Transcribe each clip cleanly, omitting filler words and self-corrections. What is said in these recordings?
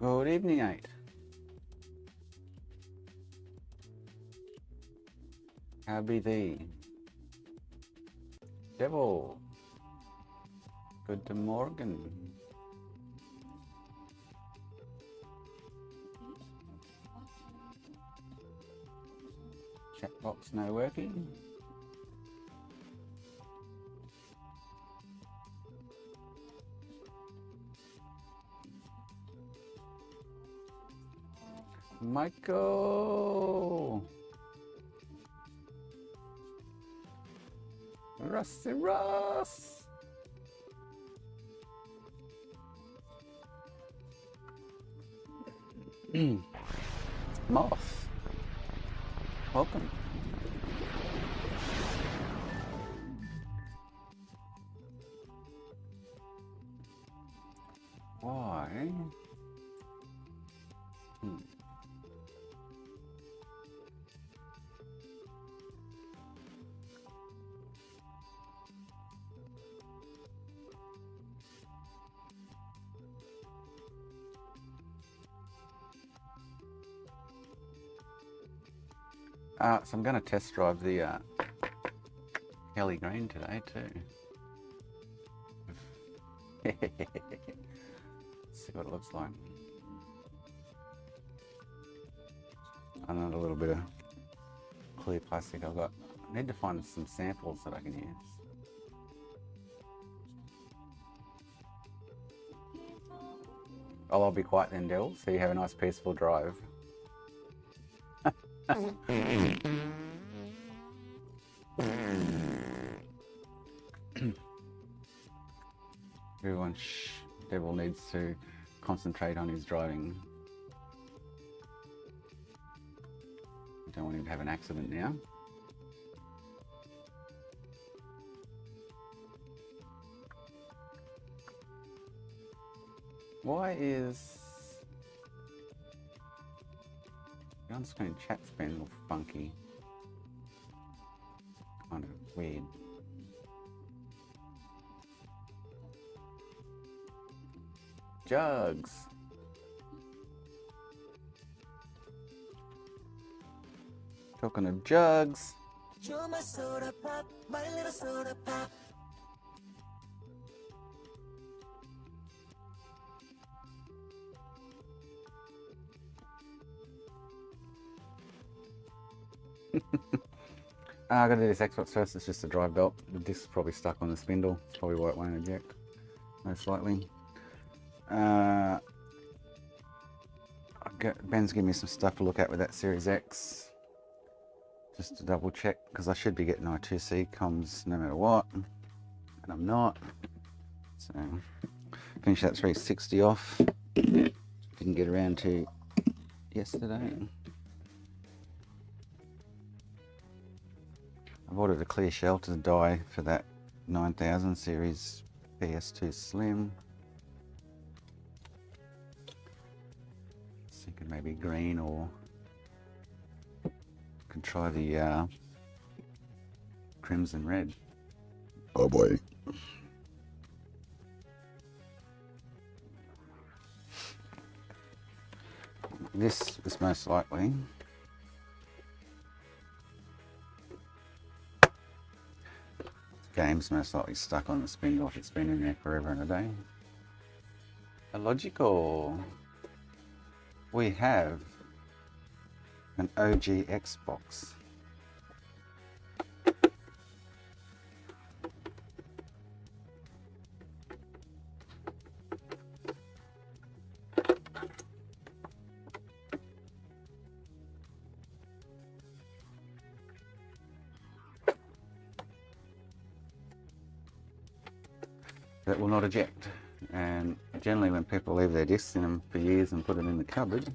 Good evening, 8. How be thee? Devil. Good morning. Chat box no working. Michael. Rusty Russ. Moth. Welcome. Why? So I'm going to test drive the Kelly Green today too. See what it looks like. Another little bit of clear plastic I've got. I need to find some samples that I can use. Oh, I'll be quiet then, Del, so you have a nice peaceful drive. Everyone, shh. Devil needs to concentrate on his driving. I don't want him to have an accident now. Why is the on-screen chat's been a little funky? Kind of weird. Jugs. Talking of jugs. You're my soda pop, my little soda pop. I gotta do this Xbox first. It's just a drive belt. The disc's probably stuck on the spindle. That's probably why it won't eject, most likely. Ben's giving me some stuff to look at with that Series X, just to double check, because I should be getting I2C comms no matter what, and I'm not. So finish that 360 off. Didn't get around to yesterday. I've ordered a clear shelter die for that 9000 series PS2 Slim. Thinking maybe green, or can try the crimson red. Oh boy. This is most likely. Game's most likely stuck on the spindle if it's been in there forever and a day. Illogical. We have an OG Xbox. That will not eject, and generally when people leave their discs in them for years and put them in the cupboard,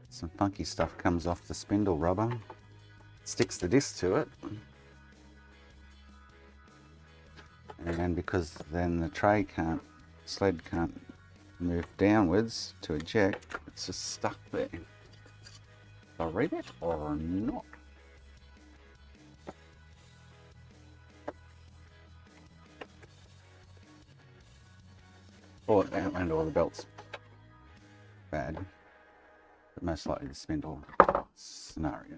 some funky stuff comes off the spindle rubber, sticks the disc to it, and because then the sled can't move downwards to eject, it's just stuck there. Shall I read it or not? Or and all the belts bad, but most likely the spindle scenario.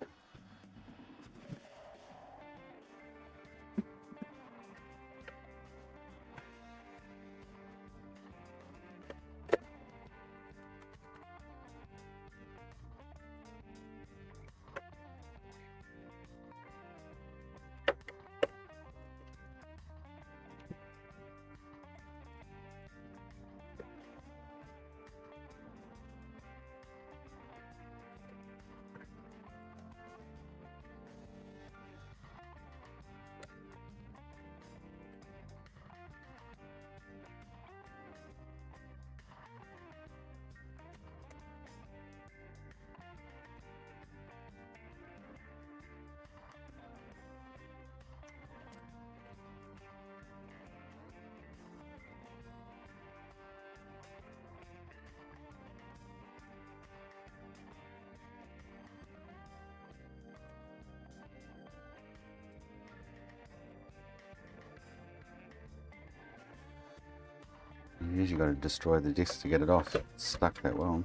You usually got to destroy the disc to get it off. It's stuck that well.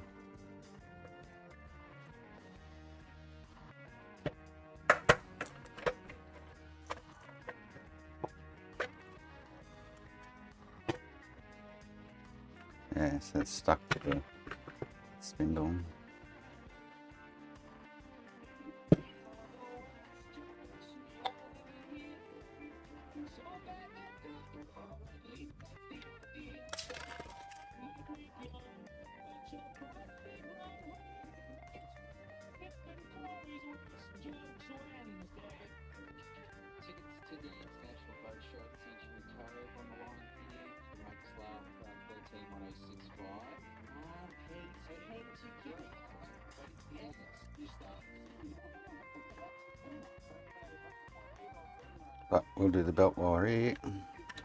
Yeah, so it's stuck to the spindle. But we'll do the belt wire here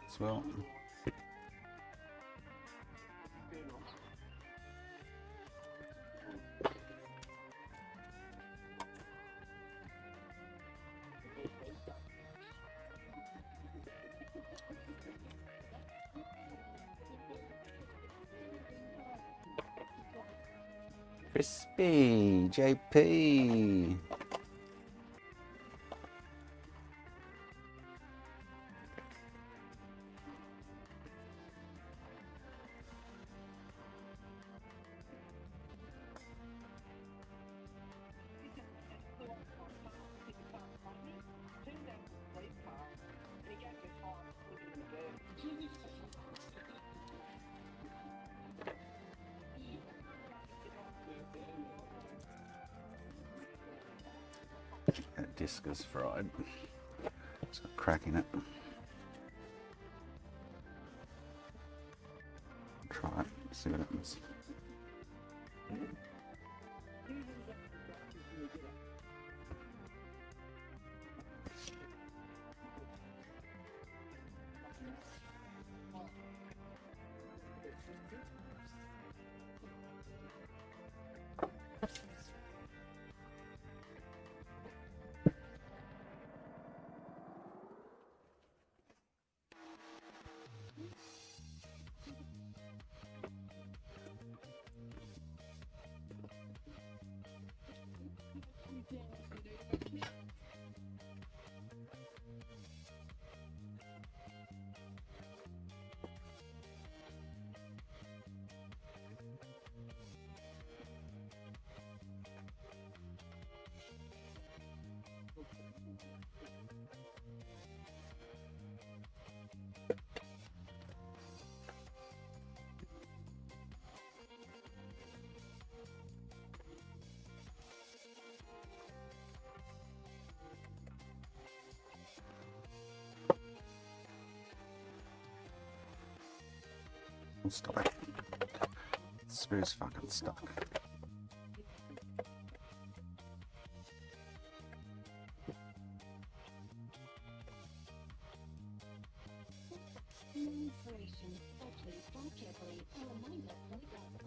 as well. Crispy JP. That disc is fried. It's got a crack in it. Try it, see what happens. Stop it. The screw's fucking stuck.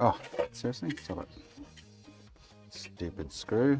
Oh, seriously? Stop it. Stupid screw.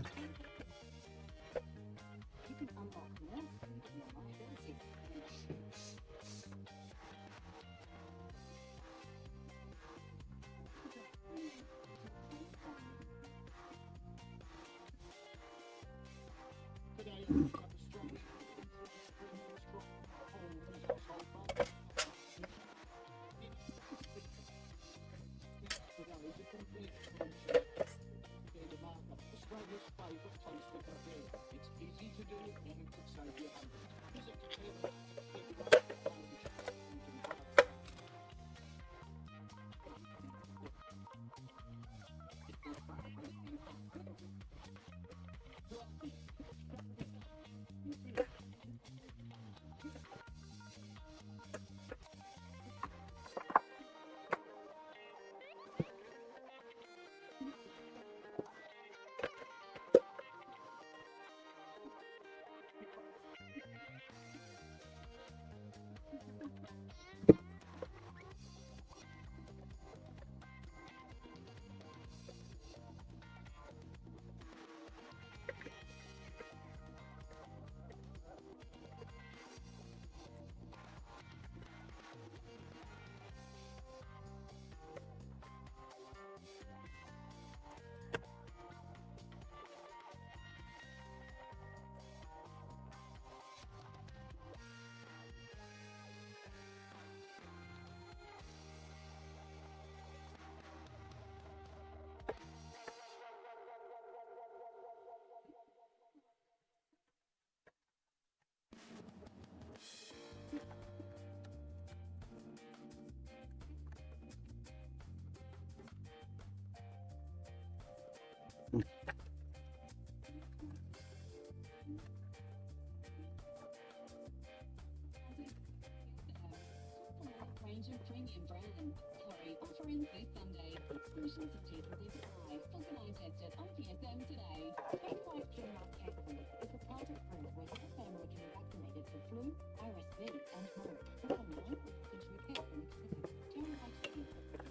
range of premium brands. Curry offerings this Sunday. Exclusions and T's and C's apply. Book an eye test at IPSM today. Take Life Trim Up Capable is a private group where your family can be vaccinated for flu, RSV, and more. Book online or into a care clinic today. Terra ITC indicated.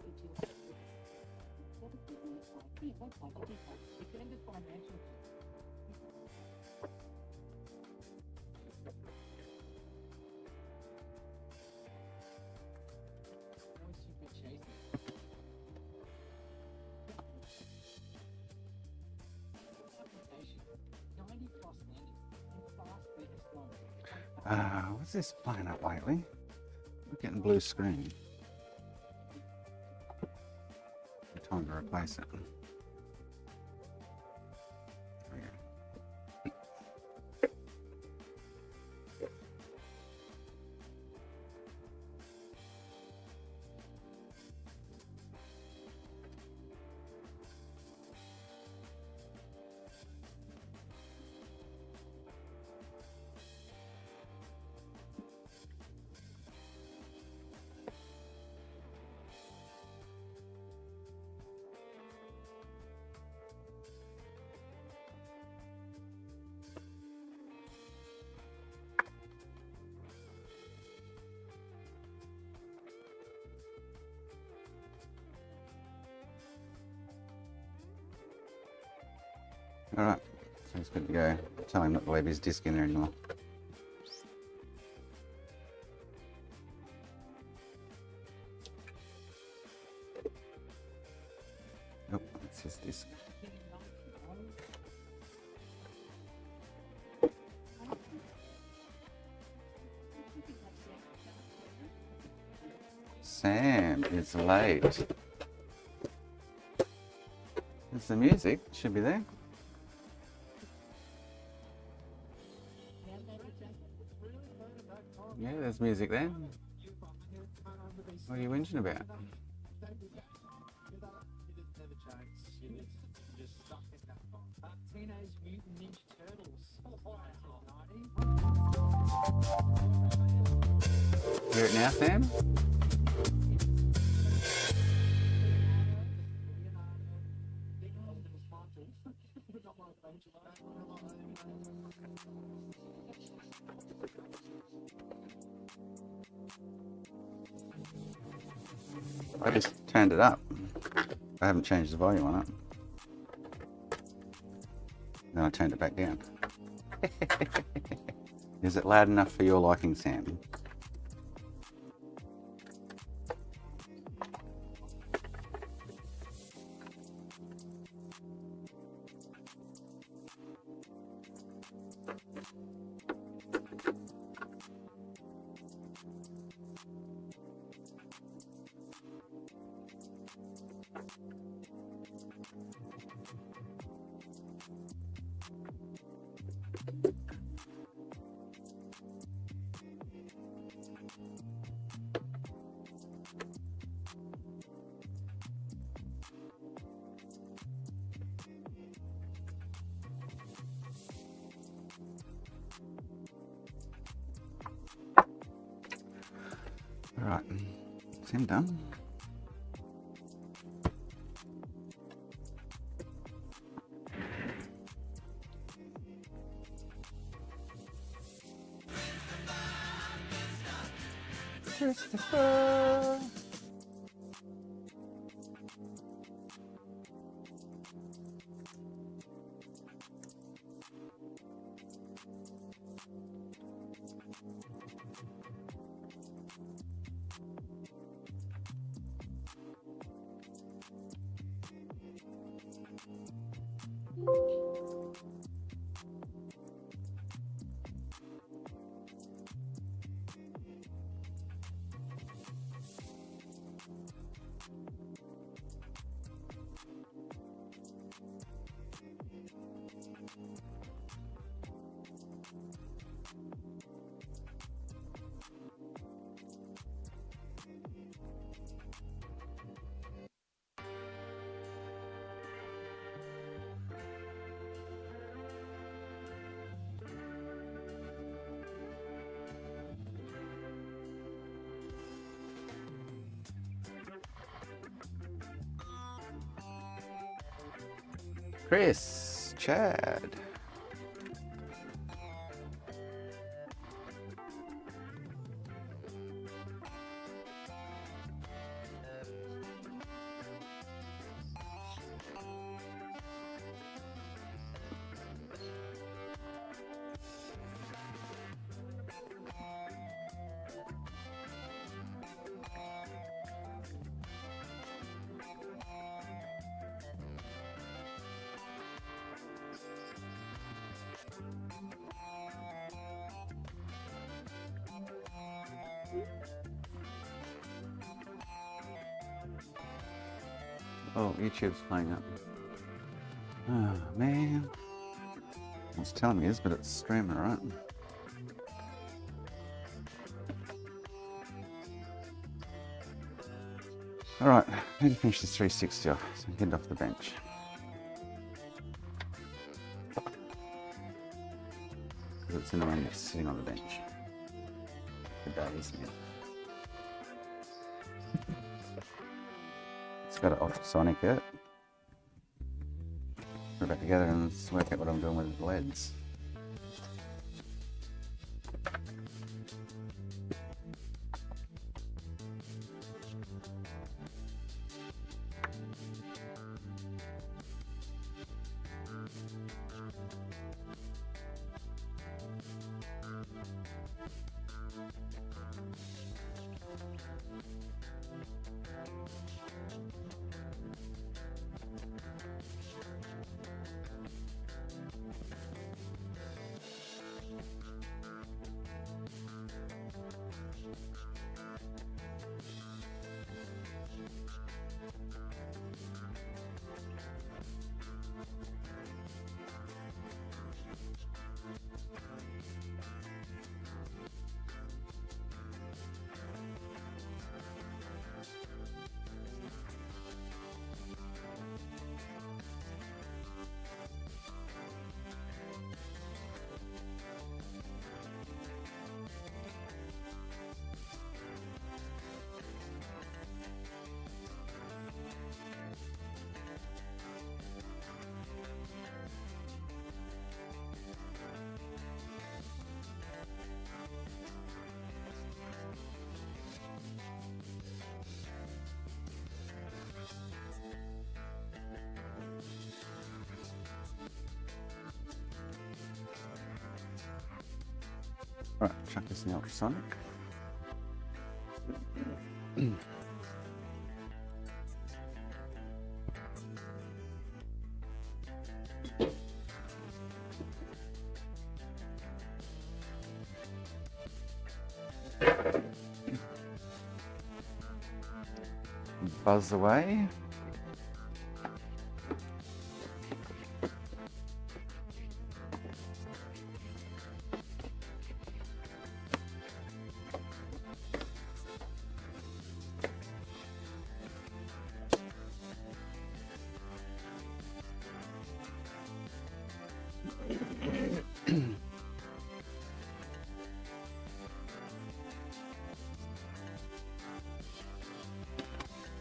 Good to your services may apply. See your website for details. Extended financial. What's this playing up lately? I'm getting blue screen. Time to replace it. There we go. Alright, so he's good to go. Tell him not to leave his disc in there anymore. Oh, that's his disc. Sam is late. There's the music, should be there. Yeah, there's music there. What are you whinging about? Teenage Mutant Ninja Turtles. Hear it now, Sam? I just turned it up. I haven't changed the volume on it. Then I turned it back down. Is it loud enough for your liking, Sam? Alright, is him done? Christopher! Chris, Chad. Oh, YouTube's playing up. Oh, man. It's telling me it is, but it's streaming, right? Alright, need to finish this 360 off, so I can get it off the bench. Because it's annoying just sitting on the bench. For days now. It's got it off Sonic yet. We're about to get it and work out what I'm doing with the LEDs. Right, chuck this in the ultrasonic. Buzz away.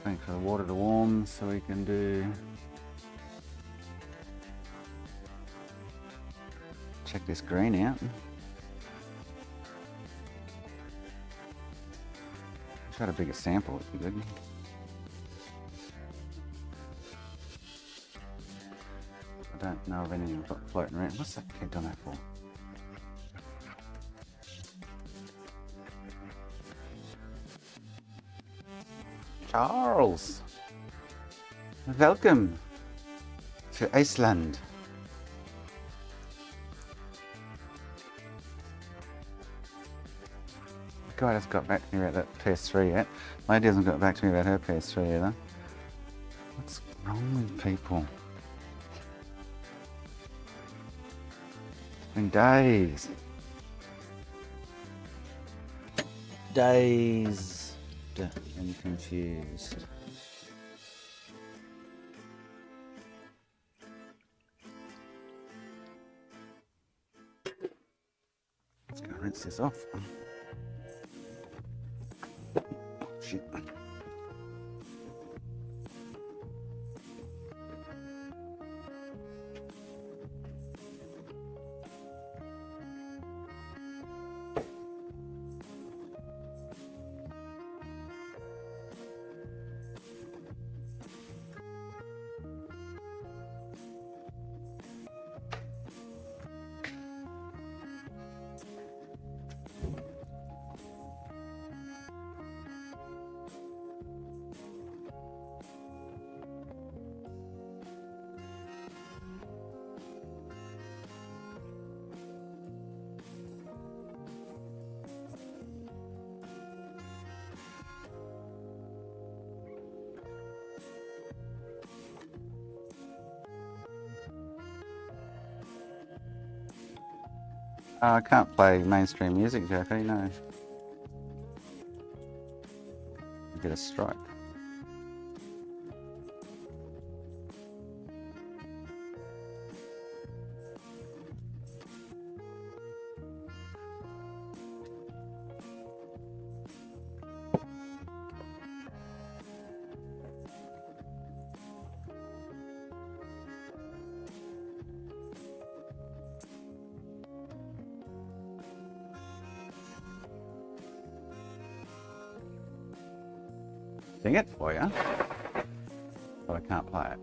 Waiting for the water to warm so we can check this green out. If I had a bigger sample, it'd be good. I don't know of any I've got floating around. What's that kid done that for? Charles, welcome to Iceland. The guy hasn't got back to me about that PS3 yet. Lady hasn't got back to me about her PS3 either. What's wrong with people? It's been days. Dazed and confused. Let's go rinse this off. Shit. I can't play mainstream music, Jeffy, no. You get a strike. Sing it for you, but I can't play it.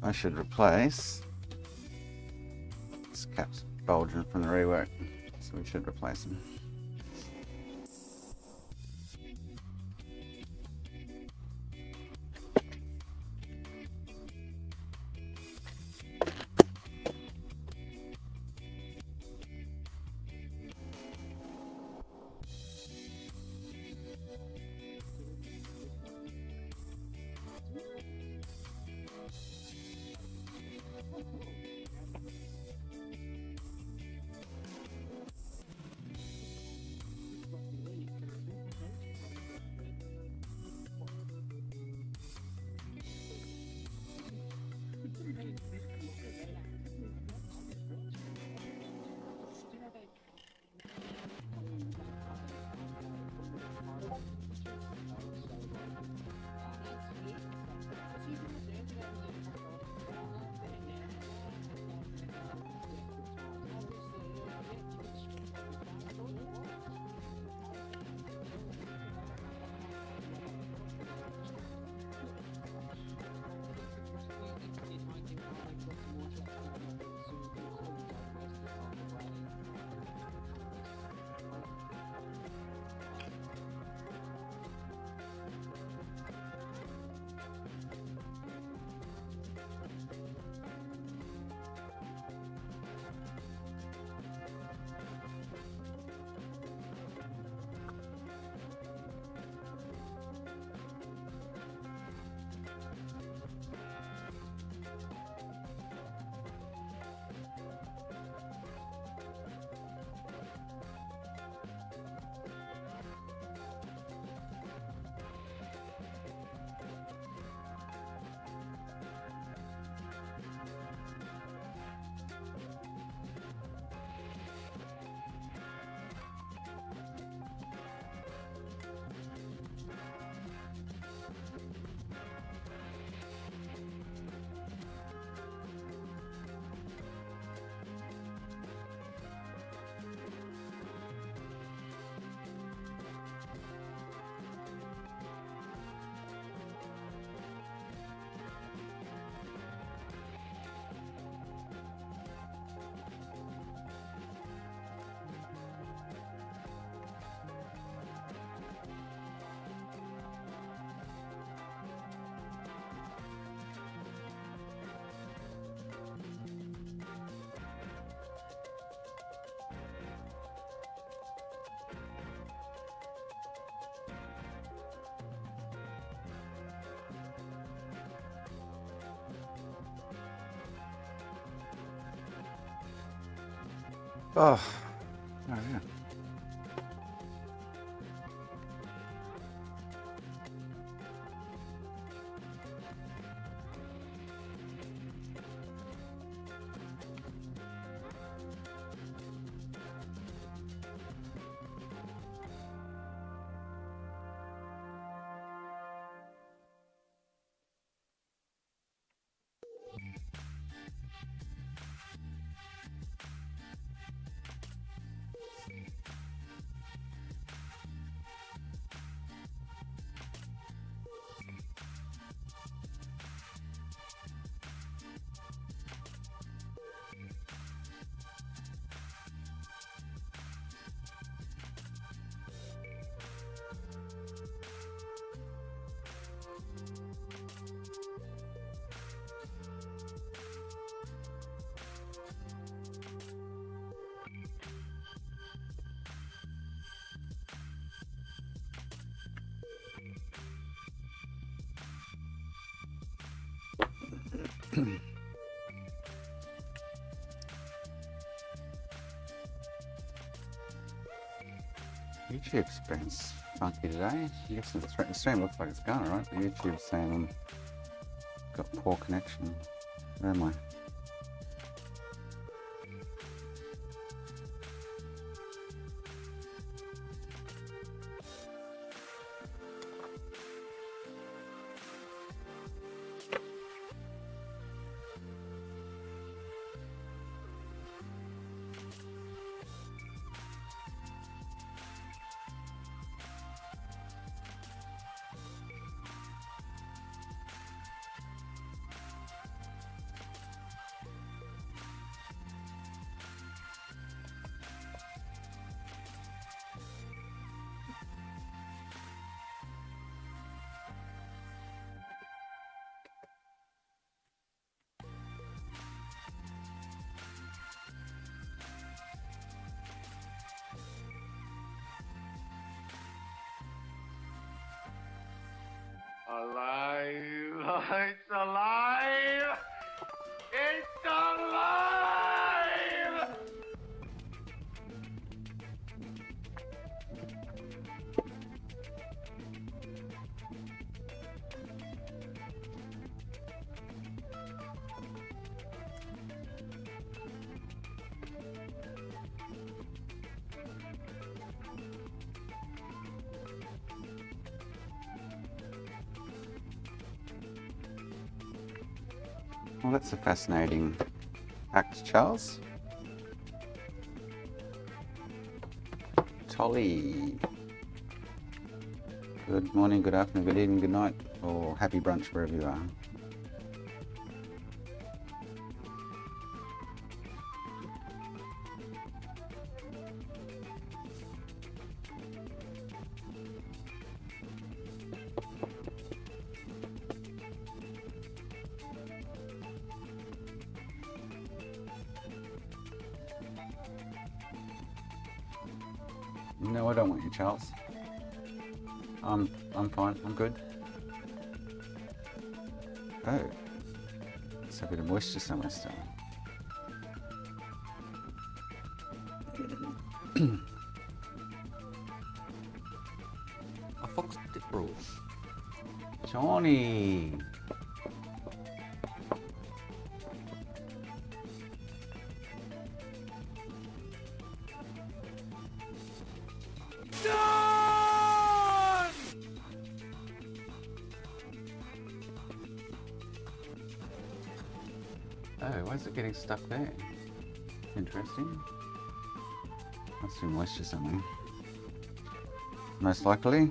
I should replace this cap's bulging from the rework, so we should replace them. Oh, oh yeah. YouTube's been funky today. I guess the stream looks like it's going alright, but YouTube's saying I've got poor connection. Where am I? Alive! It's alive! It's alive! Well, that's a fascinating act, Charles. Tolly. Good morning, good afternoon, good evening, good night, or happy brunch wherever you are. No, I don't want you, Charles. I'm fine. I'm good. Oh, there's a bit of moisture somewhere still. A fox dip roll. Johnny. Oh, why is it getting stuck there? Interesting. Must be moisture somewhere. Most likely.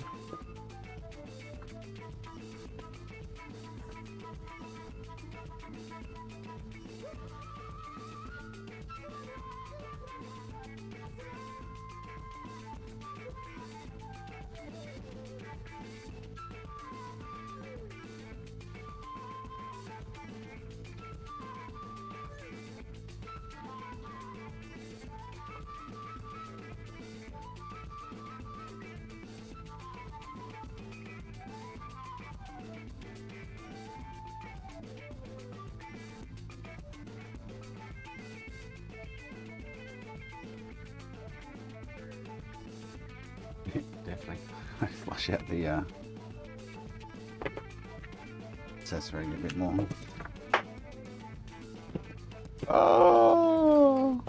actually. Flush out the accessory a bit more. Oh!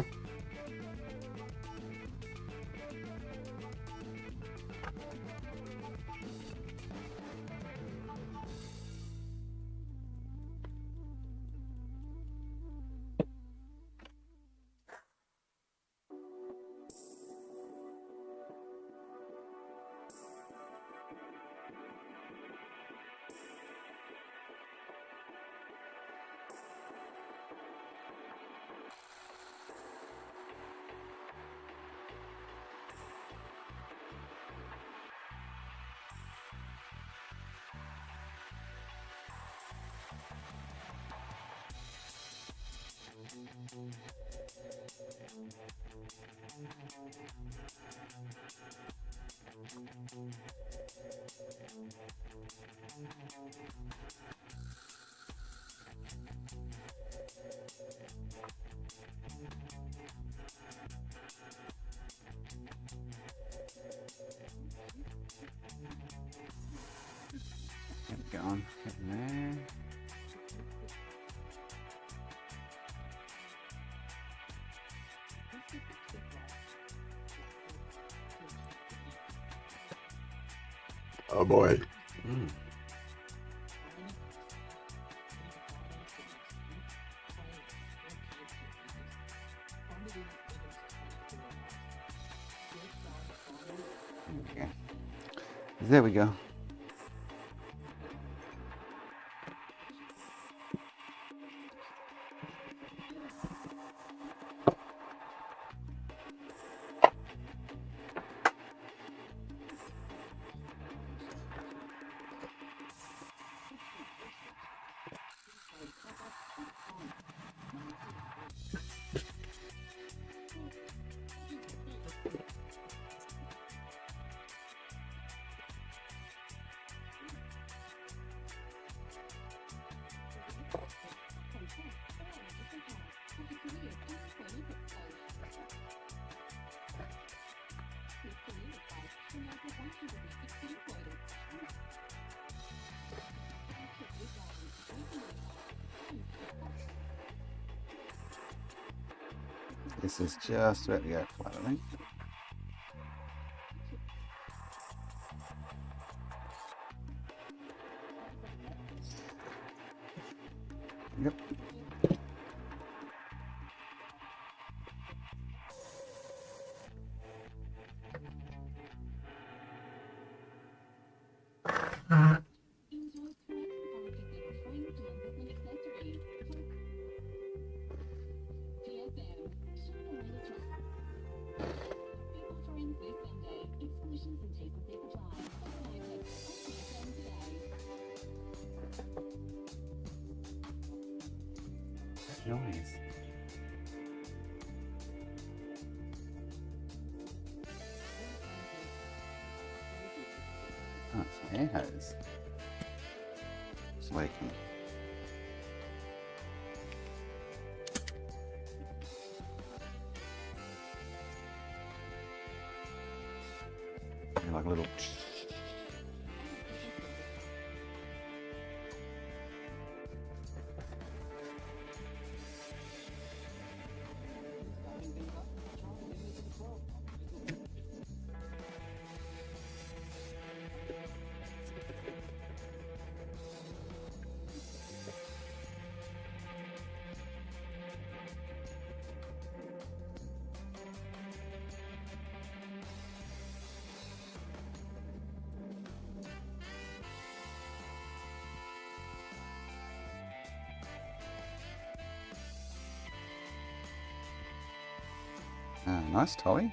Get on, get in there. Oh boy. Okay. There we go. This is just about to go flat, I think. Yep. Enjoy correct quality frames, lenses, and accessories. GSM. Shine a light of big offerings this Sunday. Exclusions and T's and C's apply. Online text GSM today. Noise. Oh, it's my air hose. It's leaking. Like a little. Nice toy.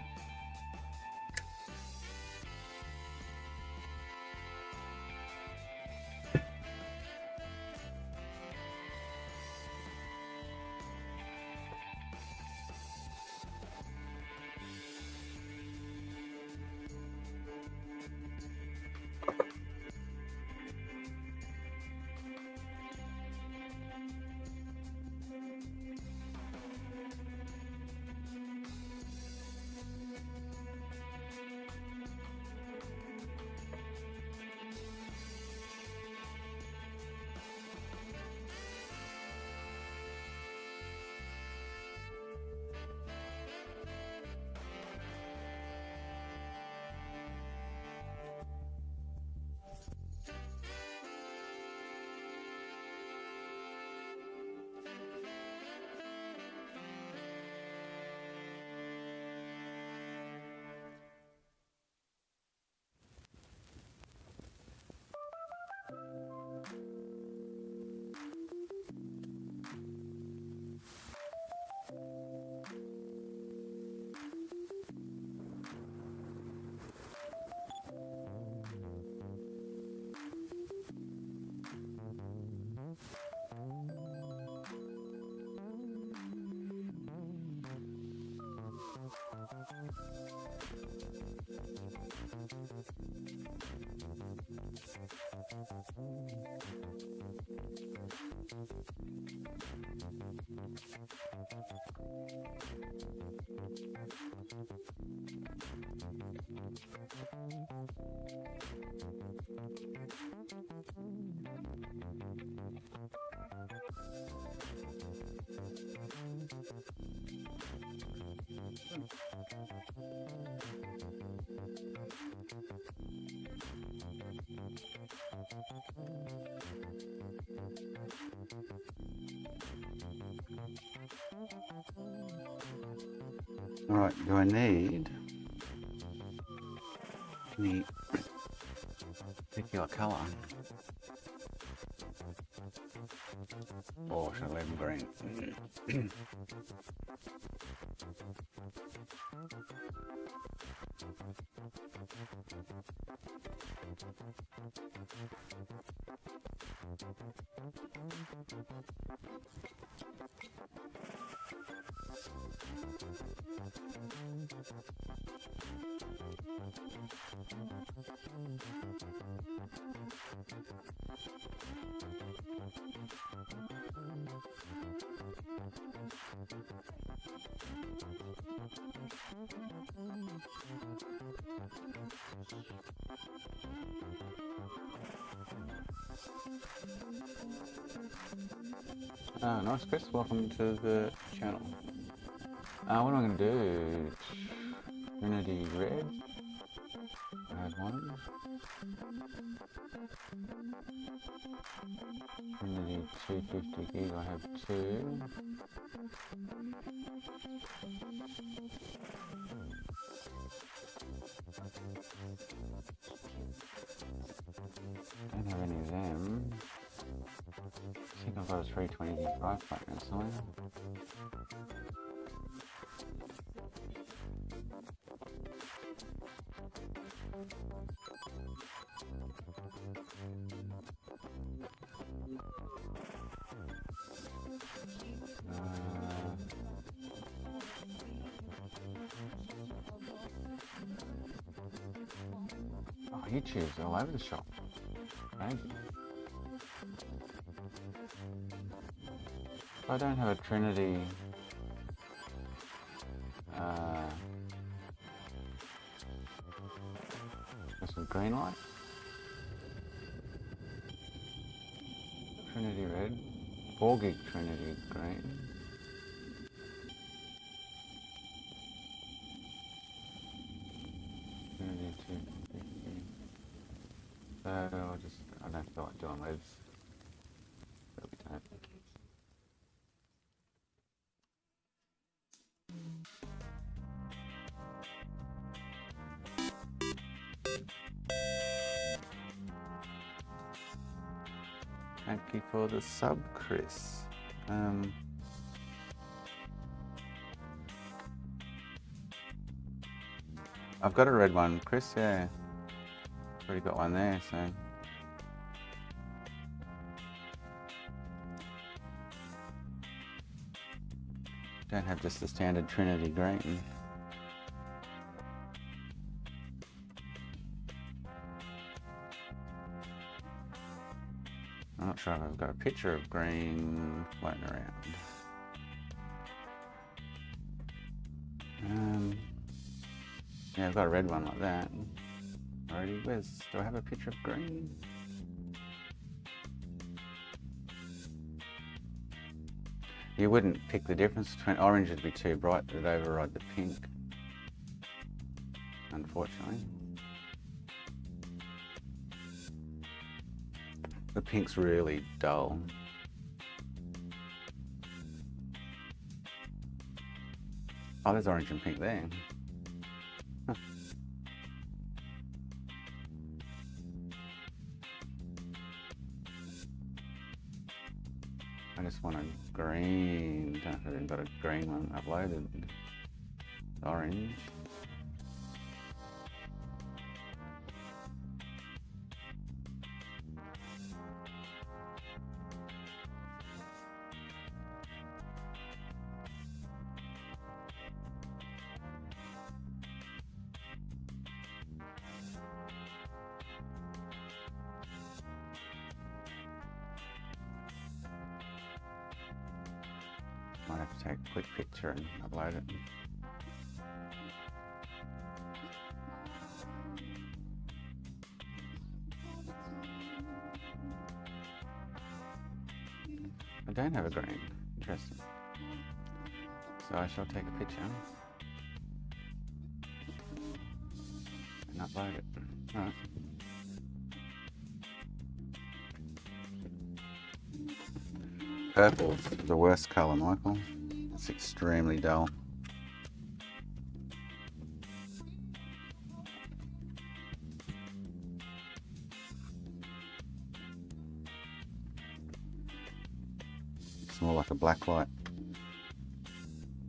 Alright, do I need any particular colour? Or should I leave them green? Nice, Chris. Welcome to the channel. What am I going to do? Trinity Red. I have one. Trinity 250 gig. I have two. I don't have any of them. I think I've got a 320 gig drive partner somewhere. YouTube's all over the shop. Crazy. I don't have a Trinity just some green light. Trinity red. 4 gig Trinity green. Trinity 250. So I don't feel like doing lids. But we don't. Thank you for the sub, Chris. I've got a red one, Chris, yeah. Already got one there, so. Don't have just the standard Trinity green. I'm not sure if I've got a picture of green floating around. Yeah, I've got a red one like that. Already, do I have a picture of green? You wouldn't pick the difference between orange would be too bright, it'd override the pink. Unfortunately. The pink's really dull. Oh, there's orange and pink there. Huh. I just want a green. Don't know if I've even got a green one uploaded. Orange. Might have to take a quick picture and upload it. I don't have a green. Interesting. So I shall take a picture and upload it. Alright. Purple's the worst colour, Michael. It's extremely dull. It's more like a black light.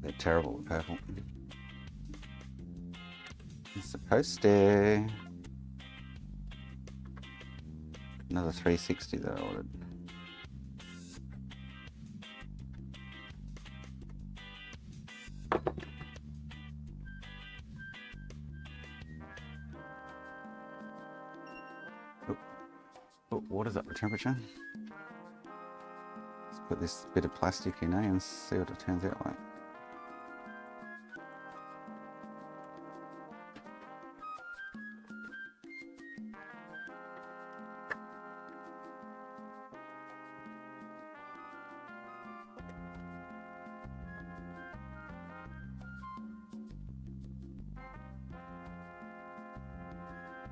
They're terrible with purple. It's a poster. Another 360 that I ordered. Oh, water's up the temperature. Let's put this bit of plastic in there and see what it turns out like.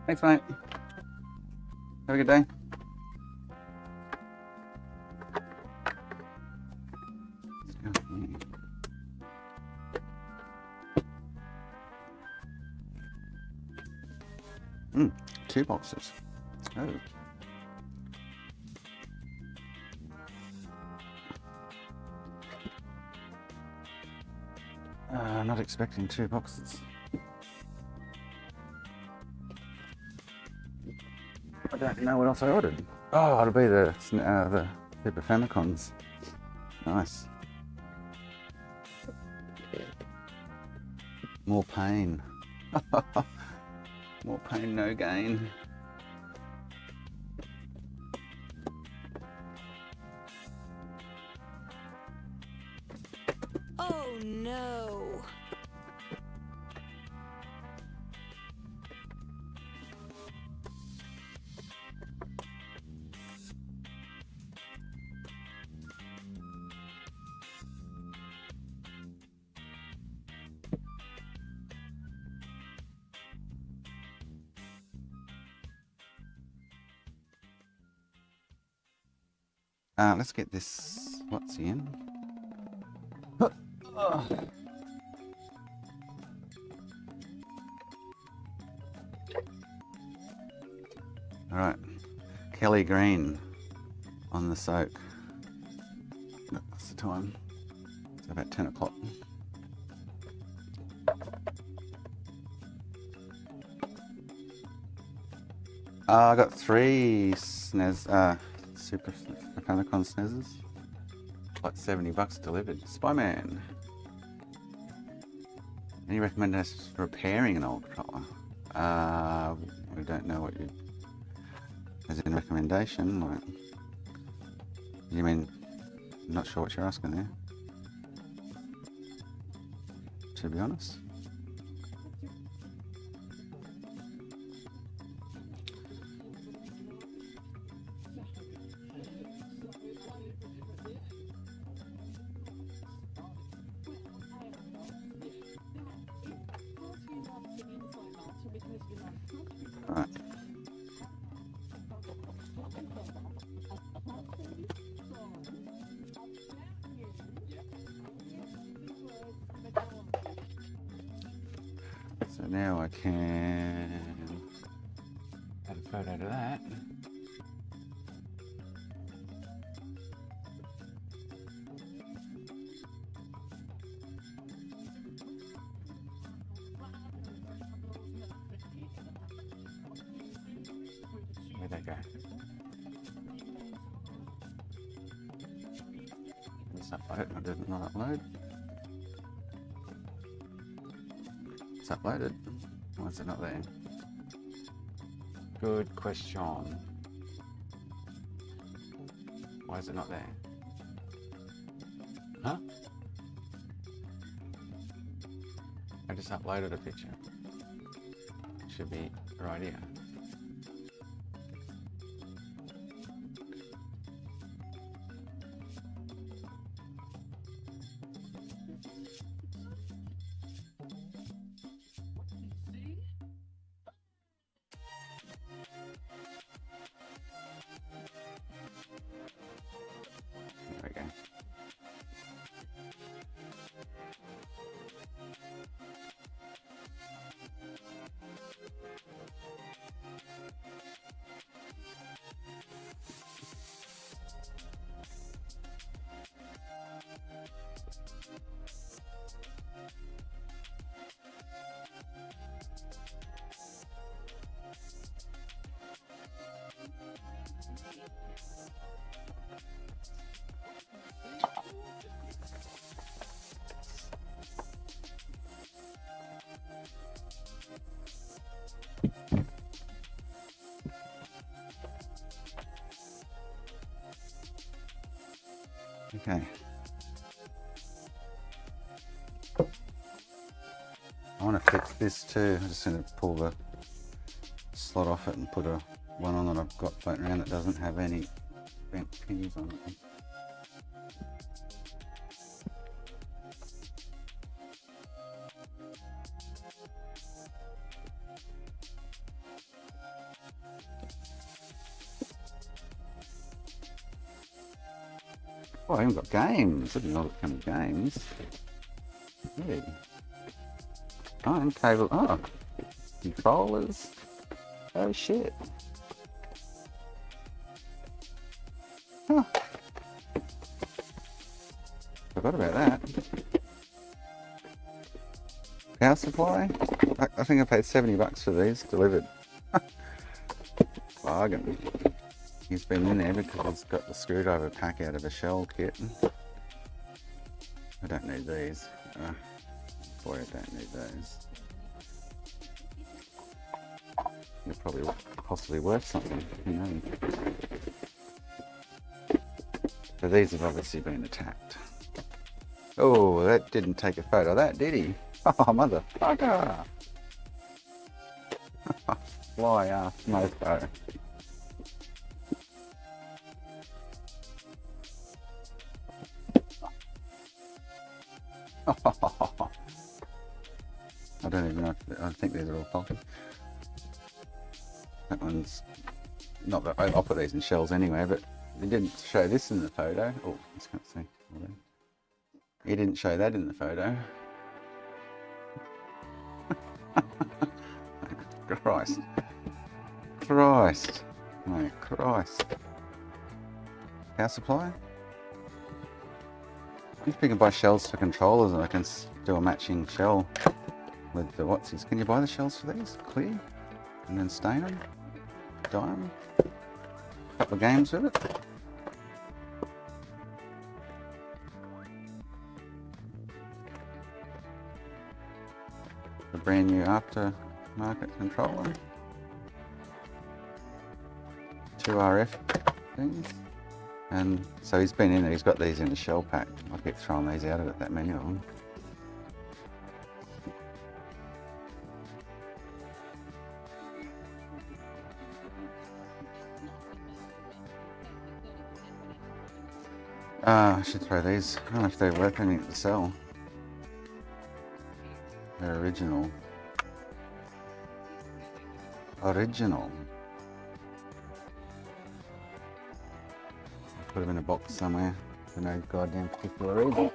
Thanks, mate. Have a good day. Two boxes. Oh. Not expecting two boxes. I don't know what else I ordered. Oh, it'll be the Super Famicons. Nice. More pain. More pain, no gain. Oh no. Let's get this. What's in? Alright, Kelly Green on the soak. What's the time? It's about 10 o'clock. I got 3 SNES, Super Famicom SNESes. Like $70 delivered. Spyman. Any recommendations for repairing an old controller? We don't know what you... As in recommendation, like... You mean... I'm not sure what you're asking there. To be honest. Right. So now I can add a photo to that. Where'd that go? Let's upload. I did not upload. It's uploaded. Why is it not there? Good question. Why is it not there? Huh? I just uploaded a picture. It should be right here. Okay. I want to fix this too. I'm just going to pull the slot off it and put a one on that I've got floating around that doesn't have any bent pins on it. Oh, I haven't got games. I didn't know it came with games. Hey. Oh, and cable. Oh, controllers. Oh shit. Huh. Forgot about that. Power supply. I think I paid $70 for these delivered. Bargain. He's been in there because he's got the screwdriver pack out of a shell kit. I don't need these. Boy, I don't need those. They're probably possibly worth something. Who knows? But these have obviously been attacked. Oh, that didn't take a photo of that, did he? Oh, motherfucker! Fly ass mofo. I don't even know if, I think these are all faulty. That one's not that I'll put these in shells anyway, but they didn't show this in the photo. Oh, I just can't see. He didn't show that in the photo. Christ. Christ. My Christ. Power supply? If you can buy shells for controllers and I can do a matching shell with the whatsies. Can you buy the shells for these? Clear? And then stain them? Dye them? Couple of games with it? A brand new aftermarket controller. 2 RF things. And so he's been in there, he's got these in a shell pack. I keep throwing these out of it, that many of them. I should throw these. I don't know if they're worth anything to sell. They're original. Original. Put them in a box somewhere for no goddamn particular reason.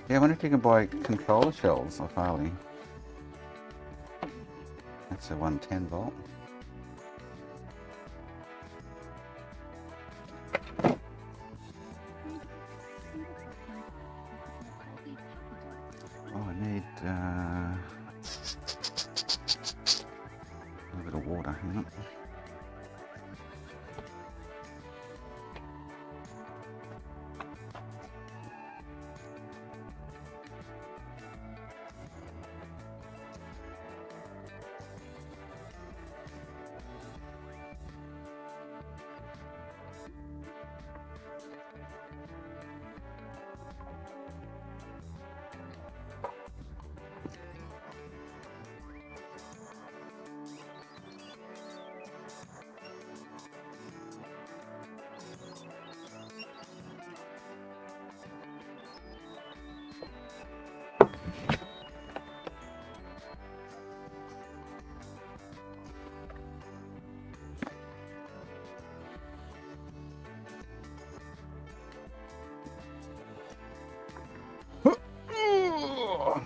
Yeah, I wonder if you can buy controller shells off Harley. That's a 110 volt. Oh, I need a bit of water, hang on.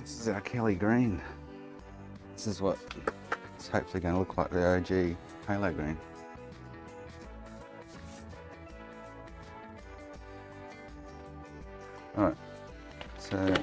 This is our Kelly green. This is what it's hopefully going to look like the OG Halo green. Alright, so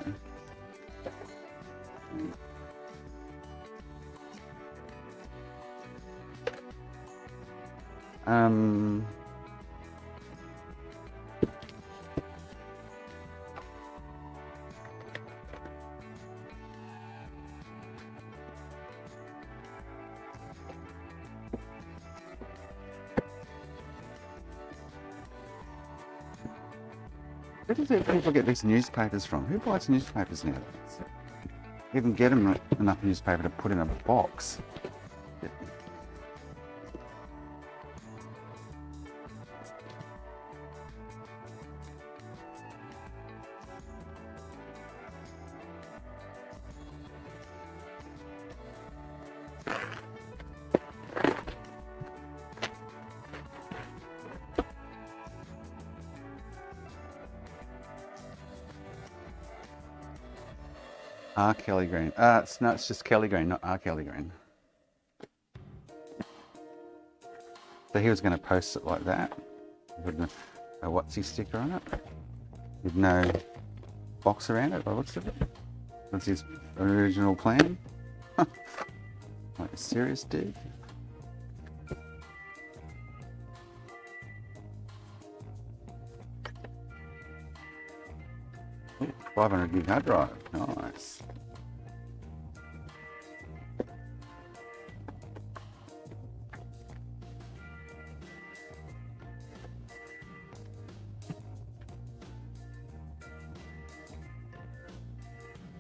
Where do people get these newspapers from? Who buys newspapers now? Even get them enough newspaper to put in a box. R. Kelly Green. No, it's just Kelly Green, not R. Kelly Green. So he was going to post it like that, with a whatsy sticker on it, with no box around it, by the looks of it. That's his original plan. Like a serious dude. Ooh, 500 gig hard drive. Nice.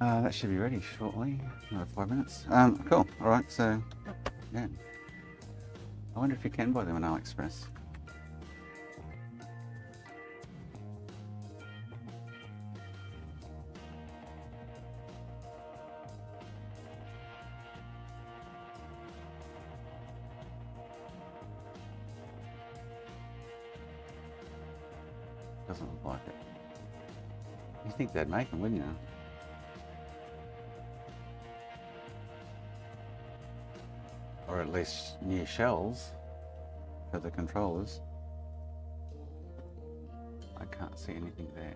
That should be ready shortly. Another 5 minutes. Cool. All right. So, yeah. I wonder if you can buy them on AliExpress. Doesn't look like it. You think they'd make them, wouldn't you? Or at least new shells for the controllers. I can't see anything there.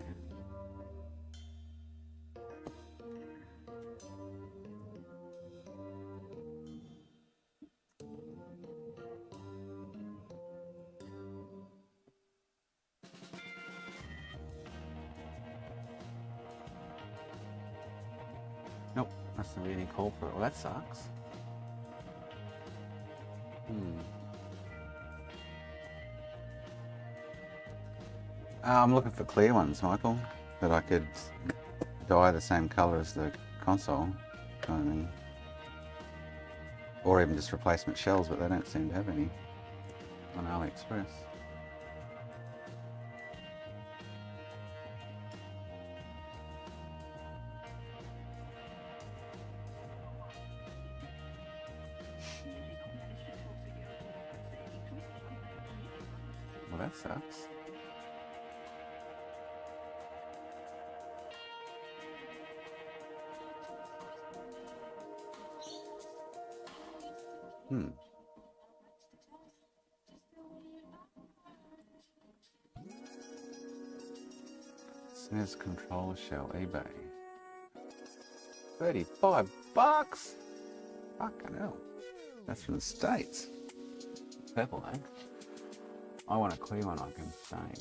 Nope, mustn't be any call for it. Well, that sucks. I'm looking for clear ones, Michael, that I could dye the same colour as the console. I mean, or even just replacement shells, but they don't seem to have any on AliExpress. Well, that sucks. SNES controller shell, eBay. 35 bucks? Fucking hell. That's from the States. Purple, eh? I want a clear one I can stain.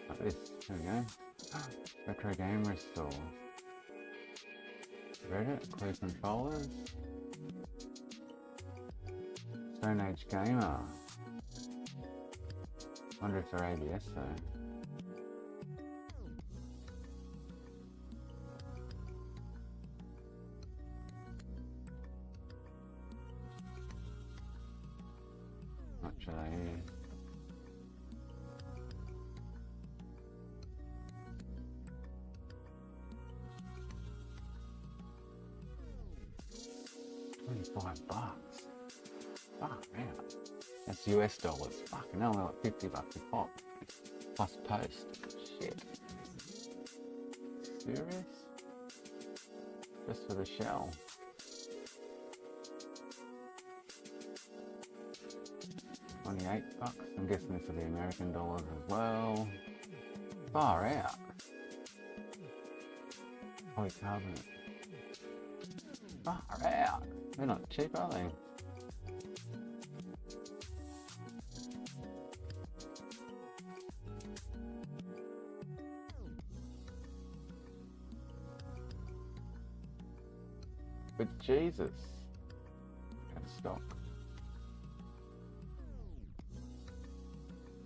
Like this. There we go. Retro game restore. Reddit, clear controllers. Stone Age Gamer. Wonder if they're ABS though. What should I use? $25. Fuck man. That's US dollars. Fucking hell, they're like 50 bucks a pop. Plus post. Shit. Serious? Just for the shell. $28. I'm guessing this will be American dollars as well. Far out. Polycarbonate. Far out. They're not cheap, are they? But Jesus. Out of stock.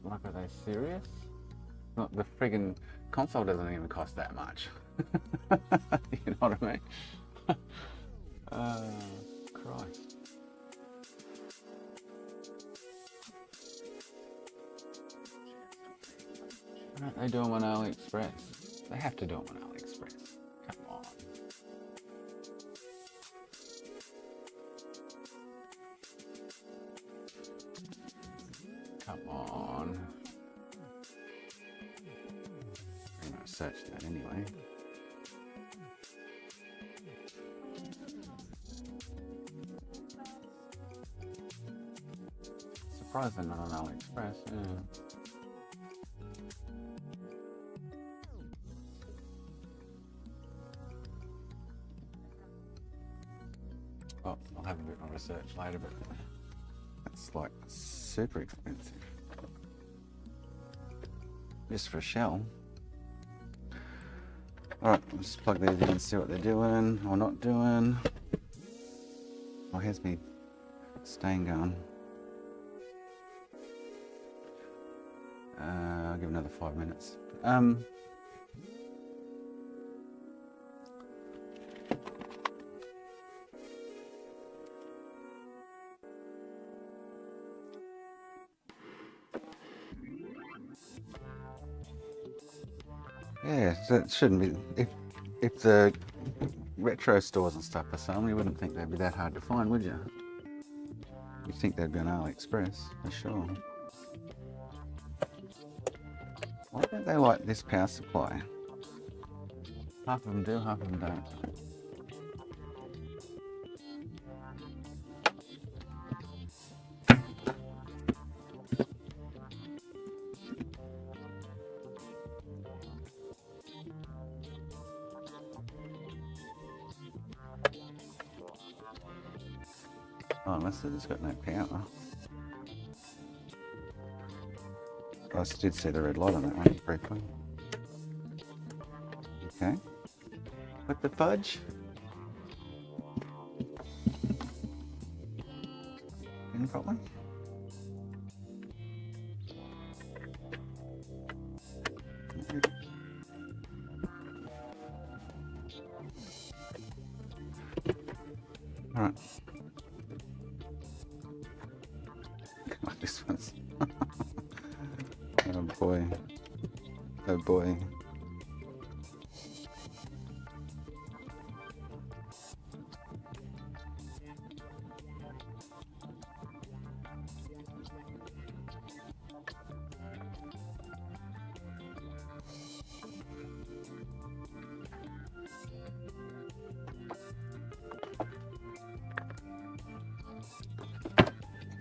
Like, are they serious? Not the friggin' console doesn't even cost that much. You know what I mean? Christ. Why don't they do them on AliExpress? They have to do them on AliExpress. Come on. Come on. I'm gonna search that anyway. Surprised they're not on AliExpress, yeah. Oh, I'll have a bit more research later, but that's like super expensive. Just for a shell. Alright, I'll just plug these in and see what they're doing or not doing. Oh, here's me stain gun. I'll give another 5 minutes. Yeah, so it shouldn't be. If the retro stores and stuff are selling, you wouldn't think they'd be that hard to find, would you? You'd think they'd be on AliExpress, for sure. Why don't they like this power supply? Half of them do, half of them don't. Oh, unless it's got no power. I did see the red light on that one briefly. Okay. What the fudge? Any problem? All right. God, this one's. Oh boy. Oh boy.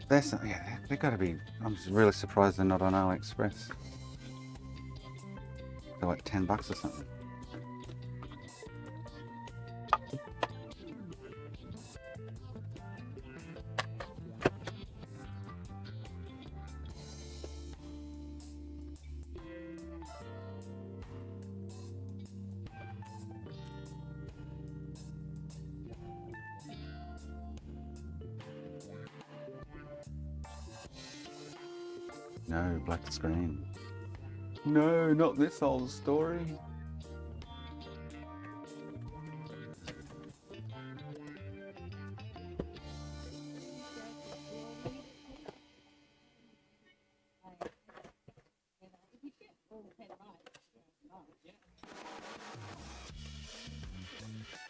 That's, yeah, they gotta be. I'm just really surprised they're not on AliExpress. They're like $10 or something. No, black screen. No, not this old story.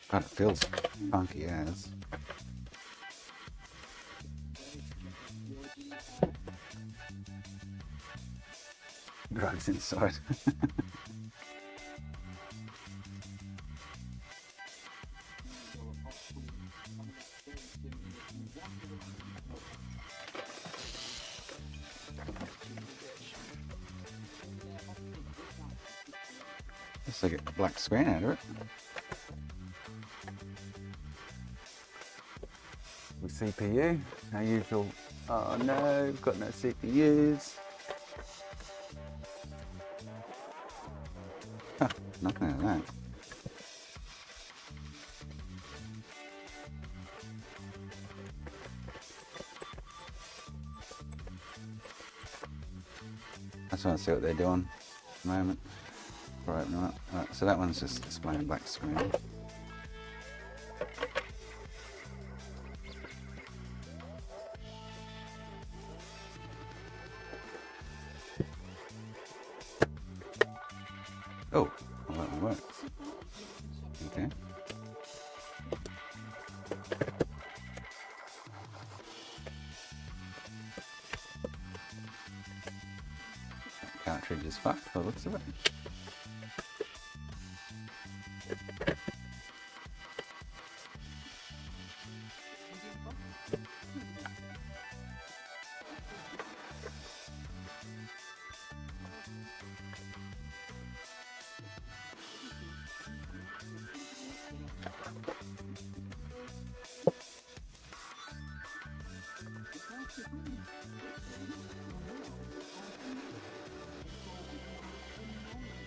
God, it feels funky as. Drugs inside. Just to get the black screen out of it. With CPU, our usual. Oh no, we've got no CPUs. Huh, nothing like that. want to see what they're doing at the moment. Before I open them up. Right, so that one's just displaying black screen. Oh, well, that one works. Okay. Cartridge is fucked by the looks of it.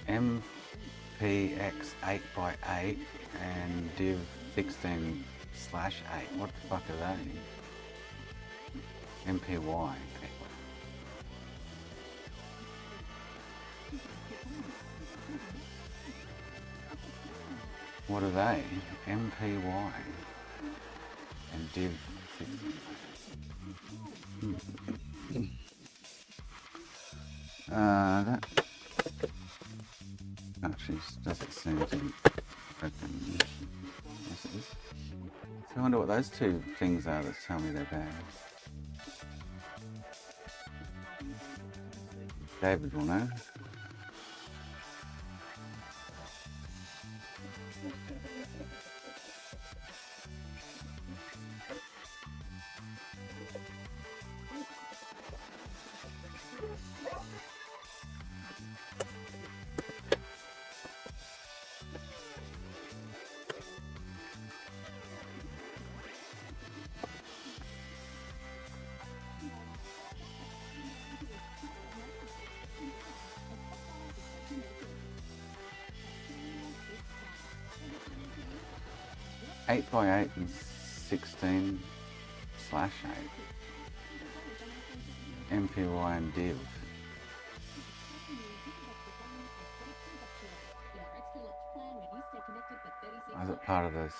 MPX 8x8 and div 16/8. What the fuck are they? MPY. What are they? MPY and div 16. That actually doesn't seem to open. Yes, it is. So I wonder what those two things are that tell me they're bad. David will know. Eight by 8 and 16/8. MPY and div. Is it part of the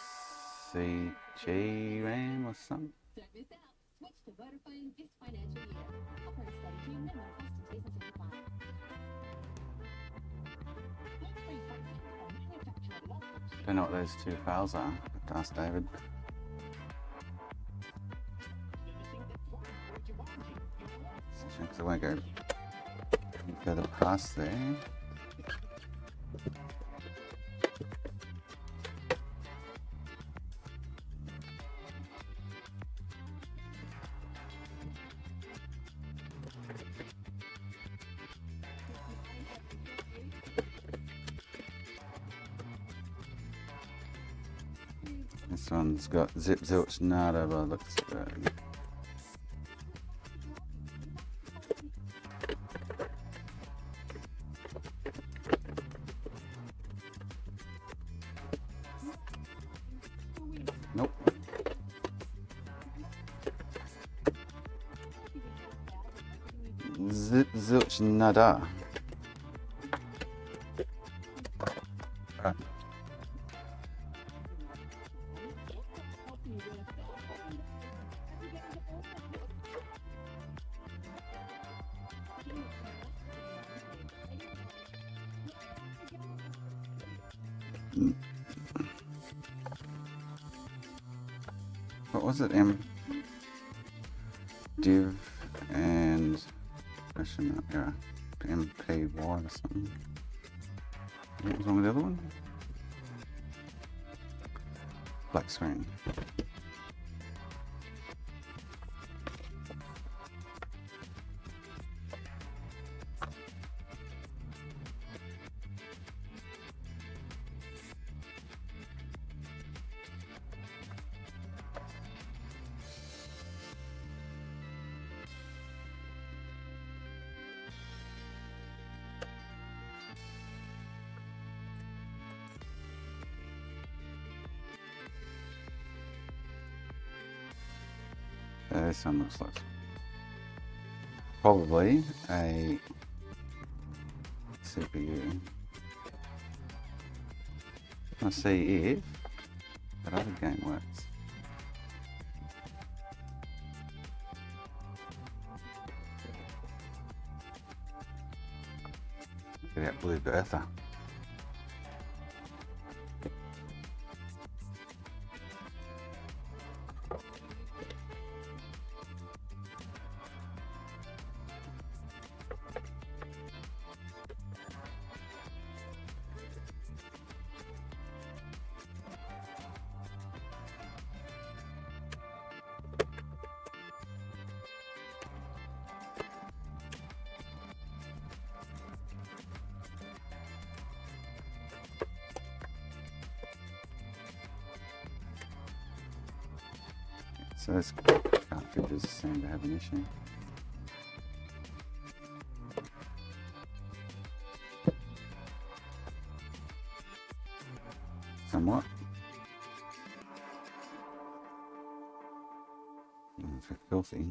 CG RAM or something? Don't miss out. Switch to Vodafone this financial year. Offer a study to minimum cost and T's and C's apply. Don't know what those two files are. But ask David. Because I won't go any further past there. This one's got zip zilch nada by the looks of it. Nope. Zip zilch nada. Right. What was it? Div and question mark error. MPY or something. What was wrong with the other one? Black screen. This one looks like probably a CPU. I'll see if that other game works. Look at that blue Bertha. So those cartridges seem to have an issue. Somewhat. It's a bit filthy.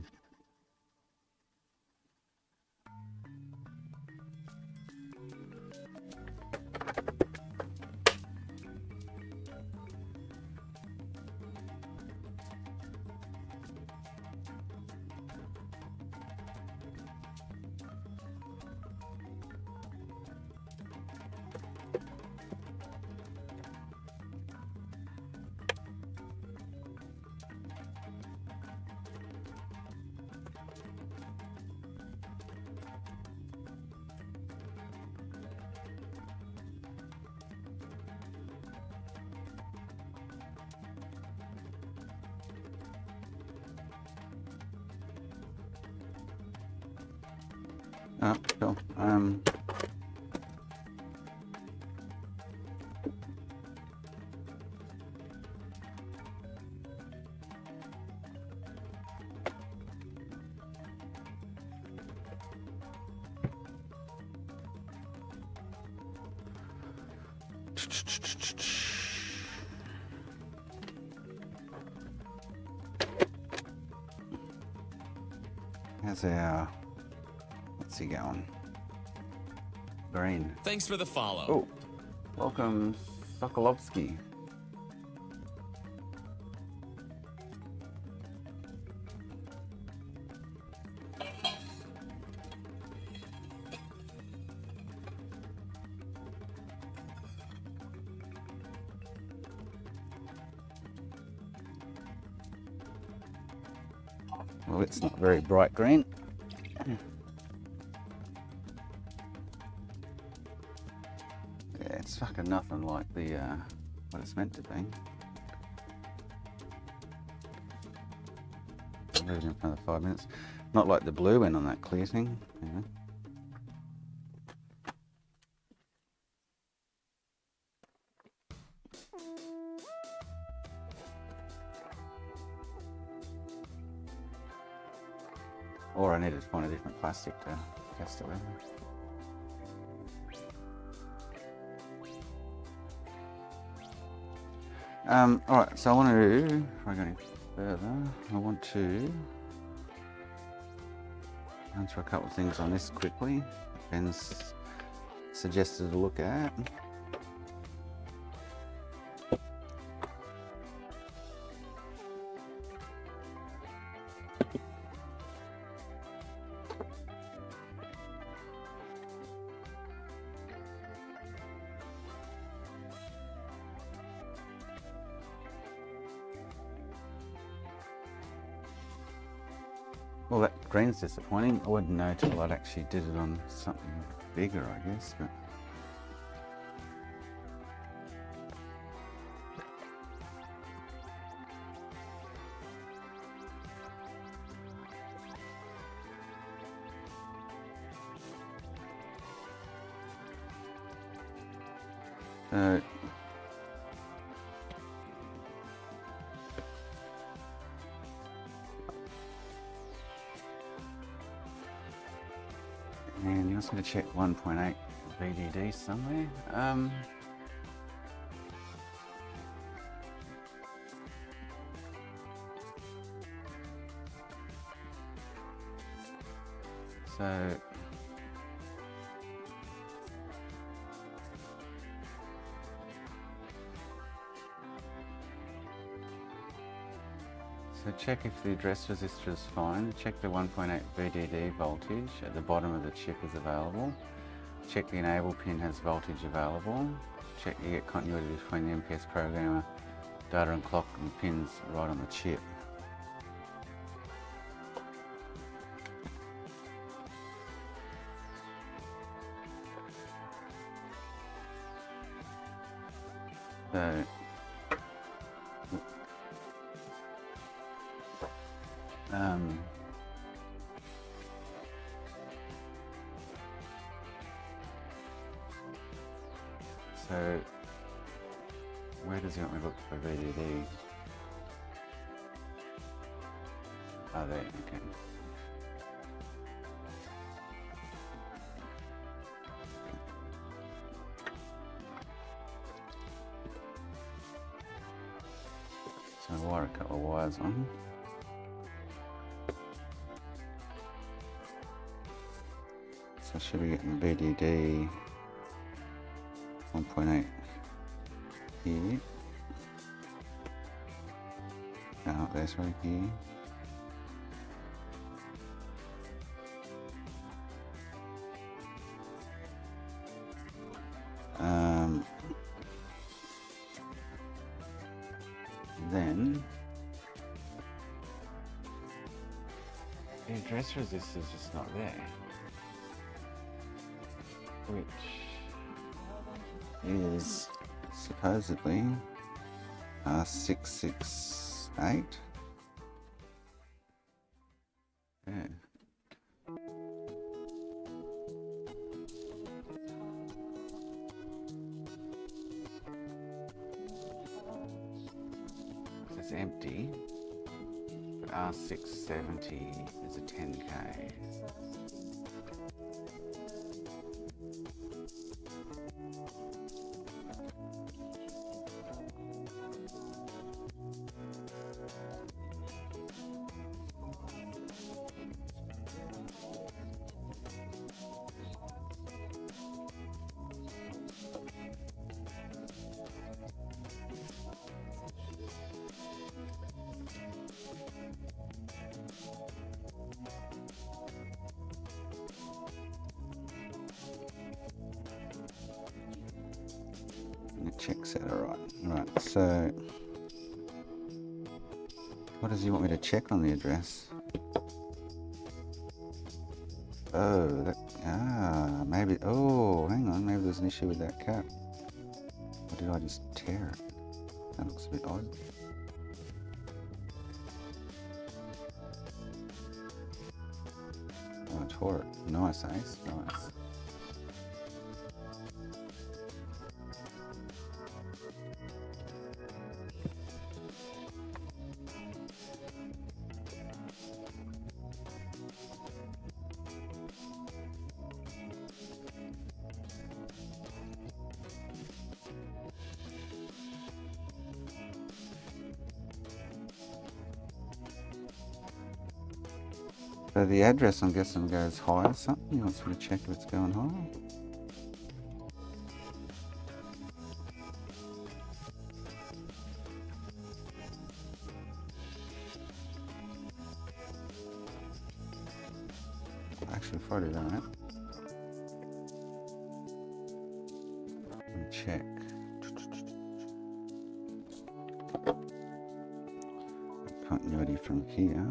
Oh, cool. How's our... What's he going? Green. Thanks for the follow. Oh, welcome, Sokolovsky. Well, it's not very bright green. Yeah, it's fucking nothing like the what it's meant to be. I'll leave it in for another 5 minutes. Not like the blue one on that clear thing, you know. Or I needed to find a different plastic to test it with. Alright, so I want to, before I go any further, I want to run through a couple of things on this quickly. Ben's suggested to look at. Well, that green's disappointing. I wouldn't know till I'd actually did it on something bigger, I guess, but... And you asked me to check 1.8 VDD somewhere. So So check if the address resistor is fine. Check the 1.8 VDD voltage at the bottom of the chip is available. Check the enable pin has voltage available. Check you get continuity between the MPS programmer, data and clock and pins right on the chip. So so where does he want me to look for VDD? Oh, there, okay. So I'll wire a couple of wires on. So I should be getting VDD 1.8 here. Oh, that's right here. Then the address resistor is just not there, which is supposedly 668. Yeah. It's empty, but R670 is a 10K. The checks out alright. Right, so what does he want me to check on the address? Oh, that, maybe, oh, hang on, maybe there's an issue with that cap. Or did I just tear it? That looks a bit odd. Oh, I tore it. Nice, Ace, nice. So the address, I'm guessing, goes high or something. He wants me to check if it's going high. Actually, before I do that, let me check. Continuity from here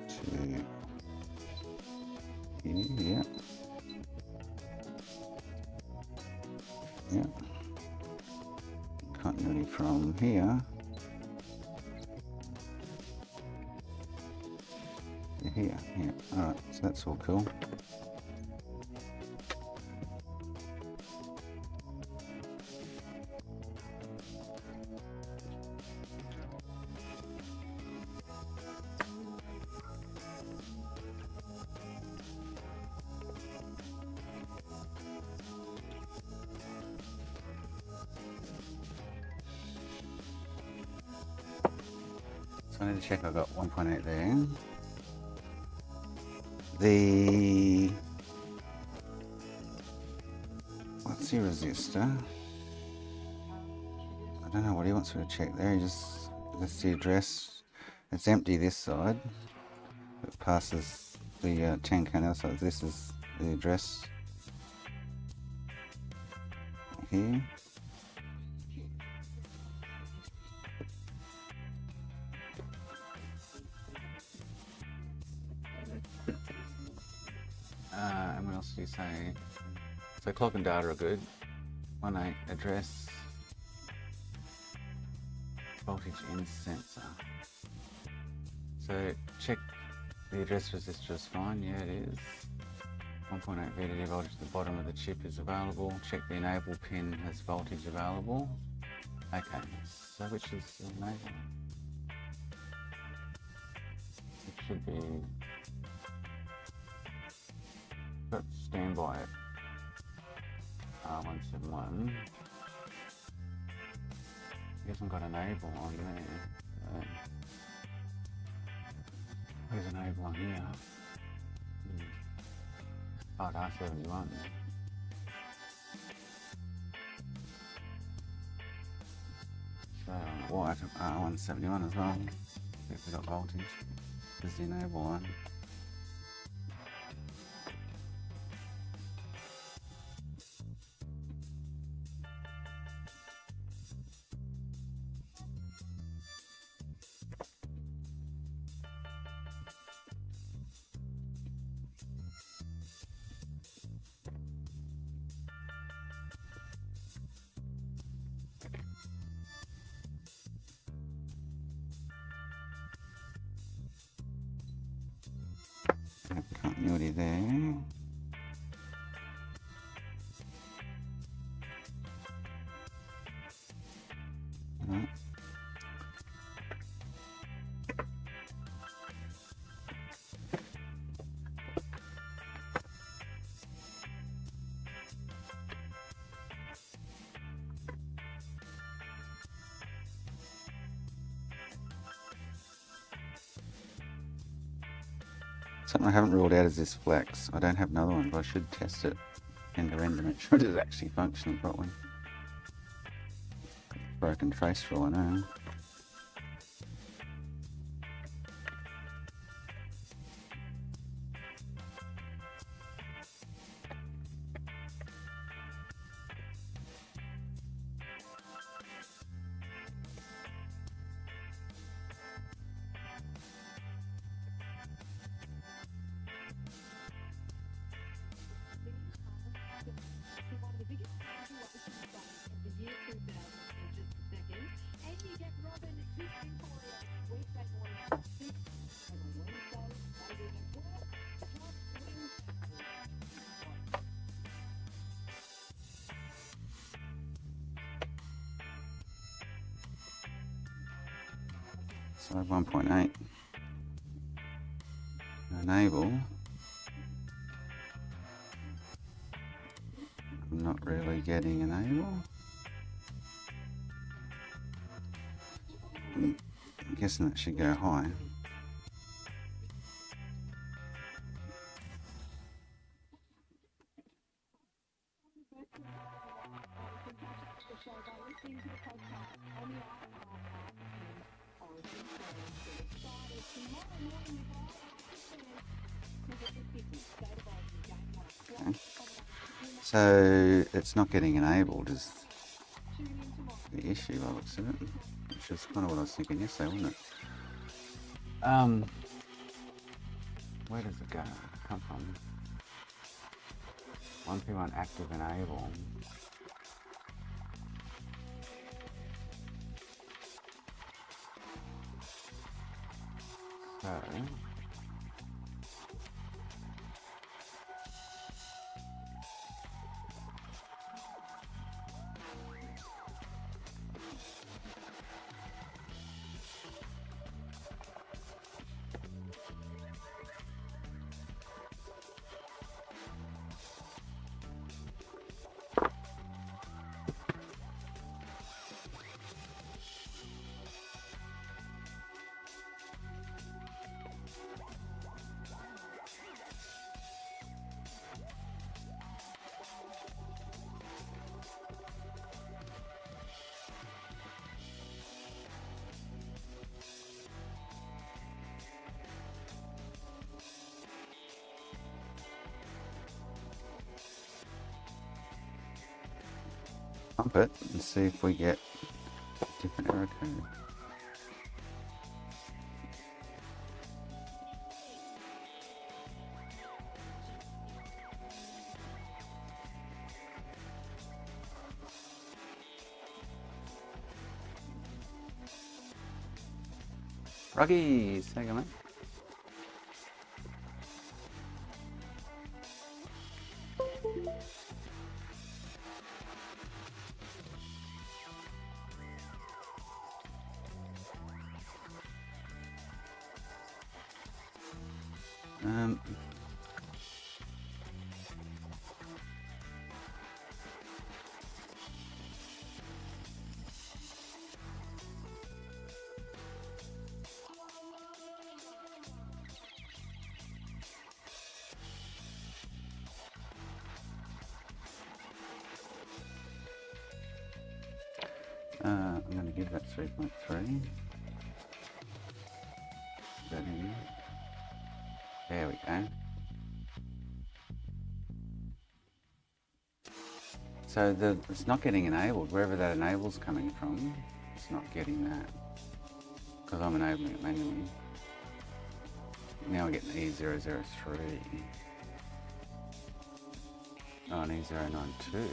to here, yeah. Yeah. Continuity from here to here, yeah. Alright, so that's all cool. So I need to check I've got 1.8 there. What's the resistor? I don't know what he wants me to check there. That's the address. It's empty this side. It passes the tank on the other side. This is the address here. And what else do you say? So clock and data are good. 1.8 address. Voltage in sensor. So check the address resistor is fine. Yeah, it is. 1.8 VDD voltage at the bottom of the chip is available. Check the enable pin has voltage available. Okay, so which is enable? It should be. Got standby at R171. He hasn't got enable on there. Where's enable on here? Oh, R71. So white R171 as well. See if we got voltage. There's the enable one. Continuity there. Right. Something I haven't ruled out is this flex. I don't have another one, but I should test it end to end to make sure it is actually functioning properly. Broken trace rule, I know. One of the biggest controversial sites of the year 2000 in just a second. And you get Robin to Victoria weekday morning at 6 and on Wednesday, they do the work, So 1.8. Enable. I'm not really getting enable. I'm guessing that should go high. Okay. So it's not getting enabled is the issue by the looks of it, which is kind of what I was thinking yesterday, wasn't it? Where does it go? Come from? 1P1 active enable. So pump it and see if we get a different error code. Ruggies, how you going, mate? Um, I'm going to give that 3.3. That in. There we go. So it's not getting enabled. Wherever that enable's coming from, it's not getting that. Because I'm enabling it manually. Now I get an E003. Oh, an E092.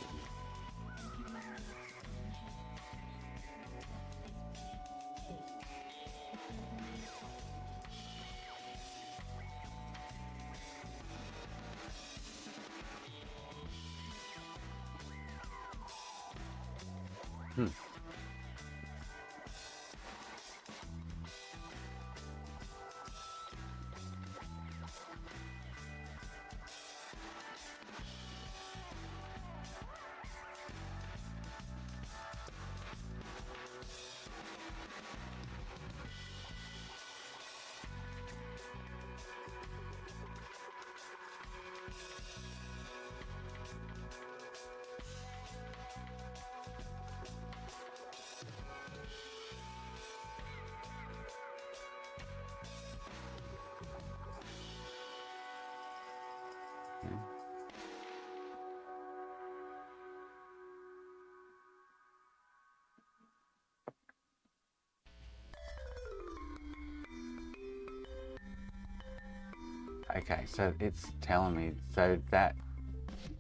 Okay, so it's telling me, so that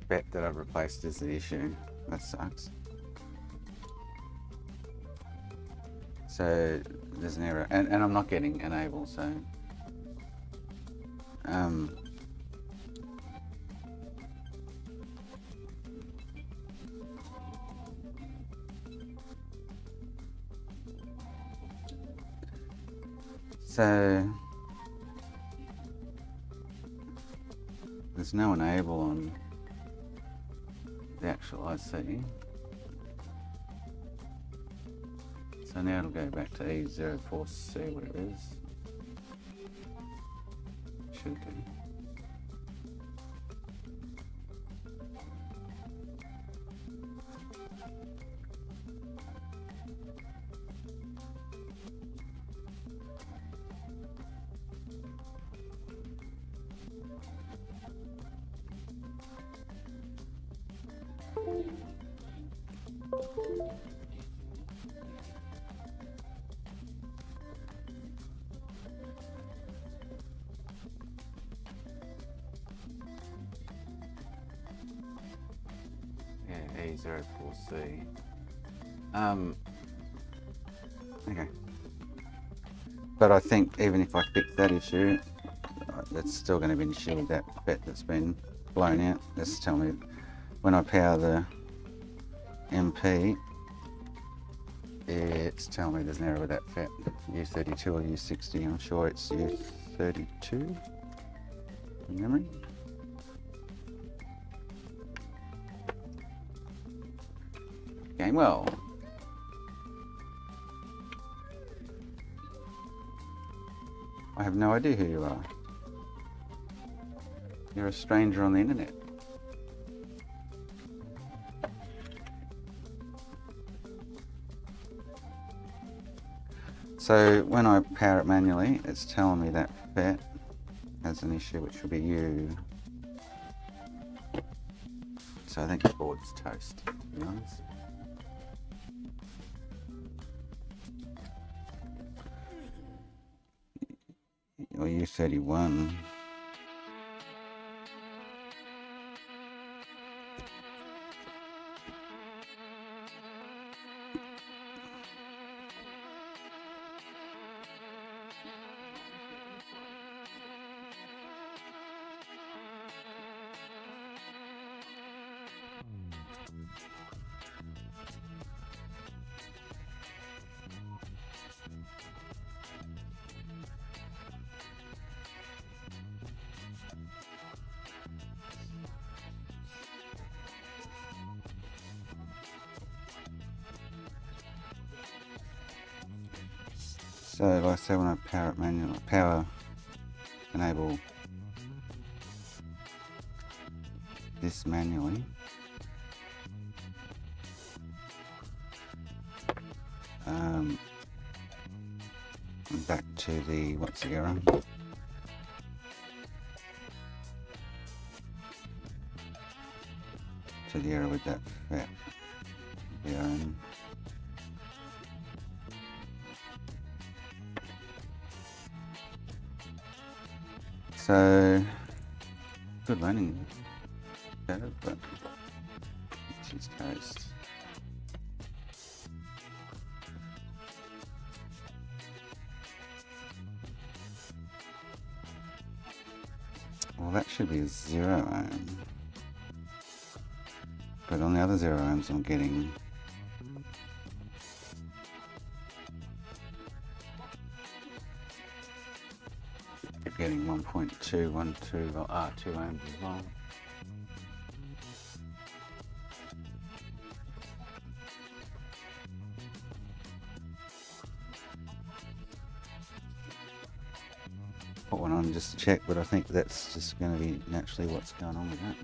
bet that I've replaced is the issue. That sucks. So there's an error, and I'm not getting enable, so so there's no enable on the actual IC. So now it'll go back to E04C, what it is. Should do. Yeah, E04C. Okay. But I think even if I fix that issue, that's still going to be an issue with that bet that's been blown out. Let's tell me when I power the MP, it's telling me there's an error with that FET. U32 or U60, I'm sure it's U32 from memory. Game well. I have no idea who you are. You're a stranger on the internet. So when I power it manually, it's telling me that FET has an issue, which will be U. So I think the board's toast, to be honest. or U31. So like I say, when I power it manually, power enable this manually, back to the, what's the error? To the error with that fat BRM. So, good learning better, but she's coast. Well, that should be a 0 ohm. But on the other 0 ohms I'm getting getting 1.212 2 ohms as well. Put one on just to check, but I think that's just going to be naturally what's going on with that.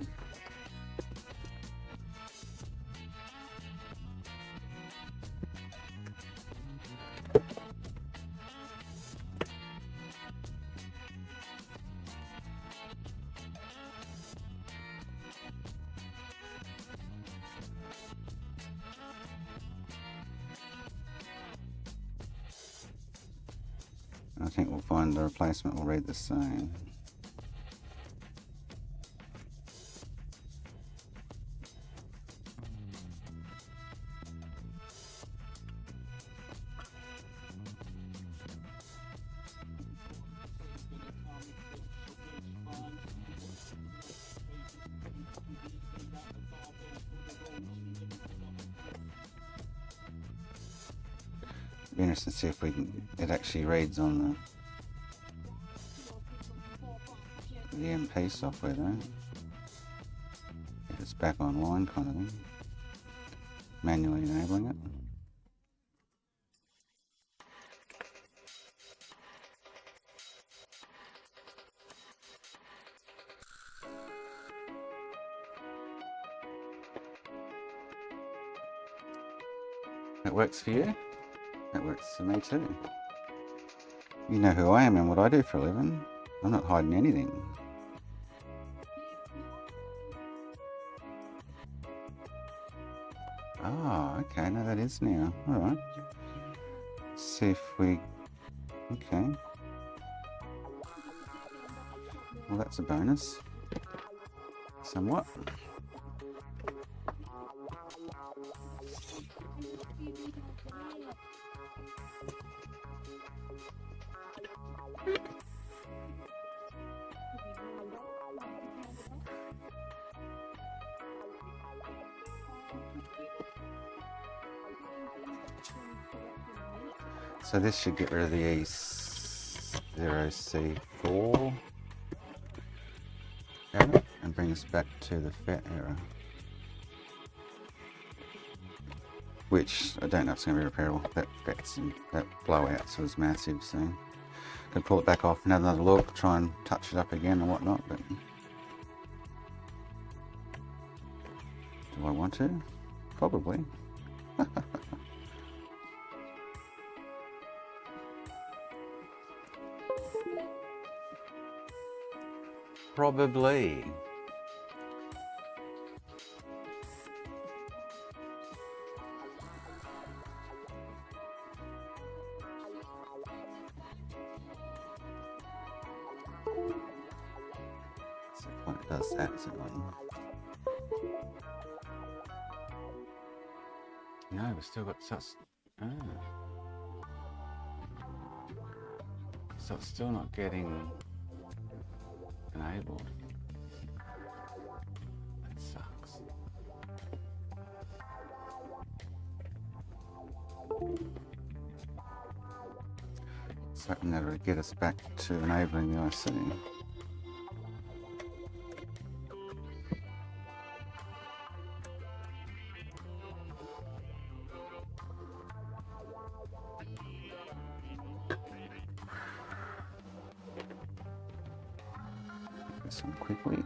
I think we'll find the replacement will read the same. Be interesting to see if we can, it actually reads on the MP software though. If it's back online kind of thing. Manually enabling it. That works for you? That works for me too. You know who I am and what I do for a living. I'm not hiding anything. Oh, okay, no that is now. Alright. Let's see if we... Okay. Well, that's a bonus. Somewhat. So this should get rid of the E0C4 error and bring us back to the FET error. Which I don't know if it's going to be repairable. That FET's and that blowout was massive, so could pull it back off and have another look, try and touch it up again and whatnot, but do I want to? Probably. Probably. does that, it's annoying. No, we've still got such. Oh. So it's still not getting enabled. That sucks. It's hoping that'll get us back to enabling the IC. This one quickly.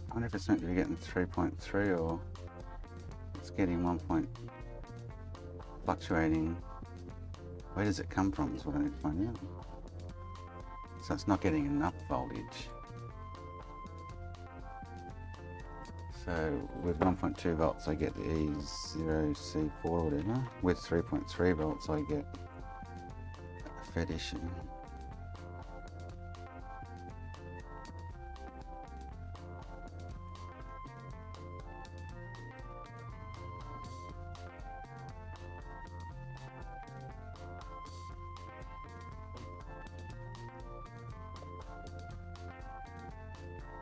I wonder if it's meant to be getting 3.3 or it's getting 1 point fluctuating. Where does it come from is what I need to find out. So it's not getting enough voltage. So with 1.2 volts I get the E0C4 or whatever. With 3.3 volts I get a FET issue.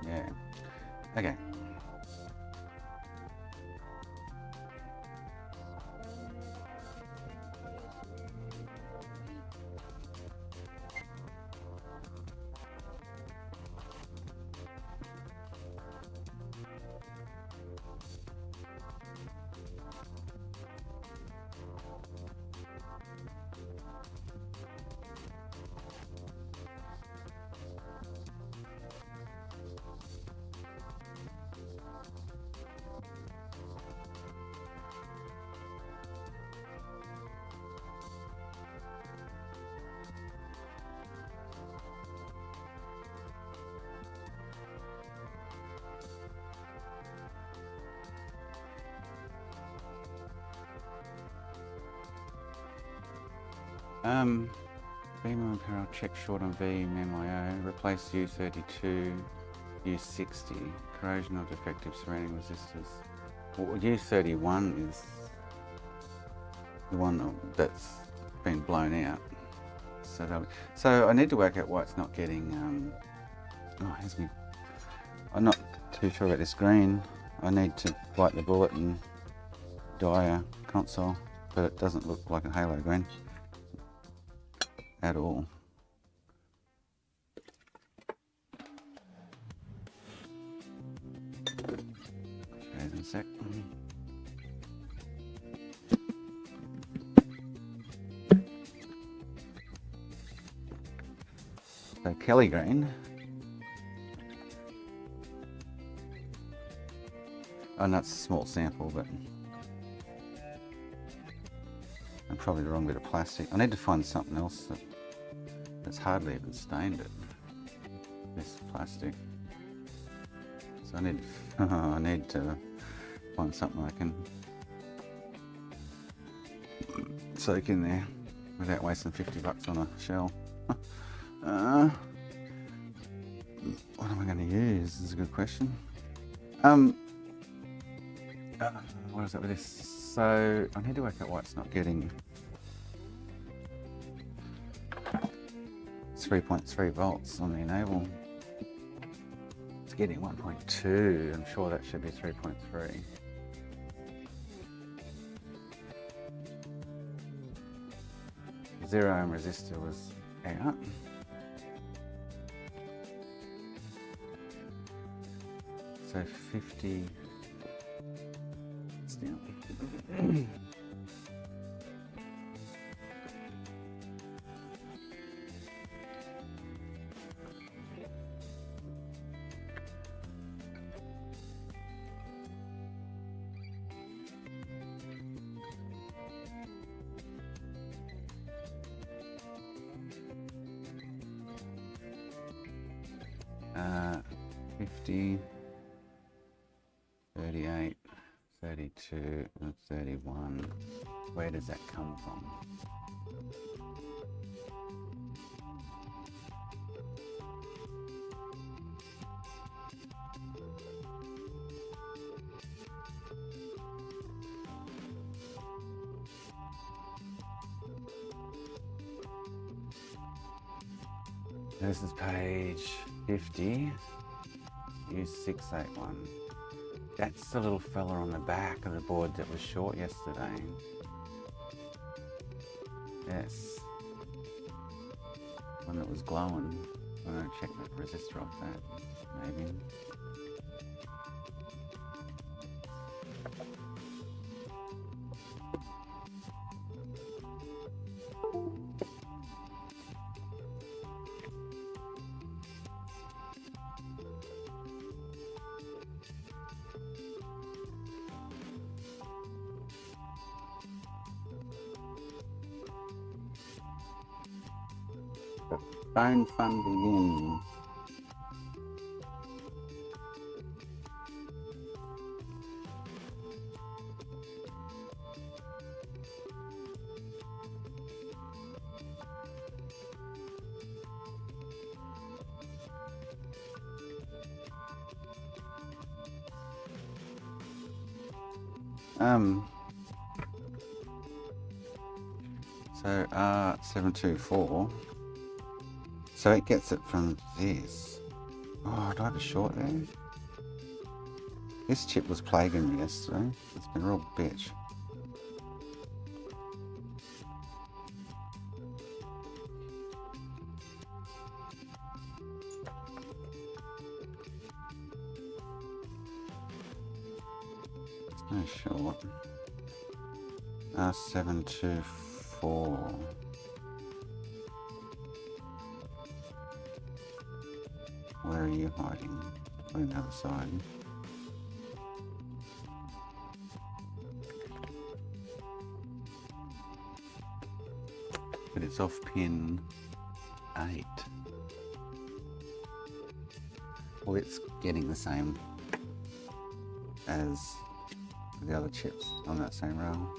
Yeah. Okay. Beam apparel check short on V MIO, replace U32, U60, corrosion or defective surrounding resistors. Well, U31 is the one that's been blown out. So I need to work out why it's not getting, I'm not too sure about this green. I need to bite the bullet and dye a console, but it doesn't look like a halo green at all. Okay, in a sec. So Kelly green. Oh, no, it's a small sample, but I'm probably the wrong bit of plastic. I need to find something else that's hardly even stained it. This plastic. So I need, I need to find something I can soak in there without wasting $50 on a shell. What am I going to use? This is a good question. What is it with this? So I need to work out why it's not getting 3.3 volts on the enable. It's getting 1.2. I'm sure that should be 3.3. Zero ohm resistor was out. So 50 still. 50, 38, 32, and 31. Where does that come from? This is page 50. Use 681. That's the little fella on the back of the board that was short yesterday. Yes. One that was glowing. I'm going to check that resistor off that, maybe. Phone fun begin. So R724. So it gets it from this. Oh, do I have a short there? This chip was plaguing me yesterday. It's been a real bitch. No short. R724. Where are you hiding? On the other side. But it's off pin 8. Well, it's getting the same as the other chips on that same rail.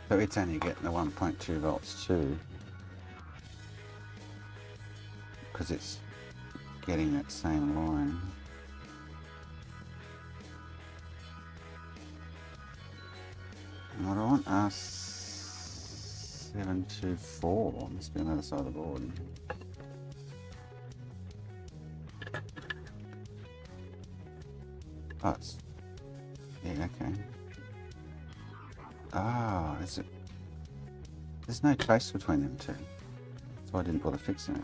So it's only getting the 1.2 volts too, because it's getting that same line. And what do I want? R724. Must be on the other side of the board. Oh, it's... Yeah, okay. Ah, is it... There's no trace between them two. That's why I didn't bother fixing it.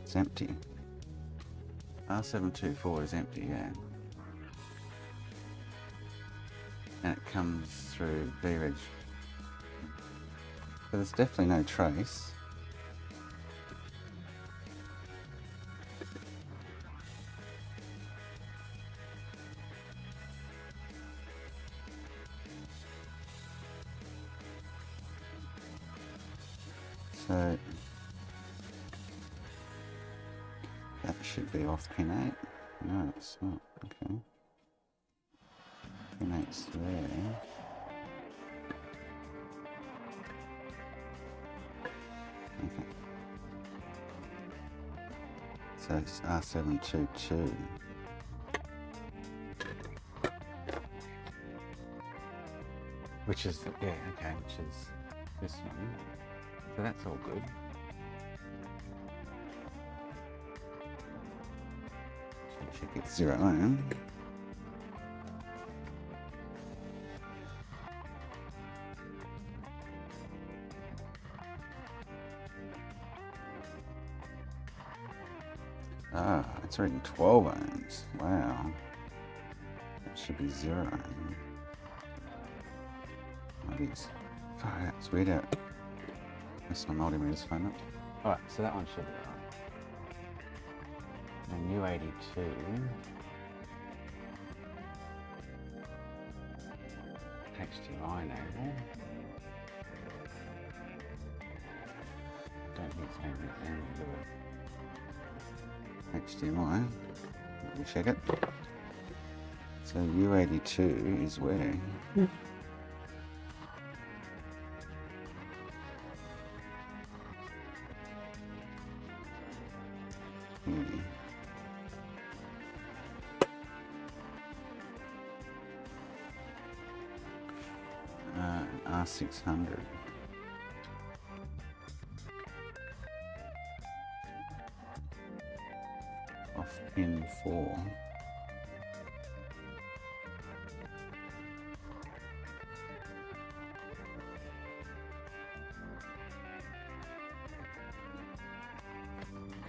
It's empty. R724 is empty, yeah. And it comes through B-Reg. So there's definitely no trace. So that should be off pin 8. No, it's not. Okay. Pin 8's there. Okay. So it's R722. Which is, yeah, okay, which is this one. So that's all good. Check it's 0 ohm. Ah, it's reading 12 ohms. Wow. That should be 0 ohm. Maybe it's... Far out, it's weird out. Unless my multimeter's phone up. Alright, so that one should be right. And U82. HDMI enable. Don't think it's anything to it. HDMI. Let me check it. So U82 is where? R600. Off pin 4.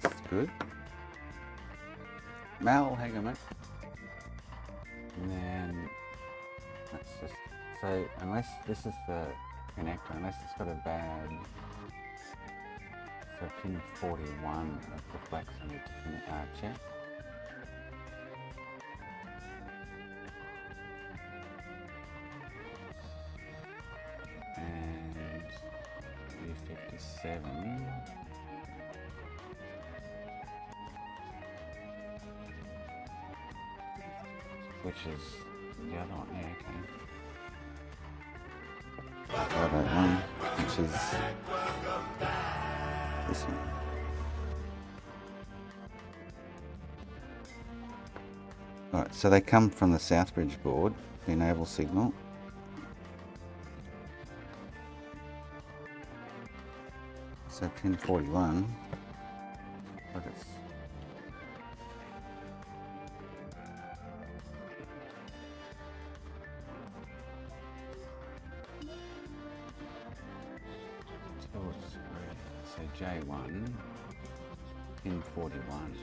That's good. Mal, hang on a minute. And then that's just... So unless this is the connector, unless it's got a bad... So pin 41 of the flex on the check. And U57. Which is the other one, yeah, okay. 501, which is this one. Alright, so they come from the Southbridge board, the enable signal. So pin 41, but it's so J1, pin 41.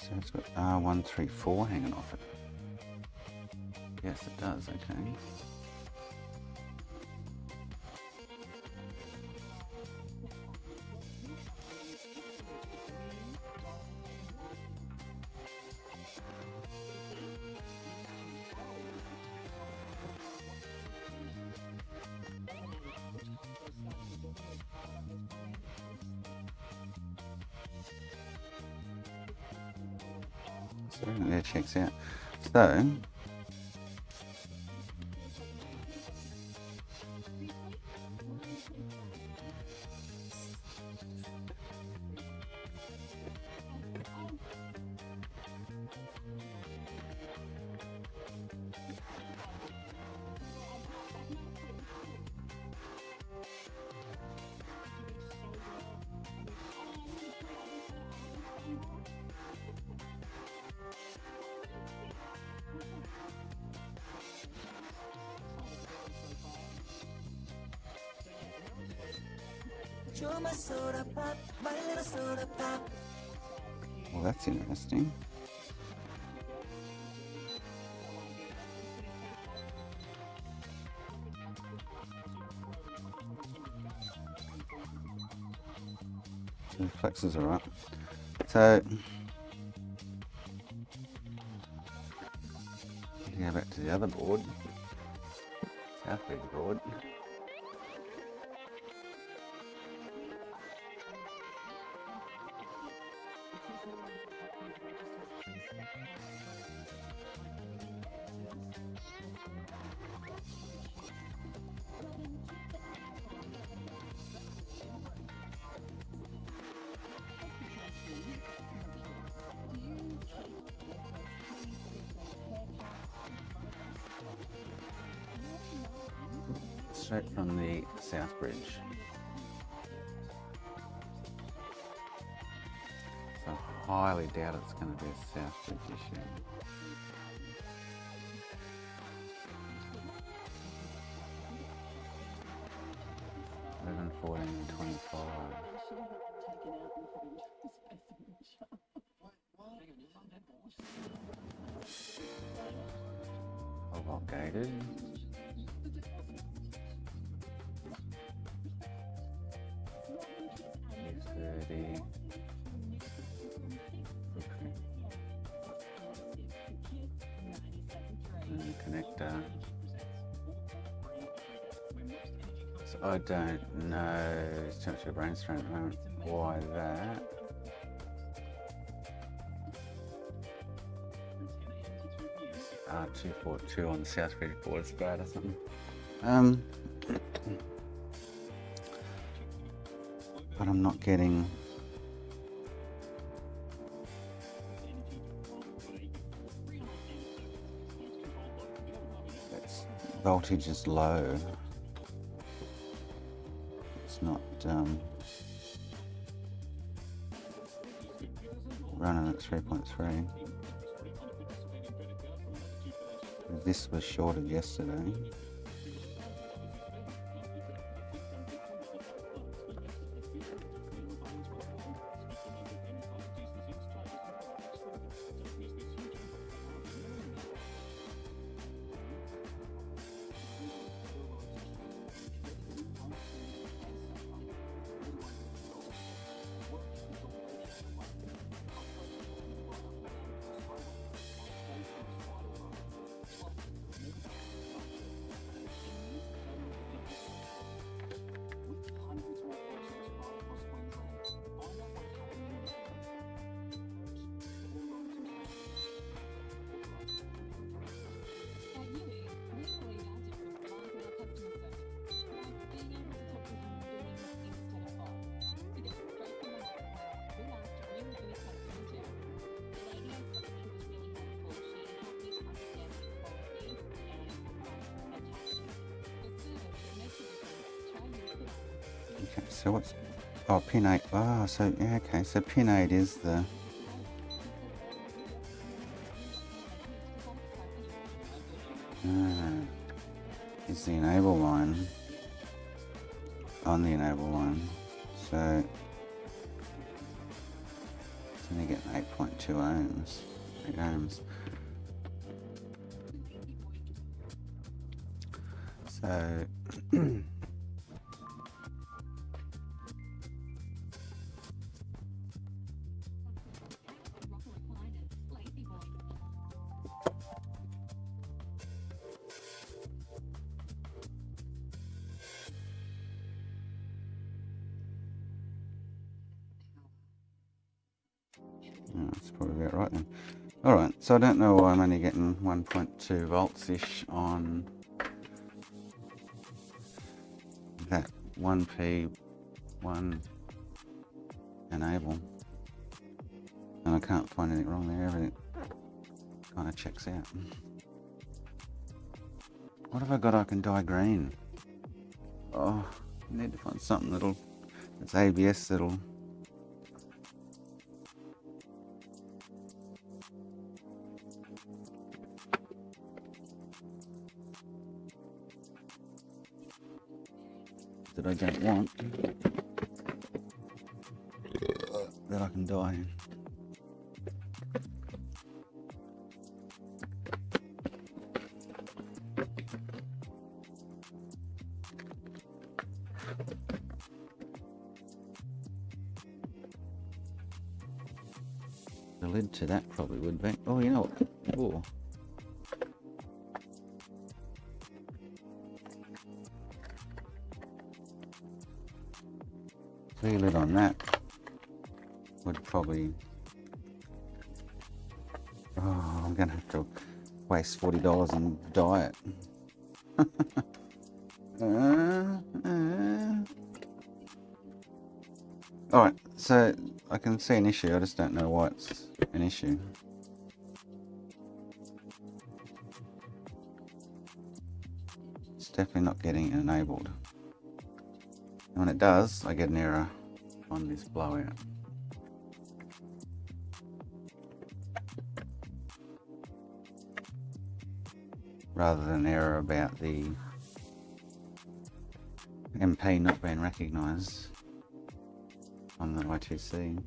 So it's got R134 hanging off it. Yes, it does, okay. So there checks out. So You're my soda pop, my little soda pop. well, that's interesting. So the flexes are up. So go back to the other board, Southbridge board. Straight from the Southbridge. So I highly doubt it's going to be a Southbridge issue. Eleven, 14, and 25. All gated. Here's 30. And the connector. So I don't know, it's too much of a brainstorm at the moment, why that. R242 on the Southbridge board is bad or something. But I'm not getting that's voltage is low. It's not running at 3.3. This was shorted yesterday. Okay, so what's, oh, pin 8, oh, so, yeah, okay, so pin 8 is the, is the enable line, on the enable line, so It's only getting 8.2 ohms. 8 ohms. So that's probably about right then. Alright, so I don't know why I'm only getting 1.2 volts-ish on that 1P1 enable. And I can't find anything wrong there, everything kind of checks out. What have I got I can dye green? Oh, I need to find something that's ABS that'll... that I don't want, that I can dye. The lid to that probably would be. Oh, you know what? Oh. The lid on that would probably. Oh, I'm gonna have to waste $40 and dye it. Alright, so I can see an issue, I just don't know why it's an issue. It's definitely not getting enabled. And when it does, I get an error on this blowout. Rather than an error about the MP not being recognised on the I2C.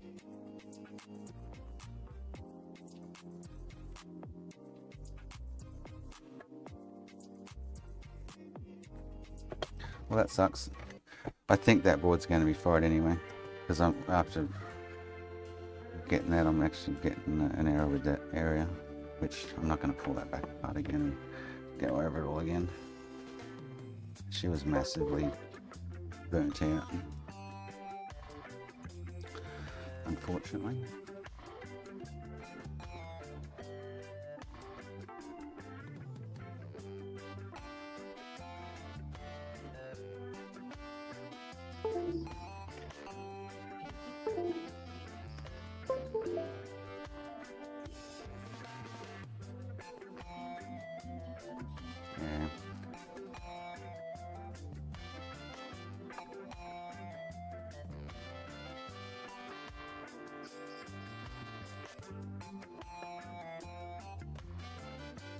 Well, that sucks. I think that board's going to be fried anyway, because after getting that, I'm actually getting an error with that area, which I'm not going to pull that back apart again and go over it all again. She was massively burnt out, unfortunately. Yeah.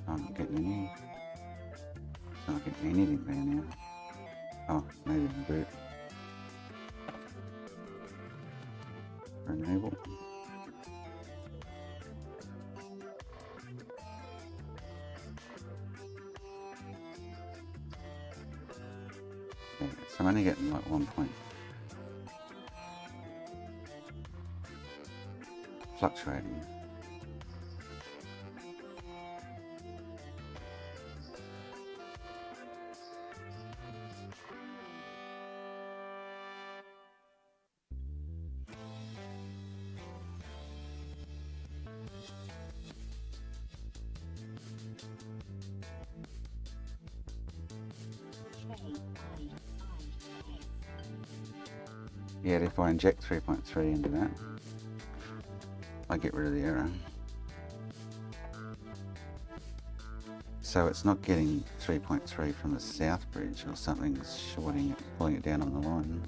I'm not getting any. It's not getting anything there now. Oh, maybe the boot. Enable. Okay, so I'm only getting like 1 point. Fluctuating. Yet if I inject 3.3 into that, I get rid of the error. So it's not getting 3.3 from the south bridge, or something's shorting it, pulling it down on the line.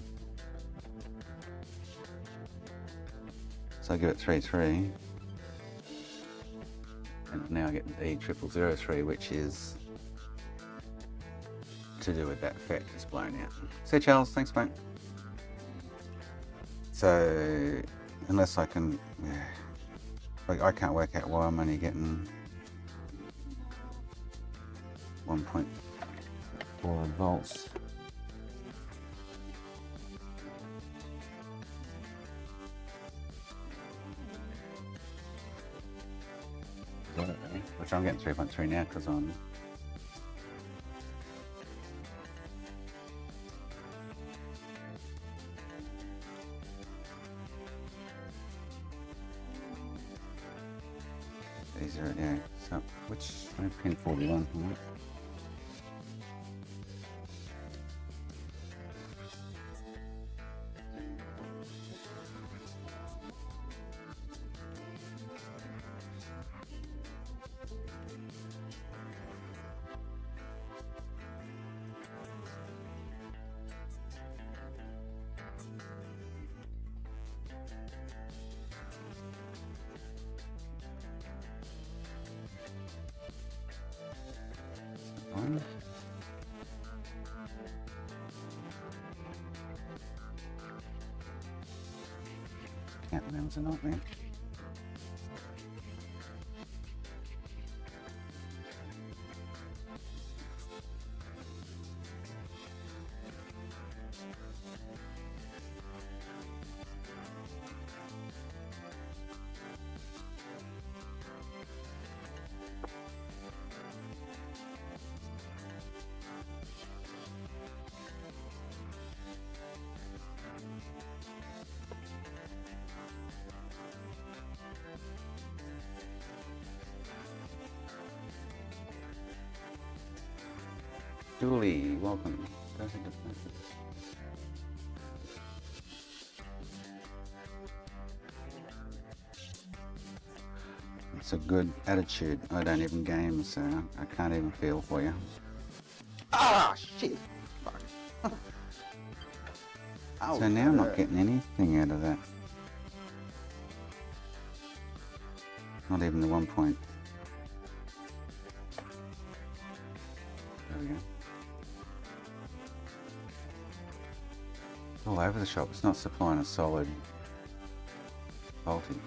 So I give it 3.3, and now I get E0003, which is to do with that FET that's blown out. See Charles, thanks mate. So unless I can, Like, I can't work out why I'm only getting 1.4 volts. Which I'm getting 3.3 now because I'm easier, yeah. So which pin 41? Right? One. Counting them's a nightmare. Julie, welcome. Go ahead and message. It's a good attitude. I don't even game, so I can't even feel for you. Ah, shit! Fuck. So now I'm not getting anything out of that. Not even the 1 point. There we go. All over the shop. It's not supplying a solid voltage.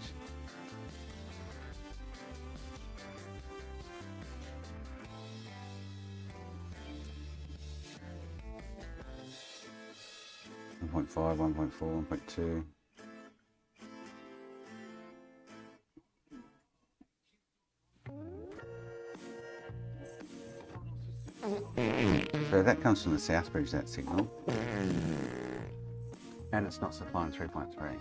.5, 1.4, 1.2. So that comes from the South Bridge, that signal. And it's not supplying 3.3.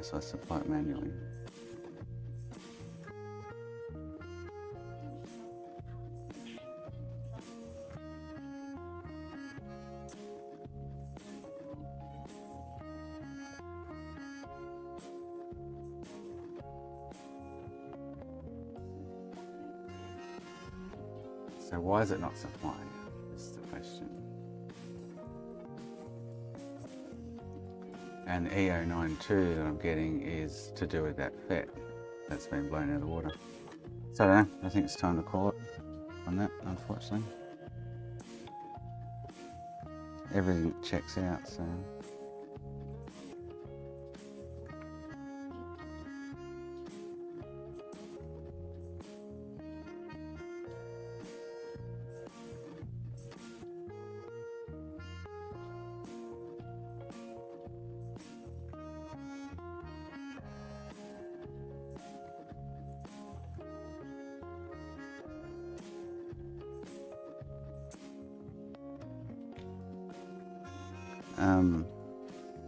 So I supply it manually. So why is it not supplying? Is the question. And the E092 that I'm getting is to do with that FET that's been blown out of the water. So I don't know, I think it's time to call it on that, unfortunately. Everything checks out, so.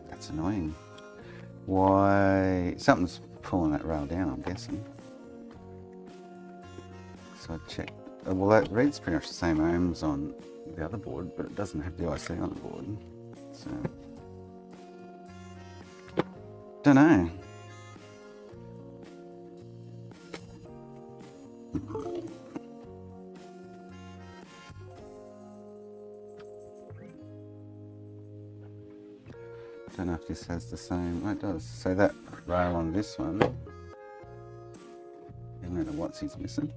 That's annoying. Why? Something's pulling that rail down, I'm guessing. So I check. Well, that reads pretty much the same ohms on the other board, but it doesn't have the IC on the board. So, don't know. I don't know if this has the same. Oh, it does. So that rail on this one, I don't know what's he's missing.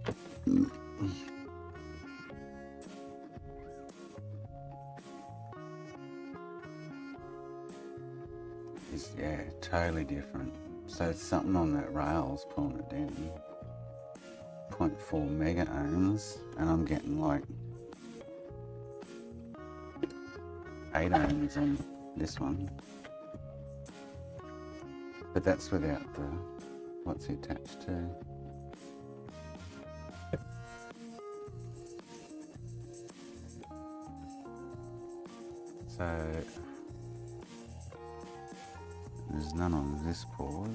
is, yeah, totally different. So it's something on that rail's pulling it down. 0.4 mega ohms, and I'm getting like 8 ohms on this one. But that's without the, what's he attached to. So there's none on this board.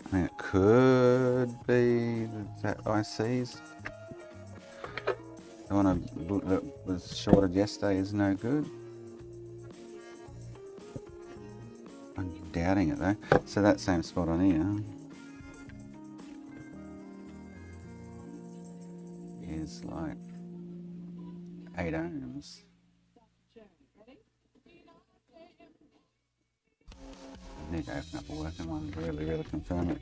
I mean, it could be that IC's. The one that was shorted yesterday is no good. I'm doubting it though. So that same spot on here is like 8 ohms. I need to open up a working one to really confirm it,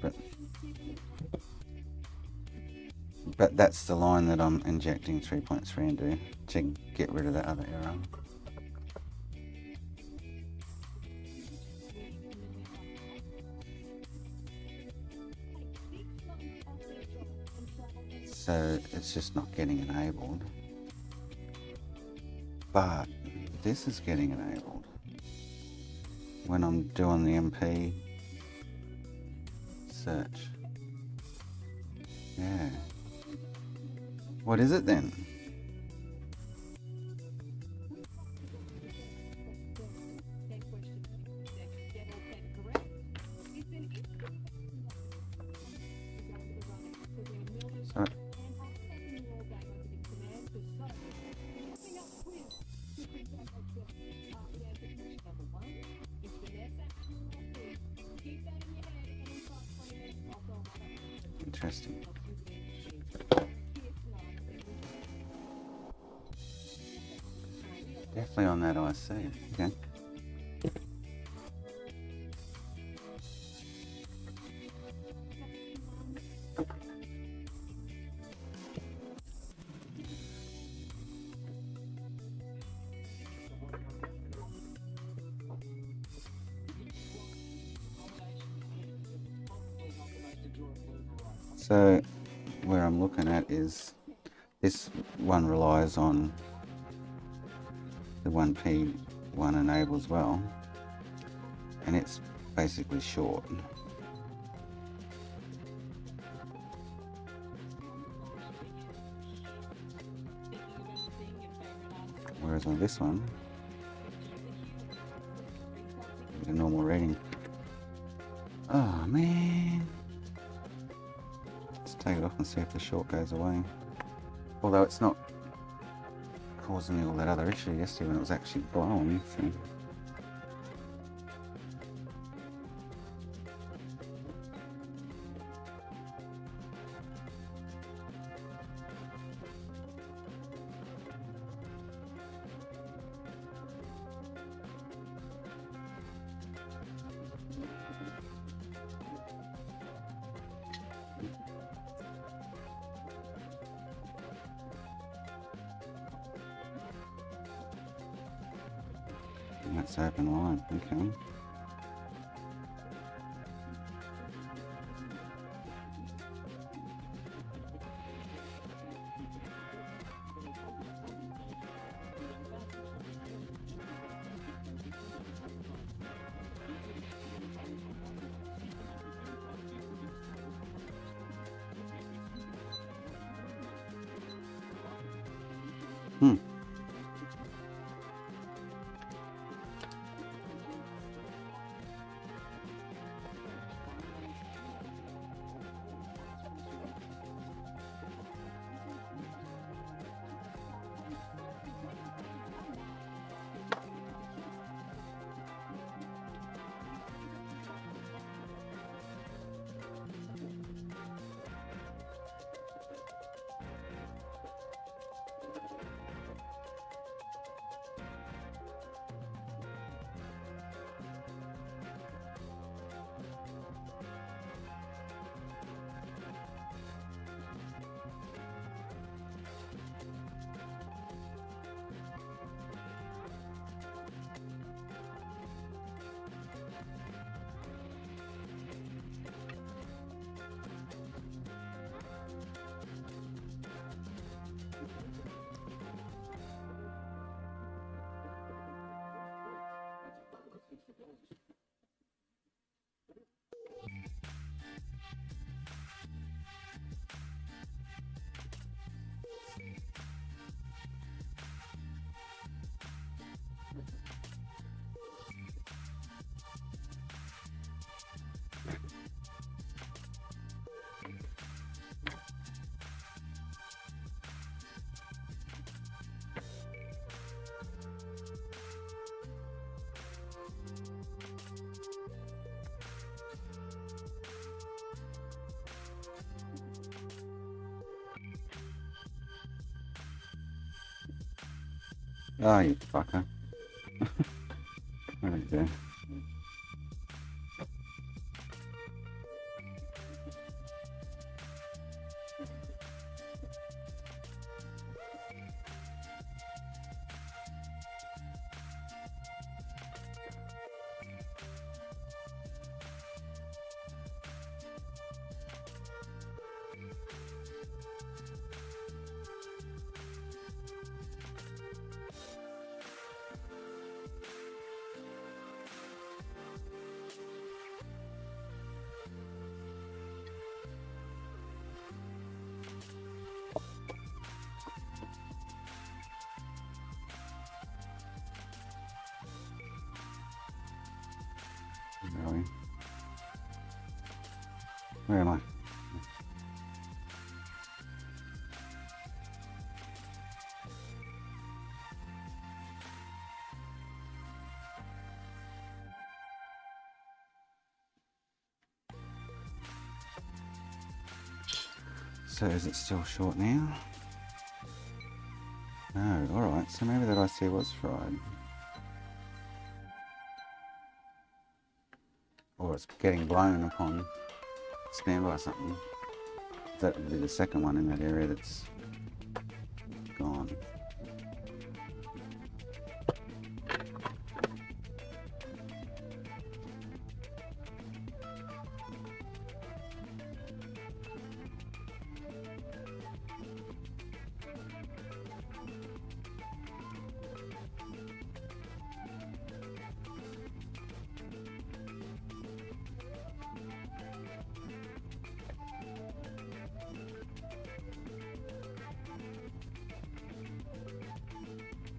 but that's the line that I'm injecting 3.3 into to get rid of that other error. So it's just not getting enabled. But this is getting enabled when I'm doing the MP search. Yeah. What is it then? So interesting. Definitely on that IC. Okay. So where I'm looking at is this one relies on the 1P1 enable as well, and it's basically short. Whereas on this one, get a normal reading. Oh man. Let's take it off and see if the short goes away. Although it's not causing me all that other issue yesterday when it was actually blowing. So. And that's open line, okay. Oh, you fucker. What did you do? Really? Where am I? So is it still short now? No, alright, so maybe that IC was fried. Or it's getting blown upon standby or something. That would be the second one in that area that's gone.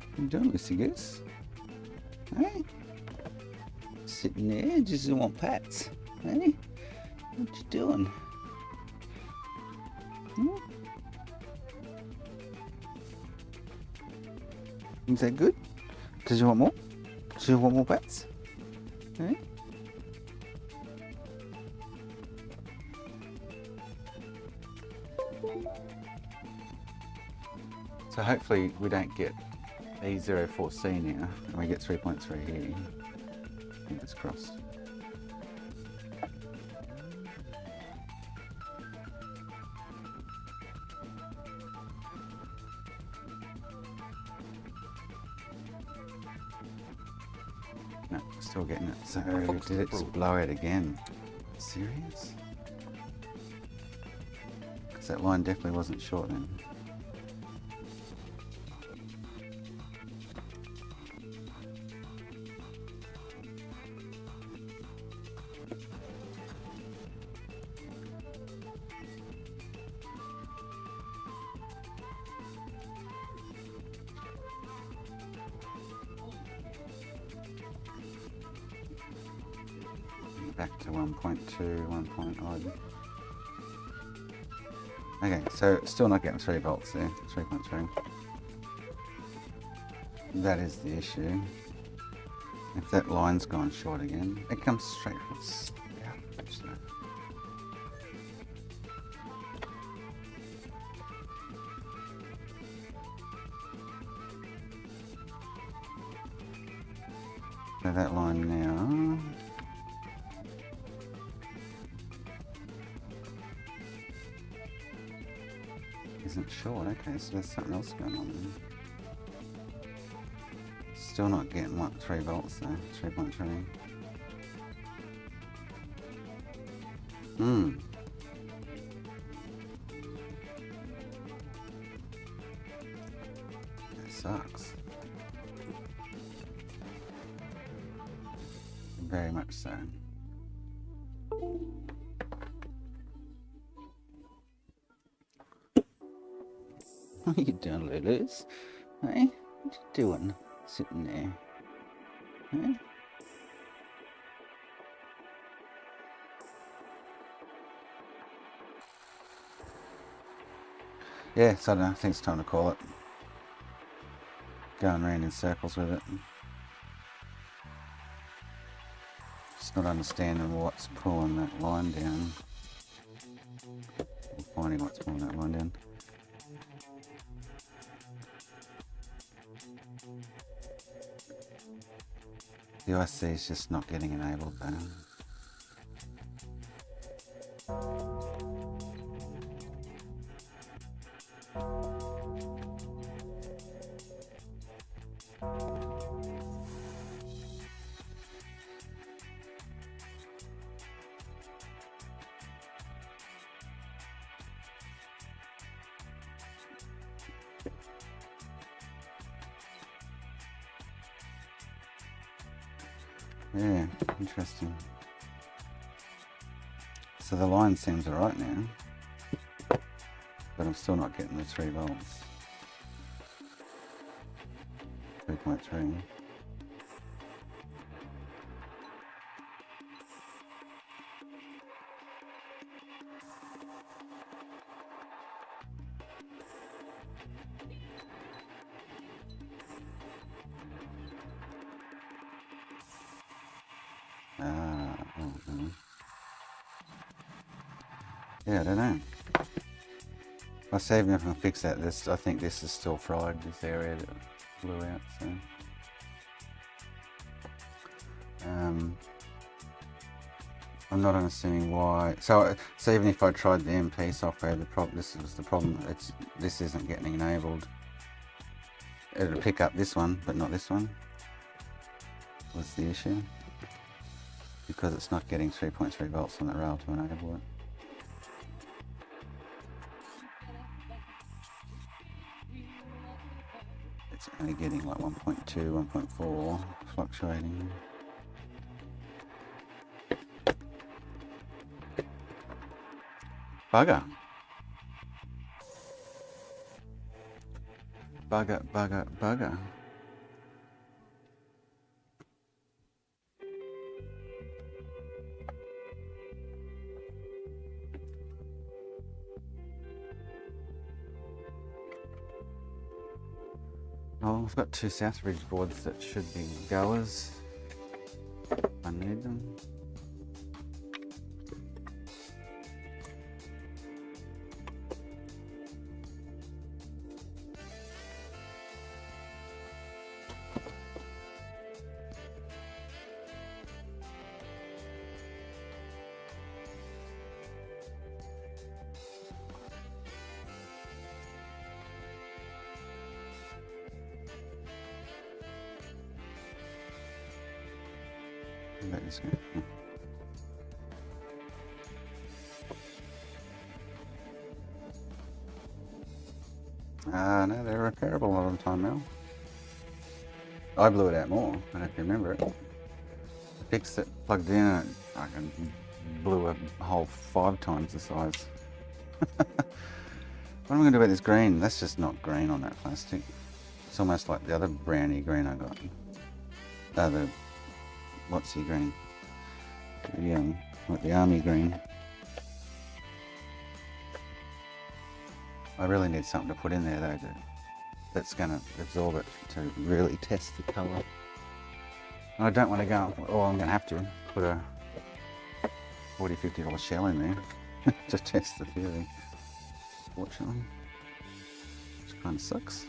What are you doing, Lucy Goose? Hey? Sitting there, just want pats. Hey? What you doing? Hmm? Is that good? Does you want more? Does you want more pats? Hey? So hopefully we don't get E04C now, and we get 3.3 here. Fingers crossed. No, still getting it. So did it just blow out again? Serious? Because that line definitely wasn't short then. Back to 1.2, 1 point odd. Okay, so still not getting 3 volts there, 3.3. That is the issue. If that line's gone short again, it comes straight from south. So. So that line now. Isn't short, okay, so there's something else going on there. Still not getting like 3 volts though, 3.3. That sucks. Very much so. What are you doing, Lulus? Hey, what you doing? Sitting there. Hey? Yeah, so I don't know, I think it's time to call it. Going around in circles with it. Just not understanding what's pulling that line down. Or finding what's pulling that line down. The IC is just not getting enabled though. Yeah, interesting. So the line seems alright now, but I'm still not getting the 3 volts. 3.3. Yeah, I don't know. I say even if I can fix that, I think this is still fried, this area that blew out, so. I'm not understanding why. So even if I tried the MP software, this is the problem. This isn't getting enabled. It'll pick up this one, but not this one. What's the issue? Because it's not getting 3.3 volts on the rail to enable it. It's only getting like 1.2, 1.4, fluctuating. Bugger. Bugger. Oh, I've got 2 Southbridge boards that should be goers. I need them. Let this go. No, they're repairable a lot of the time now. I blew it out more, I don't know if you remember it. I fixed it, plugged it in, and I blew a hole 5 times the size. What am I going to do about this green? That's just not green on that plastic. It's almost like the other brownie green I got. What's the green? Like the army green. I really need something to put in there though that's going to absorb it to really test the colour. And I don't want to go, I'm going to have to put a $40, $50 shell in there to test the theory, fortunately, which kind of sucks.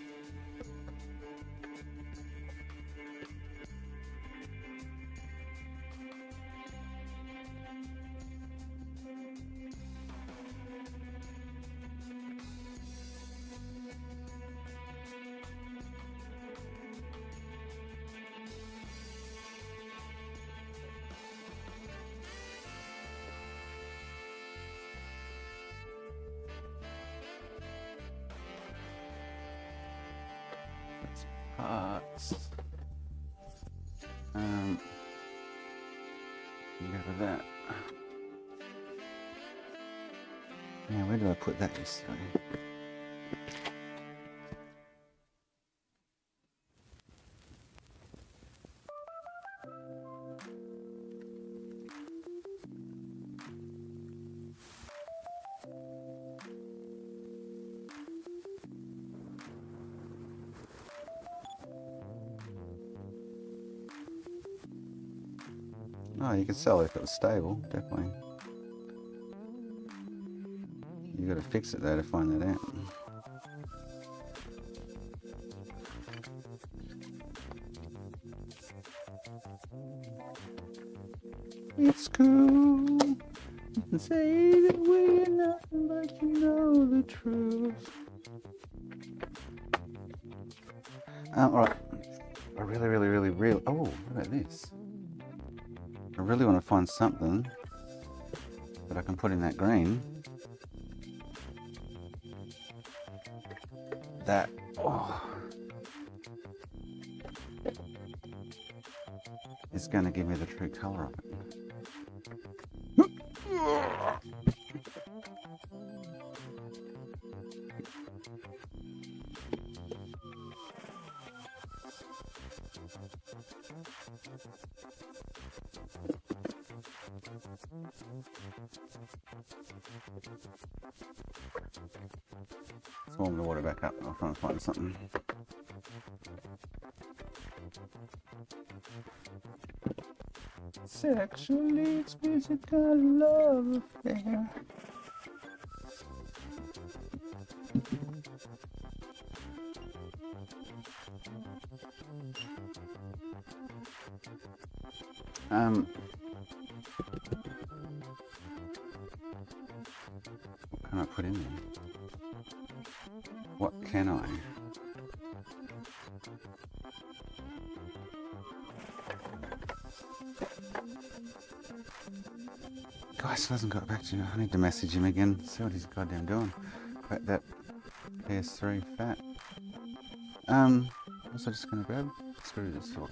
Parts. Go with that. Yeah, where did I put that yesterday? Oh, you could sell it if it was stable, definitely. You got to fix it though to find that out. It's cool. You can say that we're nothing, but you know the truth. Alright. I really. Oh, what about this? I really want to find something that I can put in that green. That. Oh. Is going to give me the true colour of it. Let's warm the water back up. I'll try and find something. Sexually explicit kind of love affair. What can I put in there? What can I? Guys hasn't got back to me. I need to message him again, see what he's goddamn doing about that PS3 fat. Was I just gonna grab? Screw this off.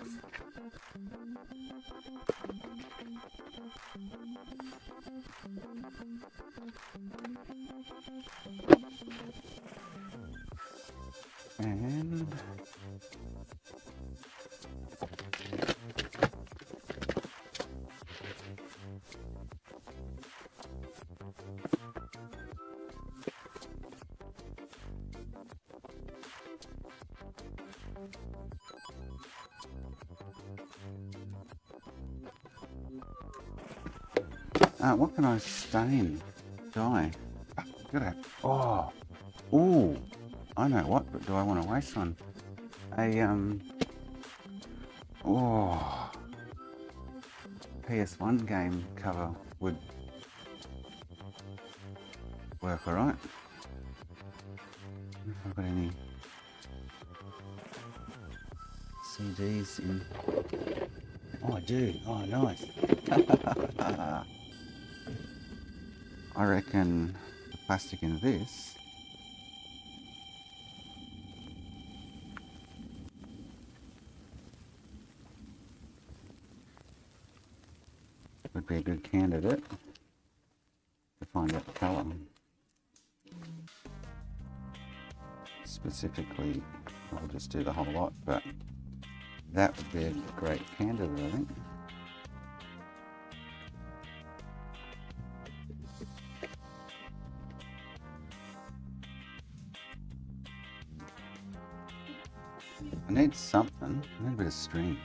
And what can I stain? Dye. Gotta. Oh. Ooh. I know what, but do I want to waste one? Oh. PS1 game cover would work alright. If I've got any CDs in. Oh, I do. Oh, nice. I reckon the plastic in this would be a good candidate to find out the colour. Specifically, I'll just do the whole lot, but that would be a great candidate, I think. I need something. I need a bit of string.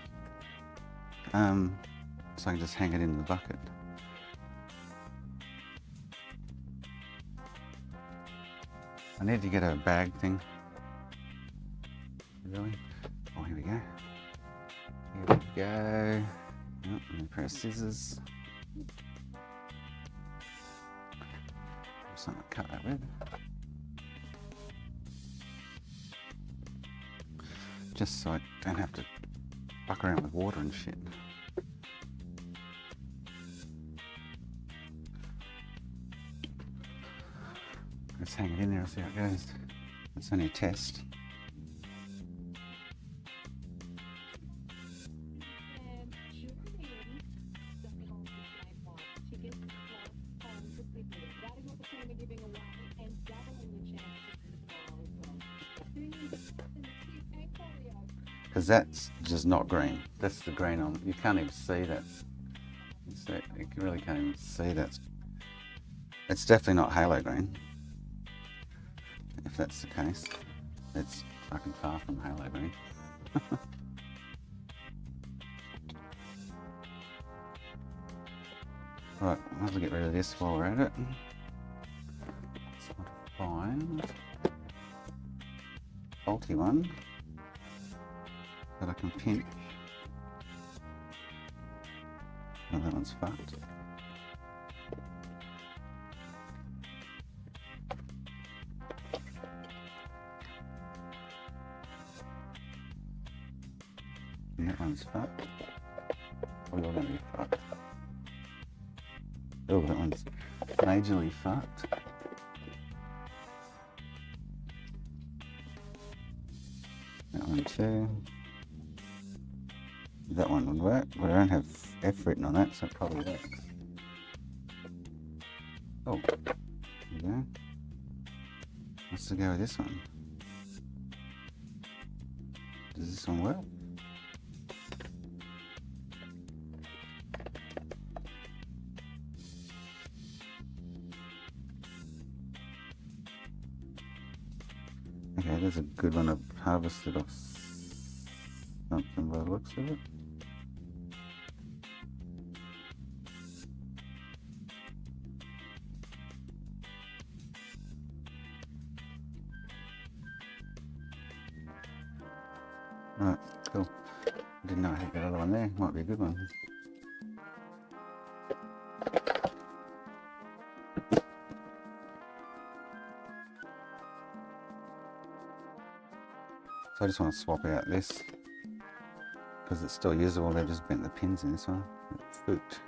So I can just hang it in the bucket. I need to get a bag thing. Really? Oh, here we go. Here we go. Oh, let me pair of scissors. Something to cut that with. Just so I don't have to fuck around with water and shit. Let's hang it in there and see how it goes. It's only a test. Because that's just not green. That's the green on. You can't even see that. You really can't even see that. It's definitely not halo green. If that's the case, it's fucking far from halo green. Right, I'll have to get rid of this while we're at it. So I'll find a faulty one that I can pinch. Oh, that one's fucked. And that one's fucked. Oh, you're gonna be fucked. Oh, that one's majorly fucked. That one too. That one would work, but I don't have F written on that, so it probably works. Oh, there we go. What's the go with this one? Does this one work? Okay, there's a good one. I've harvested off something by the looks of it. Right, cool. I didn't know I had that other one there. Might be a good one. So I just want to swap out this because it's still usable. They've just bent the pins in this one. It's spooked.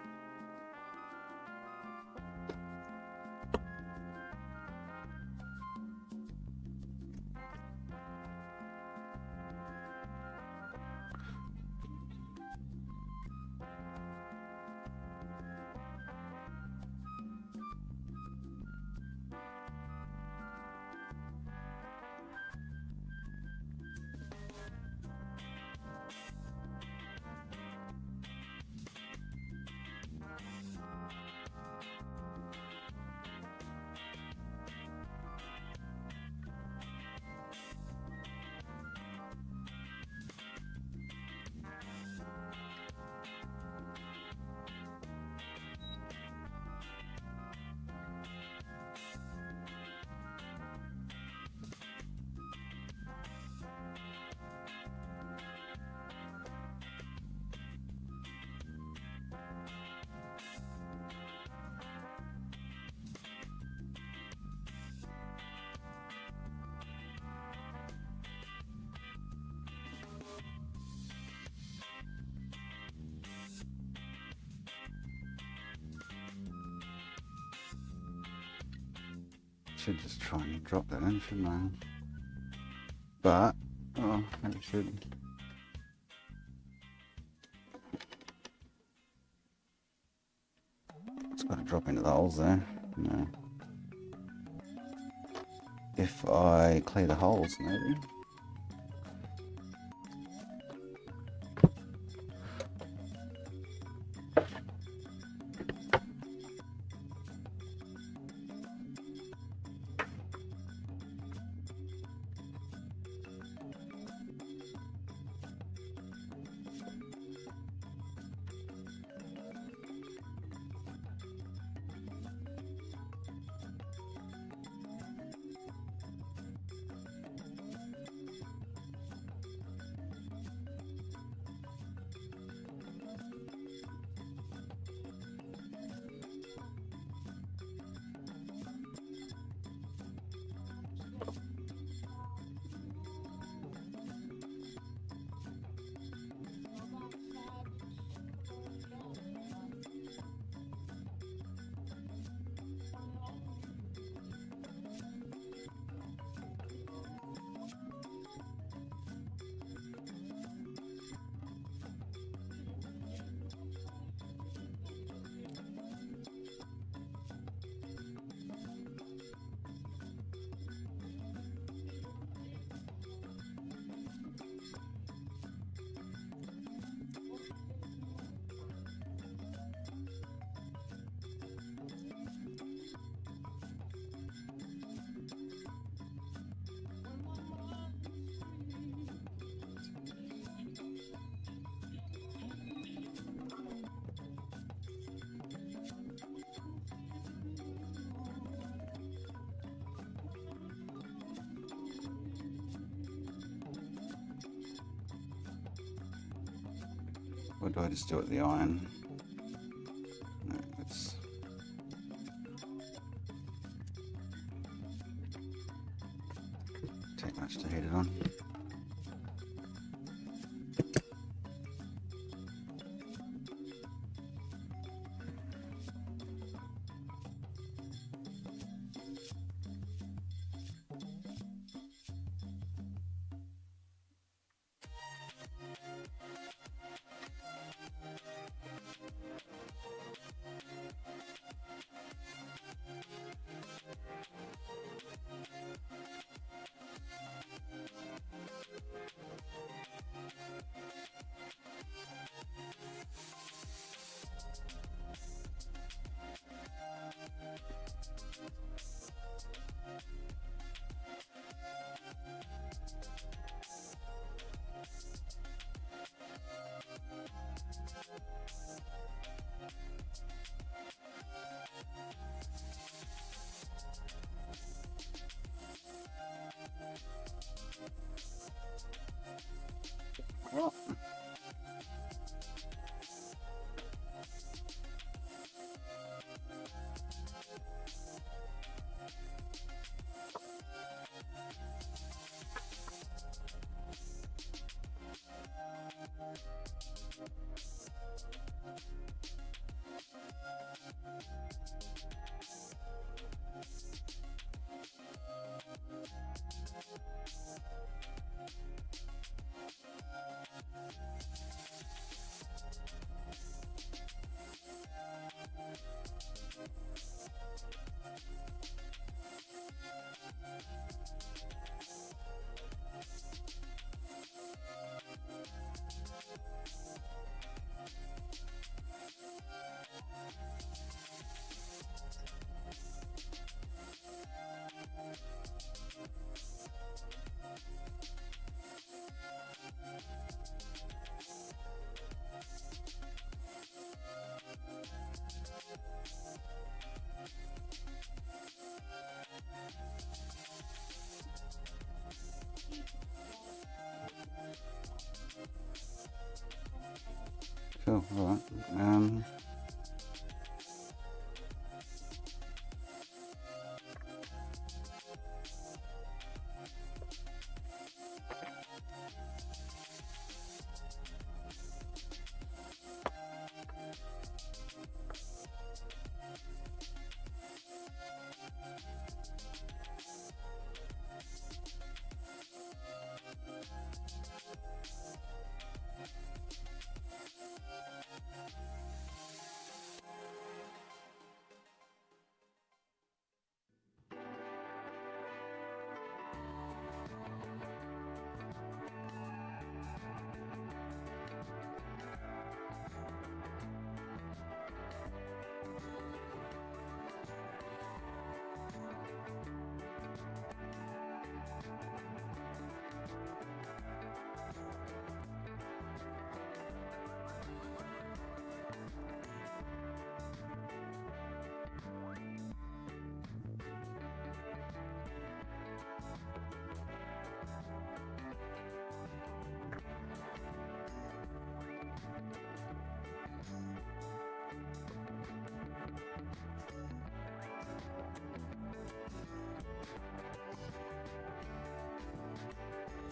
Should just try and drop that in, shouldn't I? But, oh, maybe it should. It's got to drop into the holes there. No. If I clear the holes, maybe. Or do I just do it with the iron? Cool. All right.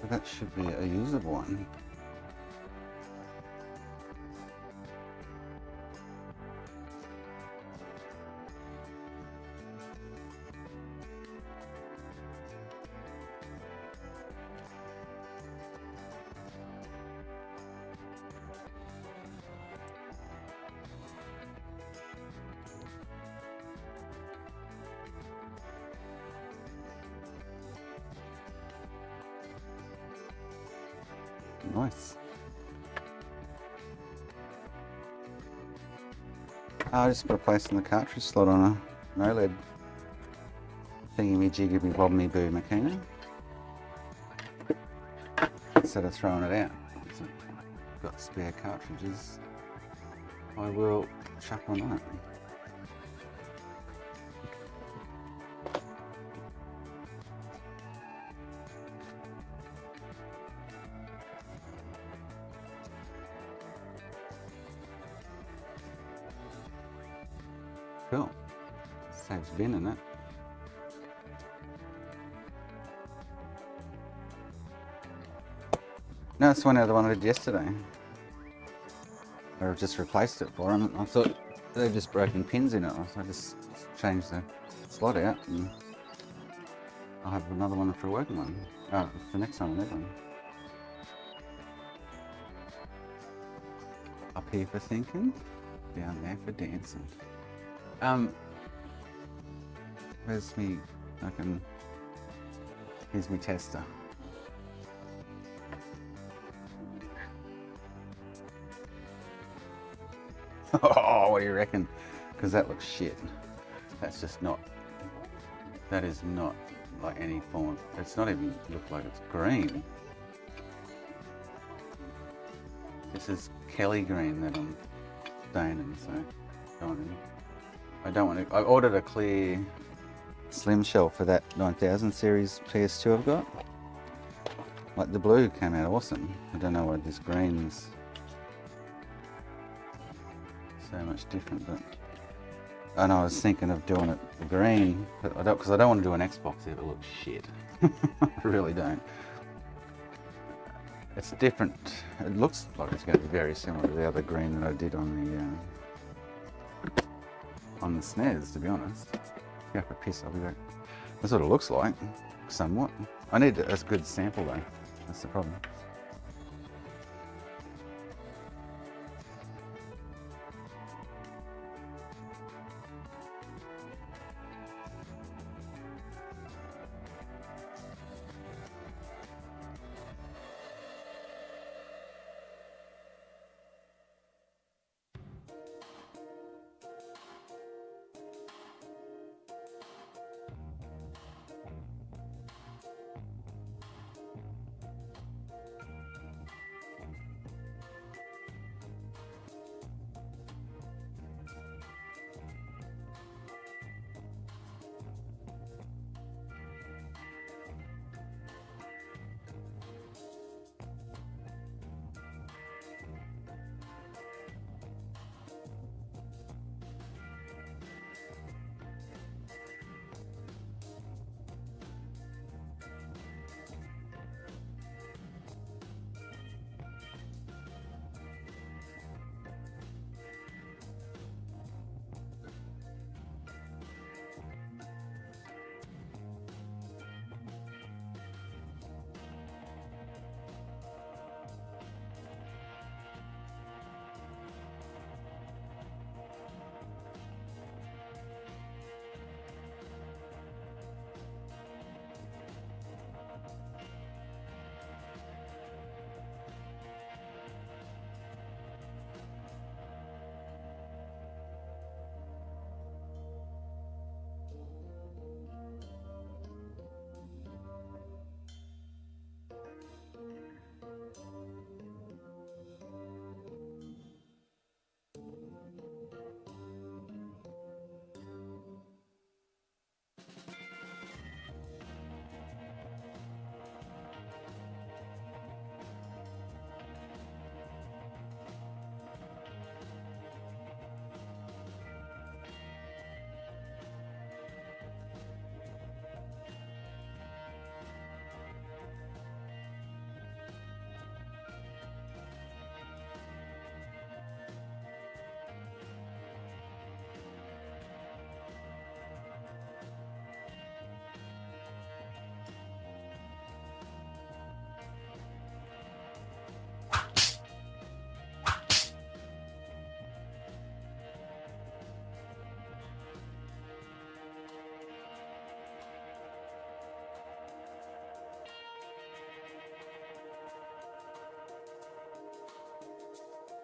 That should be a usable one. Nice. I just put a place in the cartridge slot on a OLED thingy me jiggy me bob me boo Makina instead of throwing it out. So I've got spare cartridges. I will chuck on that. Cool. Saves bin in it. No, that's one out of the one I did yesterday. I've just replaced it for them. I thought they've just broken pins in it, so I just changed the slot out and I'll have another one for a working one. Oh, for next time I need one. Up here for thinking, down there for dancing. Where's me? Here's me tester. Oh, what do you reckon? Because that looks shit. That's just not. That is not like any form. It's not even look like it's green. This is Kelly green that I'm staining, so I don't want to. I ordered a clear slim shell for that 9000 series PS2 I've got. Like the blue came out awesome. I don't know why this green's so much different, but I know I was thinking of doing it green, but I don't, because I don't want to do an Xbox if it looks shit. I really don't. It's different. It looks like it's going to be very similar to the other green that I did on the SNES, to be honest. If you have to piss, I'll be back. That's what it looks like, somewhat. I need a good sample though. That's the problem.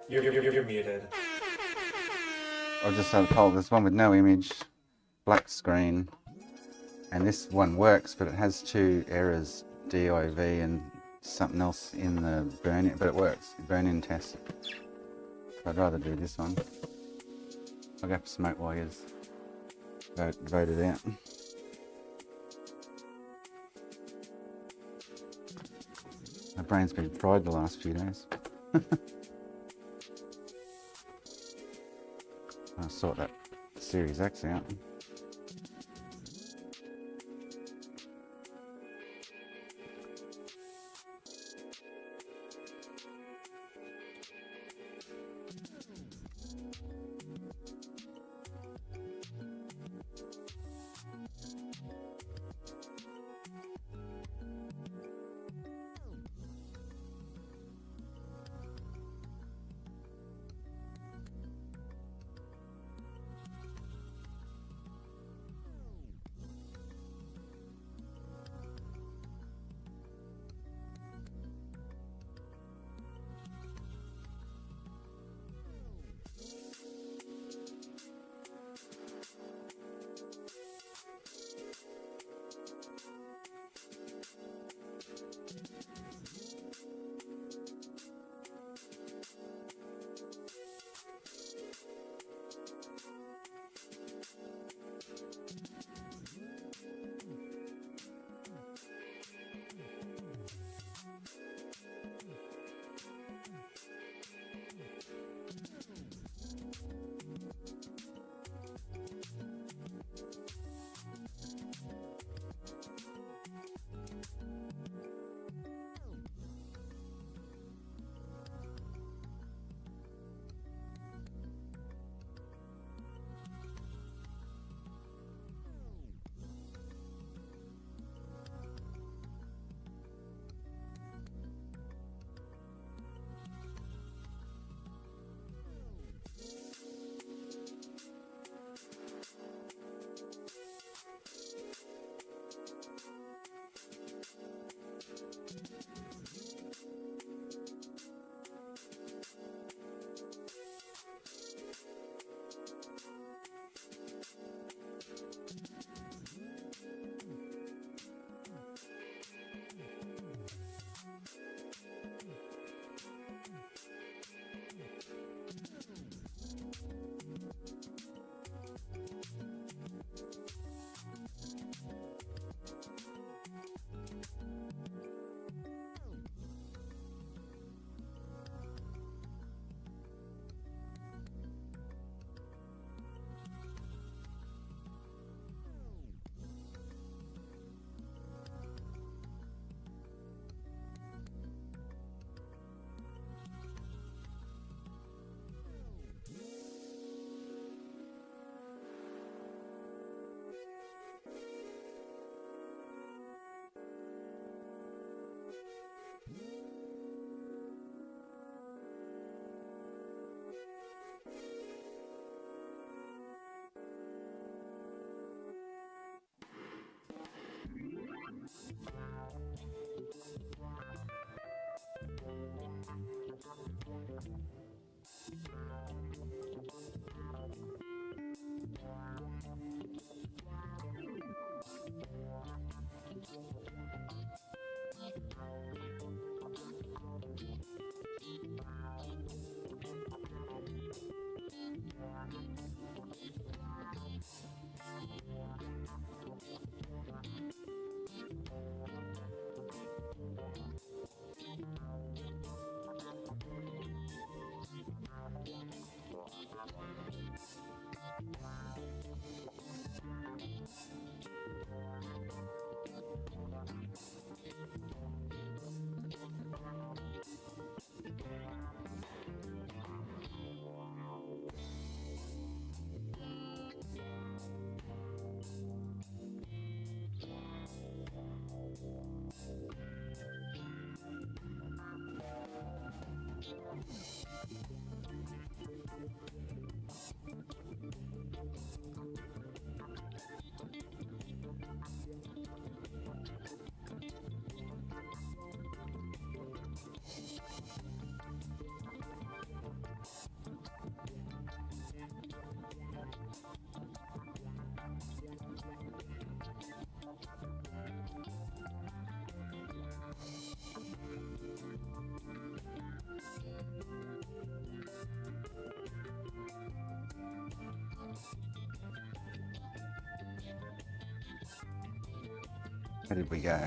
You're muted. I'll just have a poll. There's one with no image, black screen, and this one works, but it has two errors, DIV and something else in the burn-in, but it works. Burn-in test. So I'd rather do this one. I'll go for smoke wires. Vote it out. My brain's been fried the last few days. I'll sort that Series X out. Where did we go?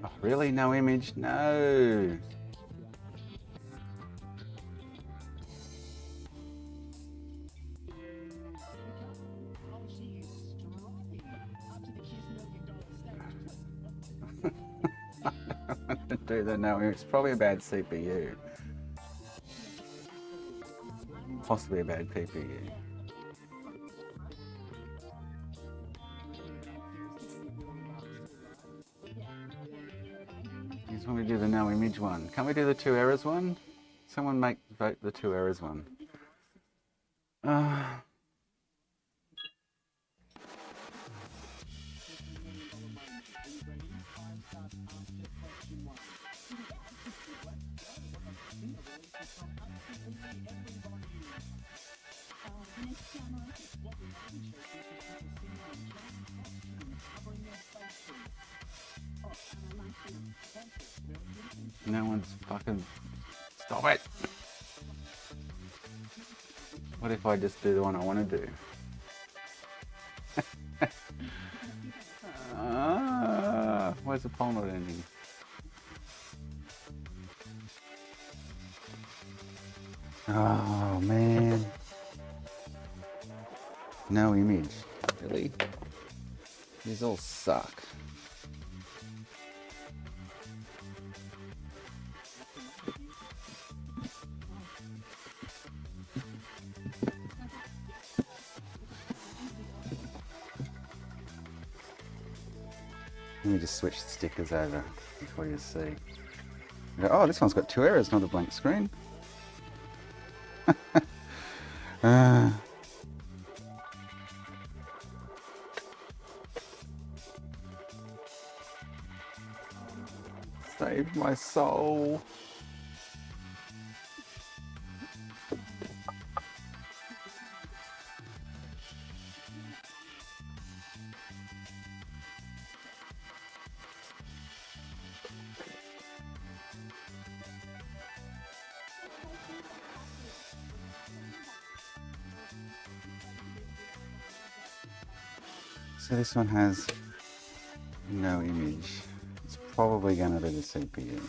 Oh, really? No image? No. Do that now. It's probably a bad CPU. Possibly a bad PPU. I just want to do the no image one. Can't we do the 2 errors one? Someone vote the 2 errors one. No one's fucking... Stop it! What if I just do the one I want to do? Where's the poll not ending? Oh man. No image. Really? These all suck. Let me just switch the stickers over before you see. Oh, this one's got 2 errors, not a blank screen. Saved my soul. So this one has no image. It's probably going to be the CPU.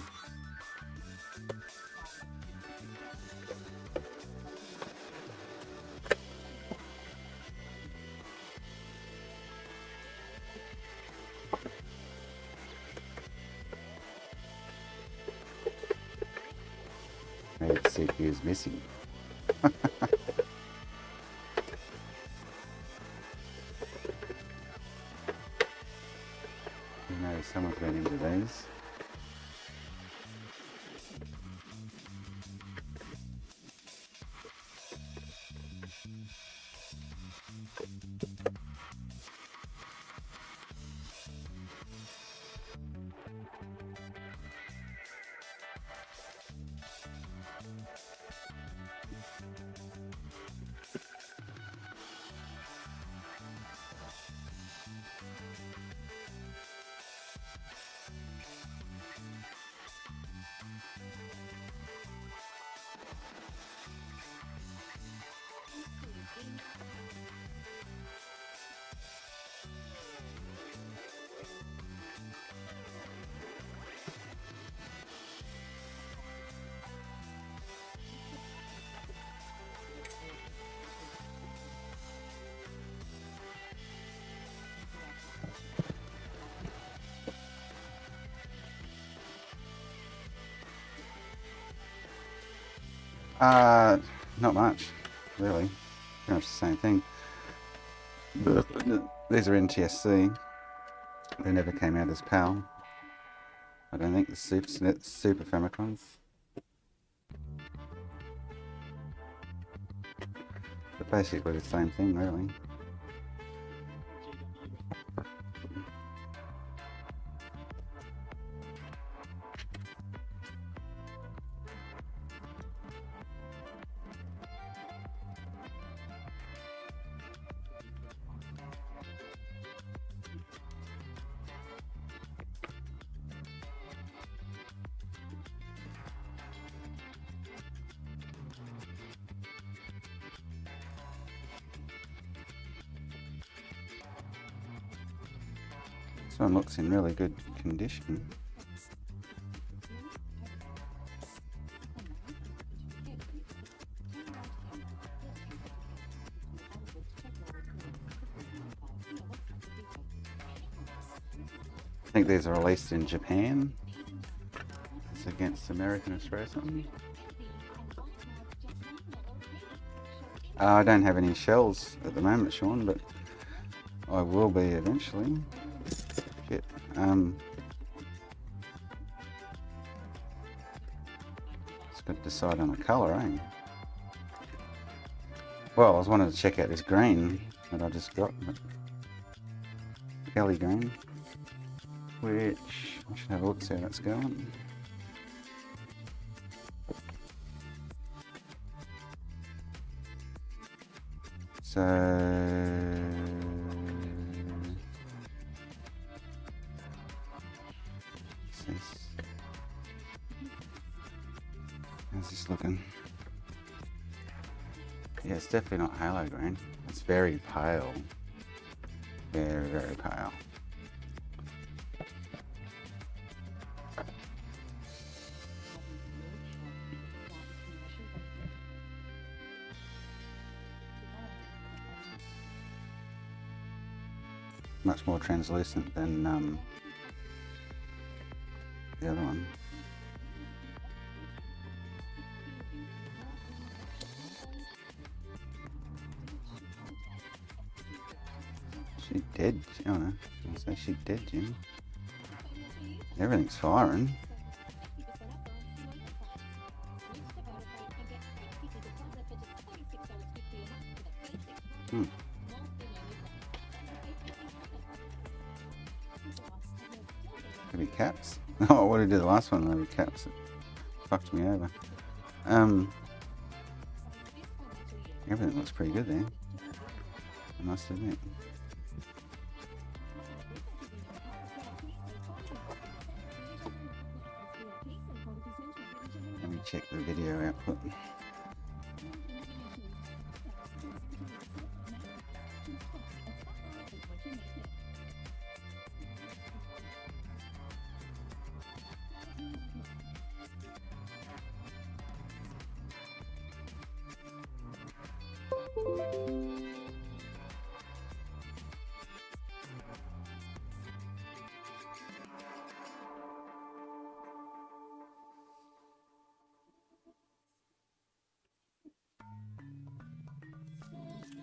Maybe the CPU is missing. No, someone's been into these. Not much, really. Pretty much the same thing. These are NTSC. They never came out as PAL. I don't think the Super Famicrons. But basically the same thing, really. This one looks in really good condition. I think these are released in Japan. It's against American Espresso. I don't have any shells at the moment, Sean, but I will be eventually. Shit. Just got to decide on a colour, eh? Well, I was wanting to check out this green that I just got, but Kelly green, which I should have a look, see how that's going. So how's this looking? Yeah, it's definitely not halo green. It's very pale. Very, very pale. Much more translucent than the other one. She dead. Oh, no. I say she dead, Jim. Everything's firing. Maybe caps. Oh, what did I do the last one? Maybe caps. It fucked me over. Everything looks pretty good there, I must admit. Let me check the video output.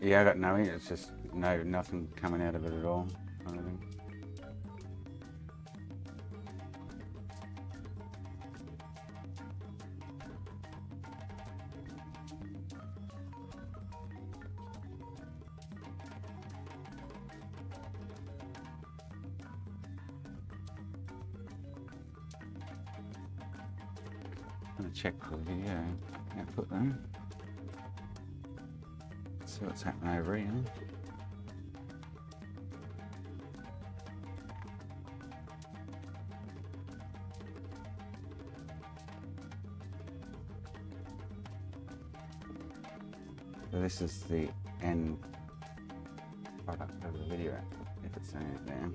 Yeah, I got no, it's just nothing coming out of it at all, kind of thing. I'm gonna check for the video output though. See what's happening over here. So this is the end product of the video, if it's saying it there.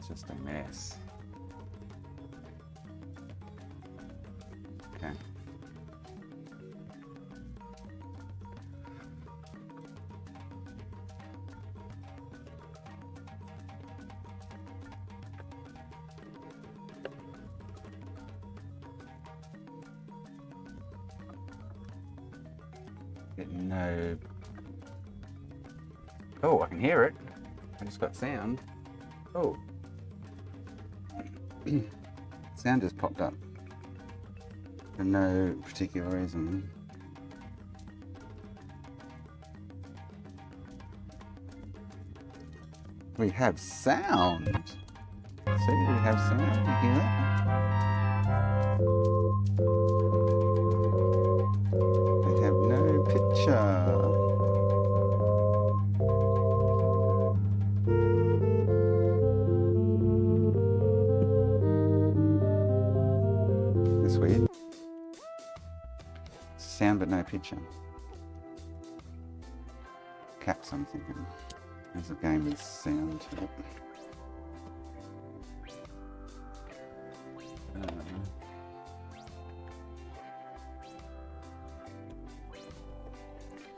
Just a mess. Okay. Getting no. Oh, I can hear it. I just got sound. Oh. Sound just popped up for no particular reason. We have sound. See, we have sound. You hear that? We have no picture. Weird. sound but no picture. Caps, I'm thinking. There's a game with sound to it.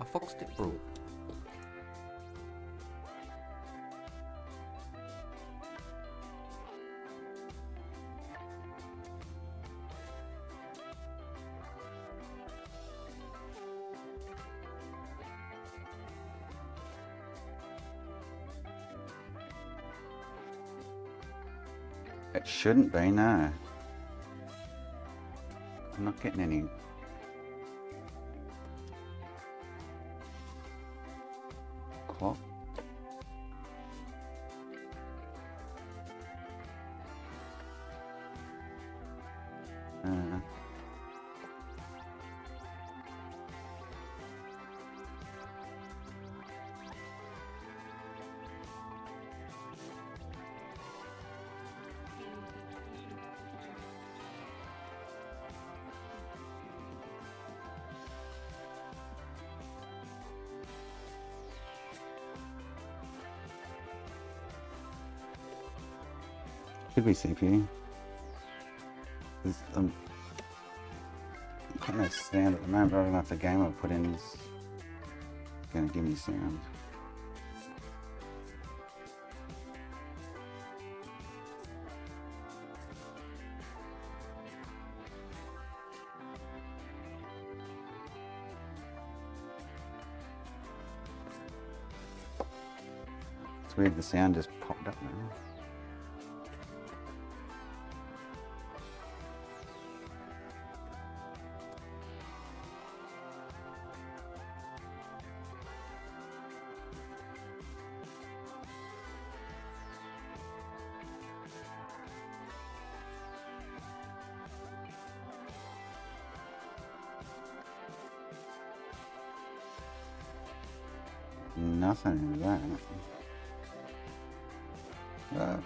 A fox stick rule. It shouldn't be, no. I'm not getting any. Clock. Could be CPU. Got no sound at the moment. I don't know if the game I put in is going to give me sound. It's weird, the sound just popped up now. Nothing in that. Oh.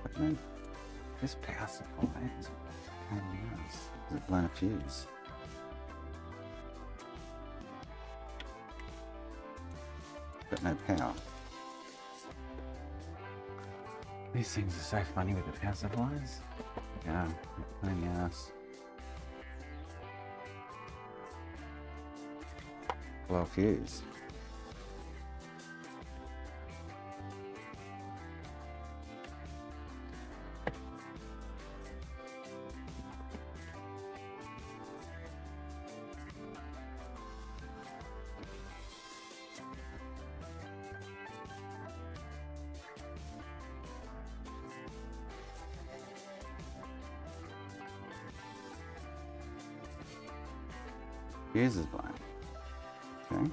But no, this power supply is a pain in the ass. Is it blown a fuse? Got no power. These things are so funny with the power supplies. Yeah, pain in the ass. Well, fuse. Fuse is blown. Okay.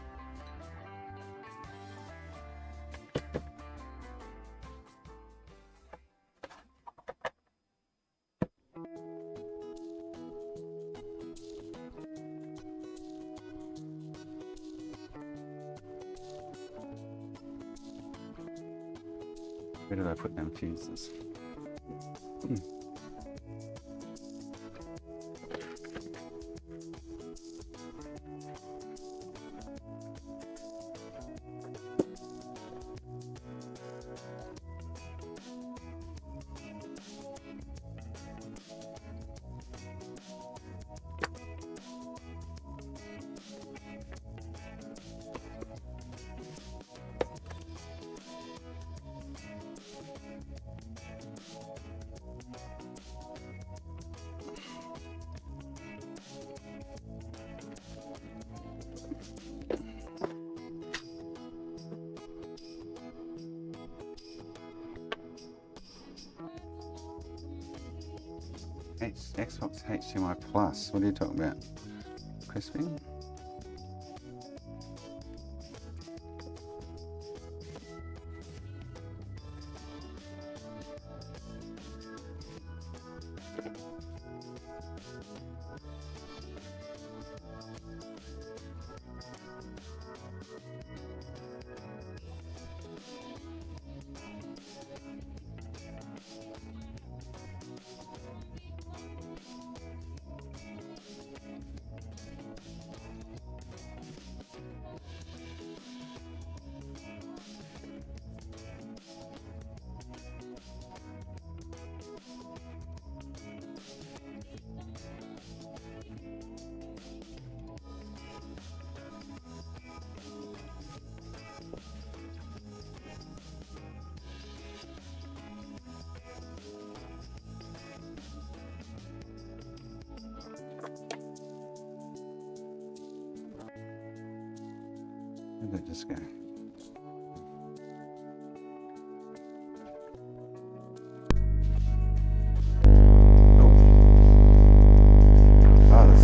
Where did I put them fuses? Xbox HDMI Plus. What are you talking about? Crispy? did that just go? Buzz.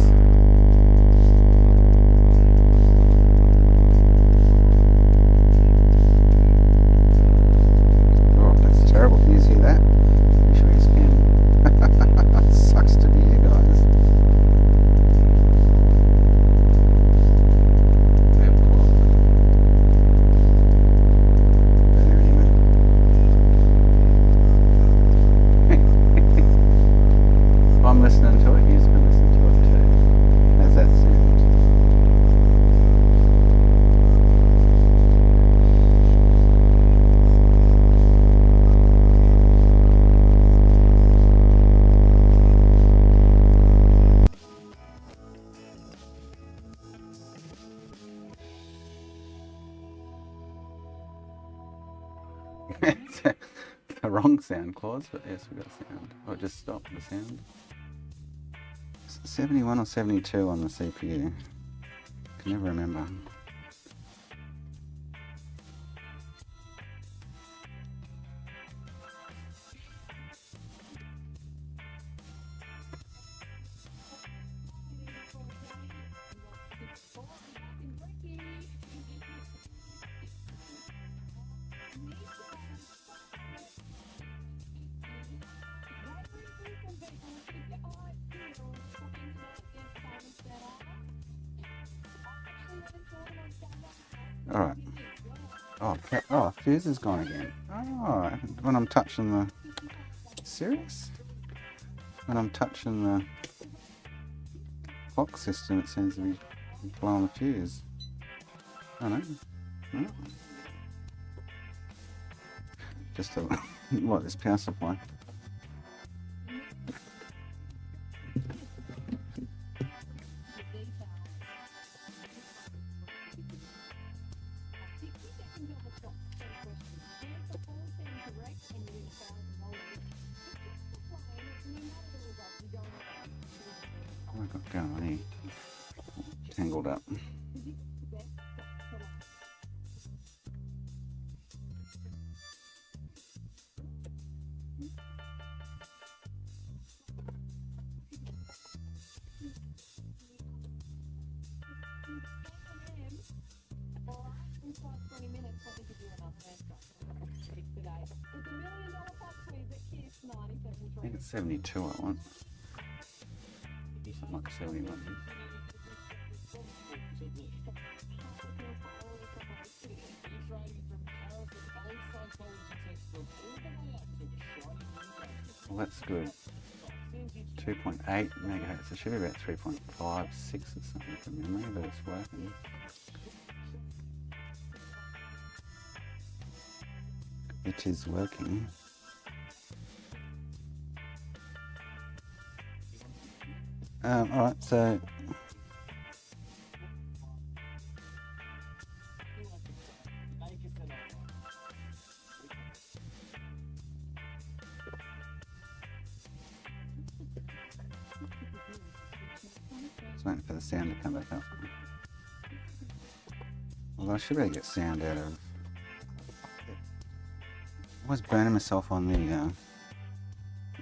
Oh, that's terrible. Can you hear that? I'm sure you can. Sucks to be you guys. Web clock. But anyway. If I'm listening to it, you can listen to it too. How's that sound? It's the wrong sound, Claus, but yes, we got sound. Or just stop the sound. 71 or 72 on the CPU. Can never remember. Alright. Oh, fuse is gone again. Oh, when I'm touching the... Serious? When I'm touching the clock system, it seems to be blowing the fuse. I don't know. No. Just a... what, this power supply? What have I got going on here? Tangled up. I think it's 72 I want. Something like 71. Well, that's good. 2.8 megahertz. It should be about 3.56 or something from memory, but it's working. It is working. Alright, so just waiting for the sound to come back up. Although I should be able to get sound out of... I was burning myself on the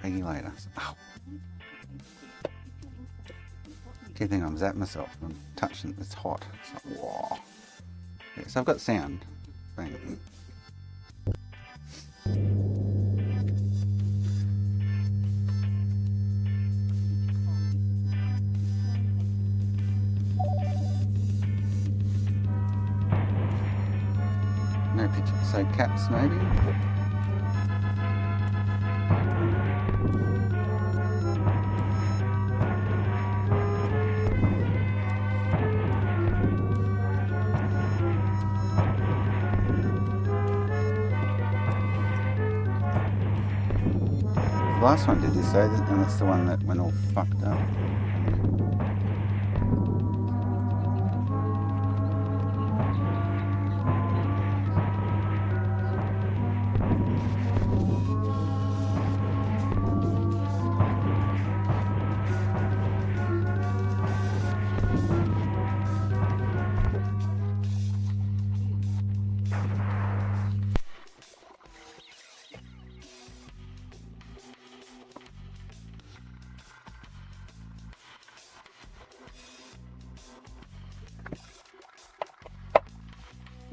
regulator. Ow. Keep thinking I'm zapping myself. I'm touching it. It's hot. It's like, whoa. Yeah, so I've got sound. Bang. No picture. So caps maybe. The last one did this, though, and that's the one that went all fucked up.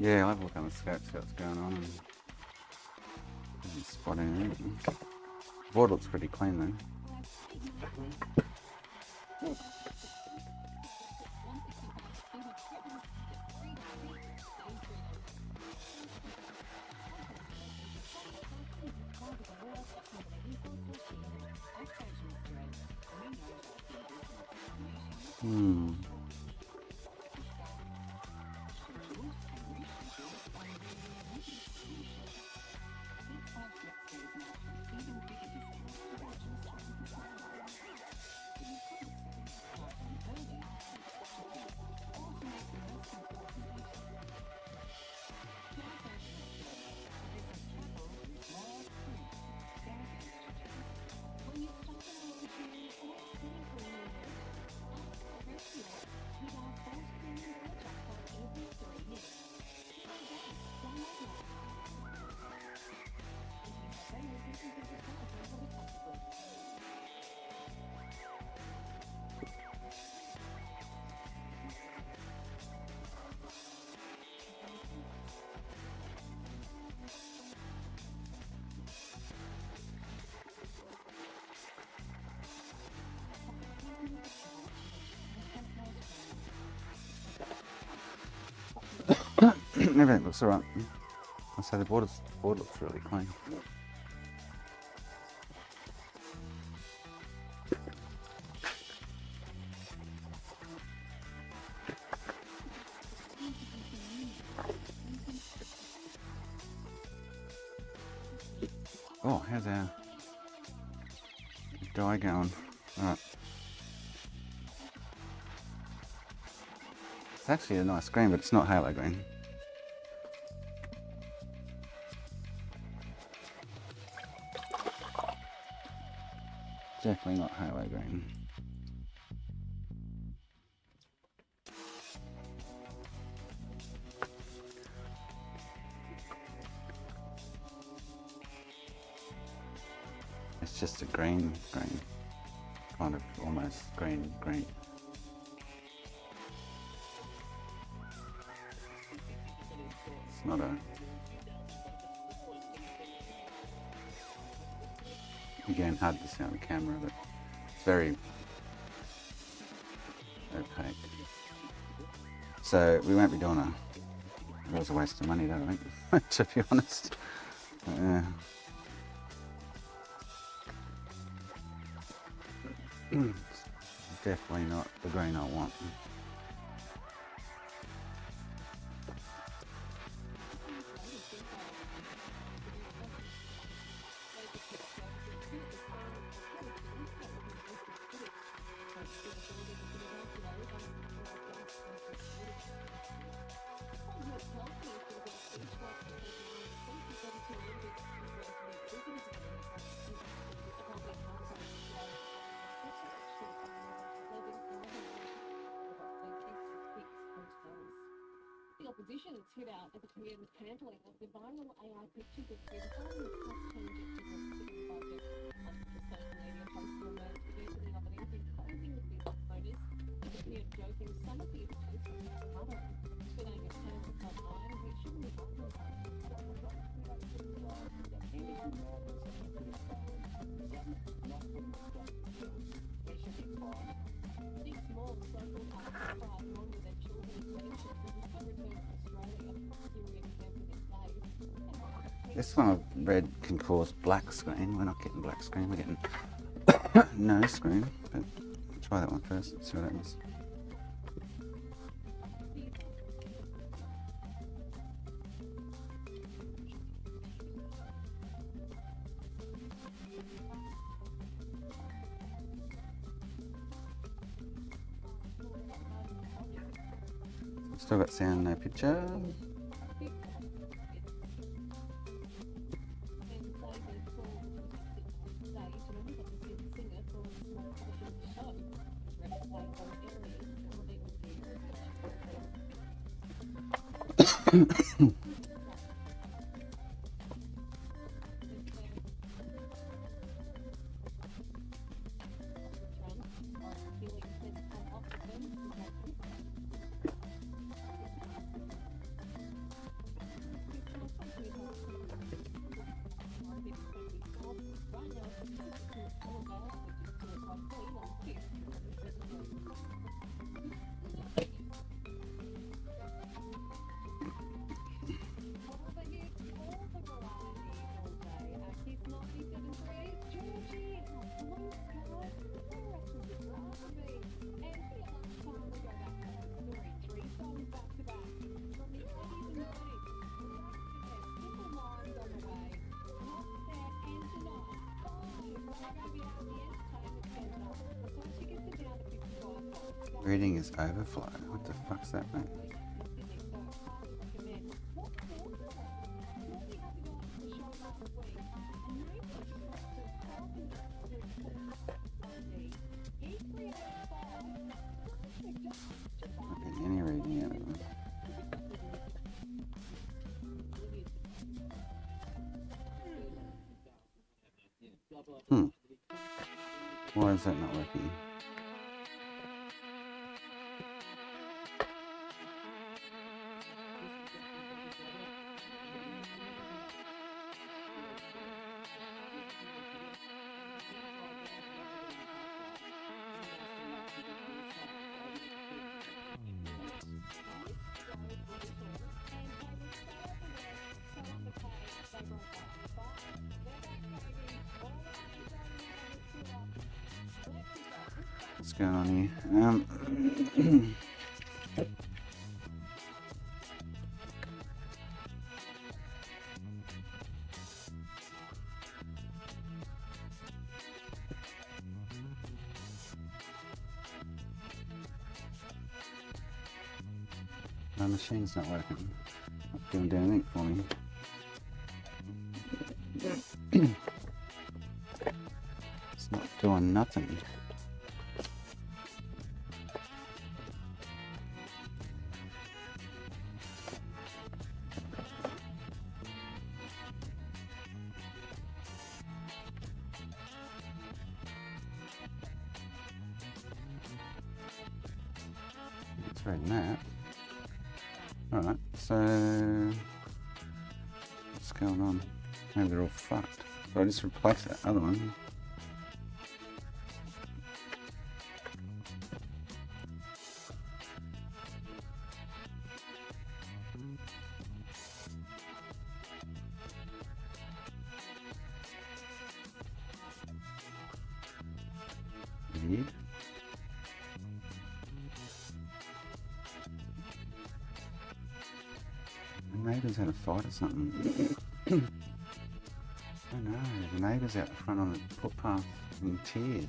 Yeah, I'll have a look on the scope, see what's going on. And spotting it. The board looks pretty clean though. Everything looks alright. I say the board looks really clean. Oh, how's our die going? Alright. It's actually a nice green, but it's not halo green. Definitely not halo green. It's just a green, kind of almost green. It's not a. Again, hard to see on the camera, but it's very opaque. So we won't be doing it was a waste of money, that I think, to be honest. Definitely not the green I want. The opposition has hit out at the Koreans' handling of the viral AI pictures of Kim following its cost-changing to budget. The social media posts were made to the opening of an imposing the business bonus. It appeared joking some of the images from its mother. Today it turned to online, which shouldn't be Six more so-called identified along with their children mentioned the return to Australia, Syrian camp in days. This one of red can cause black screen. We're not getting black screen, we're getting no screen. But try that one first, see what happens. Still got sound, no picture. Reading is overflow. What the fuck's that mean? Not getting any reading out of them. Why is that not working? What's going on here? My machine's not working. Not doing anything for me. It's not doing nothing. It's reading that. Alright, so what's going on? Maybe they're all fucked. So I just replace that other one. Weird. The neighbours had a fight or something. Oh no, the neighbour's out the front on the footpath in tears.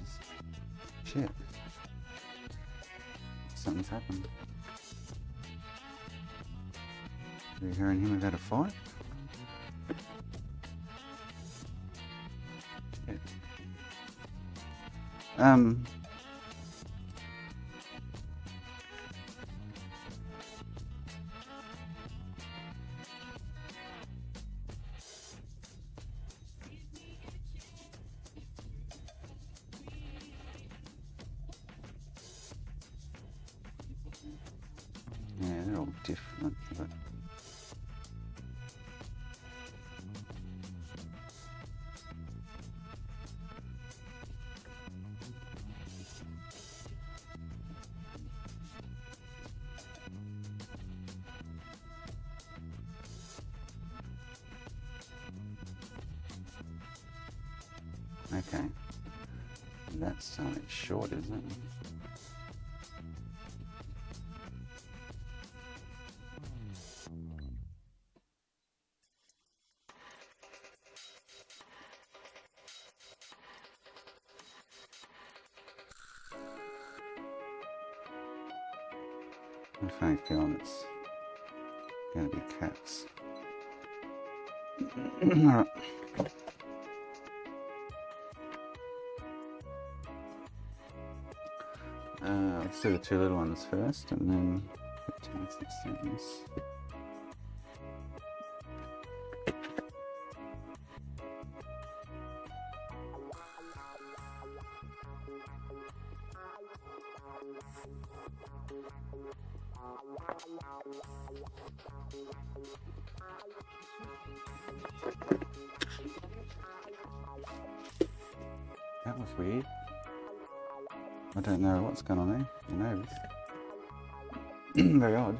Shit. Something's happened. Are you hearing him have had a fight? Shit. Yeah, they're all different, but okay. That's something short, isn't it? I have a funny feeling it's going to be cats. Alright. Let's do the two little ones first and then 15, 16. That was weird. I don't know what's going on there. Who knows? Very odd.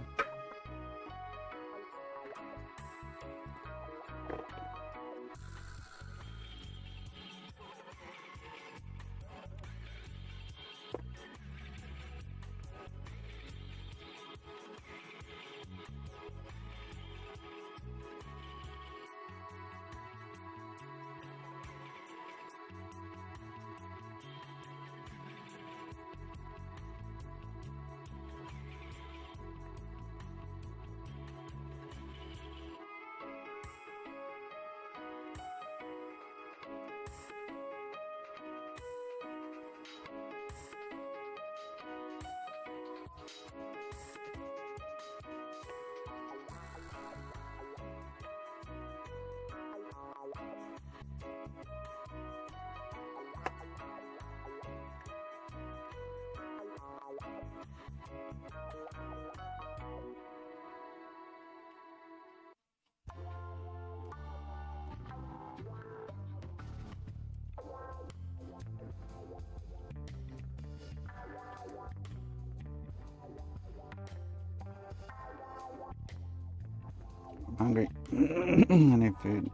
hungry. I need food.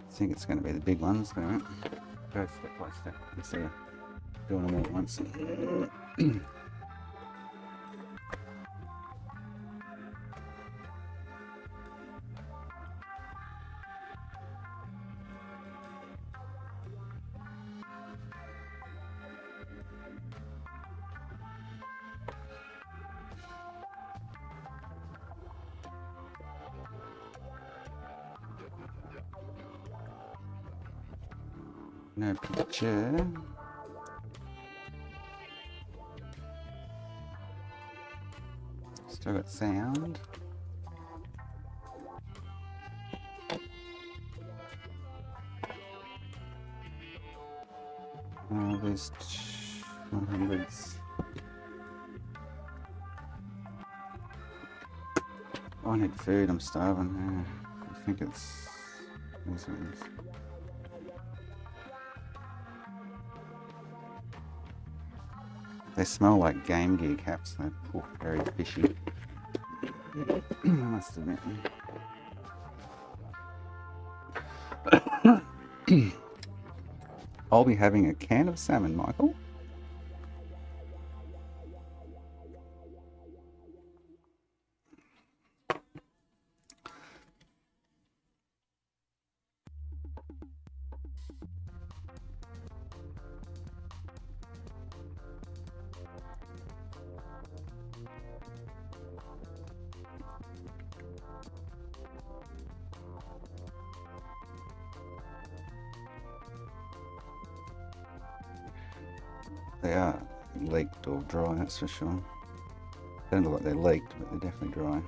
I think it's going to be the big ones, but I won't go step by step instead of doing them all at once. No picture. Still got sound. Oh, there's 100s. I need food, I'm starving. I think it's these ones. They smell like Game Gear caps, they're very fishy. I must admit. I'll be having a can of salmon, Michael. They are leaked or dry, that's for sure. They don't look like they're leaked, but they're definitely dry.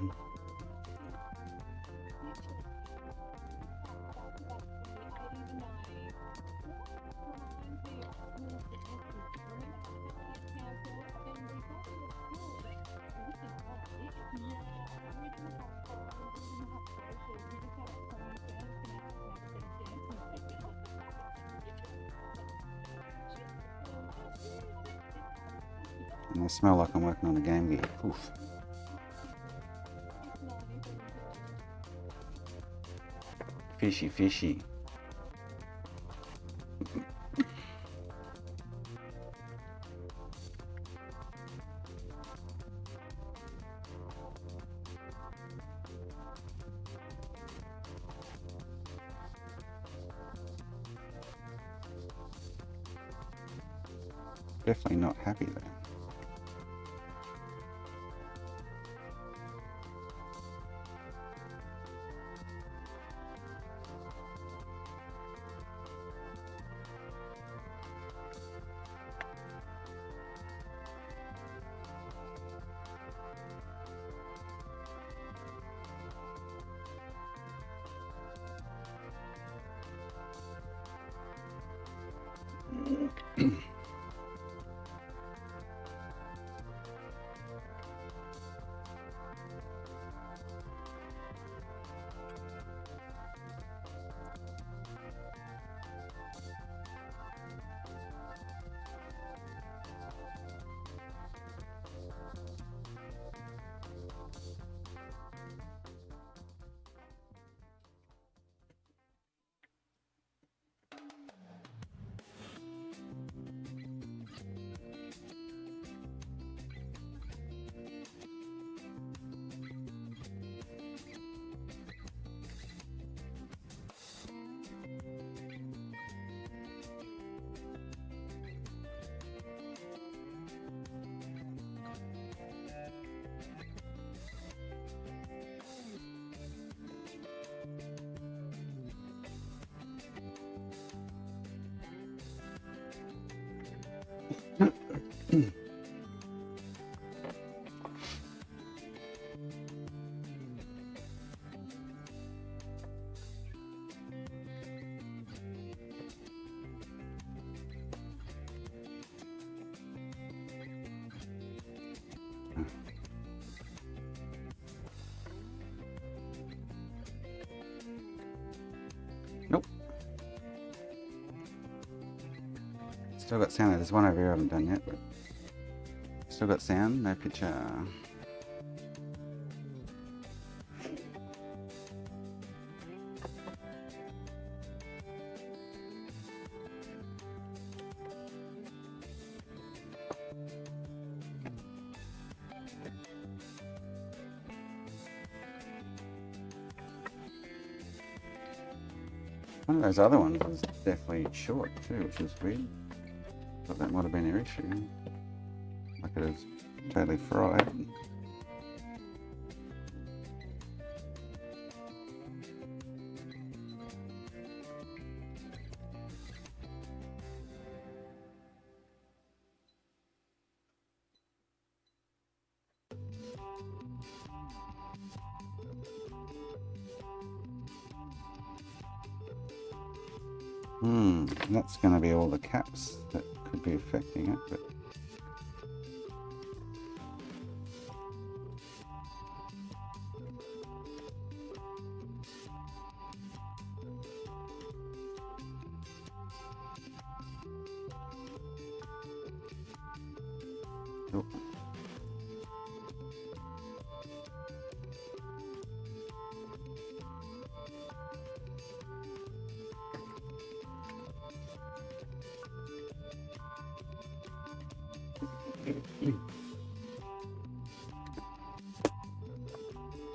And they smell like I'm working on a Game Gear. Oof. Fishy, fishy. Definitely not happy though. Still got sound. There's one over here I haven't done yet, but still got sound, no picture. One of those other ones was definitely short too, which is weird. Thought that might have been their issue. Like it was totally fried. That's going to be all the caps that could be affecting it, but oh.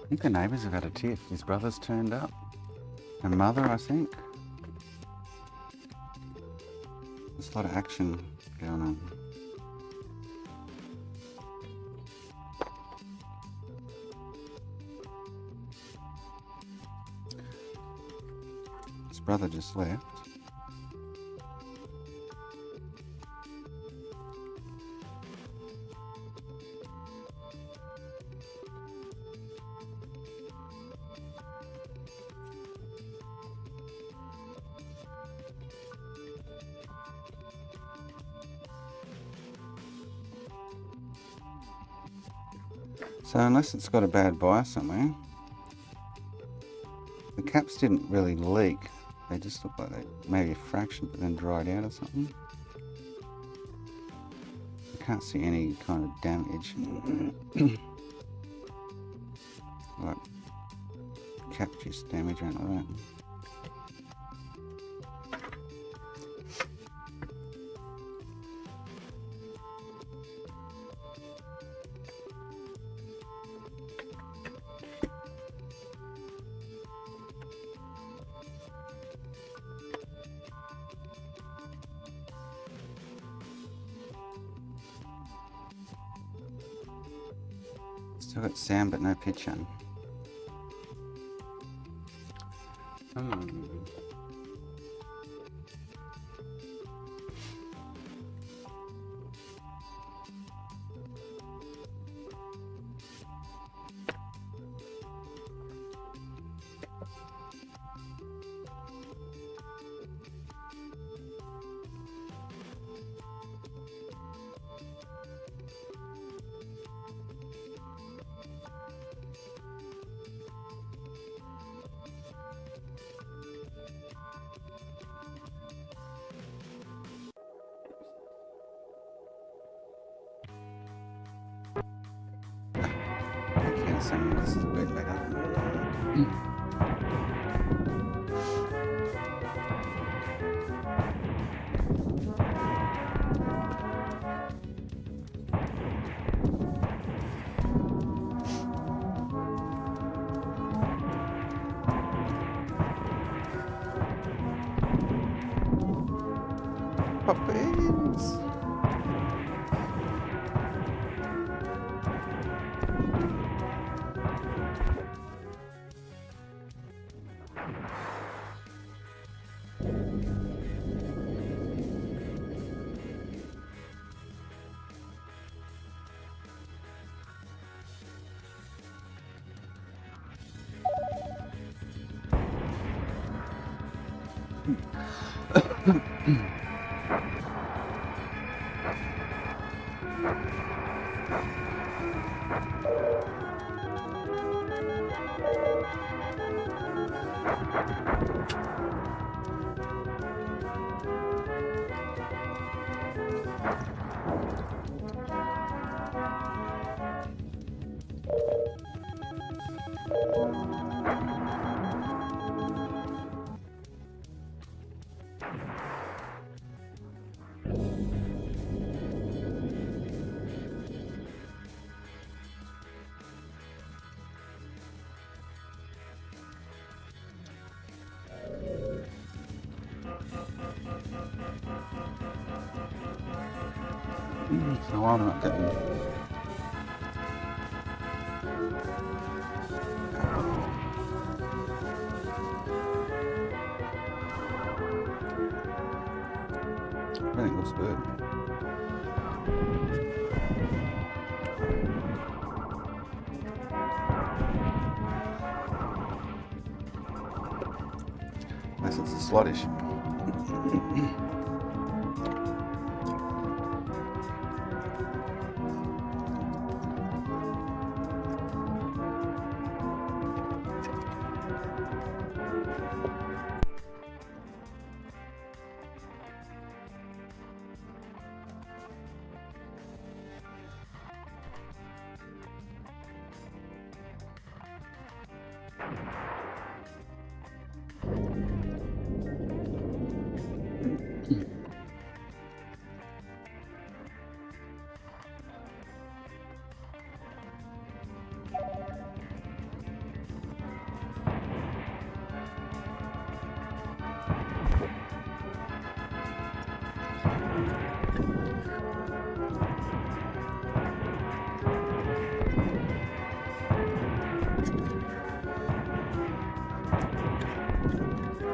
I think the neighbours have had a tiff. His brother's turned up. And mother, I think. There's a lot of action going on. His brother just left. So unless it's got a bad buy somewhere, the caps didn't really leak. They just looked like they maybe a fraction but then dried out or something. I can't see any kind of damage. Like cap juice damage or anything like that. Still got sound but no picture. Okay, so this is a bit better. Puppies! So I'm not getting. Everything looks good. Unless it's a slot issue.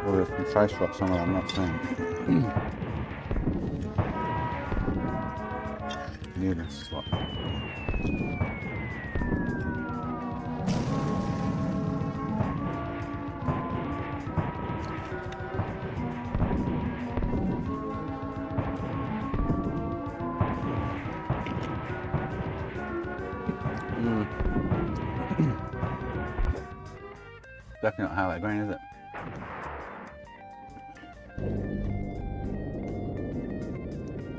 Or if the face rock somewhere I'm not seeing. Near this slot. Definitely not highlight green, is it?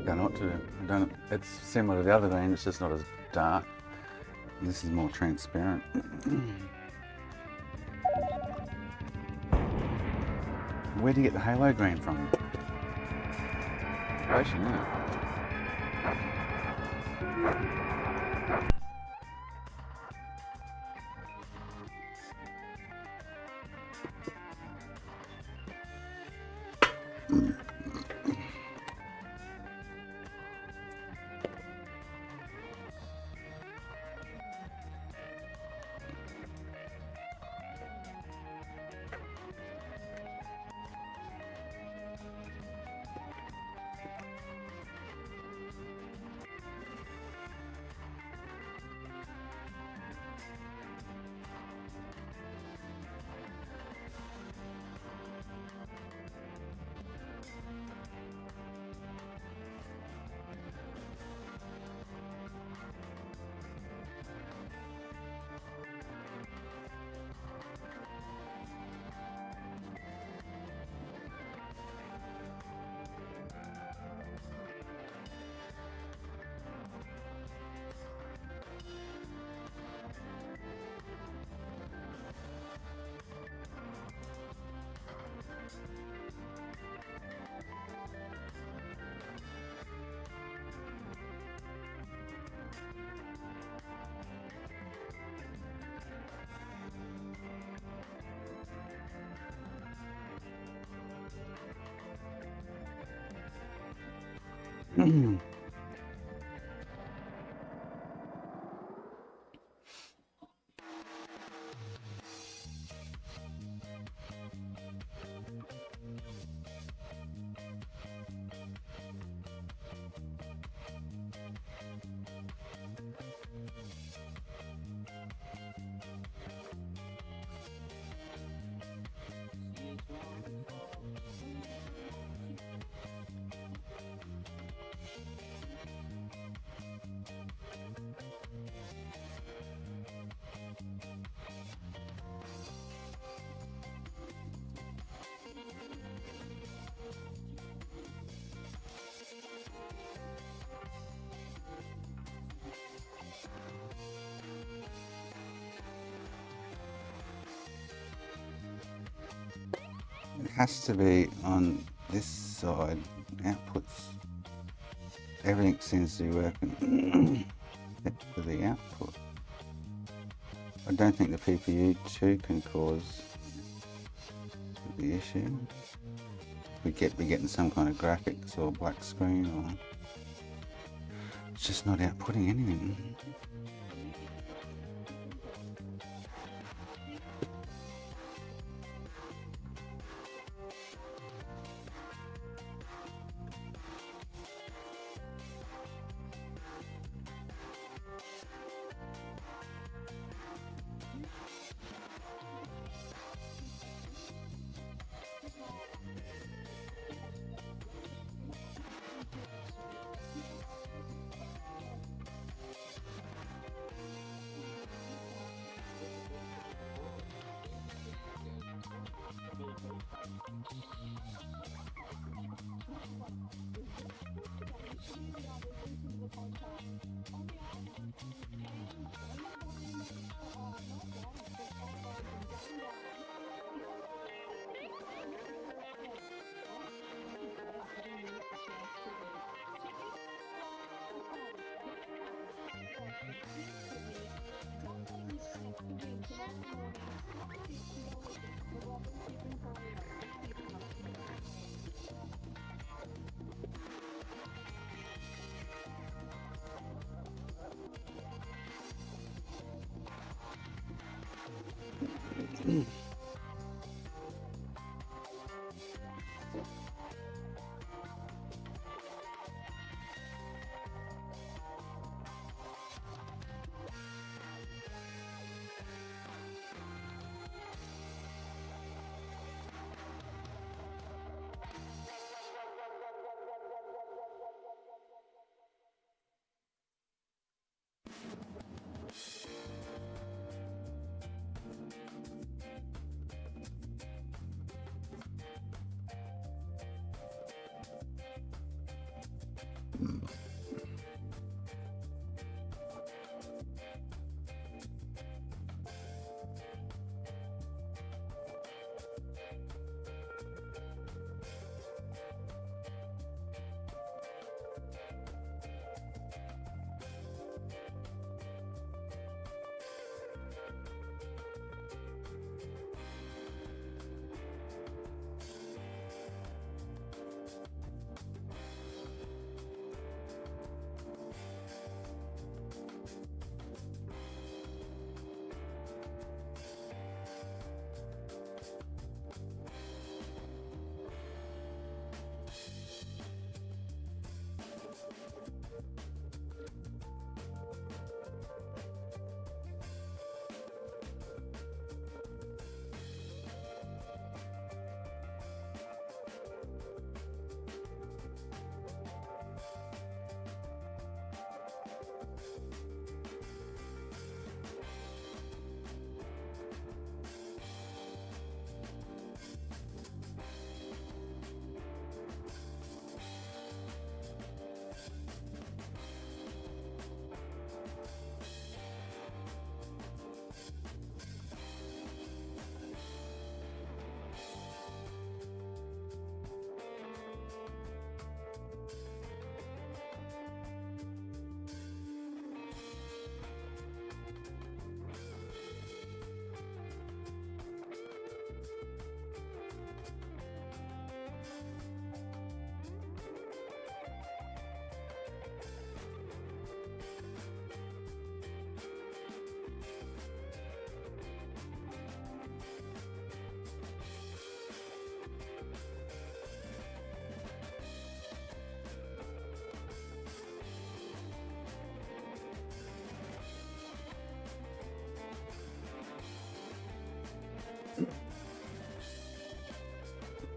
Don't know what to do. I don't, it's similar to the other green, it's just not as dark. This is more transparent. Where do you get the halo green from? Ocean, isn't it? It has to be on this side. Outputs. Everything seems to be working except for the output. I don't think the PPU2 can cause the issue. we be getting some kind of graphics or black screen, or it's just not outputting anything.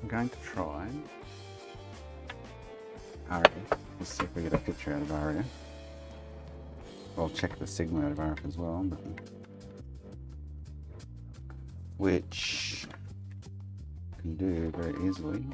I'm going to try Aria. Let's see if we get a picture out of Aria. I'll check the Sigma out of Aria as well, but which you can do very easily.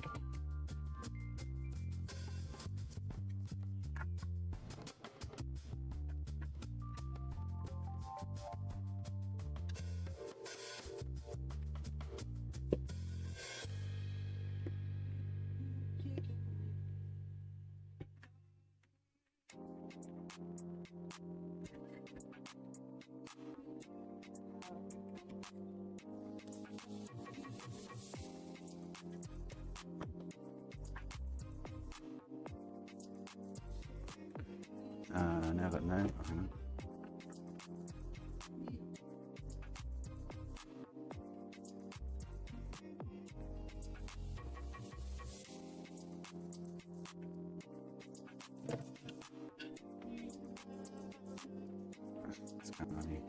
now that no. What's going on here?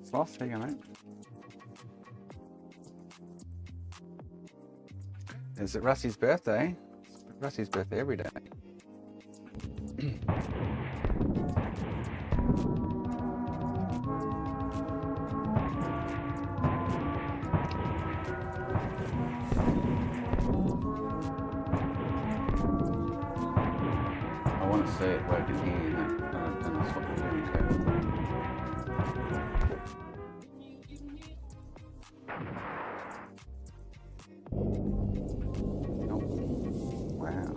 Sloth, there you go, mate. Is it Rusty's birthday? It's Rusty's birthday every day. I want to see it working here, and that's what we're doing, okay? Wow.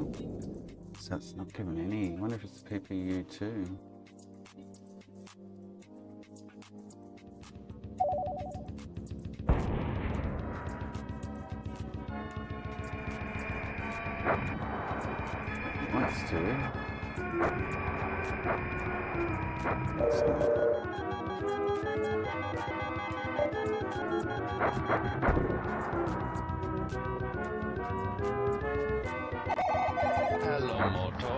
So it's not giving any. I wonder if it's the PPU too. It wants to. It's not. Hello, Moto.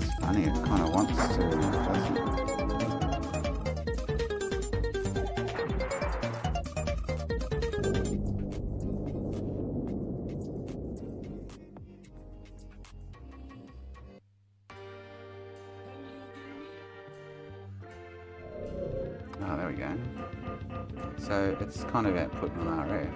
It's funny, it kind of wants to, doesn't it? Oh, there we go. So it's kind of outputting an RF.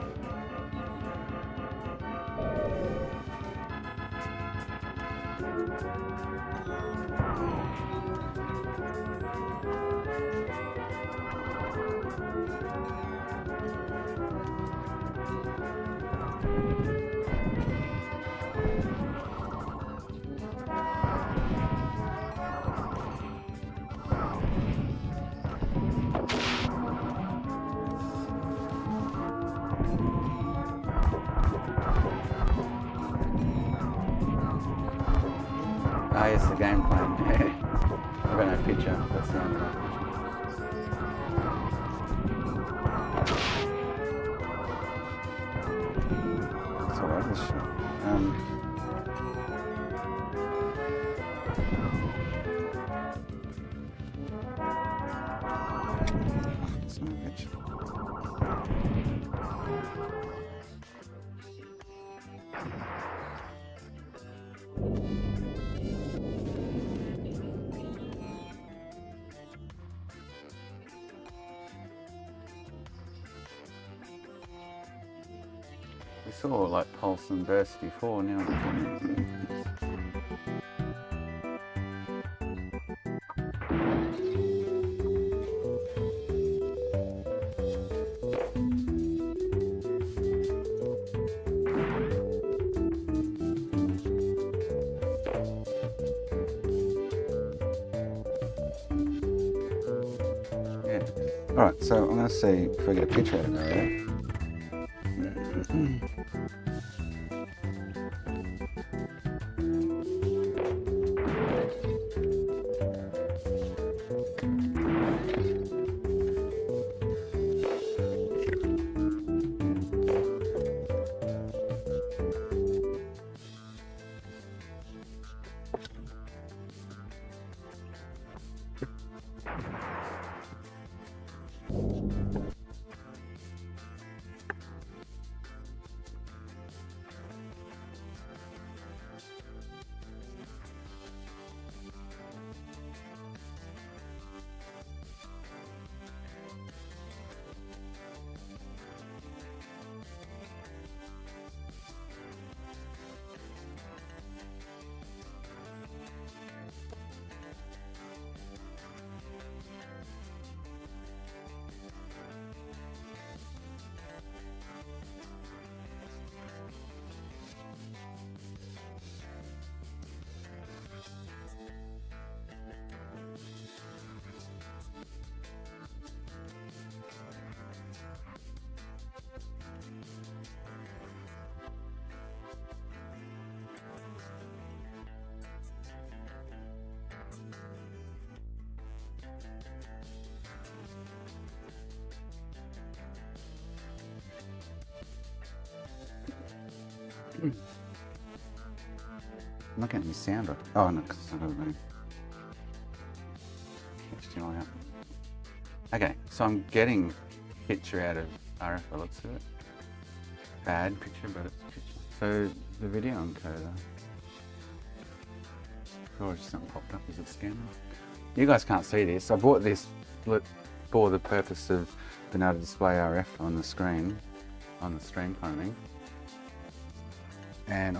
Ah, yes, the game playing. I've got no picture. That's the only one. It's all over the shop. It's not a picture. We saw like pulse and burst before, now we didn't. Yeah. Alright, so I'm going to see if I get a picture out of there. I'm not getting any sound on. Oh no, because it's not over HDMI out. Okay, so I'm getting picture out of RF by the looks of it. Bad picture, but it's picture. So the video encoder. Oh, just something popped up as a scanner. You guys can't see this. I bought this for the purpose of being able to display RF on the screen, on the stream kind of thing. And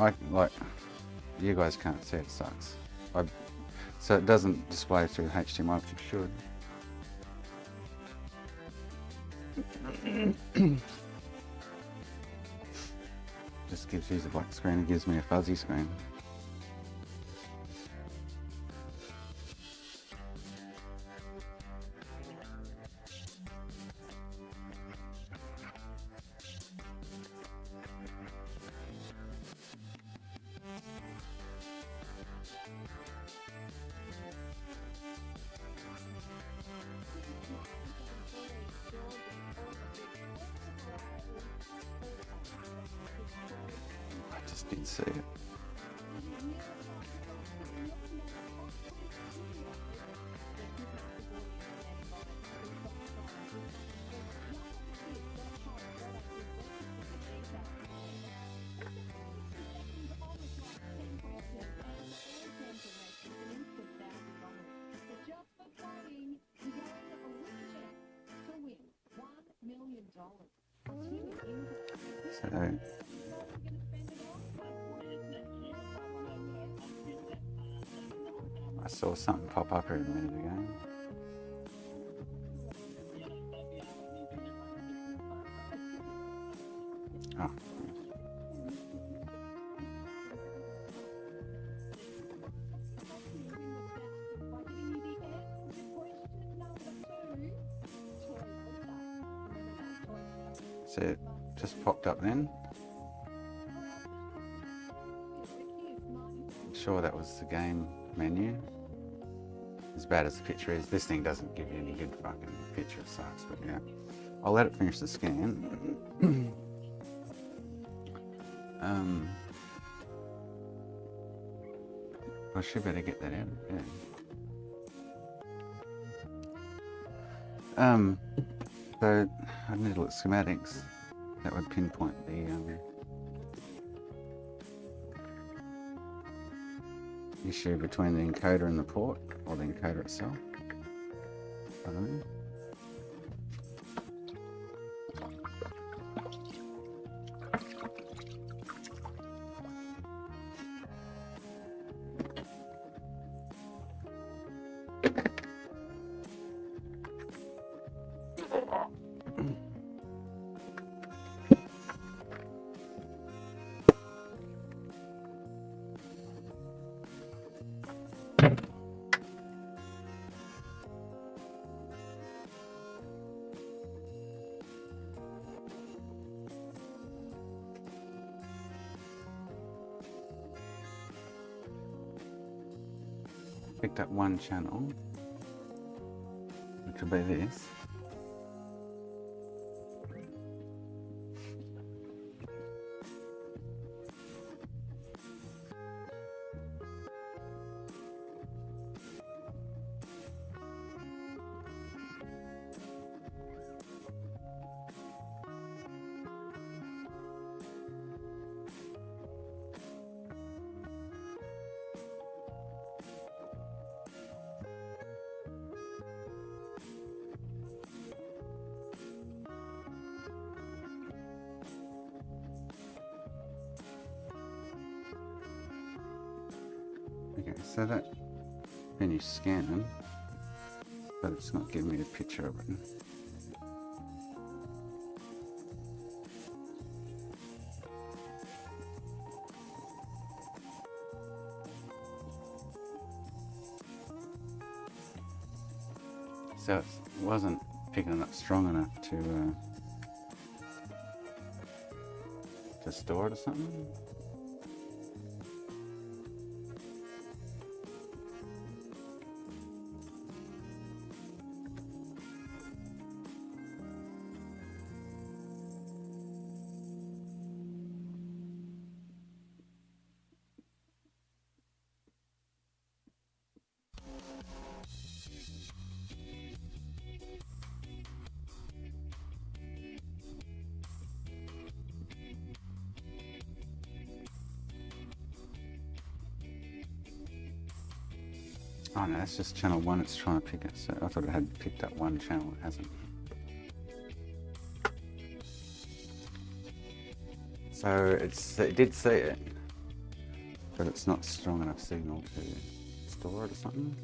you guys can't see, it sucks. So it doesn't display through HDMI, which it should. Just gives you a black screen and gives me a fuzzy screen. I just didn't see it. So I saw something pop up here a minute ago. Oh. So it just popped up then. I'm sure that was the game menu. As bad as the picture is, this thing doesn't give you any good fucking picture, it sucks, but yeah. I'll let it finish the scan. I should better get that out. Yeah. So I need to look at schematics that would pinpoint the issue between the encoder and the port, or the encoder itself. I don't know. Picked up one channel, which will be this. Okay, so that finished scanning, but it's not giving me a picture of it. So it wasn't picking up strong enough to store it or something. Oh no, that's just channel 1, it's trying to pick it. So I thought it had picked up one channel, it hasn't. So it did see it, but it's not strong enough signal to store it or something.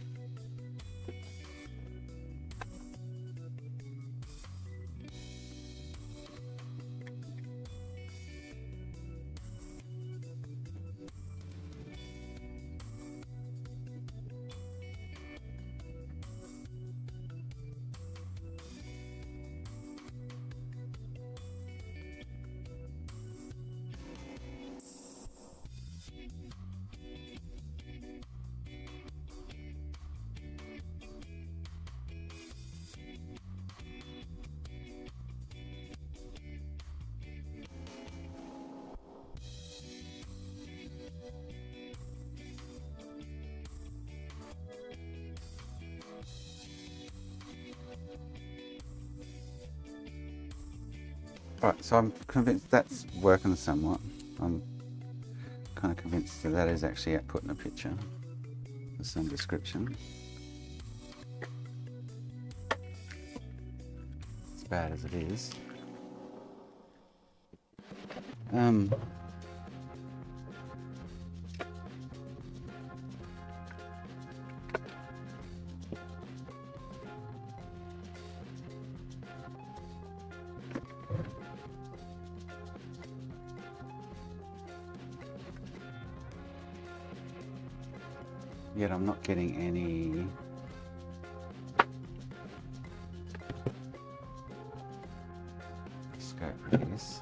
Right, so I'm convinced that's working somewhat. I'm kind of convinced that that is actually outputting a picture with some description. As bad as it is. Yet I'm not getting any scope release.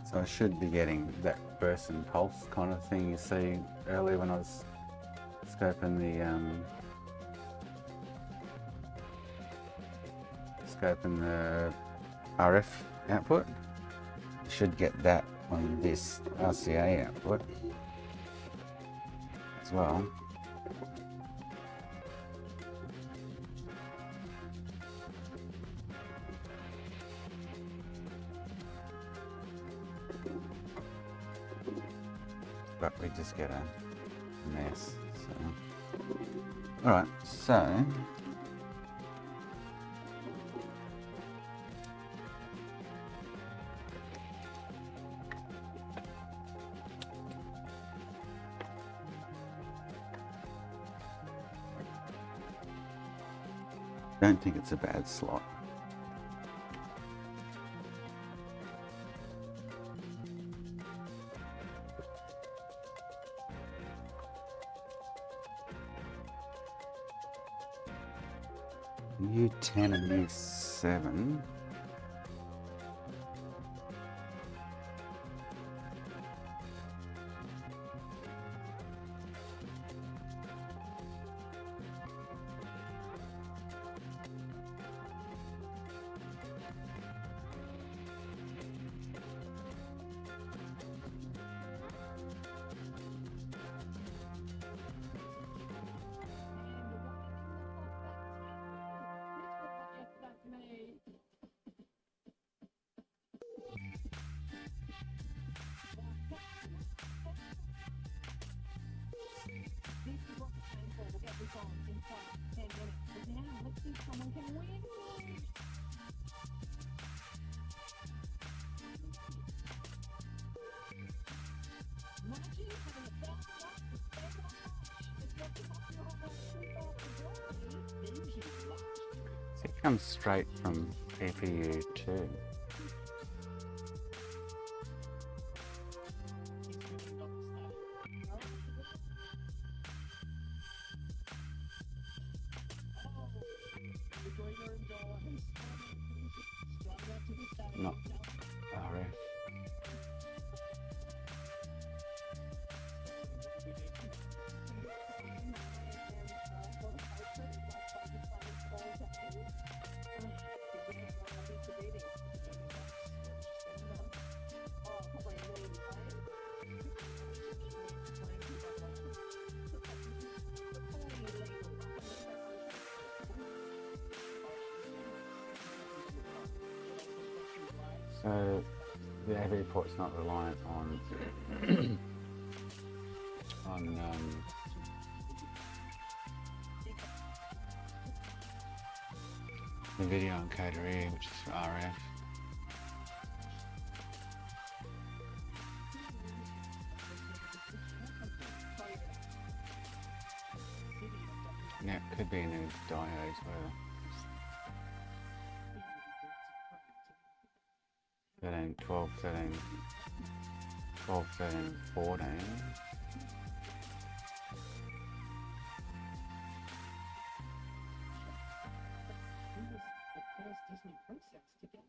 So I should be getting that burst and pulse kind of thing you see earlier when I was scoping the RF output. You should get that on this RCA output as well. But we just get a mess. So. Alright, so don't think it's a bad slot. U10 and U7. It comes straight from EPU 2. Not RF. So the AV port's not reliant on on the video encoder here, which is for RF. Yeah, it could be in a diode as well. 13, 12, 13, 12, 13, 14. Who was the first Disney princess to get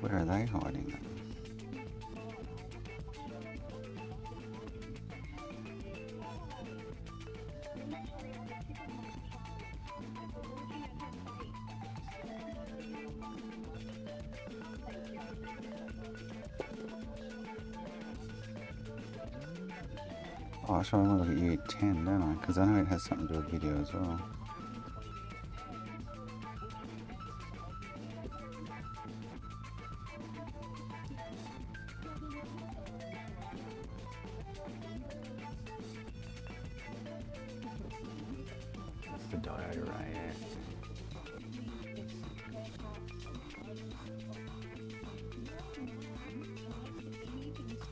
Where are they hiding them? Oh, I should want to look at U10, don't I? Because I know it has something to do with video as well. That's the diode array, yeah.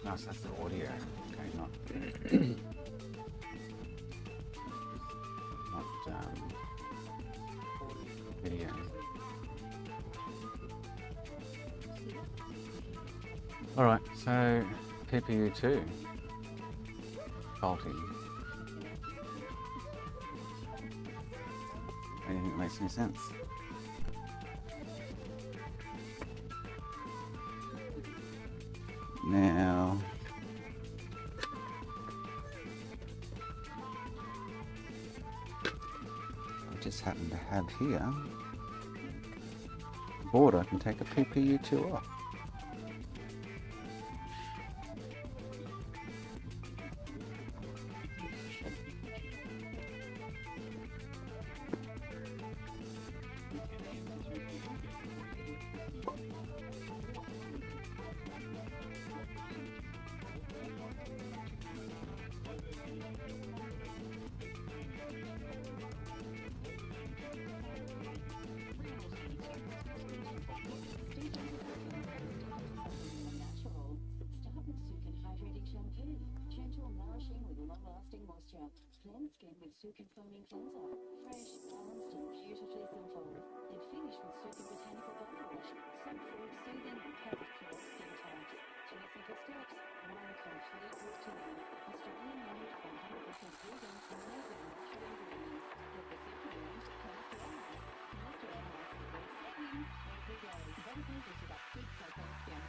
No, so that's the audio. Okay, not video. All right, so PPU2 faulty. Anything that makes any sense? Now, I just happen to have here a board I can take a PPU2 off. Cleanse skin with Sukin Foaming Cleanser. Fresh, balanced and beautifully simple. Then finish with Sukin Botanical Body Wash. Soapful, soothing and perfect for all skin types. 3 simple steps, 1 complete routine. Australian-made 100% vegan, amazing natural ingredients. Get the super range, Mr. Emma's. Mr. Emma's, great savings every day. Everything gives you that big cycle of skin.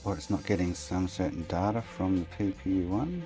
Or it's not getting some certain data from the PPU1.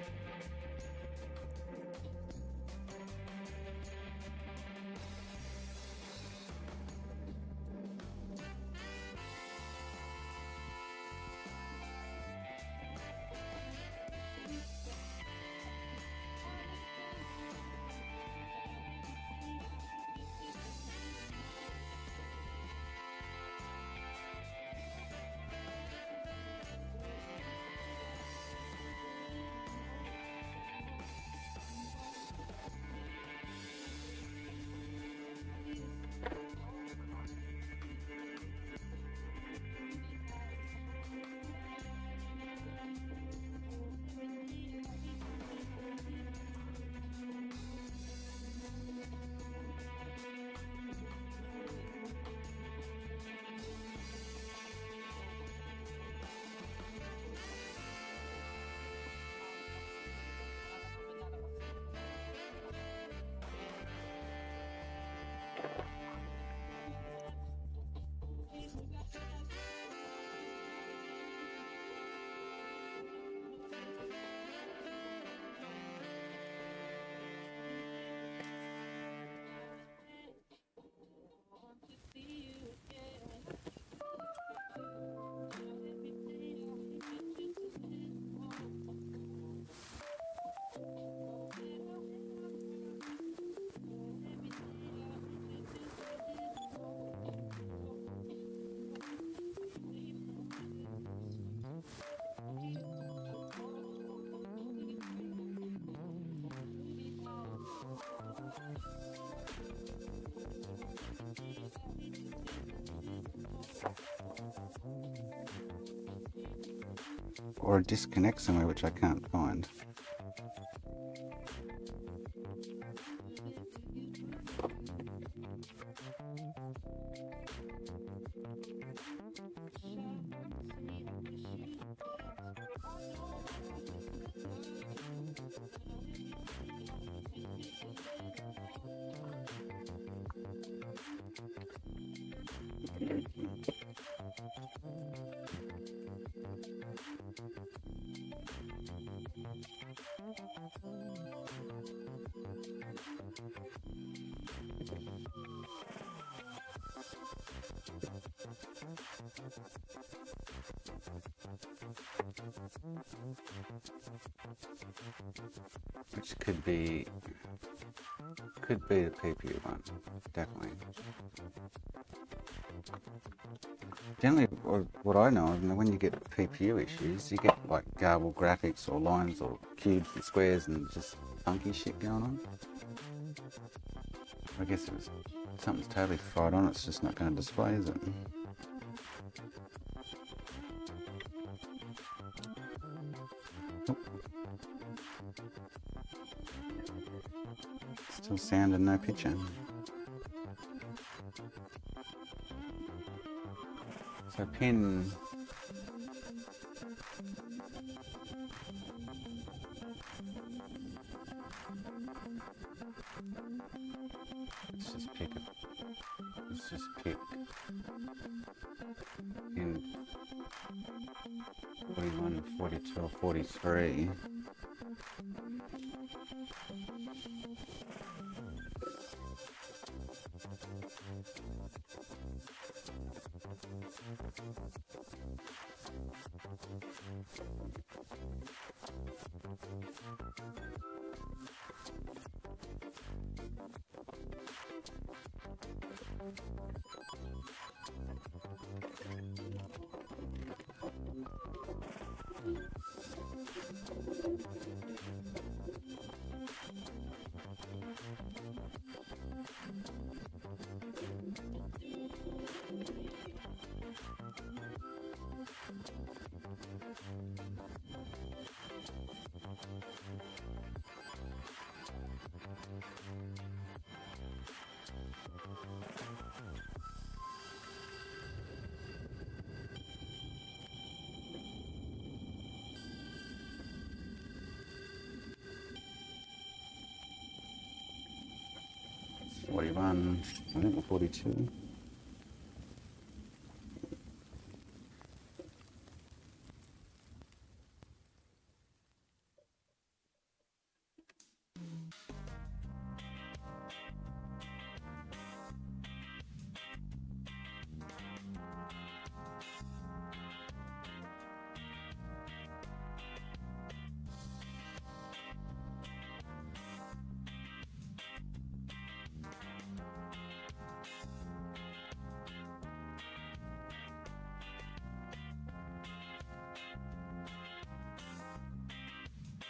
Or a disconnect somewhere which I can't find. Which could be the PPU one, definitely. Generally, what I know, when you get PPU issues, you get like garbled graphics or lines or cubes and squares and just funky shit going on. I guess it was something's totally fried on, it's just not going to display, is it? Still sound and no picture. So pin let's just pick in 41, 42 or 43. It's 41, I think we're 42.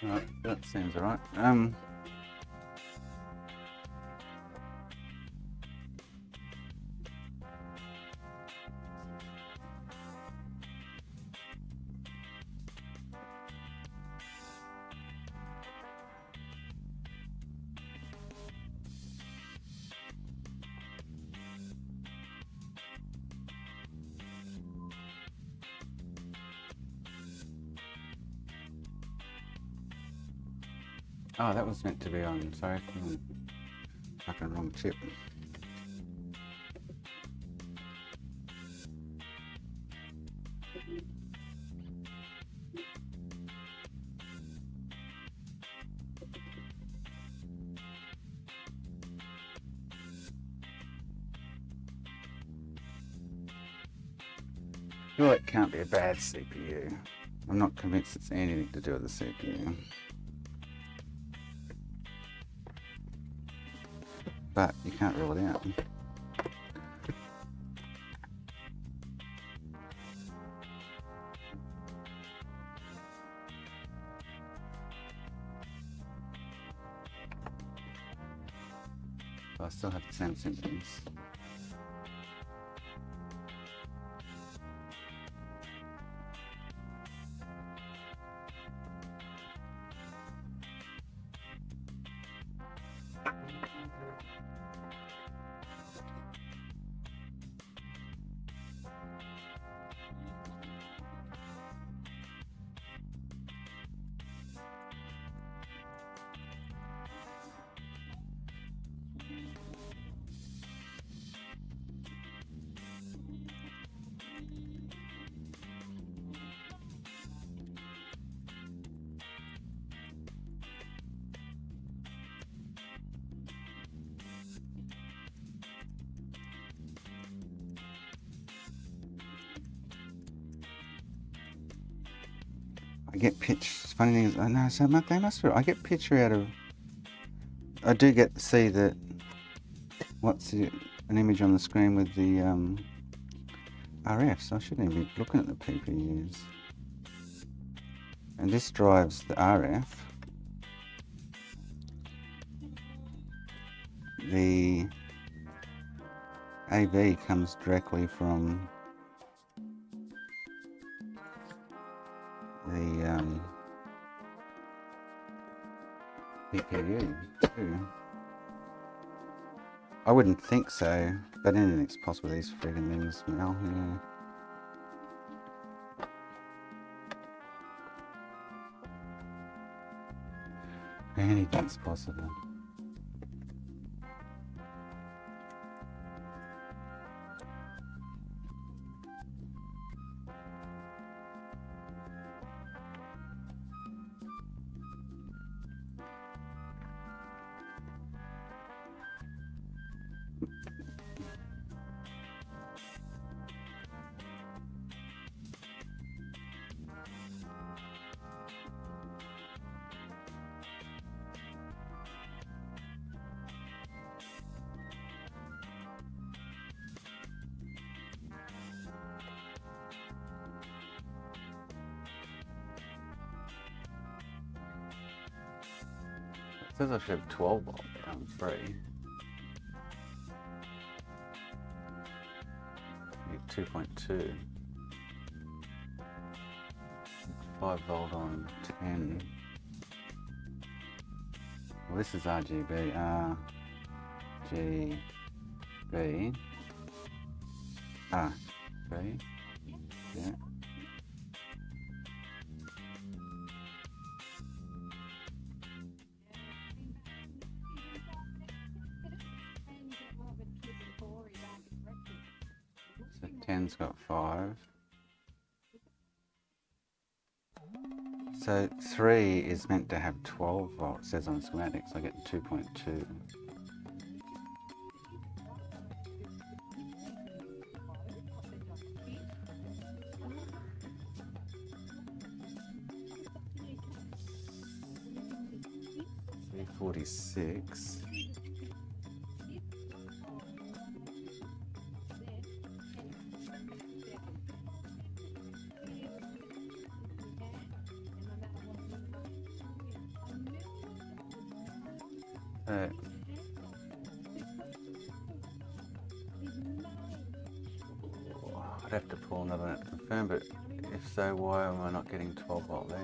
Right, that seems alright. Oh, that was meant to be on, sorry, fucking wrong chip. Well, it can't be a bad CPU. I'm not convinced it's anything to do with the CPU. But you can't rule it out. But I still have the same symptoms. I get pitch. Funny thing is, I know. So they must be. I get picture out of. I do get to see that. An image on the screen with the RF. So I shouldn't even be looking at the PPUs. And this drives the RF. The AV comes directly from the PPU too. I wouldn't think so, but anything's possible with these friggin' things, Mel, yeah. Anything's possible. It says I should have 12 volt down 3. Need 2.2. 5 volt on 10. Well, this is RGB. RGB. RGB. Yeah. So 10's got 5. So 3 is meant to have 12 volts, says on schematics. I get 2.2. $346. I'd have to pull another one out to confirm, but if so, why am I not getting 12 volt there?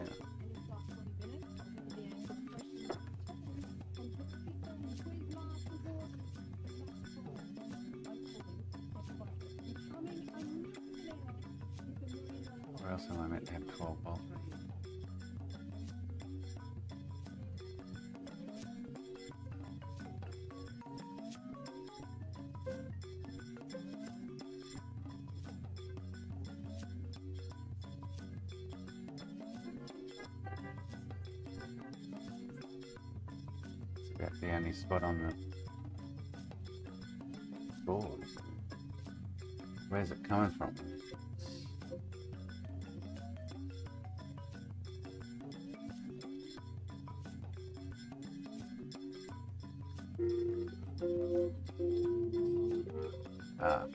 Where else am I meant to have 12 volt? About the only spot on the board. Where's it coming from?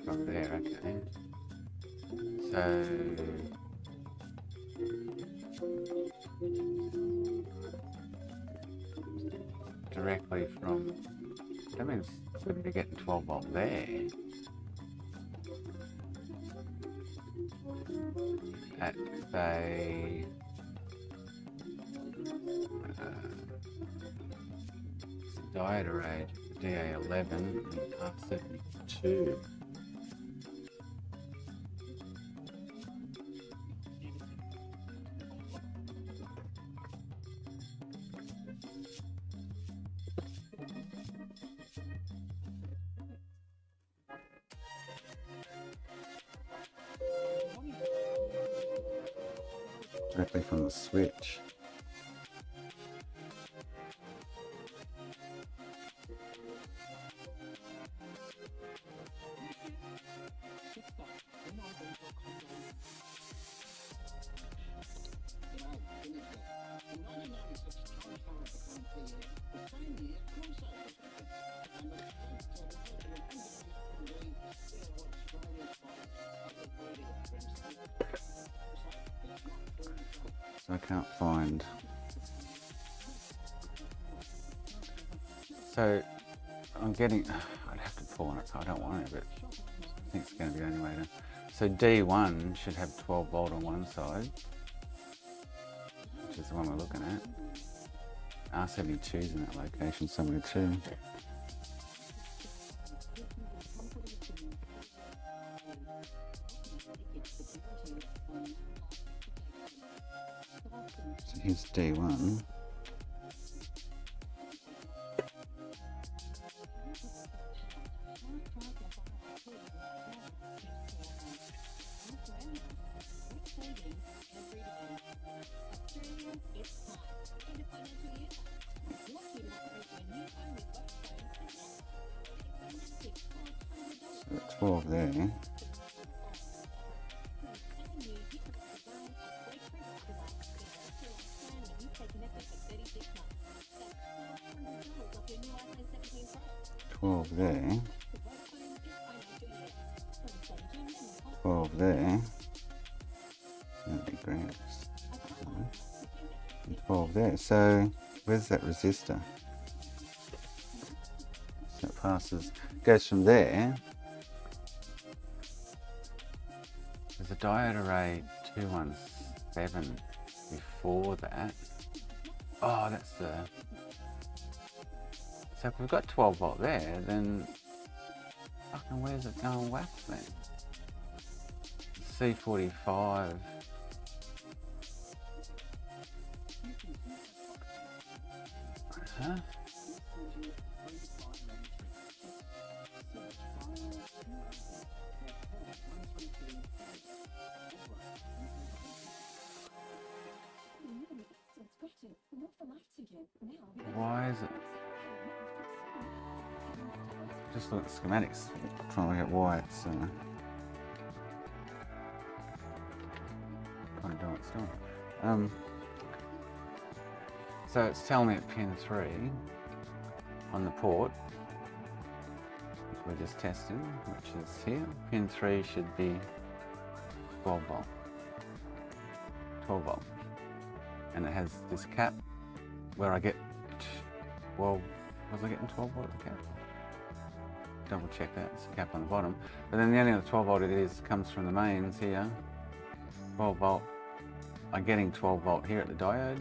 From there, okay. So directly from, that means I wouldn't be getting 12 volt there. At say diode array DA11 and R72. Directly from the switch. So I can't find. So I'm getting, I'd have to pull on it, I don't want it, but I think it's going to be the only way to. So D1 should have 12 volt on one side, which is the one we're looking at. R72 is in that location somewhere too. So here's D1. So 12 there. There, 12 there, that'd be great. And 12 there, so where's that resistor? So it passes, goes from there. There's a diode array 217 before that. Oh, that's the. So if we've got 12 volt there, then fucking where's it going whack then? C45. Huh? Why is it? Just look at the schematics, trying to look at why it's kind of doing what it's doing. So it's telling me at pin 3 on the port, which we're just testing, which is here. Pin 3 should be 12 volt. 12 volt. And it has this cap where I get, well, was I getting 12 volt at the cap? Double check that, it's a cap on the bottom. But then the only other 12 volt it is comes from the mains here. 12 volt, I'm getting 12 volt here at the diode.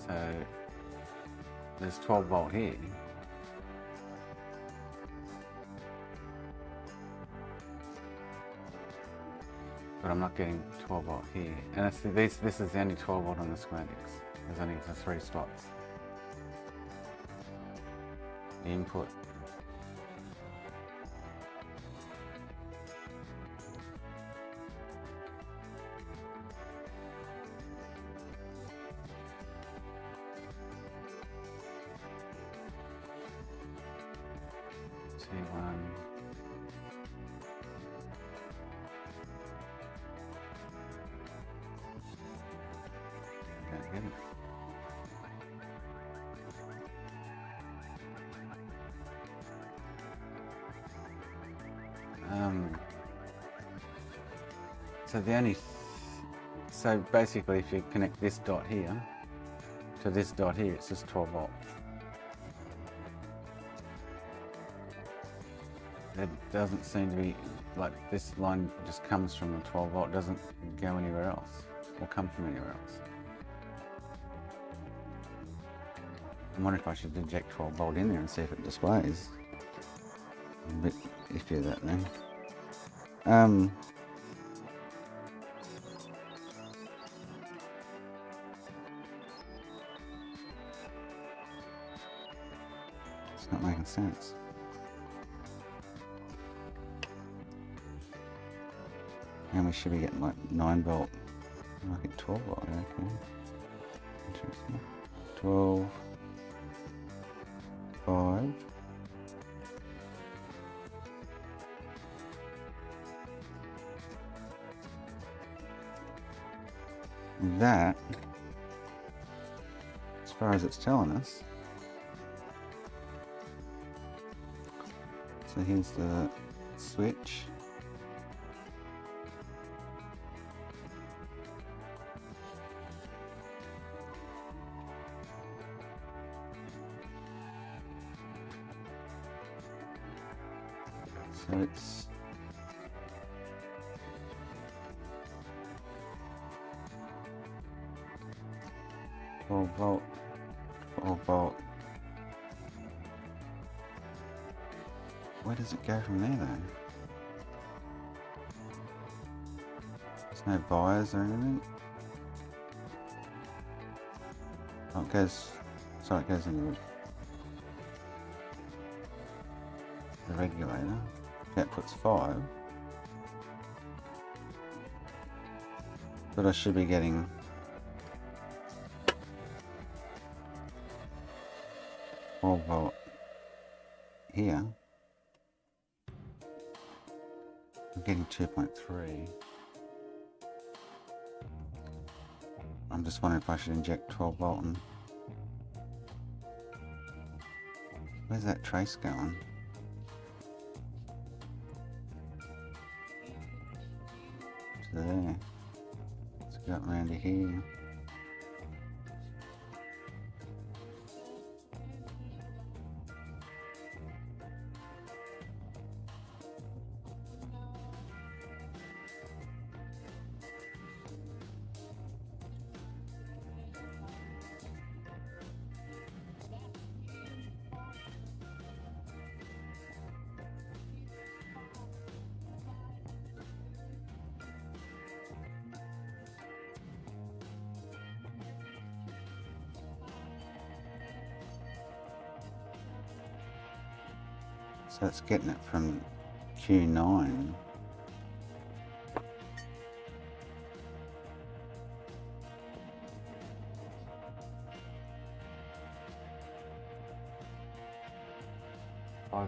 So there's 12 volt here. But I'm not getting 12 volt here. And this is the only 12 volt on the schematics. There's only the 3 slots. Input. T1. Don't get it. So basically if you connect this dot here to this dot here, it's just 12 volt. It doesn't seem to be, like this line just comes from the 12 volt, doesn't go anywhere else or come from anywhere else. I wonder if I should inject 12 volt in there and see if it displays. A bit iffy that then. It's not making sense. And we should be getting like 9 volt. I might get 12 volt, okay. Interesting. 12, 5. And that, as far as it's telling us, so here's the switch. So it's 12 volt, 12 volt. Where does it go from there though? There's no wires or anything. Oh, it goes, sorry, it goes into the regulator. That puts 5. But I should be getting 12 volt here. I'm getting 2.3. I'm just wondering if I should inject 12 volt and where's that trace going? To there. Let's go up around to here. So it's getting it from Q9.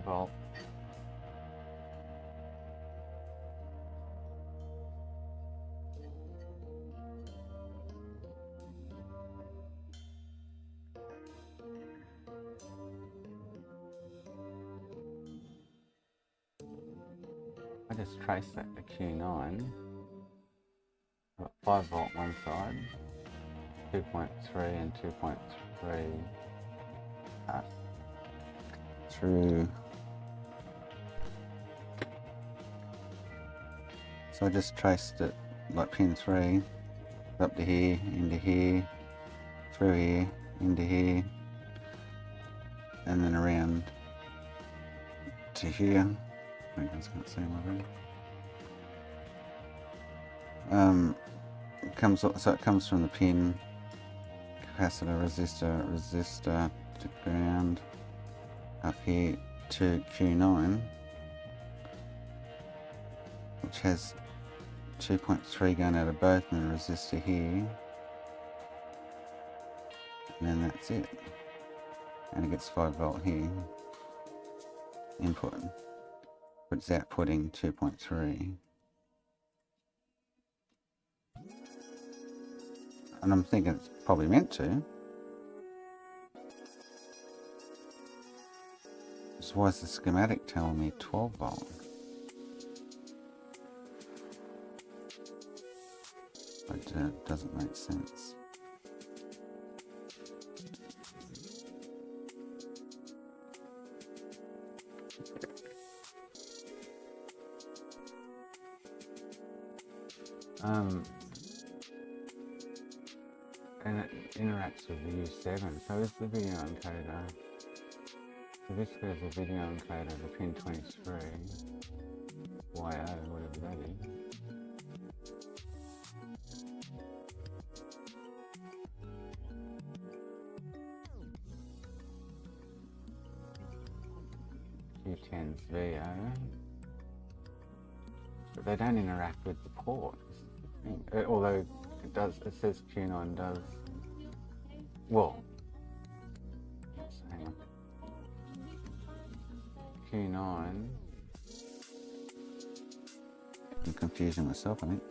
Volt. I just trace that to Q9. Got 5 volt one side, 2.3 and 2.3 through. So I just traced it like pin 3 up to here, into here, through here, into here, and then around to here. You guys can't see my ring. So it comes from the pin, capacitor, resistor to ground, up here to Q9, which has 2.3 going out of both, and the resistor here, and then that's it. And it gets 5 volt here, input, but it's outputting 2.3. And I'm thinking it's probably meant to. So why is the schematic telling me 12 volt? It doesn't make sense. And it interacts with the U7. So is the video encoder. So this goes a video encoder to pin 23, YO, whatever that is. Q10's VO. But they don't interact with the port. Although it does, it says Q9 does. Well, hang on. Q9. I'm confusing myself, I think.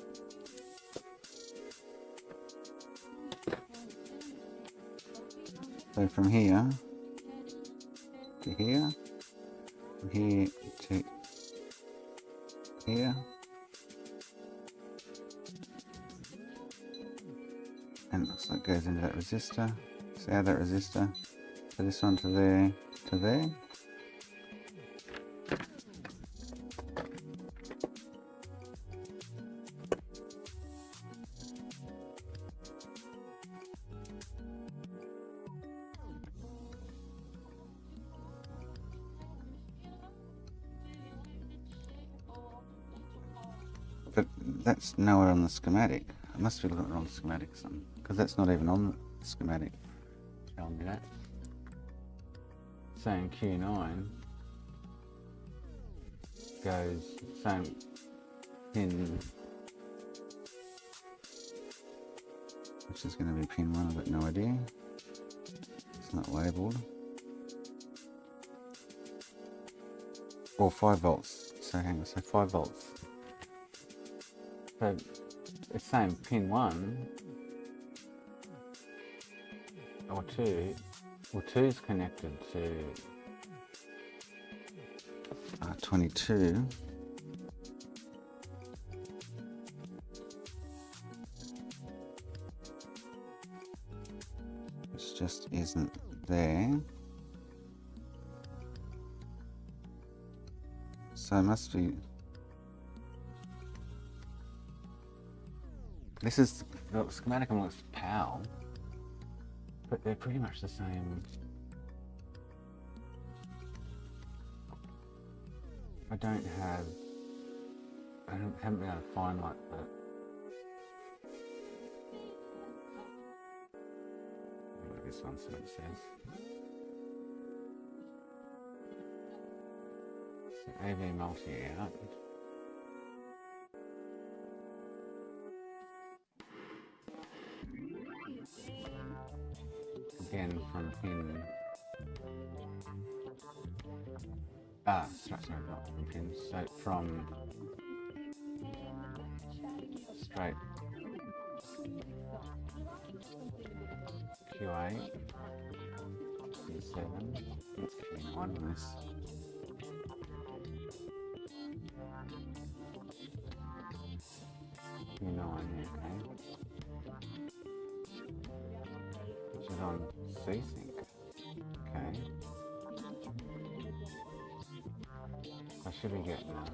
So from here to here, from here to here, and it looks like it goes into that resistor. So add that resistor, so this one to there, to there. But that's nowhere on the schematic. I must be looking at the wrong schematic, son, because that's not even on the schematic. Tell me that. Saying Q9 goes same pin, which is going to be pin 1, I've got no idea. It's not labelled. Or 5 volts. So hang on, so 5 volts. So it's saying pin 1 or 2. Well, 2 is connected to 22. It just isn't there. So it must be. This is the schematic on looks PAL, but they're pretty much the same. I haven't been able to find like the. This one's what it says. So AV multi out. Again from pin. Sorry, not from pins. So from straight Q8, Q7, it's Q9 on this. Q9, okay. Which is on C-Sync. Okay. I should be getting that.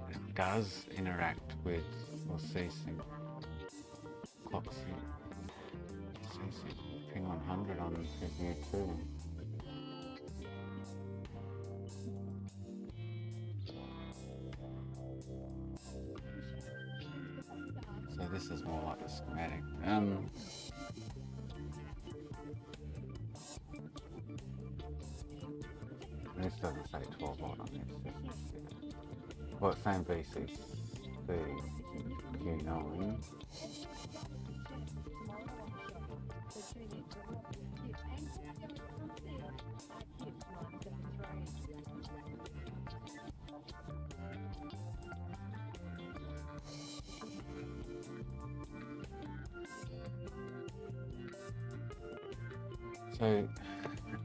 It does interact with or C-Sync. Clock sync. C-Sync. Pin 100 on review 2. So this is more like the schematic. This doesn't say 12 volt on this. Well, it's saying VCC Q9. So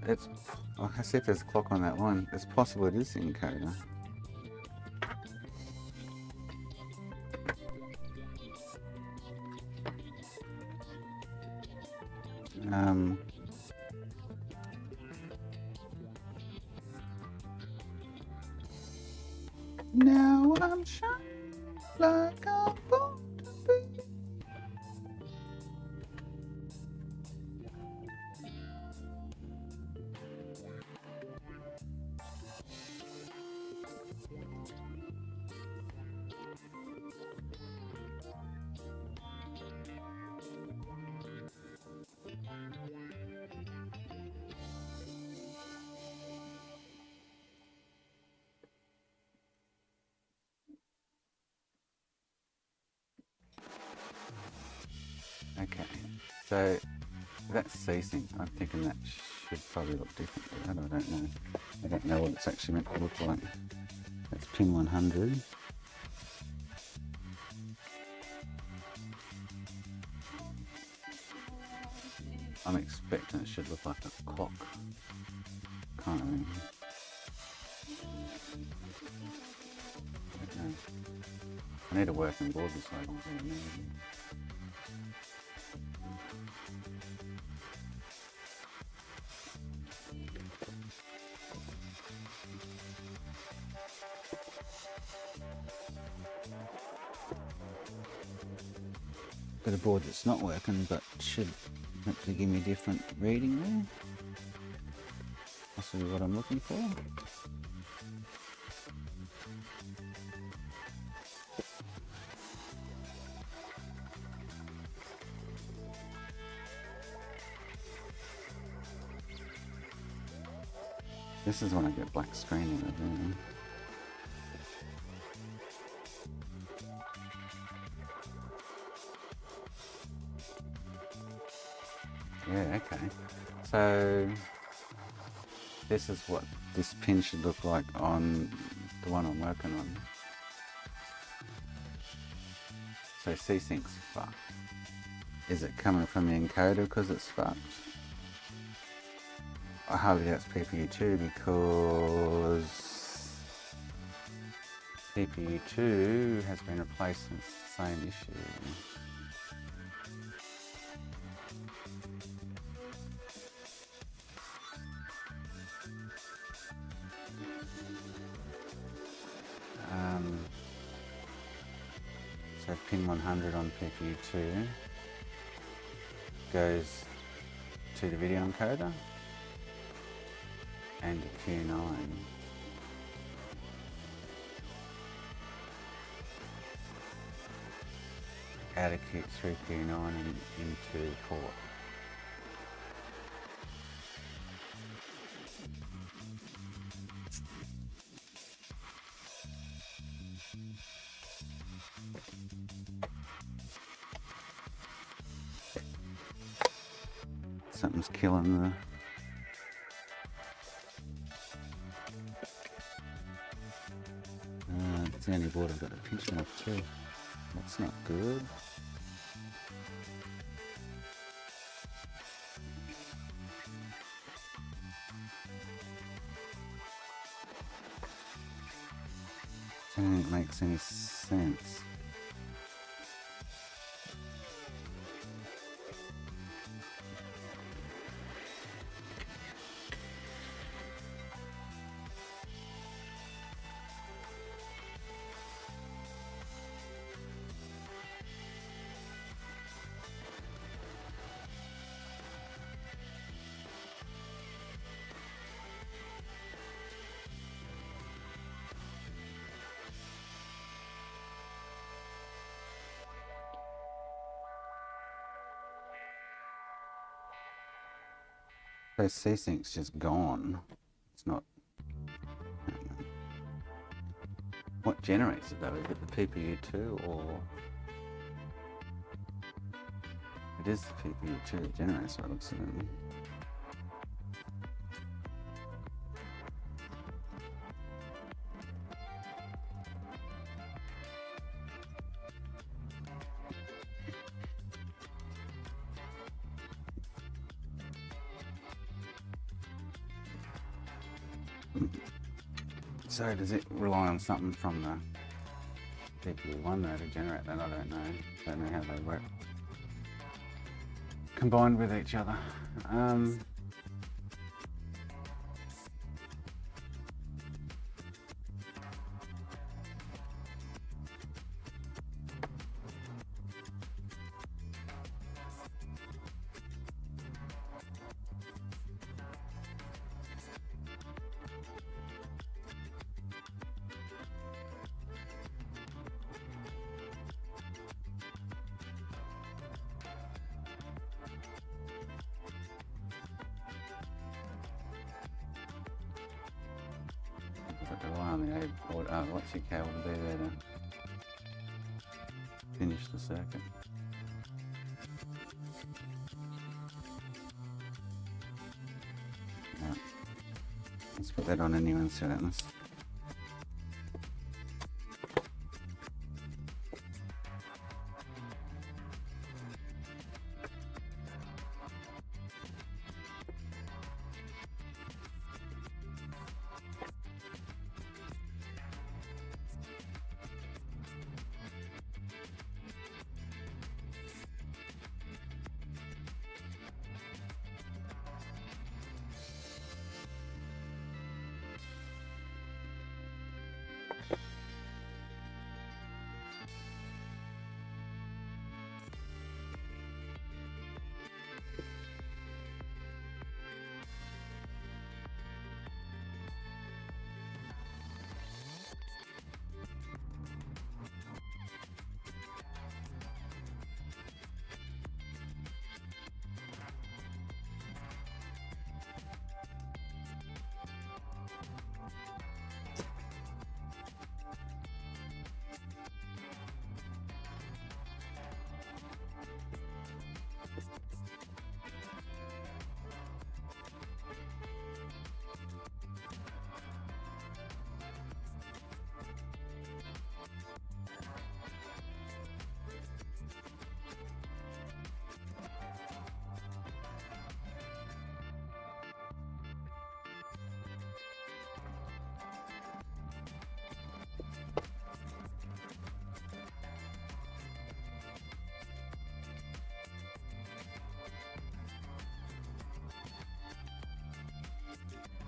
it's, well, I see if there's a clock on that one. It's possible it is the encoder. Now I'm shining like I'm born to be. Okay, so that's C-Sync. I'm thinking that should probably look different, but I don't know. I don't know what it's actually meant to look like. That's pin 100. I'm expecting it should look like a clock kind of thing. I don't know. I need a working board so I don't really know. Got a board that's not working, but should hopefully give me a different reading there. actually what I'm looking for. This is when I get black screening again. Yeah, okay. So this is what this pin should look like on the one I'm working on. So C-Sync's fucked. Is it coming from the encoder because it's fucked? I hardly doubt it's PPU2 because PPU2 has been replaced and it's the same issue. So pin 100 on PPU2 goes to the video encoder and a Q9. Out of through Q9 and into port. Something's killing the it's the only board I've got a pinch off too. That's not good. I don't think it makes any sense. Those C-Sync's just gone. It's not. What generates it though? Is it the PPU2 or? It is the PPU2 that generates what it looks like. So does it rely on something from the PPU1 though to generate that? I don't know. Don't know how they work combined with each other. Rely on the A board. Oh, what's your cable to be there to finish the circuit? Yeah. Let's put that on a new insert on this.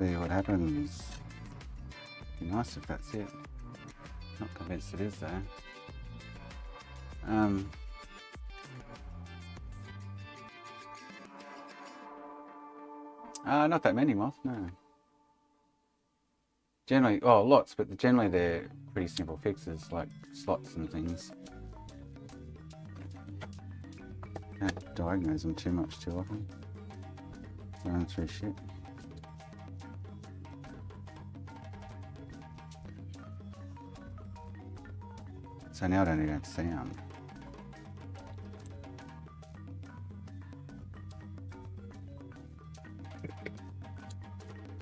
see what happens. Be nice if that's it. Not convinced it is though. Not that many moths, no. Generally, oh, lots, but generally they're pretty simple fixes, like slots and things. Can't diagnose them too much too often. Going through shit. So now I don't even have sound.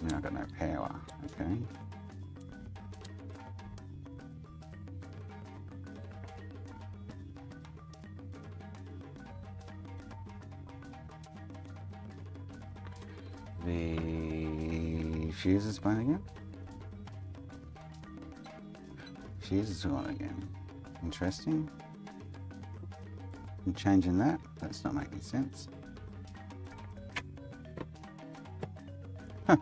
Now I've got no power, okay. The fuse is blown again. Fuse is on again. Interesting. I'm changing that. That's not making sense. Huh.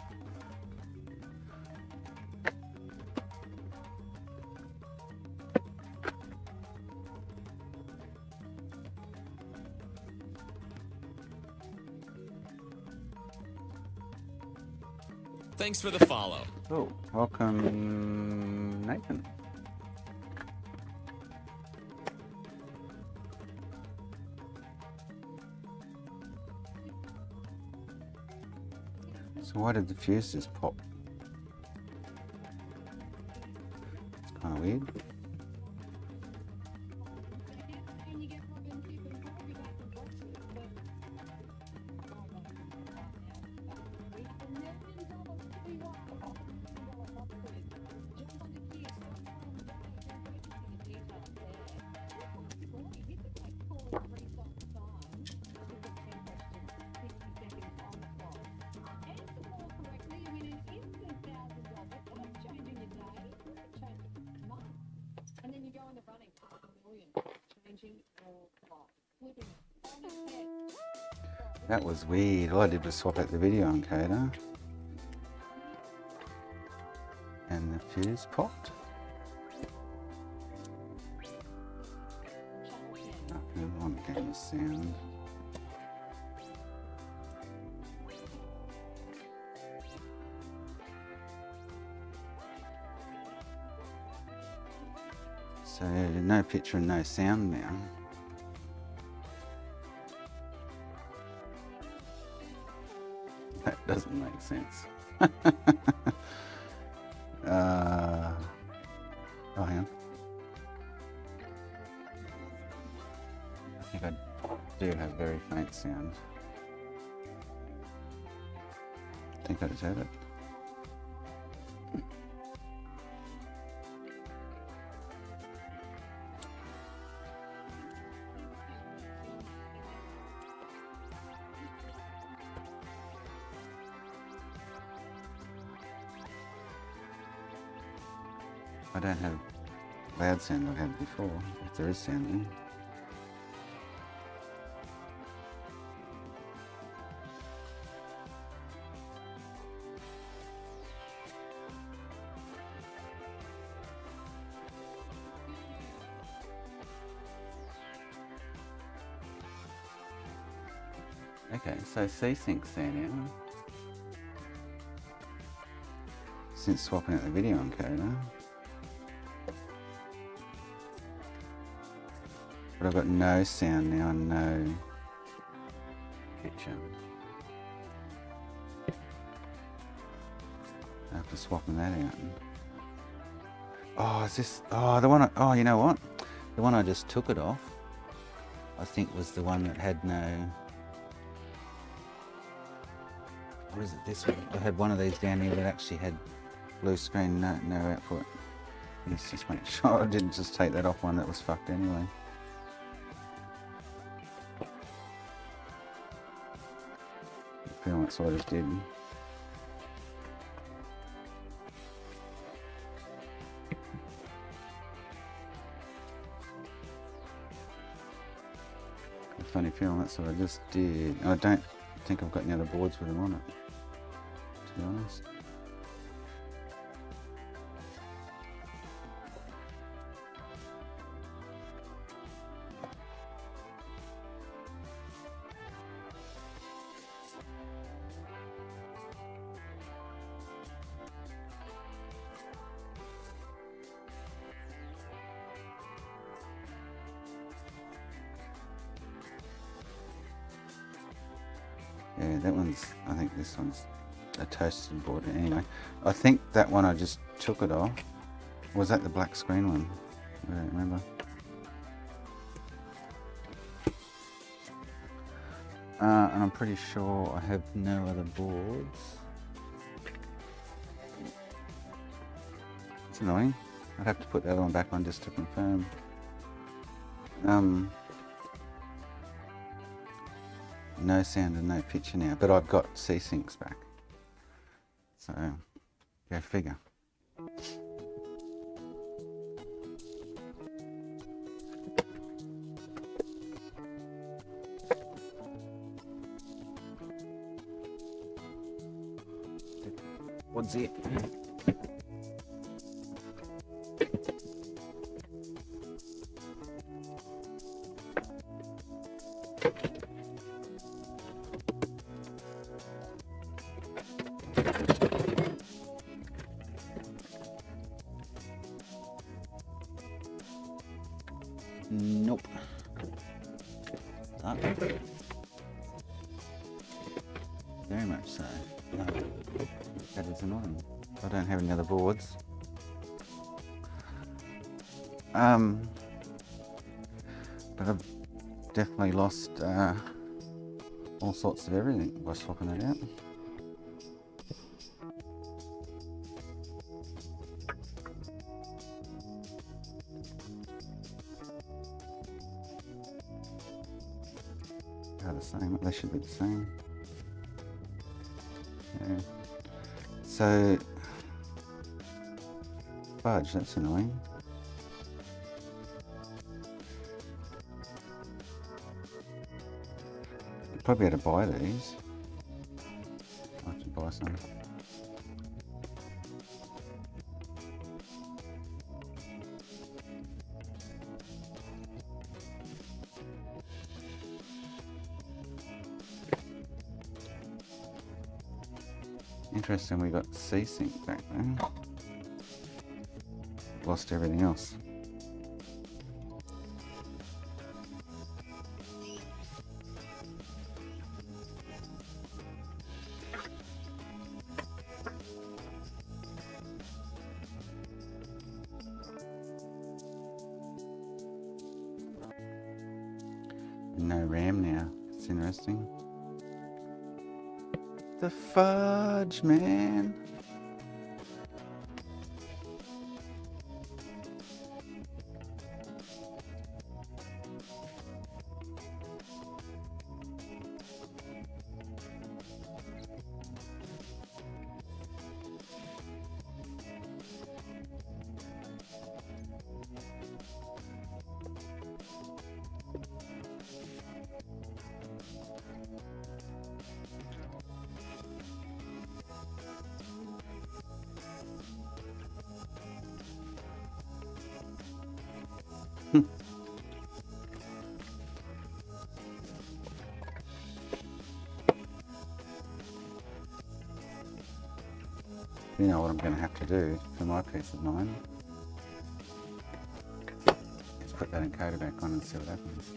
Thanks for the follow. Oh, welcome, Nathan. So why did the fuse just pop? It's kind of weird. That was weird. All I did was swap out the video encoder. And the fuse popped. Nothing. I'm getting the sound. So no picture and no sound now. That doesn't make sense. Oh, hang on. I think I do have very faint sound. I think I just had it. I don't have loud sound I had before, if there is sound there. Okay, so C-Sync's there now. Since swapping out the video encoder. But I've got no sound now and no picture. After swapping that out. Oh, is this, oh, the one, oh, you know what? The one I just took it off, I think was the one that had no, what is it, this one? I had one of these down here that actually had blue screen, no output. Let's just make sure I didn't just take that off one that was fucked anyway. I feel that's what I just did. A funny feeling that's what I just did. I don't think I've got any other boards with them on it, to be honest. Yeah, that one's, I think this one's a toasted board anyway. I think that one I just took it off. Was that the black screen one? I don't remember. And I'm pretty sure I have no other boards. It's annoying. I'd have to put the other one back on just to confirm. No sound and no picture now, but I've got C-Syncs back. So, go figure. What's it? Nope. That. Very much so. No. That is annoying. I don't have any other boards. But I've definitely lost all sorts of everything by swapping that out. They're the same. They should be the same. Yeah. So, fudge, that's annoying. I'd probably have to buy these. I have to buy some. Interesting, we got C-Sync back then. Lost everything else. No RAM now. It's interesting. The fudge, man. You know what I'm going to have to do for my peace of mind is put that encoder back on and see what happens.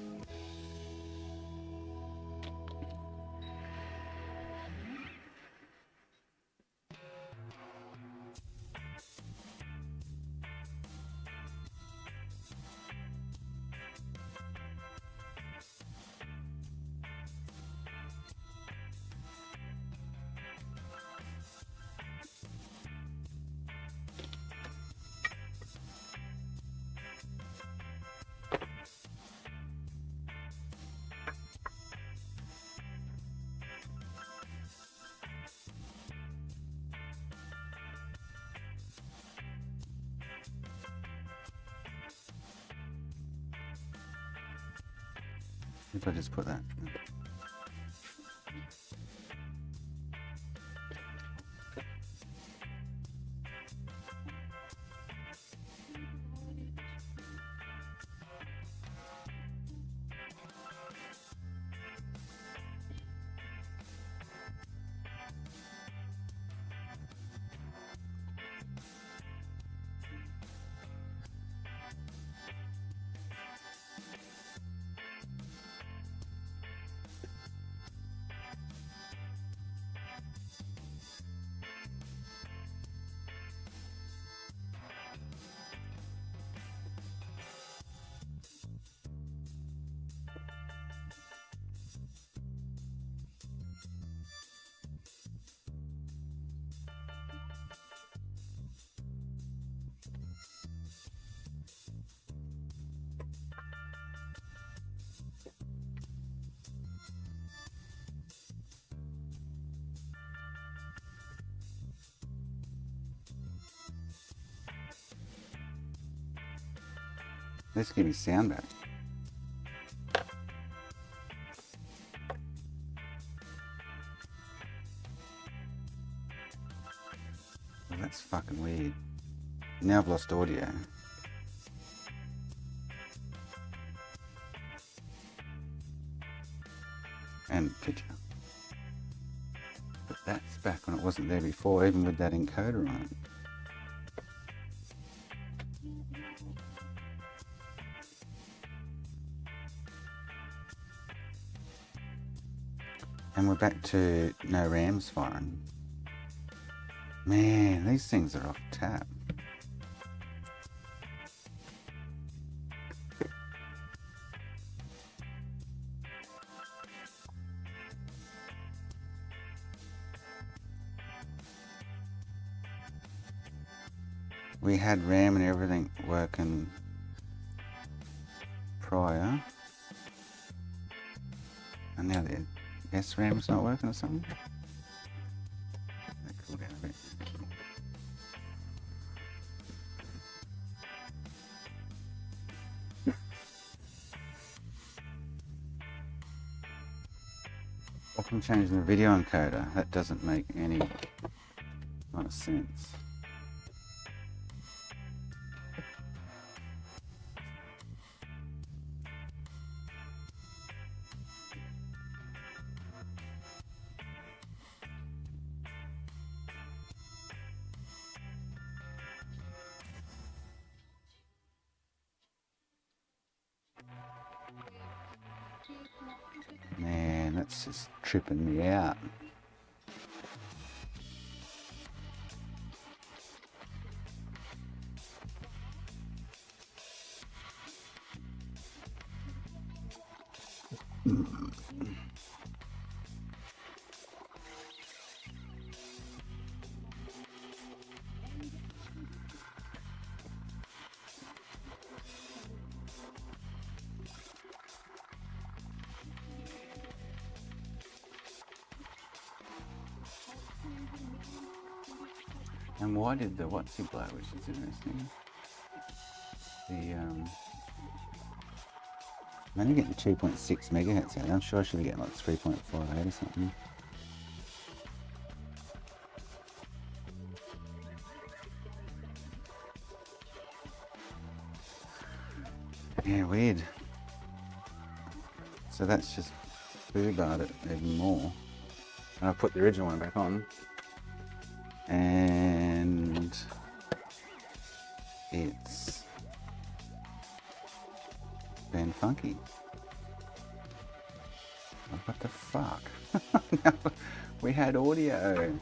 If I just put that. Let's give me sound back. Well, that's fucking weird. Now I've lost audio. And picture. But that's back when it wasn't there before, even with that encoder on it. And we're back to no rams firing. Man, these things are off tap. We had RAM and everything working prior. And now the SRAM's not working or something. That cooled down a bit. Often changing the video encoder. That doesn't make any kind of sense. Man, that's just tripping me out. And why did the whatsy blow, which is interesting. I'm only getting 2.6 megahertz out. I'm sure I should be getting like 3.48 or something. Yeah, weird. So that's just boobarred it even more. And I've put the original one back on. And it's been funky. What the fuck? We had audio.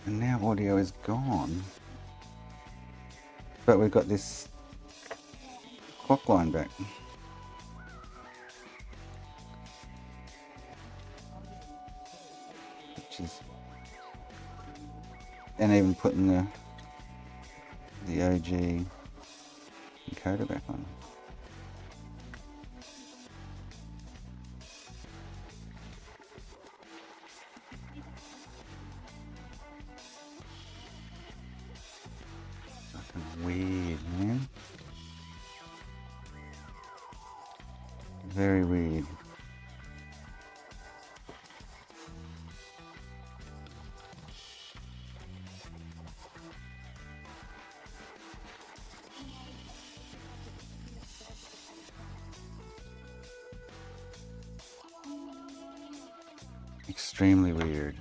And now audio is gone. But we've got this clock line back. And even putting the OG encoder back on. Fucking weird, man. Very weird. Extremely weird.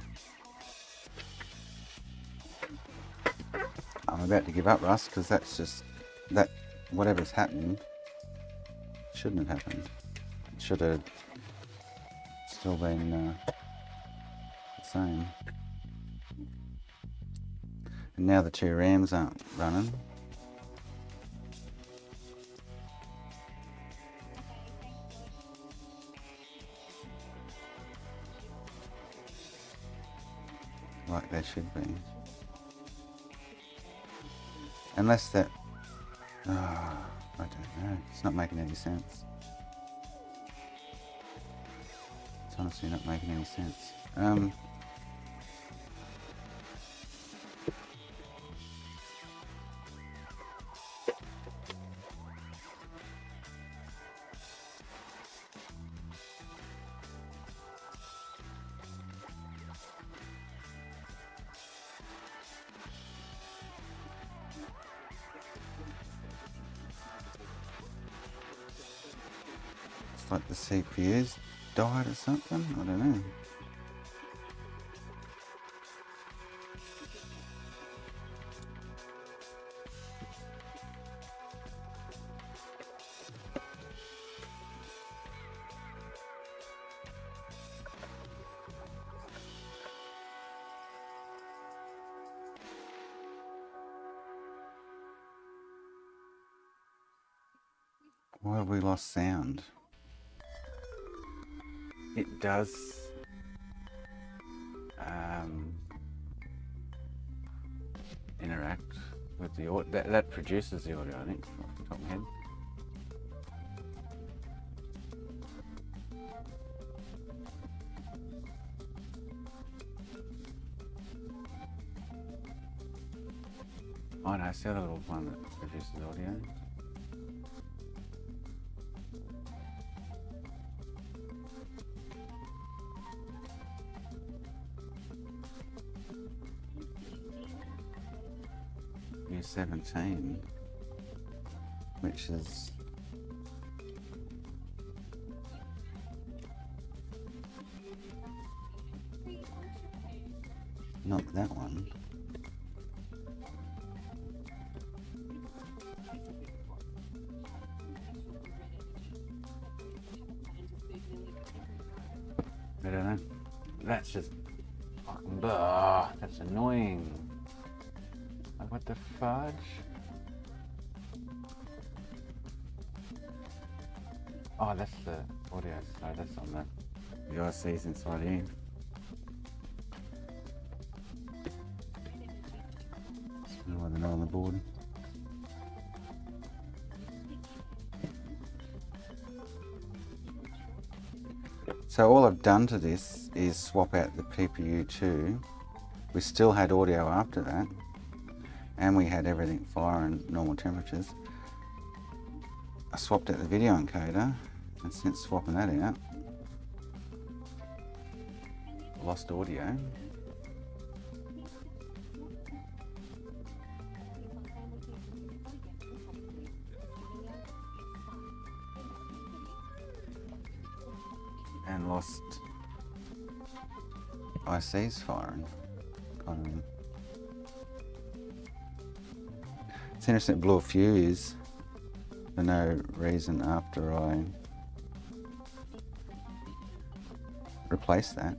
I'm about to give up, Russ, because that's just that whatever's happened shouldn't have happened. It should have still been the same. And now the two RAMs aren't running. Like they should be. Unless that... I don't know. It's not making any sense. It's honestly not making any sense. Looks like the CPU's died or something. I don't know. Why have we lost sound? It does interact with the audio. That produces the audio, I think, off the top of my head. Oh no, it's the other little one that produces audio. Year 17, which is not that one. I don't know. That's just fucking blah. That's annoying. Like, what the fudge? Oh, that's the audio. Sorry, that's on the ICs inside here. Smell the on the board. So all I've done to this is swap out the PPU too. We still had audio after that, and we had everything firing normal temperatures. I swapped out the video encoder, and since swapping that out, lost audio. And lost ICs firing. It's interesting, it blew a fuse for no reason after I replaced that.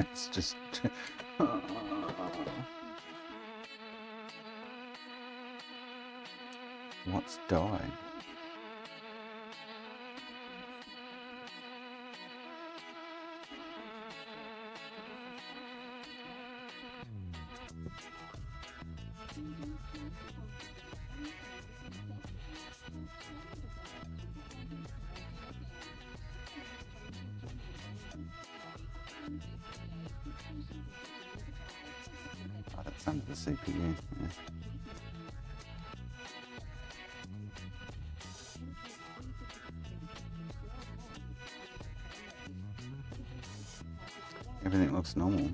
It's just what's died? Oh, that's under the CPU. Yeah. Everything looks normal.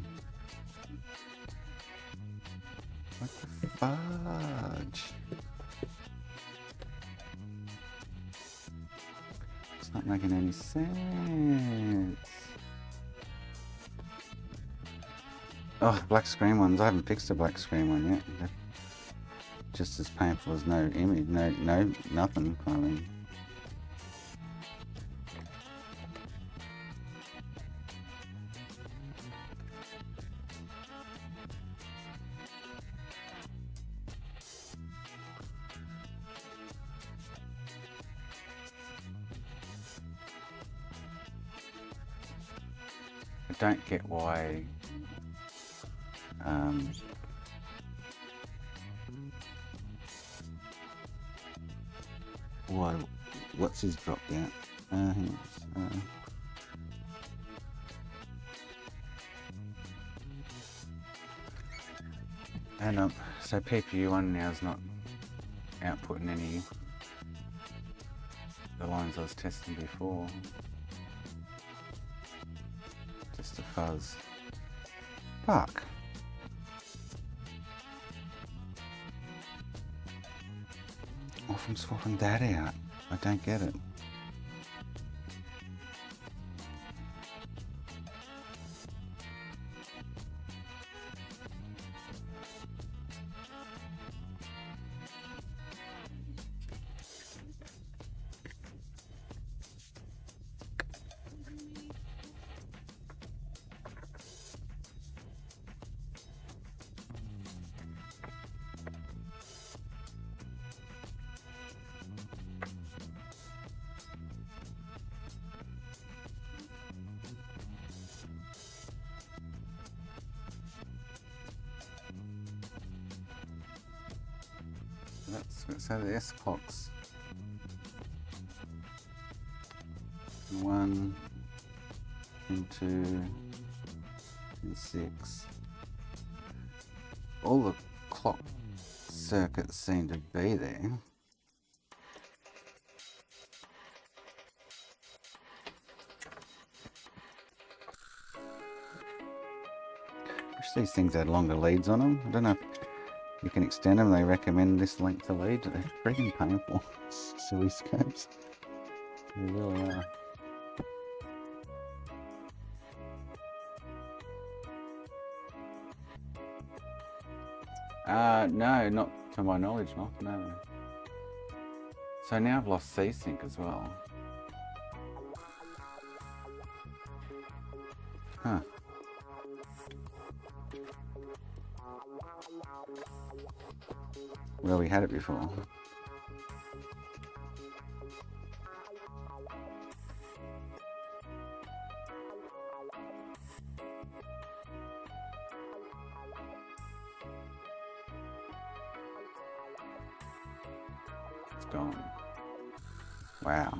What the fudge? It's not making any sense. Oh, black screen ones. I haven't fixed the black screen one yet. They're just as painful as no image, no, nothing. I mean, I don't get why what's his dropped out? Hang on. And so PPU1 now is not outputting any the lines I was testing before. Just a fuzz. Fuck. Or from swapping that out. I don't get it. So the S clocks. 1 and 2 and 6. All the clock circuits seem to be there. Wish these things had longer leads on them. I don't know if you can extend them. They recommend this length of lead. They're freaking painful. Silly scopes. They really are. No, not to my knowledge, no. So now I've lost C-Sync as well. Huh. Well, we had it before. It's gone. Wow.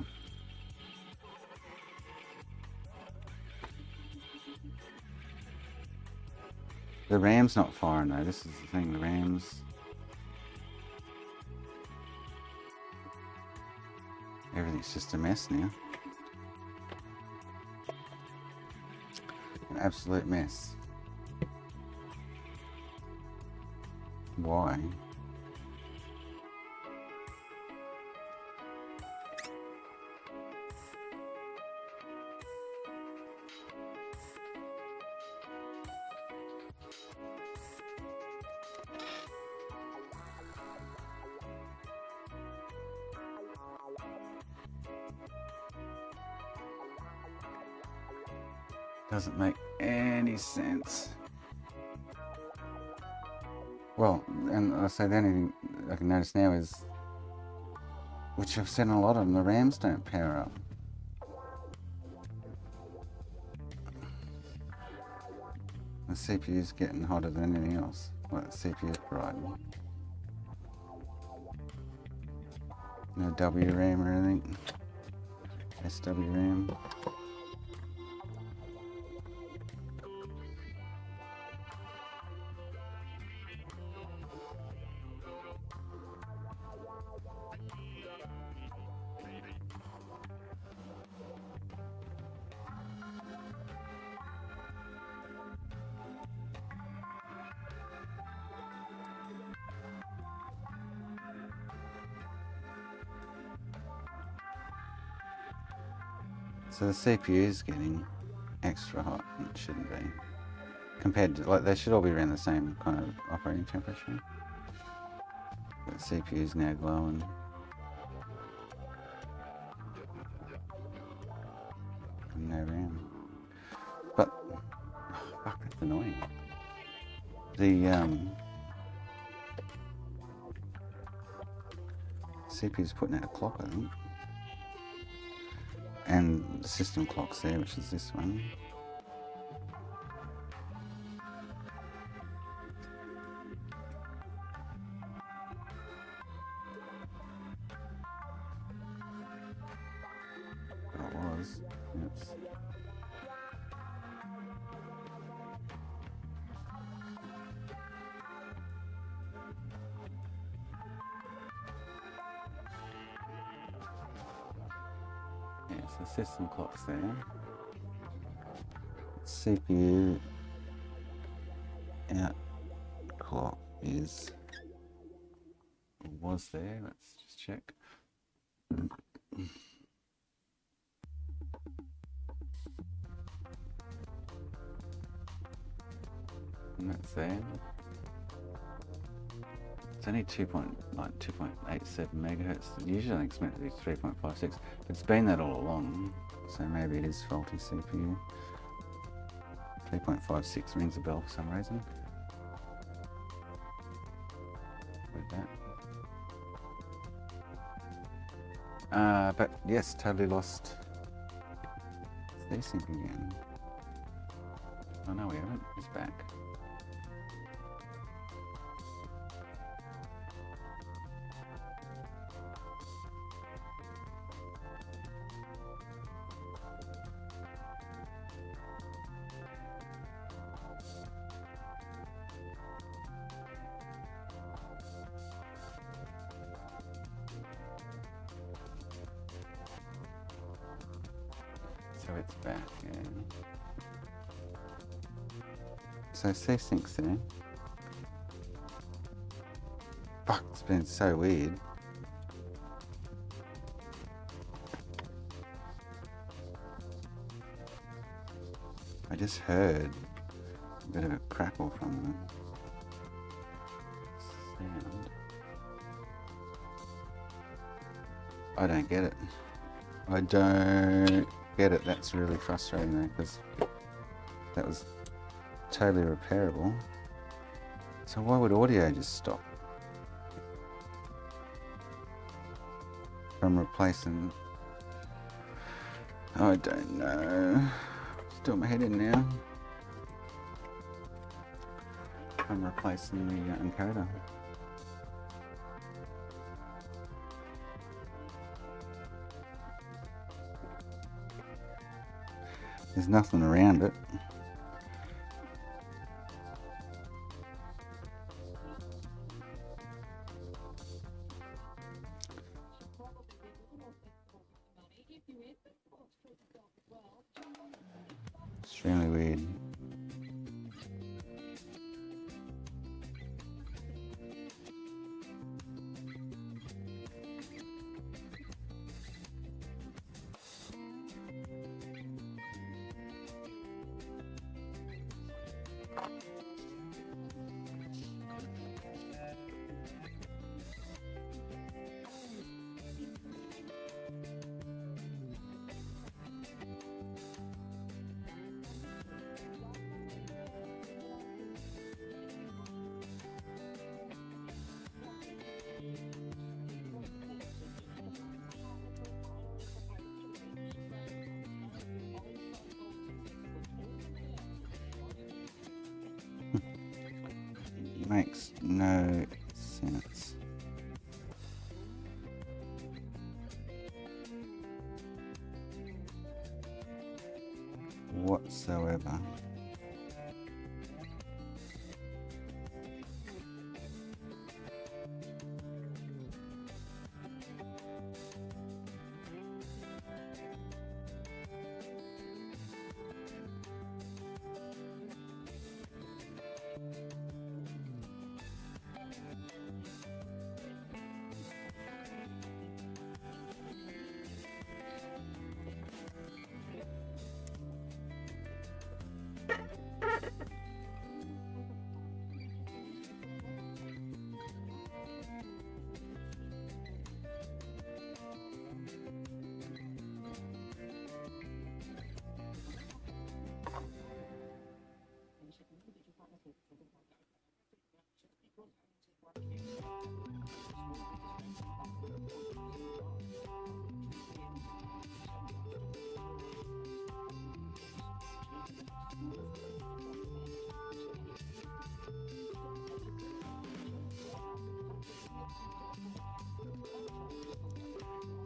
The RAM's not firing though. This is the thing, the RAM's... Everything's just a mess now. An absolute mess. Why? Doesn't make any sense. Well, and I say the only thing I can notice now is, which I've said in a lot of them, the RAMs don't power up. The CPU's getting hotter than anything else, what the CPU's providing. No WRAM or anything. SWRAM. So the CPU is getting extra hot, and it shouldn't be. Compared to, like, they should all be around the same kind of operating temperature. But the CPU is now glowing. And no RAM. But, oh, fuck, that's annoying. The CPU's putting out a clock, I think. And the system clock's there, which is this one. Or it was. Yes. so system clock's there. CPU out clock is, or was there, let's just check. And that's there. It's only 2.87 megahertz. Usually it's meant to be 3.56, but it's been that all along. So maybe it is faulty CPU. 3.56 rings a bell for some reason. With that. But yes, totally lost desync again. Oh no, we haven't. It's back. So it's back, yeah. So C-Sync's there. Fuck, it's been so weird. I just heard a bit of a crackle from the sound. I don't get it. I don't get it. That's really frustrating though, because that was totally repairable. So why would audio just stop from replacing? I don't know. Still my head in now. I'm replacing the encoder. There's nothing around it. Extremely weird. Makes no sense. Whatsoever.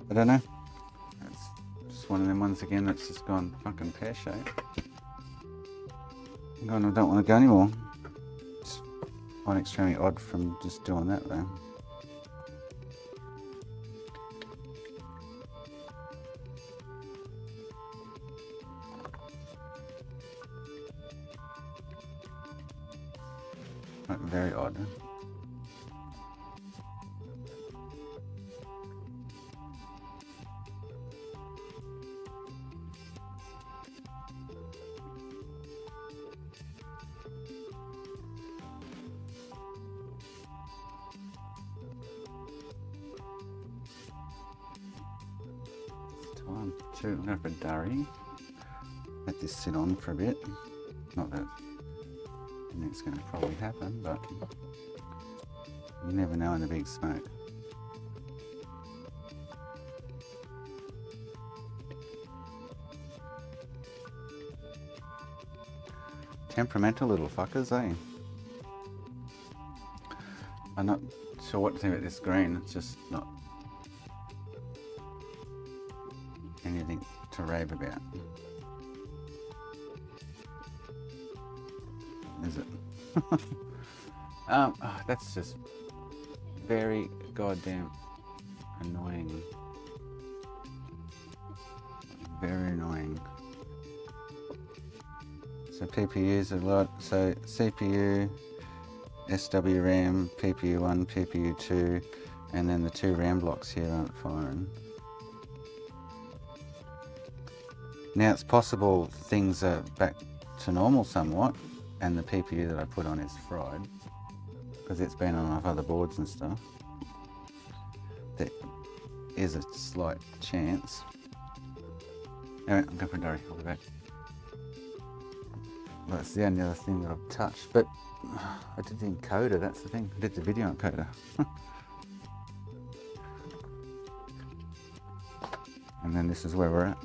I don't know. It's just one of them ones again that's just gone fucking pear-shaped. I don't want to go anymore. Just find it extremely odd from just doing that though. Very odd. Time to go for a durry. Let this sit on for a bit. Not that it's going to probably happen, but you never know in the big smoke. Temperamental little fuckers, eh? I'm not sure what to think about this green. It's just not anything to rave about. Is it? That's just very goddamn annoying. Very annoying. So PPUs a lot. So CPU, SWRAM, PPU1, PPU2, and then the two RAM blocks here aren't firing. Now it's possible things are back to normal somewhat, and the PPU that I put on is fried because it's been on off other boards and stuff. There is a slight chance. Anyway, I'm going for a durry. I'll be back. Well, that's the only other thing that I've touched, but I did the encoder, that's the thing. I did the video encoder. And then this is where we're at.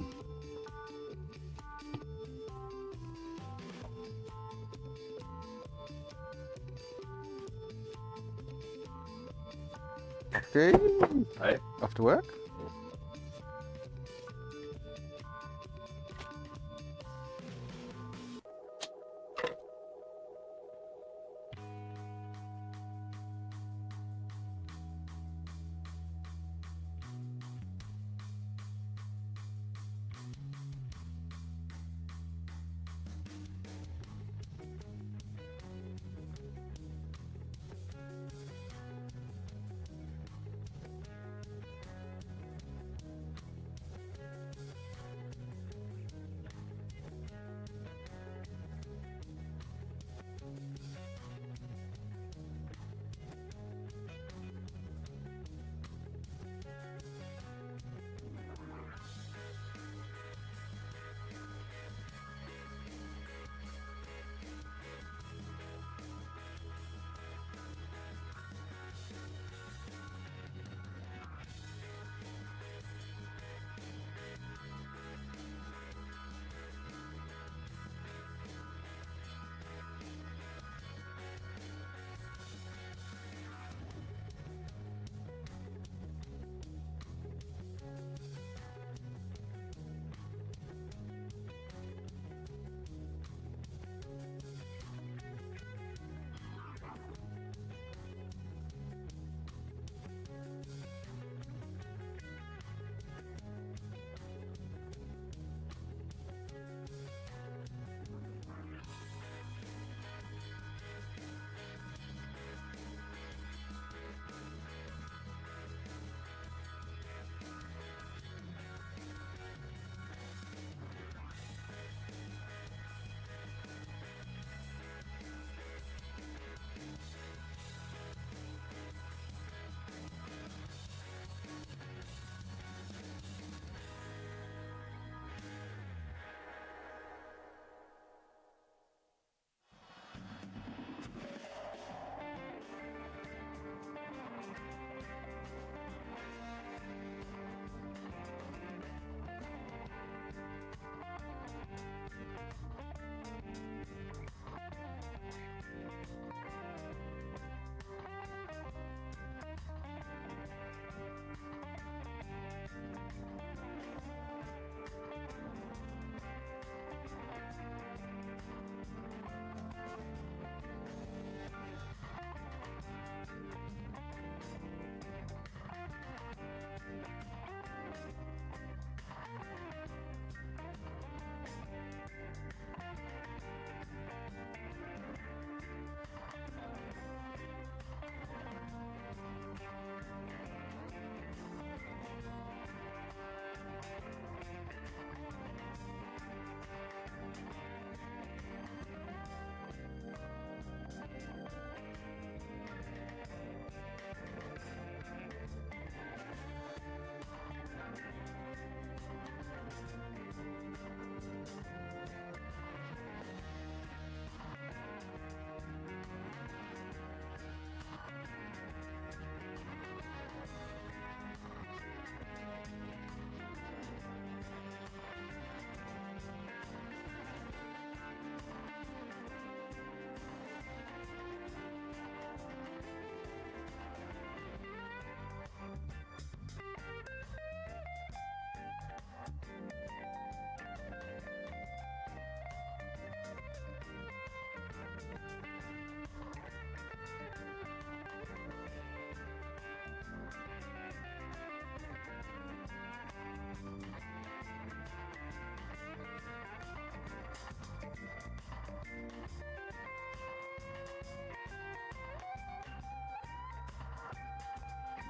Okay. Right. Off to work.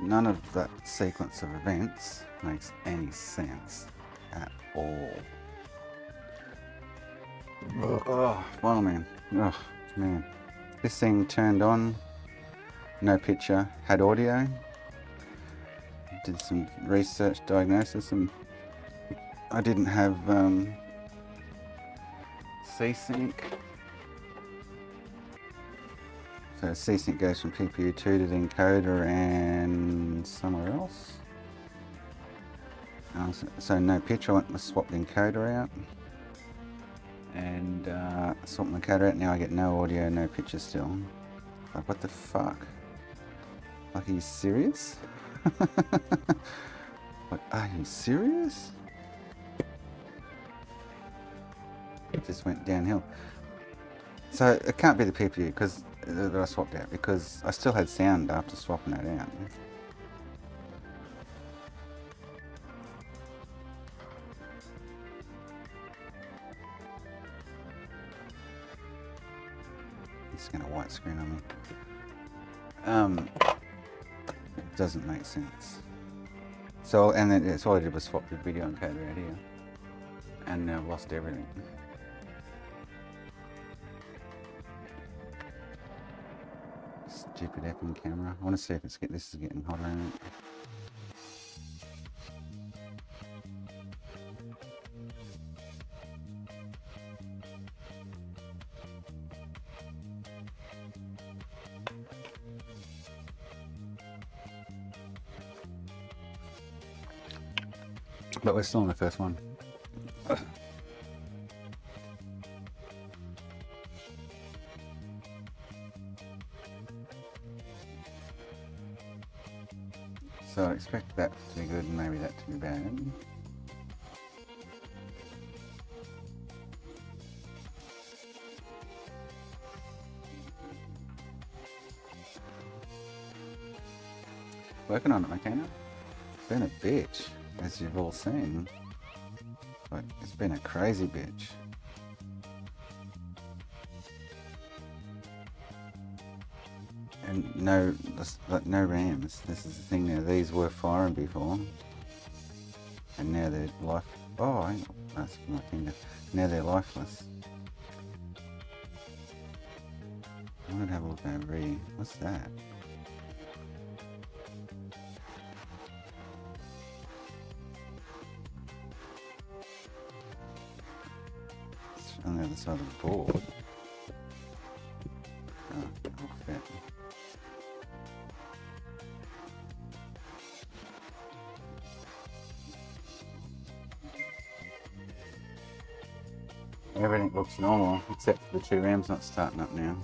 none of that sequence of events makes any sense at all. Oh, Fileman. Oh, man. This thing turned on, no picture, had audio. Did some research diagnosis, and I didn't have C-Sync. So C-Sync goes from PPU2 to the encoder and somewhere else. So no picture, I went and swapped the encoder out. And swapped the encoder out, now I get no audio, no picture still. Like, what the fuck? Like, are you serious? Like, are you serious? It just went downhill. So it can't be the PPU because that I swapped out, because I still had sound after swapping that out. It's gonna white screen on me. It doesn't make sense. So, and then it's all I did was swap the video encoder out here, and now I've lost everything. Stupid effing camera. I want to see if this is getting hotter in it. But we're still on the first one. So I expect that to be good and maybe that to be bad. Working on it, McKenna. It's been a bitch, as you've all seen. Like, it's been a crazy bitch. And no RAMs. This is the thing now. These were firing before, and now they're life. Oh, hang on. That's my finger. Now they're lifeless. I'm gonna have a look over here. What's that? It's on the other side of the board. Oh, fit. Everything looks normal except for the two RAMs not starting up now.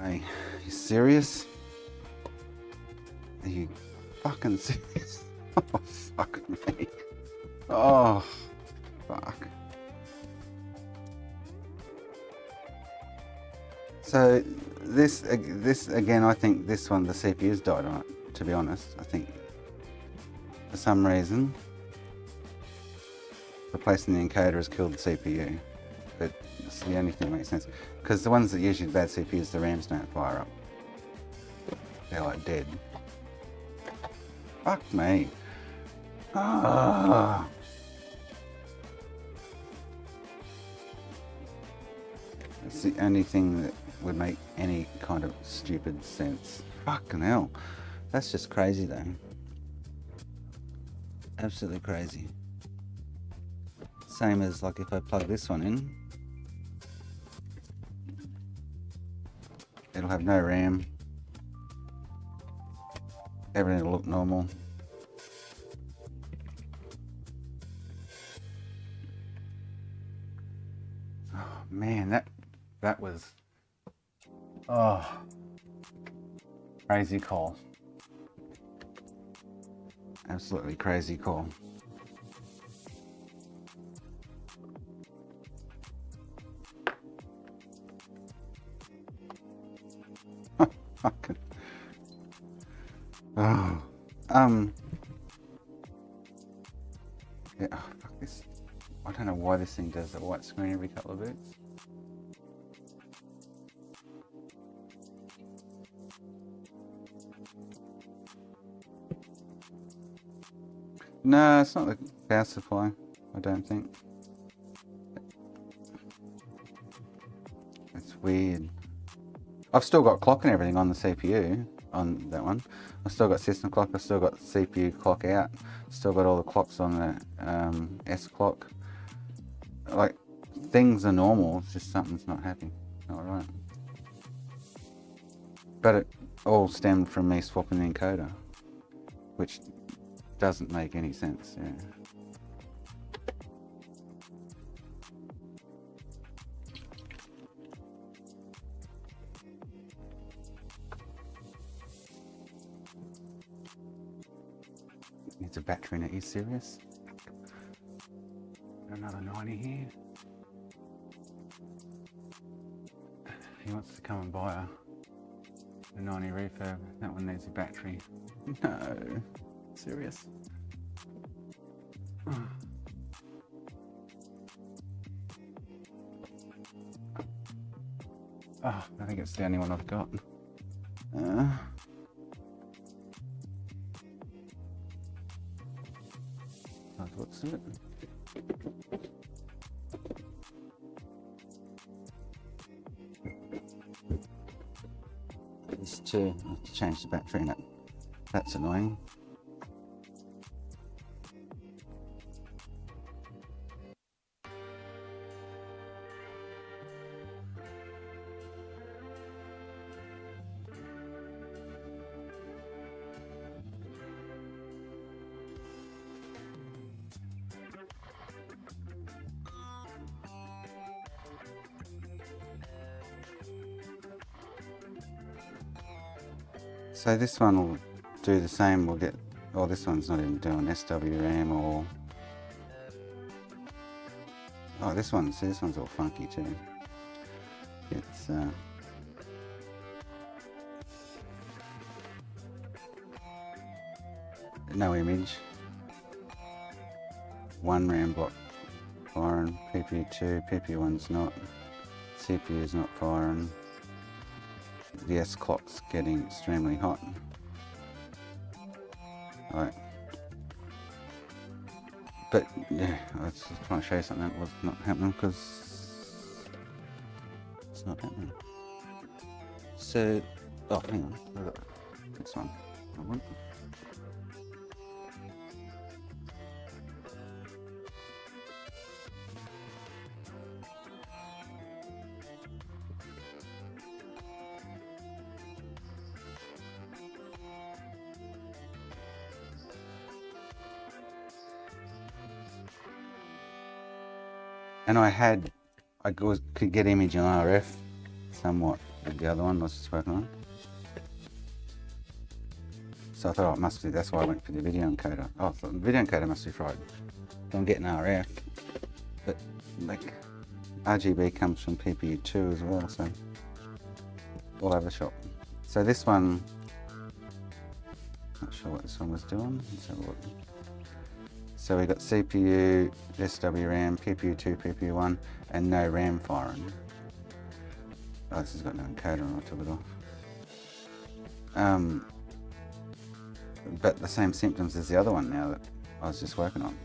Hey, you serious? Are you fucking serious? Oh, fuck me. Oh, fuck. So this again, I think this one, the CPU's died on it, to be honest. I think for some reason replacing the encoder has killed the CPU. But it's the only thing that makes sense. Because the ones that usually bad CPUs, the RAMs don't fire up. They're like dead. Fuck me. Ah. It's the only thing that would make any kind of stupid sense. Fucking hell. That's just crazy though. Absolutely crazy. Same as like if I plug this one in, it'll have no RAM. Everything will look normal. Oh man, that was crazy call. Absolutely crazy call. Fucking. Oh. Yeah, oh, fuck this. I don't know why this thing does a white screen every couple of boots. No, it's not the power supply, I don't think. It's weird. I've still got clock and everything on the CPU, on that one. I've still got system clock, I've still got CPU clock out, still got all the clocks on the S clock. Like, things are normal, it's just something's not happy, not right. But it all stemmed from me swapping the encoder, which doesn't make any sense, yeah. Needs a battery in it, are you serious? Another 90 here. He wants to come and buy a 90 refurb. That one needs a battery. No. Serious? Oh, I think it's the only one I've got. Nice looks of it. There's two. I have to change the battery in it. That's annoying. So this one will do the same, we'll get, oh this one's not even doing SWM or, oh this one, see this one's all funky too. It's no image, one RAM block firing, PP2, PP1's not, CPU's not firing. The S clock's getting extremely hot. Right. But yeah, I was just trying to show you something that was not happening because it's not happening. So, oh, hang on, I've got this one. I want. And I could get image on RF somewhat with the other one I was just working on. So I thought, oh, it must be, that's why I went for the video encoder. Oh, I thought the video encoder must be fried. So I'm getting RF, but like RGB comes from PPU2 as well, so all over the shop. So this one, not sure what this one was doing. Let's have a look. So we got CPU, SWRAM, PPU2, PPU1, and no RAM firing. Oh, this has got no encoder on, I took it off. But the same symptoms as the other one now that I was just working on.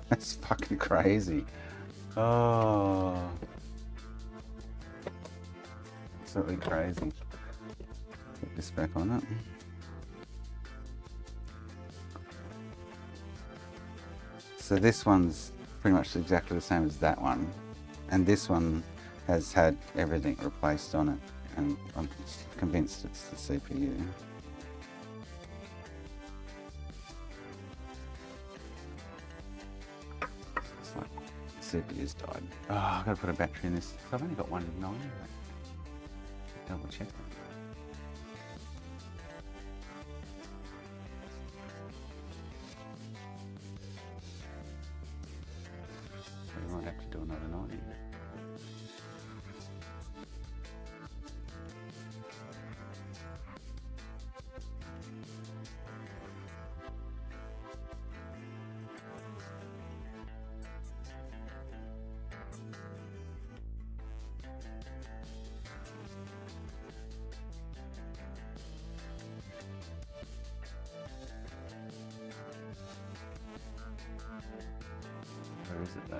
That's fucking crazy. Oh. Absolutely crazy. Put this back on it. So this one's pretty much exactly the same as that one. And this one has had everything replaced on it. And I'm convinced it's the CPU. It's like the CPU's died. Oh, I've got to put a battery in this. So I've only got 1.9. Double check that. So we might have to do another 90. Where is it though?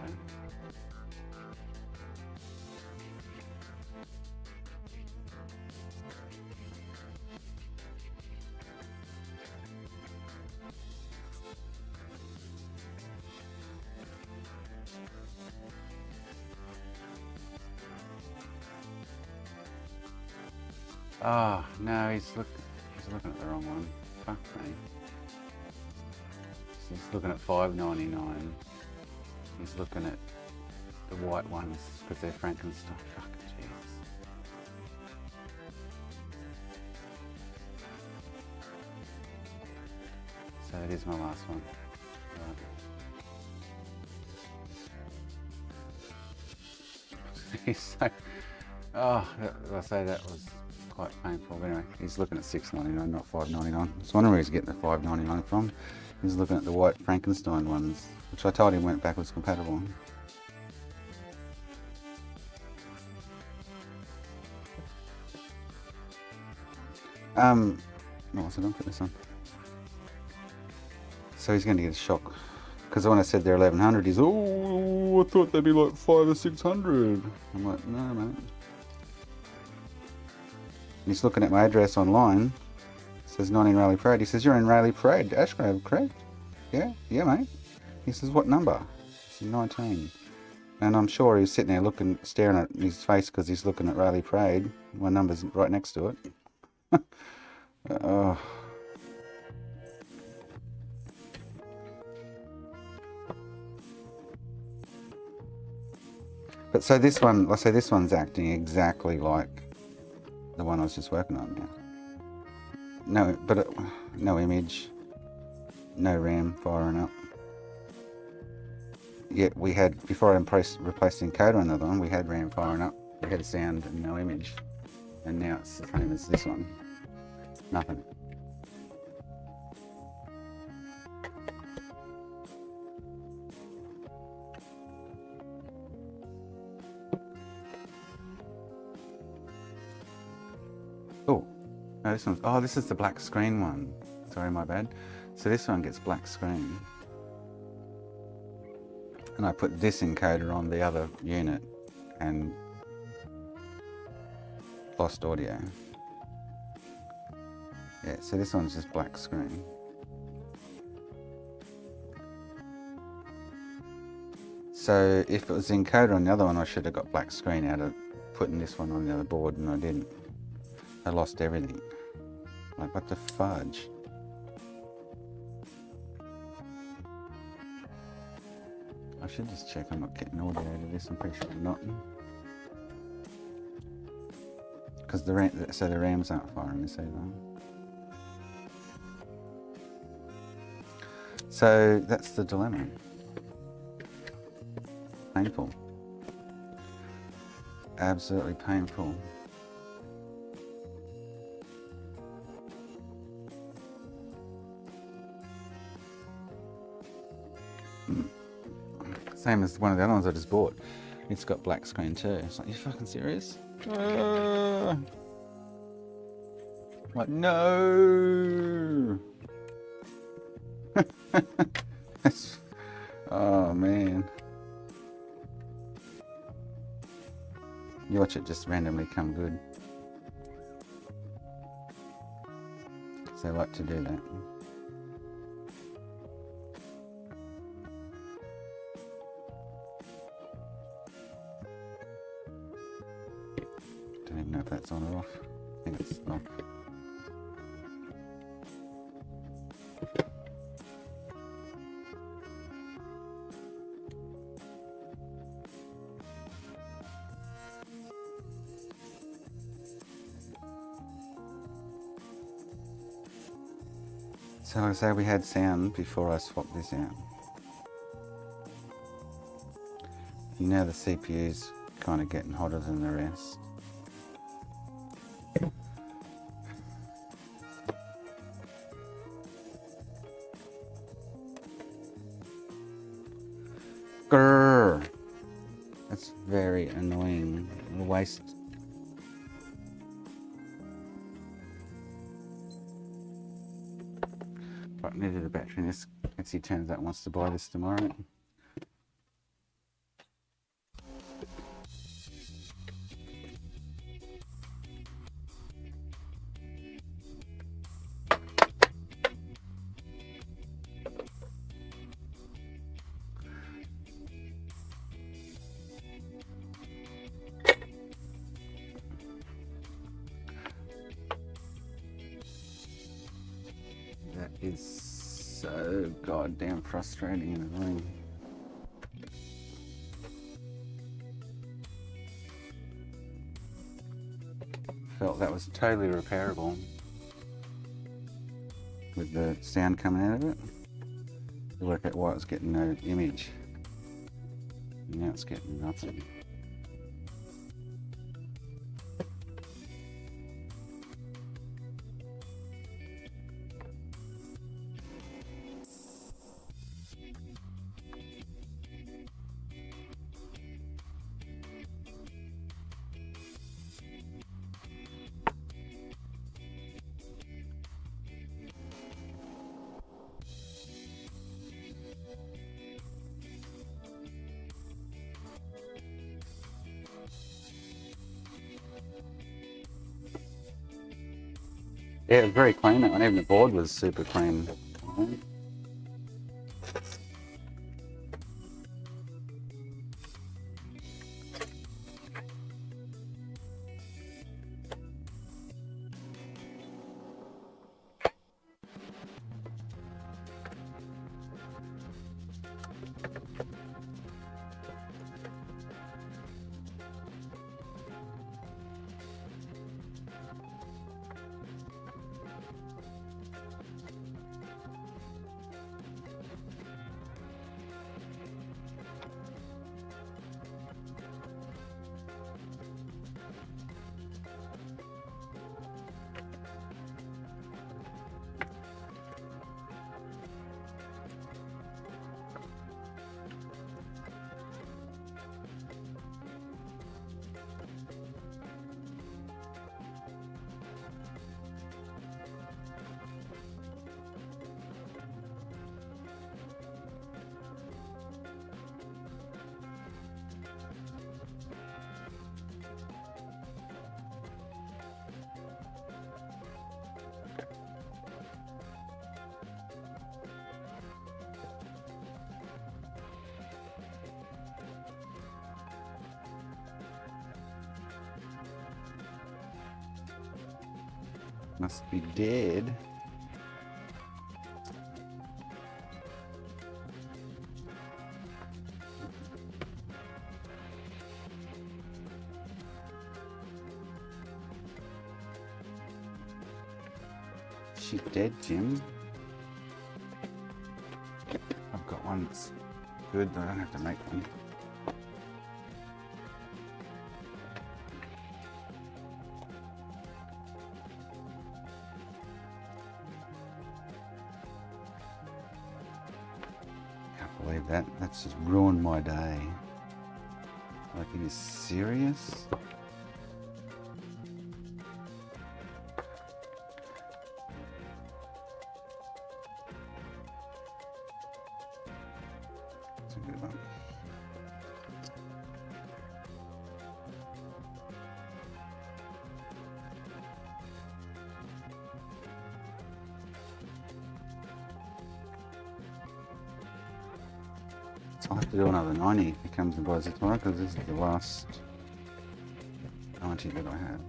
Oh, no, he's looking at the wrong one. Fuck me. He's looking at $5.99. He's looking at the white ones because they're Frankenstein. Fuck, Jesus. So it is my last one. Right. So, oh, I say that was quite painful. But anyway, he's looking at $6.99, not $5.99. I was wondering where he's getting the $5.99 from. He's looking at the white Frankenstein ones, which I told him weren't backwards compatible. No, what's it on? Put this on. So he's going to get a shock. Because when I said they're 1100, he's, oh, I thought they'd be like 500 or 600. I'm like, no, mate. He's looking at my address online. It says 19 Raleigh Parade. He says, you're in Raleigh Parade, Ashgrove, correct? Yeah, mate. He says, what number? I said, 19. And I'm sure he's sitting there looking, staring at his face because he's looking at Raleigh Parade. My number's right next to it. Oh. But so this one, let's say this one's acting exactly like the one I was just working on now. No, but no image, no RAM firing up. Yet we had, before I replaced the encoder on the other one, we had RAM firing up, we had sound and no image. And now it's the same as this one. Nothing. Oh, no, this one's, oh, this is the black screen one. Sorry, my bad. So this one gets black screen. And I put this encoder on the other unit and lost audio. Yeah, so this one's just black screen. So if it was the encoder on the other one, I should have got black screen out of putting this one on the other board, and I didn't. I lost everything. Like, what the fudge? I should just check I'm not getting audio out of this. I'm pretty sure I'm not. because the rams aren't firing this either. So that's the dilemma. Painful. Absolutely painful. Same as one of the other ones I just bought. It's got black screen too. It's like, you fucking serious? Like, no! Oh man. You watch it just randomly come good. So I like to do that. Don't even know if that's on or off. I think it's off. So like I say, we had sound before I swapped this out. And now the CPU's kind of getting hotter than the rest. Grrr. That's very annoying. A waste. Right, needed a battery in this. Let's see, turns out wants to buy this tomorrow. That is so goddamn frustrating and annoying. Felt that was totally repairable with the sound coming out of it. To work out why it was getting no image. Now it's getting nothing. Yeah, it was very clean, that one. Even the board was super clean. Must be dead. she's dead, Jim. I've got one that's good, but I don't have to make one. Can't believe that. That's just ruined my day. Like, are you serious? That's a good one. So I'll have to do another 90 if he comes and buys it tomorrow, because this is the last 90 that I have.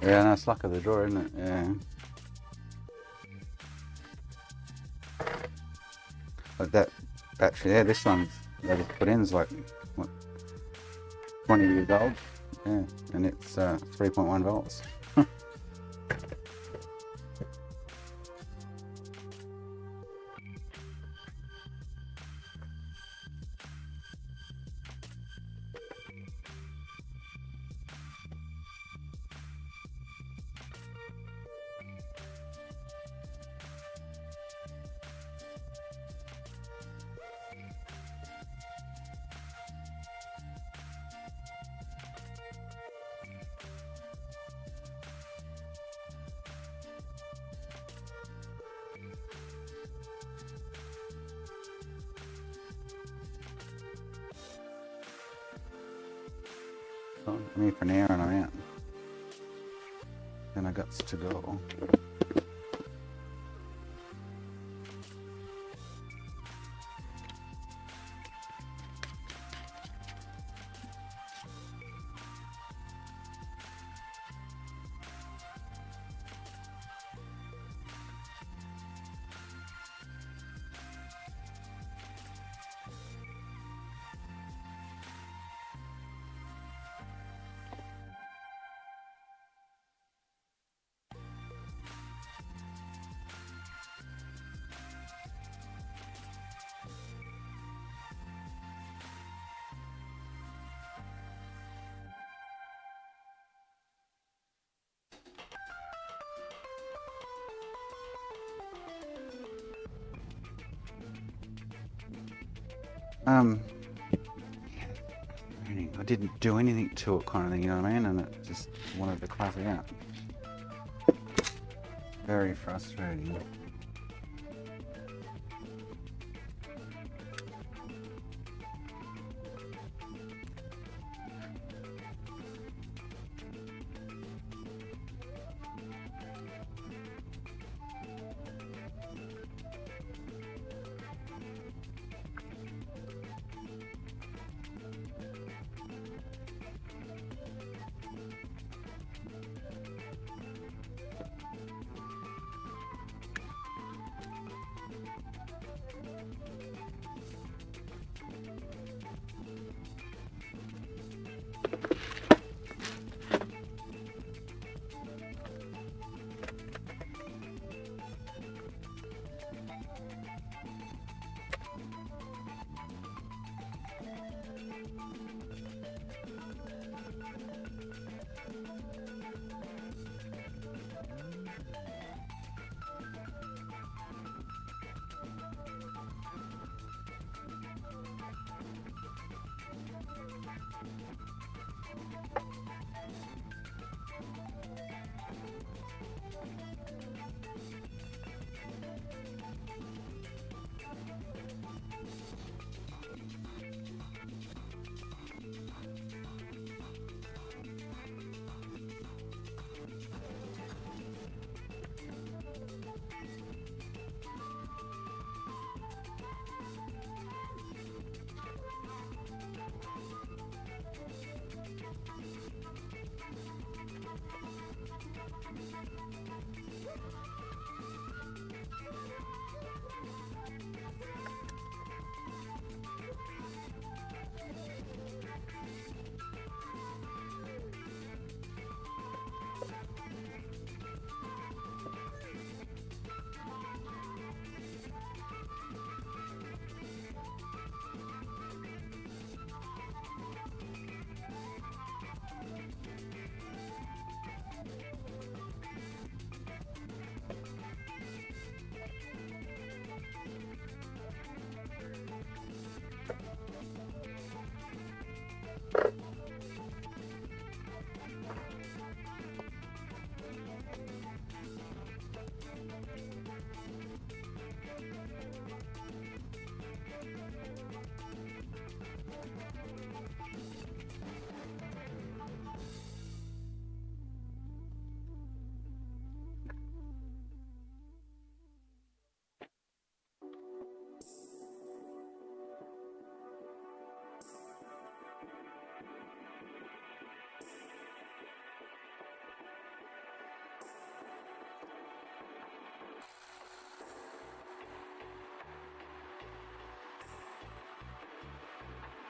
Yeah, no, it's luck of the draw, isn't it? Yeah. But that battery there, this one that I just put in is like, what, 20 years old? Yeah, and it's 3.1 volts. I'm here for an hour and I'm out. Then I got to go. I didn't do anything to it, kind of thing, you know what I mean? And it just wanted to clap it out. Very frustrating.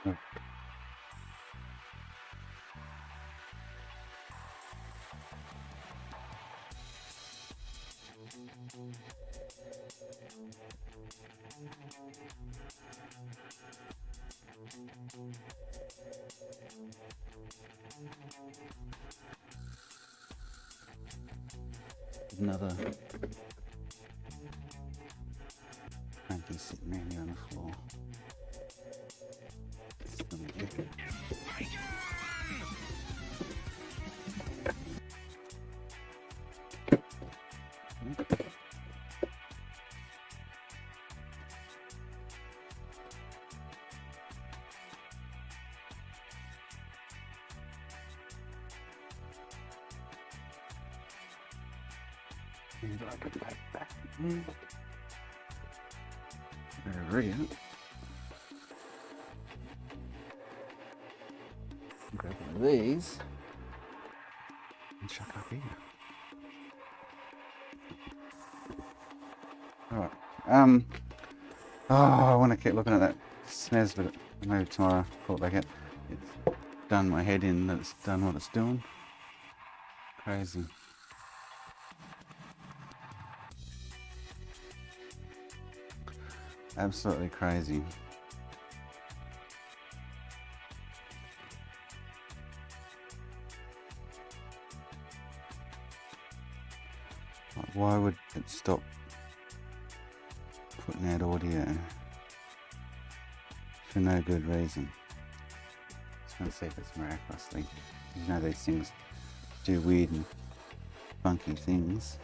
Oh. Another cranky sitting around here on the floor. Seems like a paper. There we go. Grab one of these and chuck up here. Alright. Oh, I want to keep looking at that SNES, but maybe tomorrow I'll back it. It's done my head in that it's done what it's doing. Crazy. Absolutely crazy. Like, why would it stop putting out audio for no good reason? Just want to see if it's miraculously. You know these things do weird and funky things.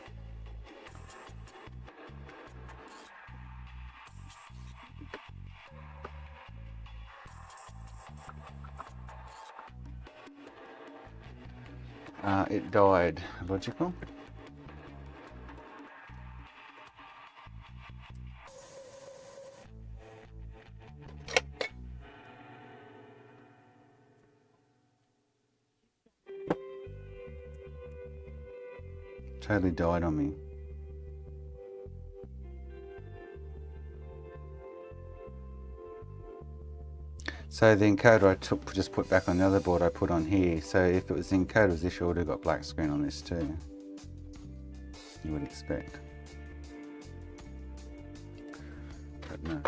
It died. Logical. Totally died on me. So the encoder I just put back on the other board I put on here. So if it was the encoder was issue, I would have got black screen on this too. You would expect. But no.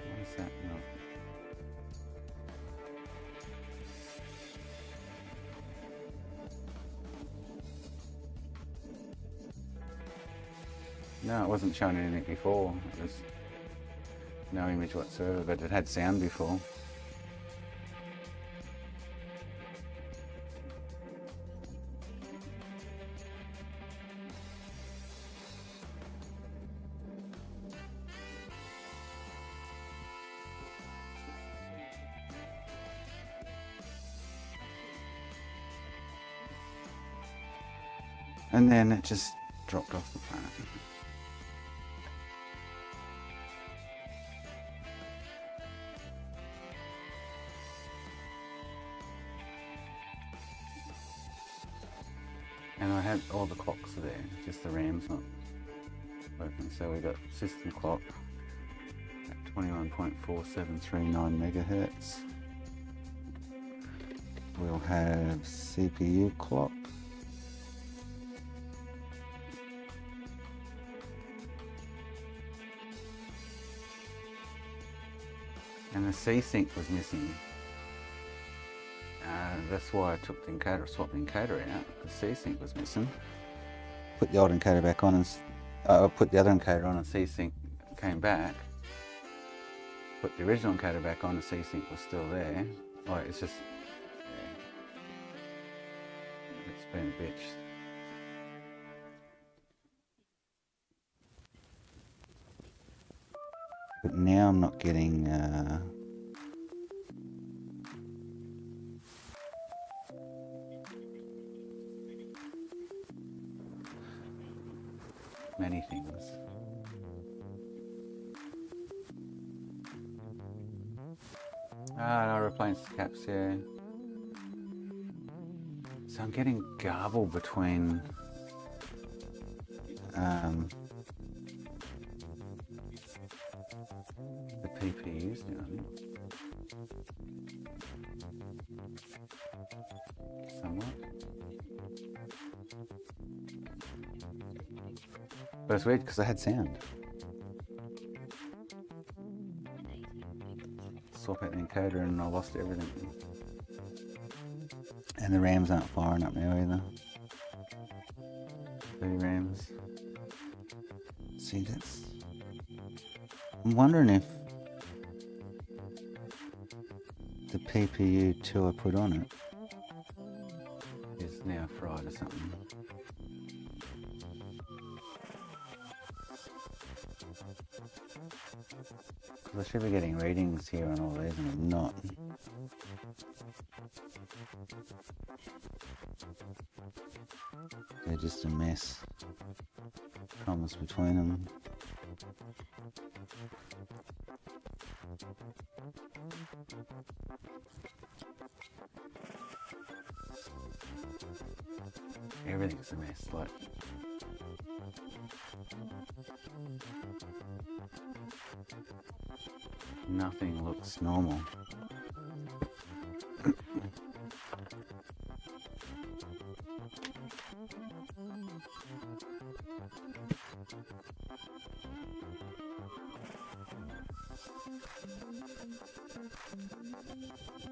What is that? No. No, it wasn't showing anything before. It was no image whatsoever, but it had sound before. And then it just dropped off the planet. And I had all the clocks there, just the RAM's not working. So we got system clock at 21.4739 megahertz. We'll have CPU clock. And the C-Sync was missing. That's why I took the encoder, swapped the encoder out. The C-Sync was missing. Put the old encoder back on and put the other encoder on and C-Sync came back. Put the original encoder back on and C-Sync was still there. Like, it's just, yeah. It's been a bitch. But now I'm not getting many things. No replaced caps here. So I'm getting garbled between the PPUs now. Somewhat. But it's weird because I had sound. Swap out the encoder and I lost everything. And the RAMs aren't firing up now either. 30 RAMs. See, that's... I'm wondering if the PPU 2 I put on it is now fried or something. Because I should be getting readings here on all these and I'm not. They're just a mess. Commas between them. Everything's a mess, like. Nothing looks normal.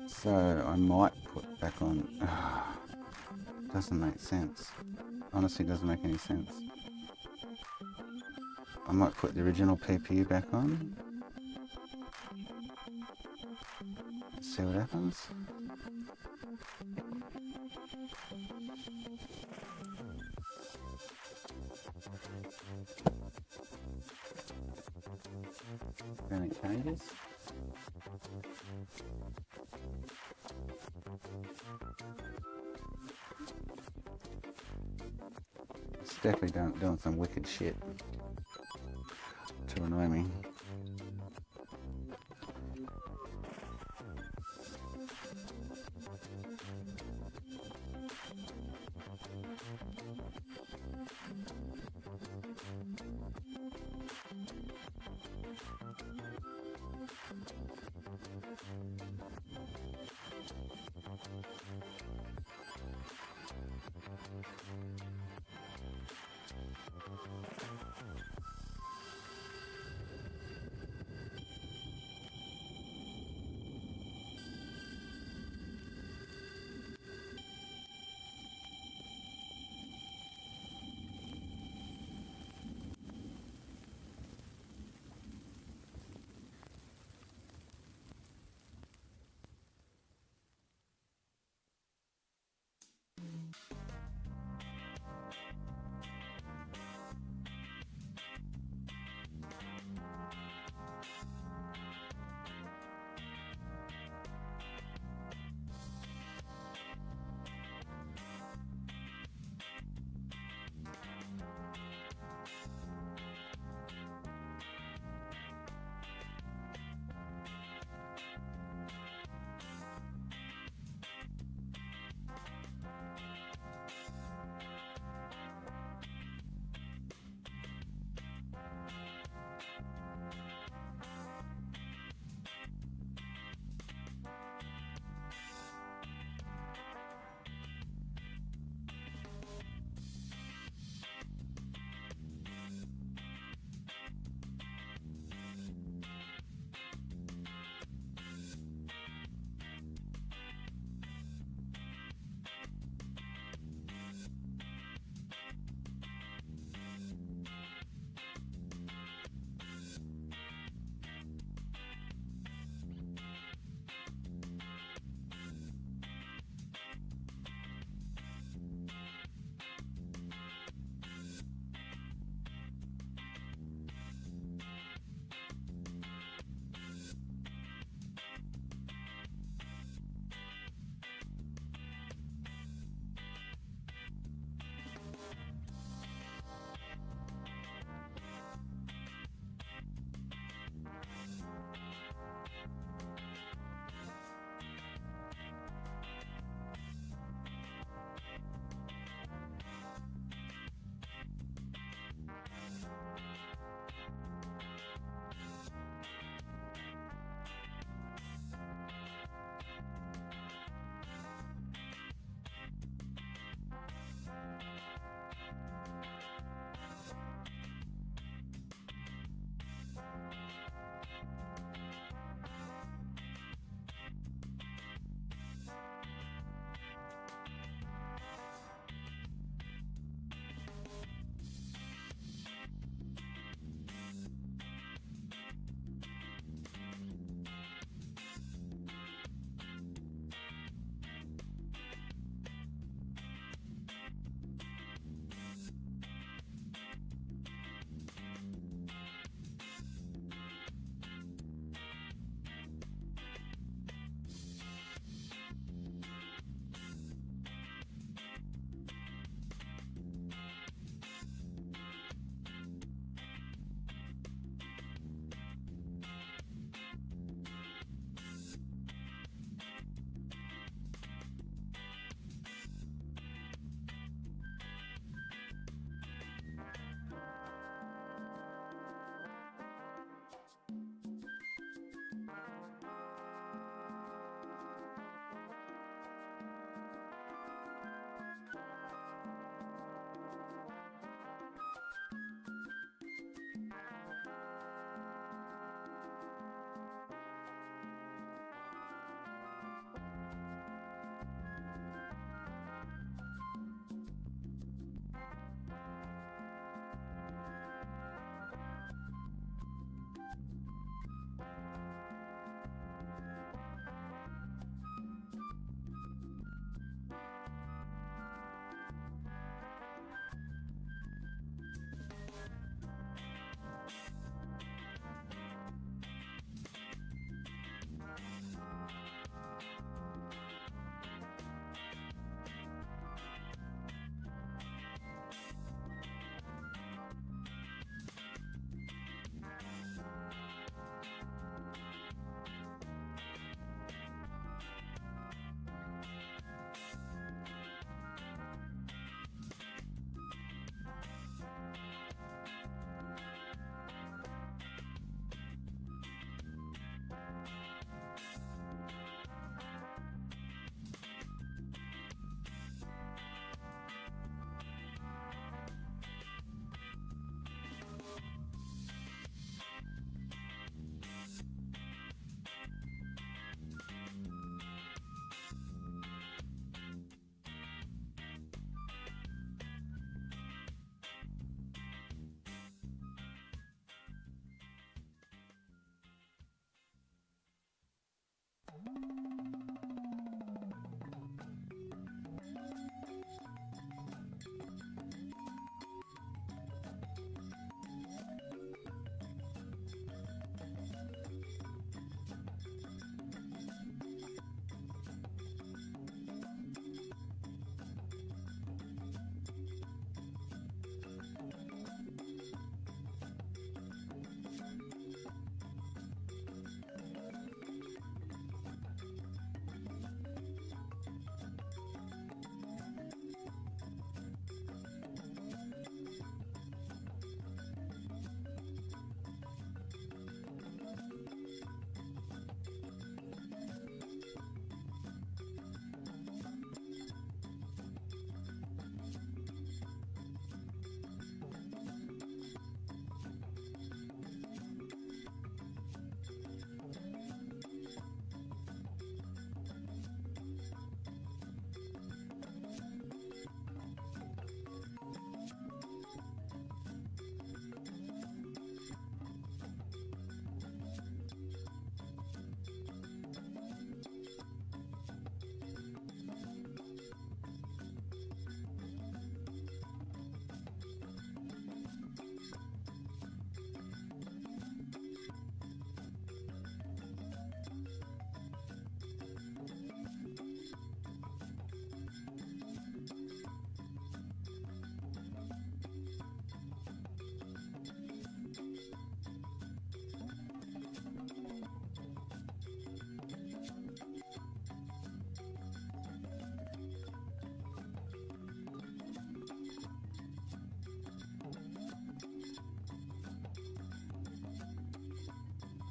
So I might put back on. Doesn't make sense. Honestly, doesn't make any sense. I might put the original PPU back on. See what happens. Any changes? It's definitely doing some wicked shit to annoy me.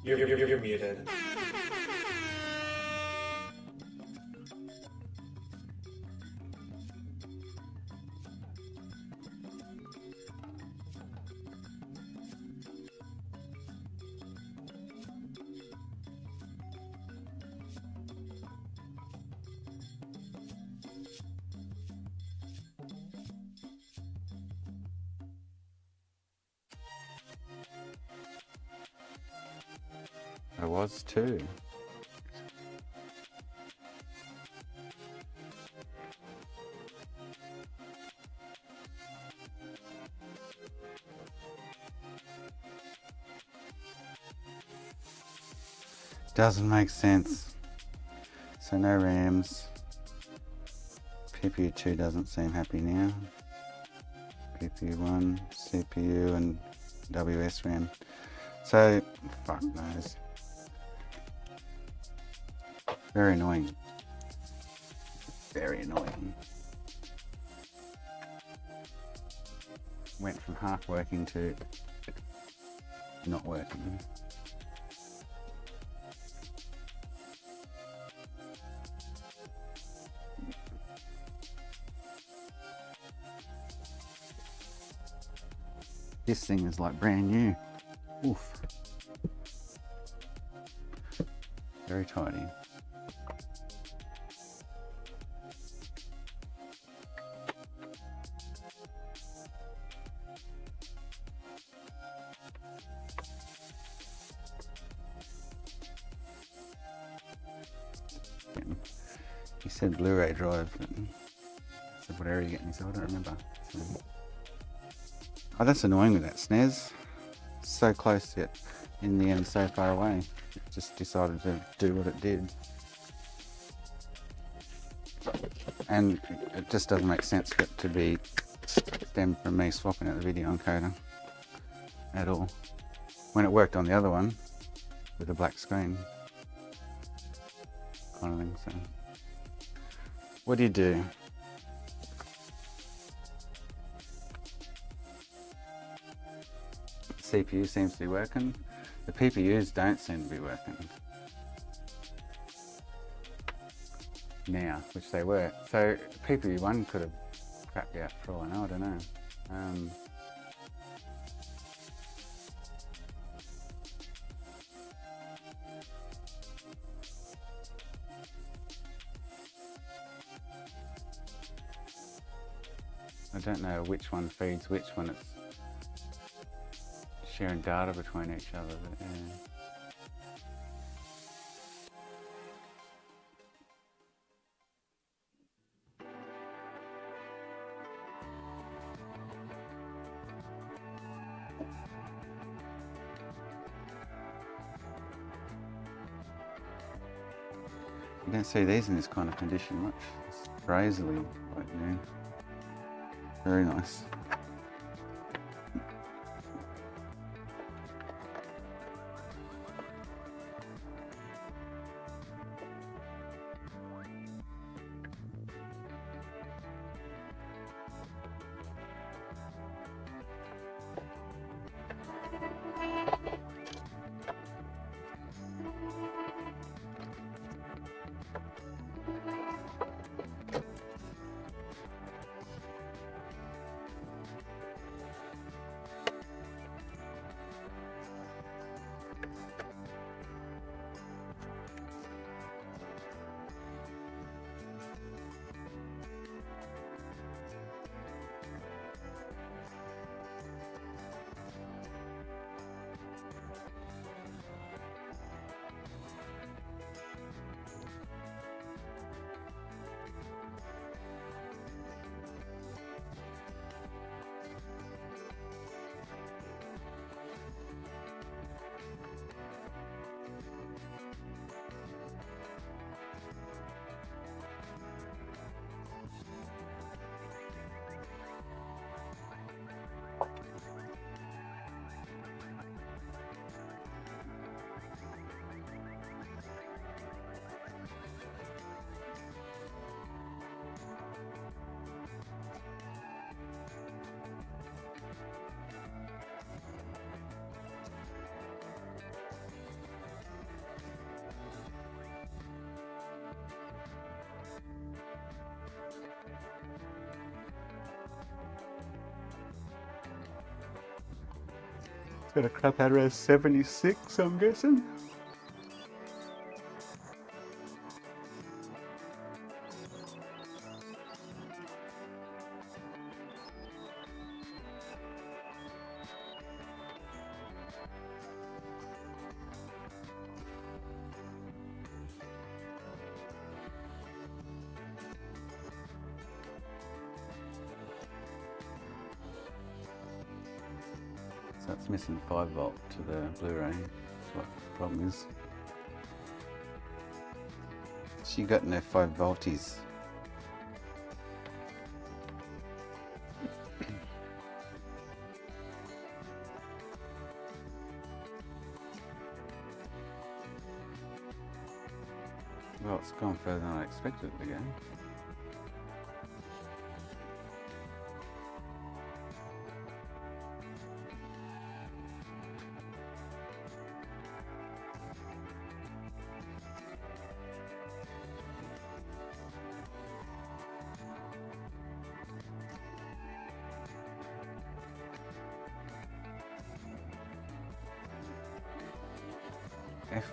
You're muted. I was too. Doesn't make sense. So no RAMs. CPU 2 doesn't seem happy now. CPU 1, CPU and WS RAM. So, fuck knows. Very annoying. Very annoying. Went from half working to not working. This thing is like brand new. Oof. Very tidy. He said Blu-ray drive, but I said whatever you get me, so I don't remember. So. Oh, that's annoying with that SNES. So close yet in the end so far away. It just decided to do what it did. And it just doesn't make sense for it to be stemmed from me swapping out the video encoder at all. When it worked on the other one with a black screen kind of thing, so. What do you do? CPU seems to be working. The PPUs don't seem to be working now, which they were. So PPU 1 could have crapped out for all I know, I don't know. I don't know which one feeds which when it's sharing data between each other, but yeah. You don't see these in this kind of condition much. It's crazily like new. Very nice. It's gonna crap out around 76, I'm guessing. So it's missing 5 volt to the Blu-ray. That's what the problem is. She got no 5 volties. Well, it's gone further than I expected it to go.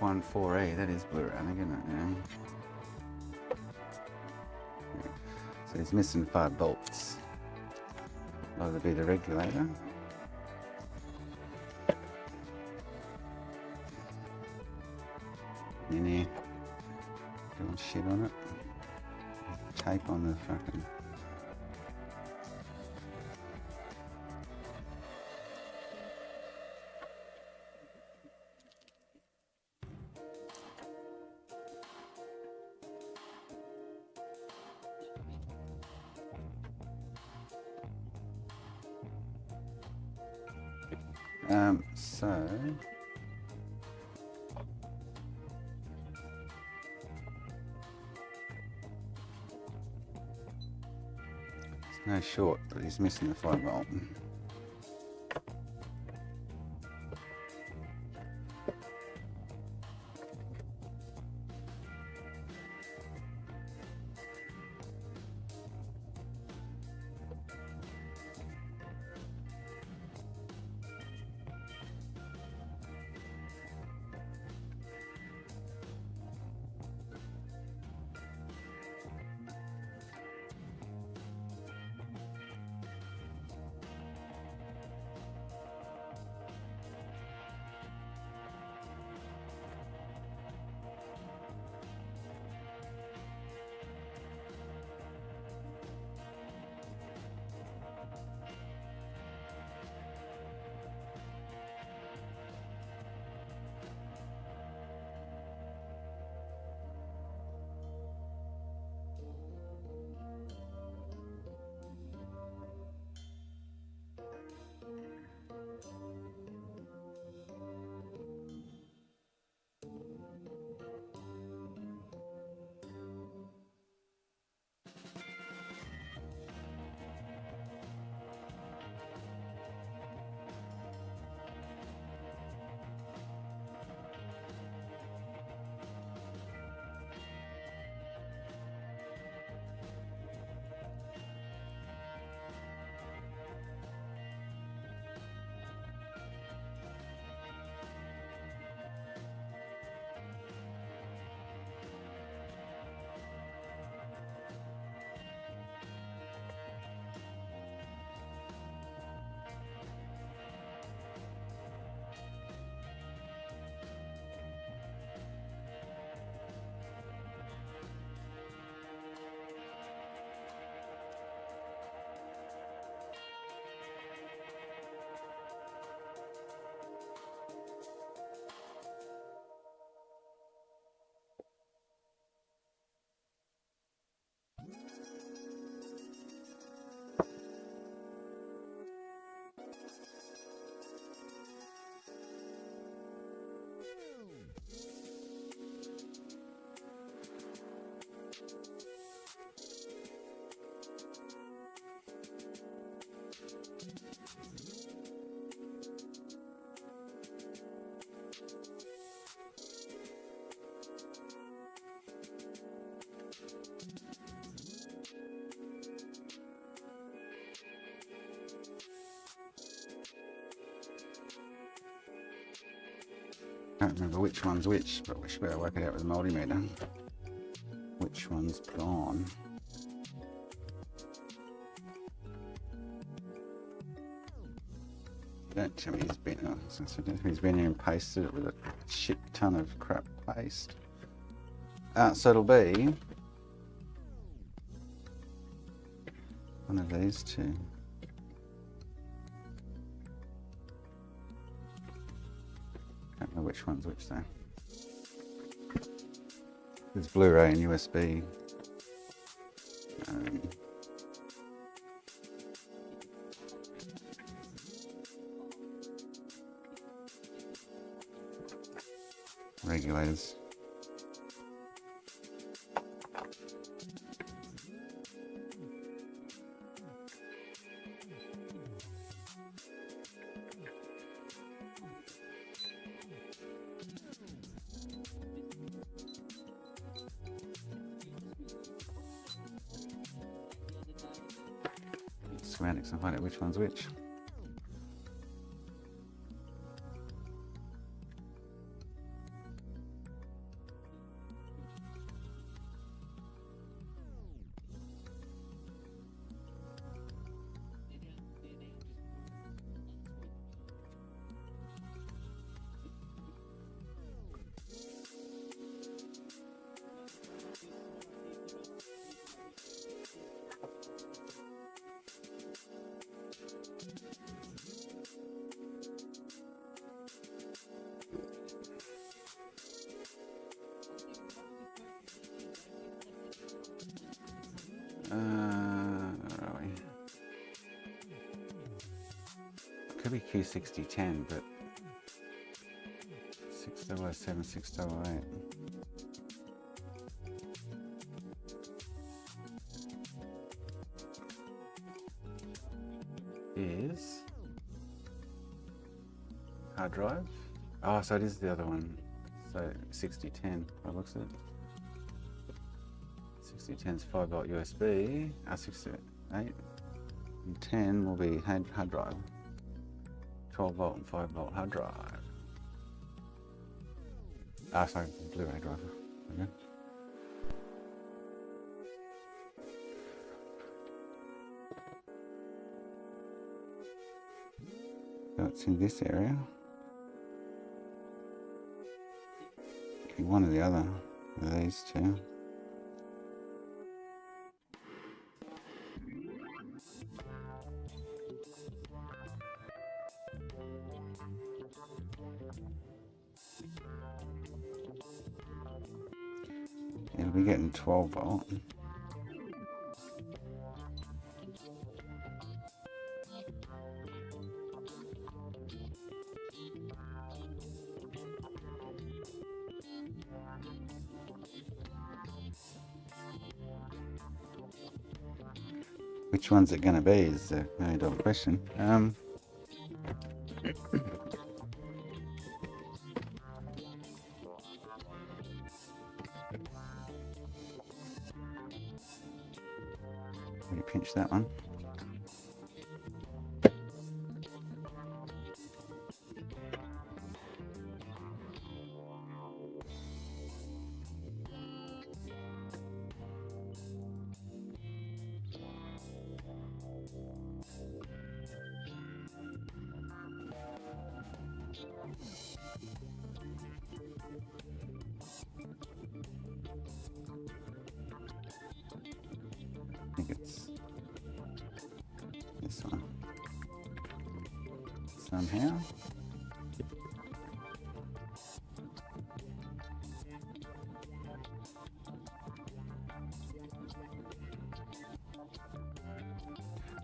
F14A, that is Blu-ray, I think, isn't it? Yeah. So he's missing 5 volts. That'll be the regulator. In here, doing shit on it. Tape on the fucking. So it's no short, but he's missing the 5 volt. Can't remember which one's which, but we should better work it out with the multimeter. Which one's put on? Don't tell me he's been here and pasted it with a shit ton of crap paste. So it'll be one of these two. Can't remember which one's which though. There's Blu-ray and USB. Regulators. Schematics and find out which one's which. Where are we? Could be Q6010, but 6007, 6008. Is hard drive. Oh, so it is the other one. So 6010 by the looks of it. 6010's 5-volt USB. 68 and 10 will be hard drive. 12-volt and 5-volt hard drive. Sorry, Blu-ray drive. Okay. So it's in this area. Okay, one or the other of these two. It'll be getting 12-volt. Which one's it going to be is the $1 question. Really pinch that one. I think it's this one. Somehow.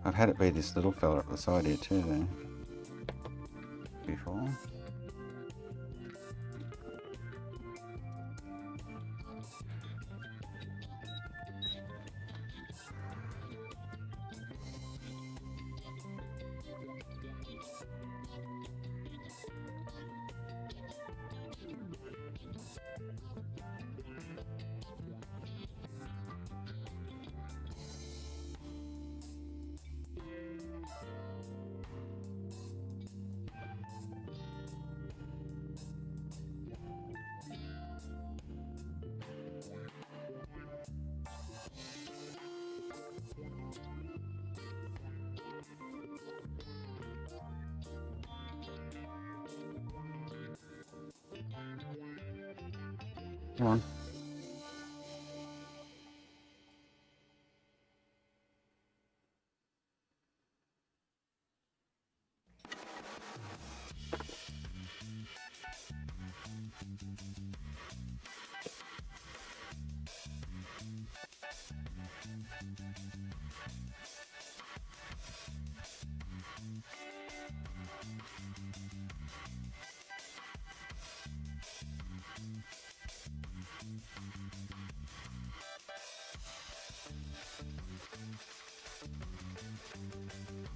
I've had it be this little fella at the side here too though. Before. Come on.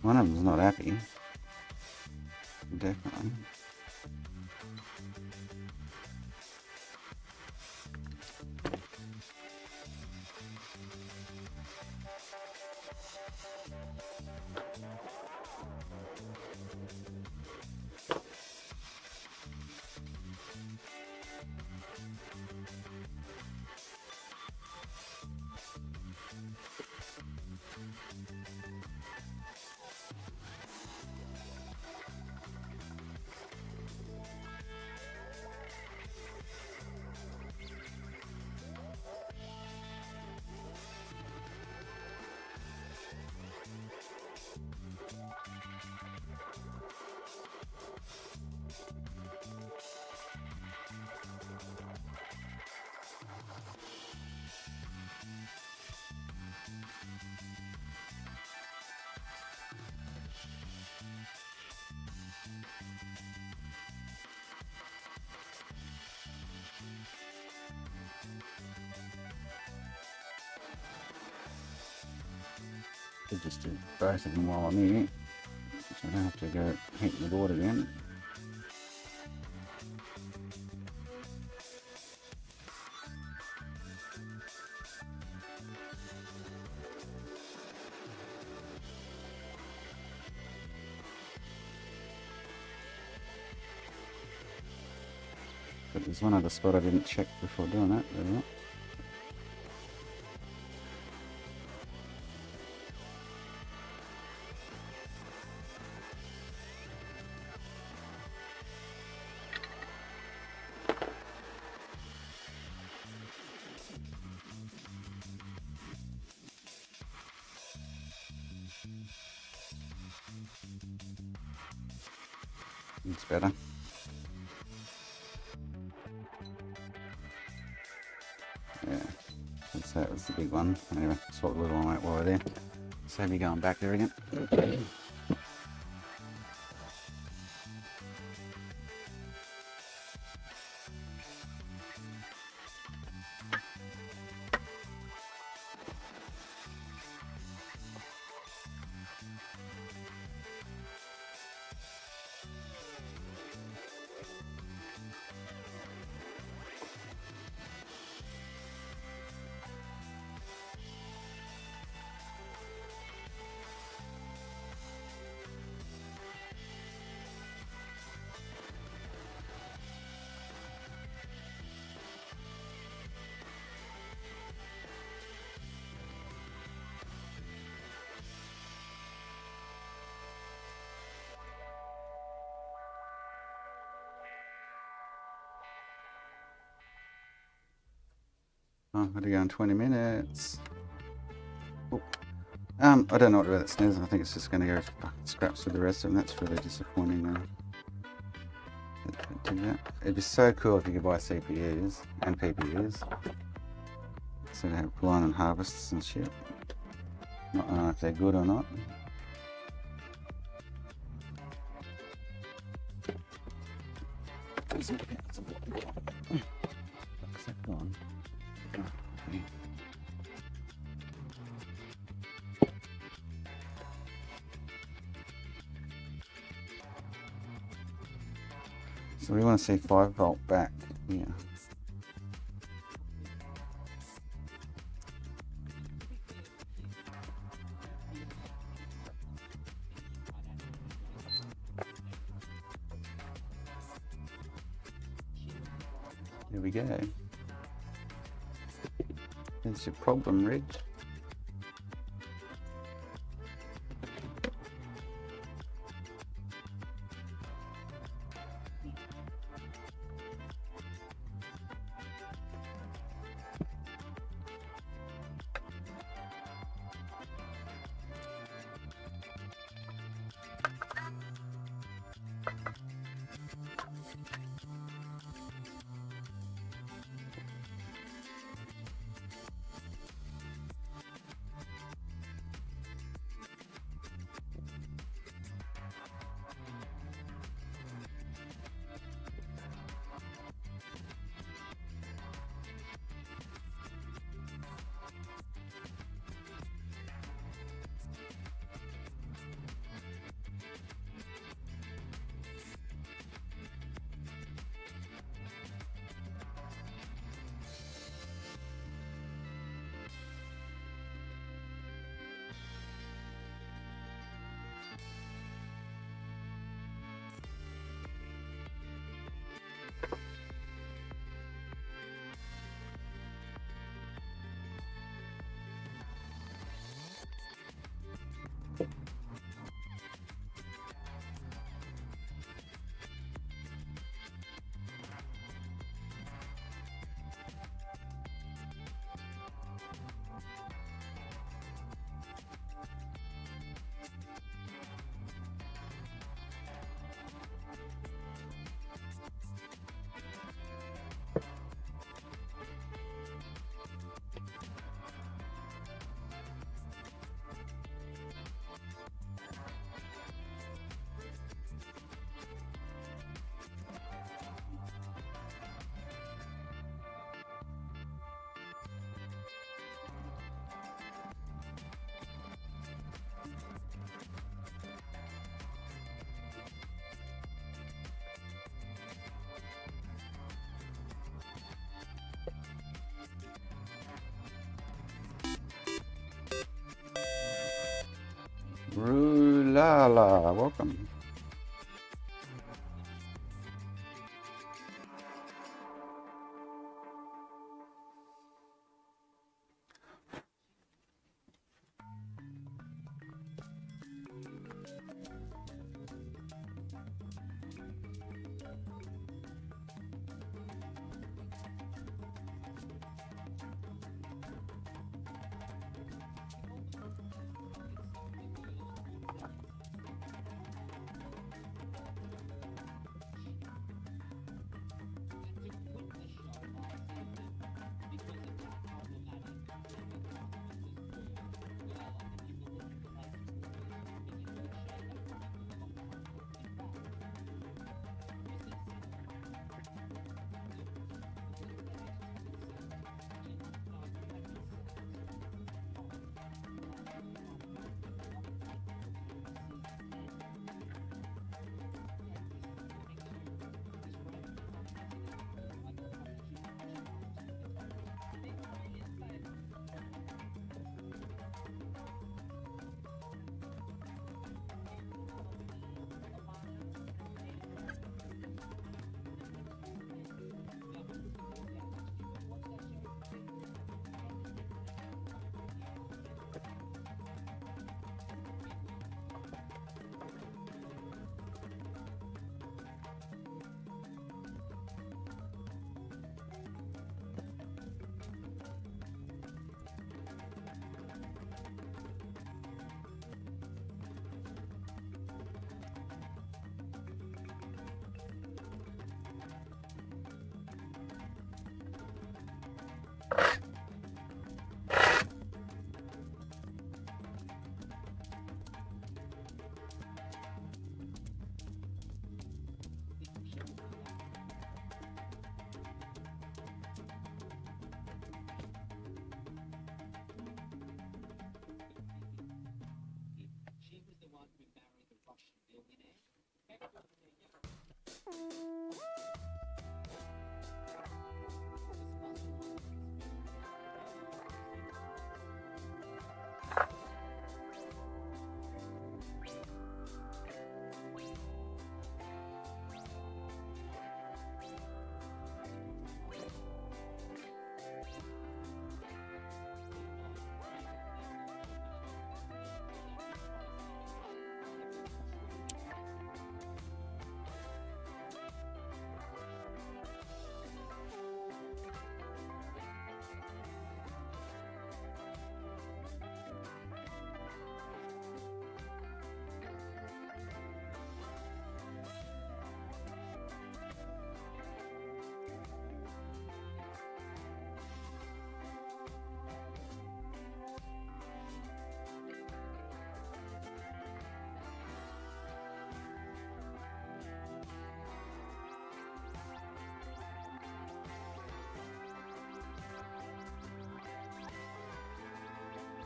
One of them's not happy. Definitely. Could just do both of them while I'm here, so I don't have to go heat the water again. But there's one other spot I didn't check before doing that. There we go. It's better. Yeah, that was the big one. Anyway, swap the little one out while we're there. Save me going back there again. Oh, I'm gonna go in 20 minutes. Oh. I don't know what to do with that sneeze. I think it's just gonna go scraps with the rest of them. That's really disappointing. It'd be so cool if you could buy CPUs and PPUs. So they have pull-on and harvests and shit. Not know if they're good or not. What's that gone? Okay. So we want to see 5-volt back here. There we go. There's your problem, Ridge. Rulala, welcome.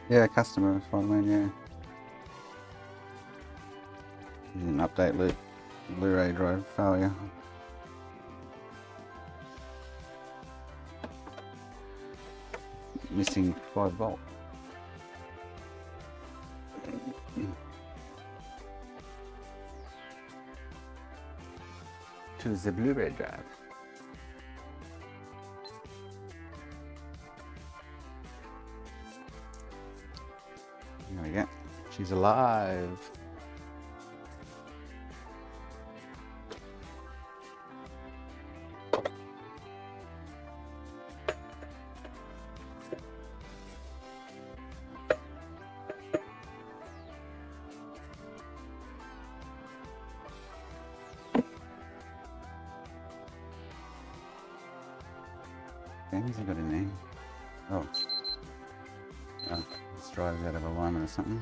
Yeah, customer following, yeah. Didn't update Blu-ray drive failure. Missing 5 volt. To the Blu-ray drive. There we go. She's alive. Games I got in there. Oh. Oh, let's drive out of alignment or something.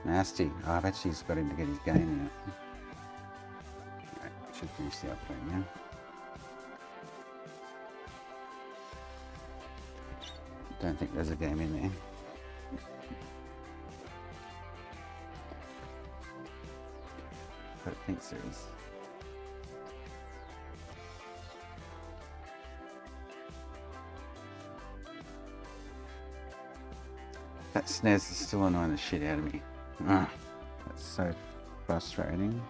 Nasty. Oh, I've actually just got him to get his game in it. Right, should finish the update now. Don't think there's a game in there. But it thinks there is. That SNES is still annoying the shit out of me. That's so frustrating.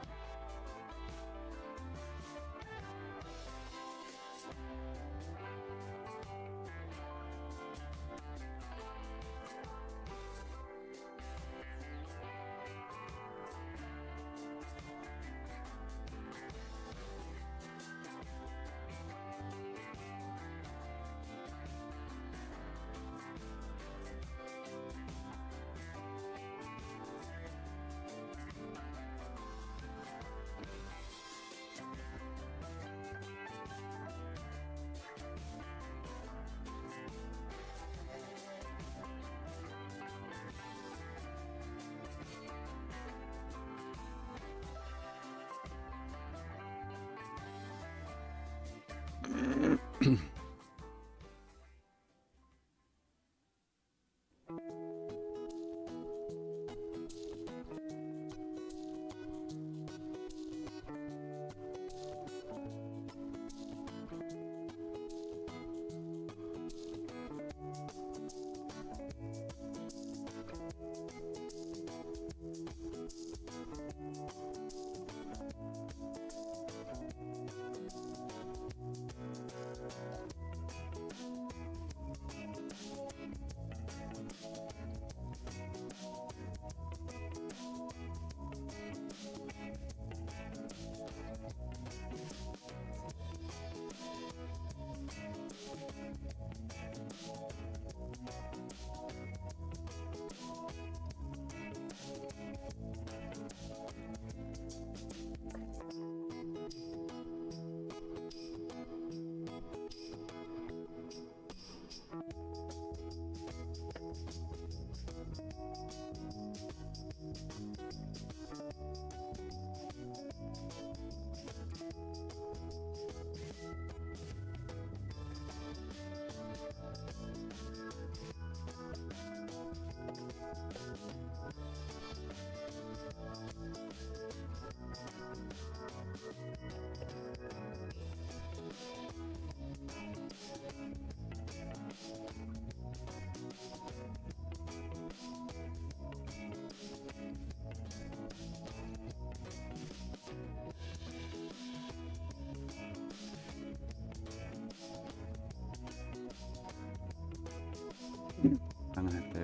I'm gonna have to.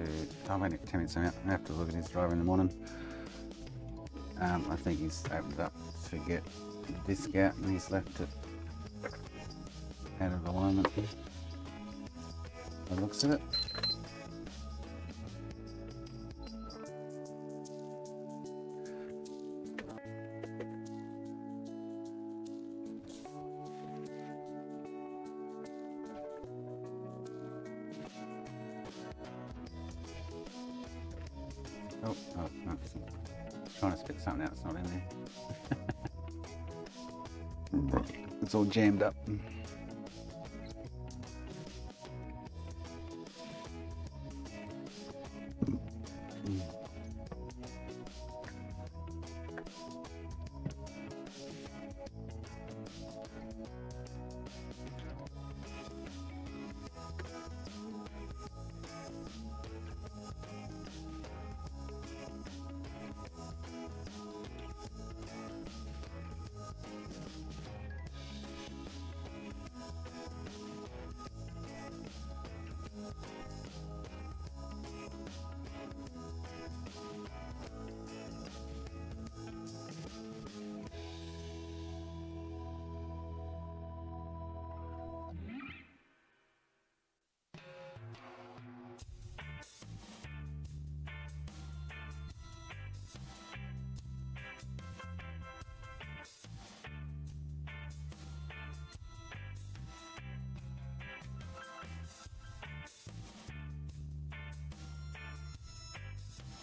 I've only 10 minutes out. I have to look at his driver in the morning. I think he's opened up to get the disc out and he's left it out of alignment. By the looks of it. Oh, no, it's trying to spit something out, it's not in there. It's all jammed up.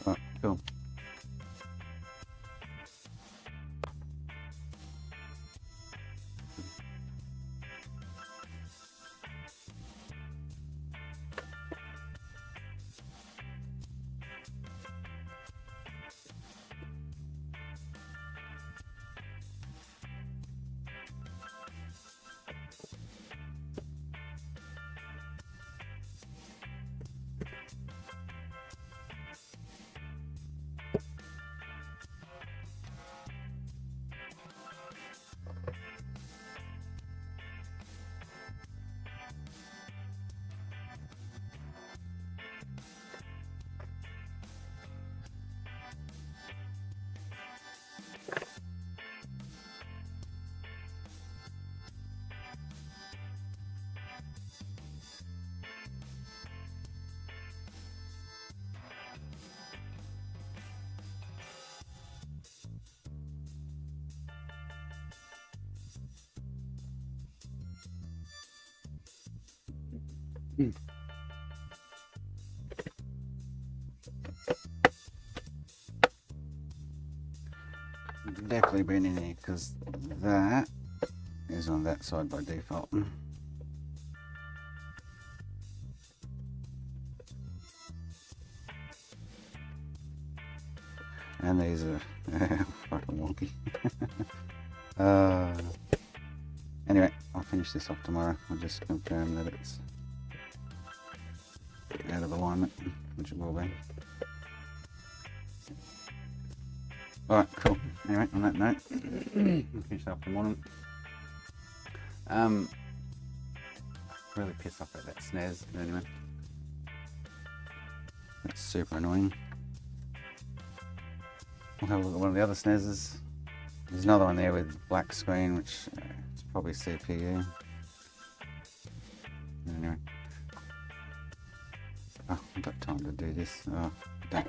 Right, cool. Definitely been in here because that is on that side by default. And these are fucking wonky. Anyway, I'll finish this off tomorrow. I'll just confirm that it's out of alignment, which it will be. Alright, cool. Anyway, on that note, I'll finish up the morning. Really pissed off at that snares, but anyway. That's super annoying. We'll have a look at one of the other snares. There's another one there with black screen, which is probably CPU. Anyway. Oh, I've got time to do this. Oh, I don't.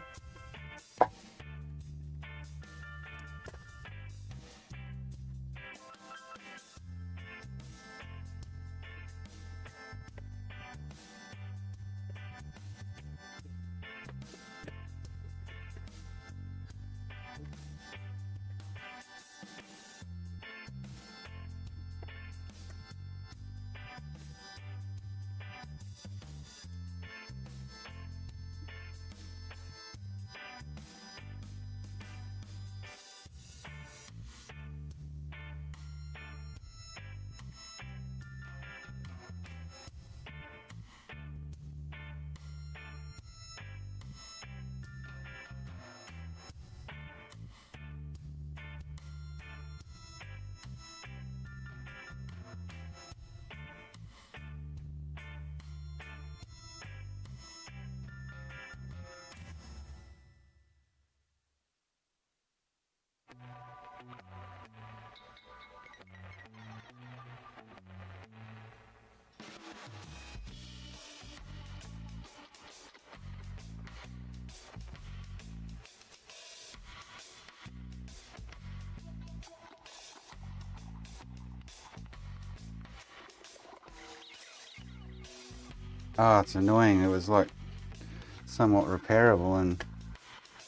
Oh, it's annoying. It was like somewhat repairable, and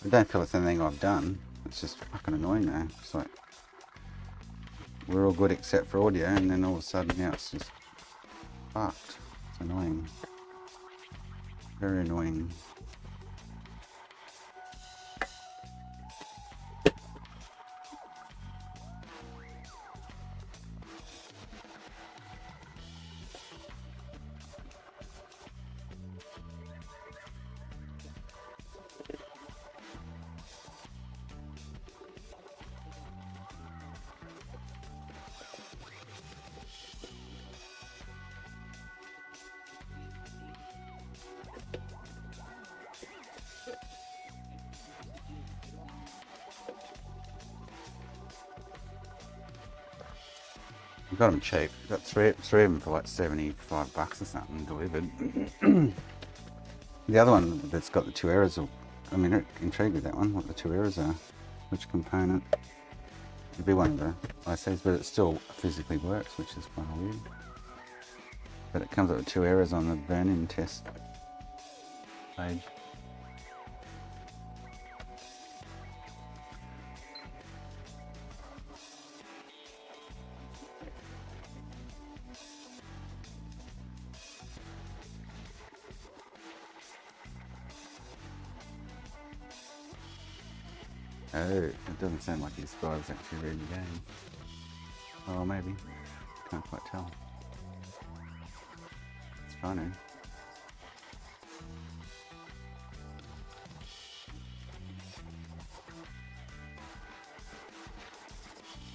I don't feel it's anything I've done. It's just fucking annoying now. It's like we're all good except for audio, and then all of a sudden now it's just fucked. It's annoying. Very annoying. I got them cheap. Got three of them for like $75 or something delivered. The other one that's got the two errors, I'm intrigued with that one, what the two errors are. Which component? It'd be one of the ICs, but it still physically works, which is kind of weird. But it comes up with two errors on the burn-in test page. Oh, it doesn't sound like this guy was actually reading the game. Oh, maybe. Can't quite tell. It's funny.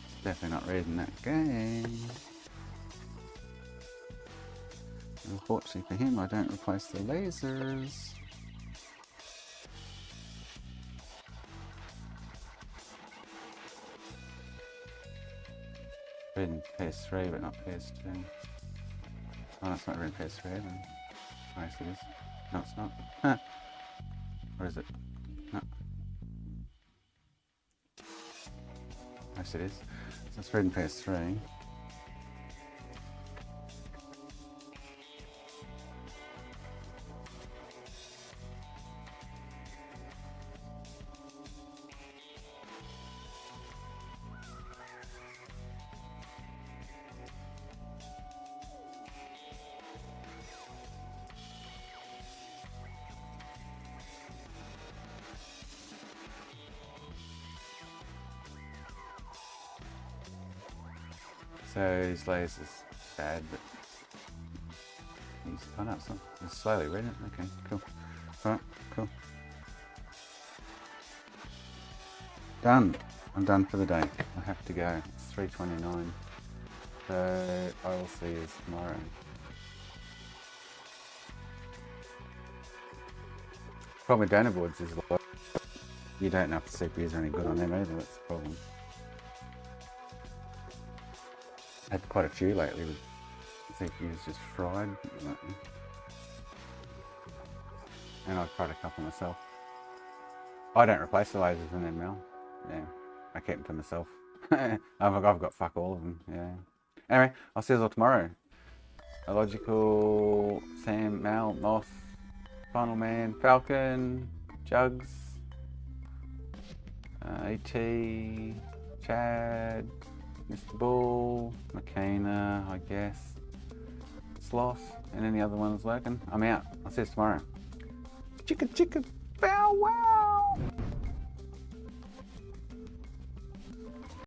It's definitely not reading that game. Unfortunately for him, I don't replace the lasers. Reading PS3 but not PS2. Oh, it's not reading PS3 then. Oh, yes it is. No, it's not. Huh. Or is it? No. Yes it is. So it's reading PS3. So his laser's bad, but he's it's slowly read it. Okay, cool. Alright, cool. Done. I'm done for the day. I have to go. It's 3:29. So I will see you tomorrow. Problem with donor boards is like you don't know if the CPUs are any good on them either. That's the problem. Had quite a few lately with CPUs just fried. And I've tried a couple myself. I don't replace the lasers in them now. Yeah, I keep them to myself. I've got fuck all of them. Yeah. Anyway, I'll see you all tomorrow. Illogical, Sam, Mal, Moth, Final Man, Falcon, Jugs, AT, Chad, Mr. Bull, McKenna, I guess, Sloth, and any other ones lurking. I'm out. I'll see you tomorrow. Chicka chicka, bow wow!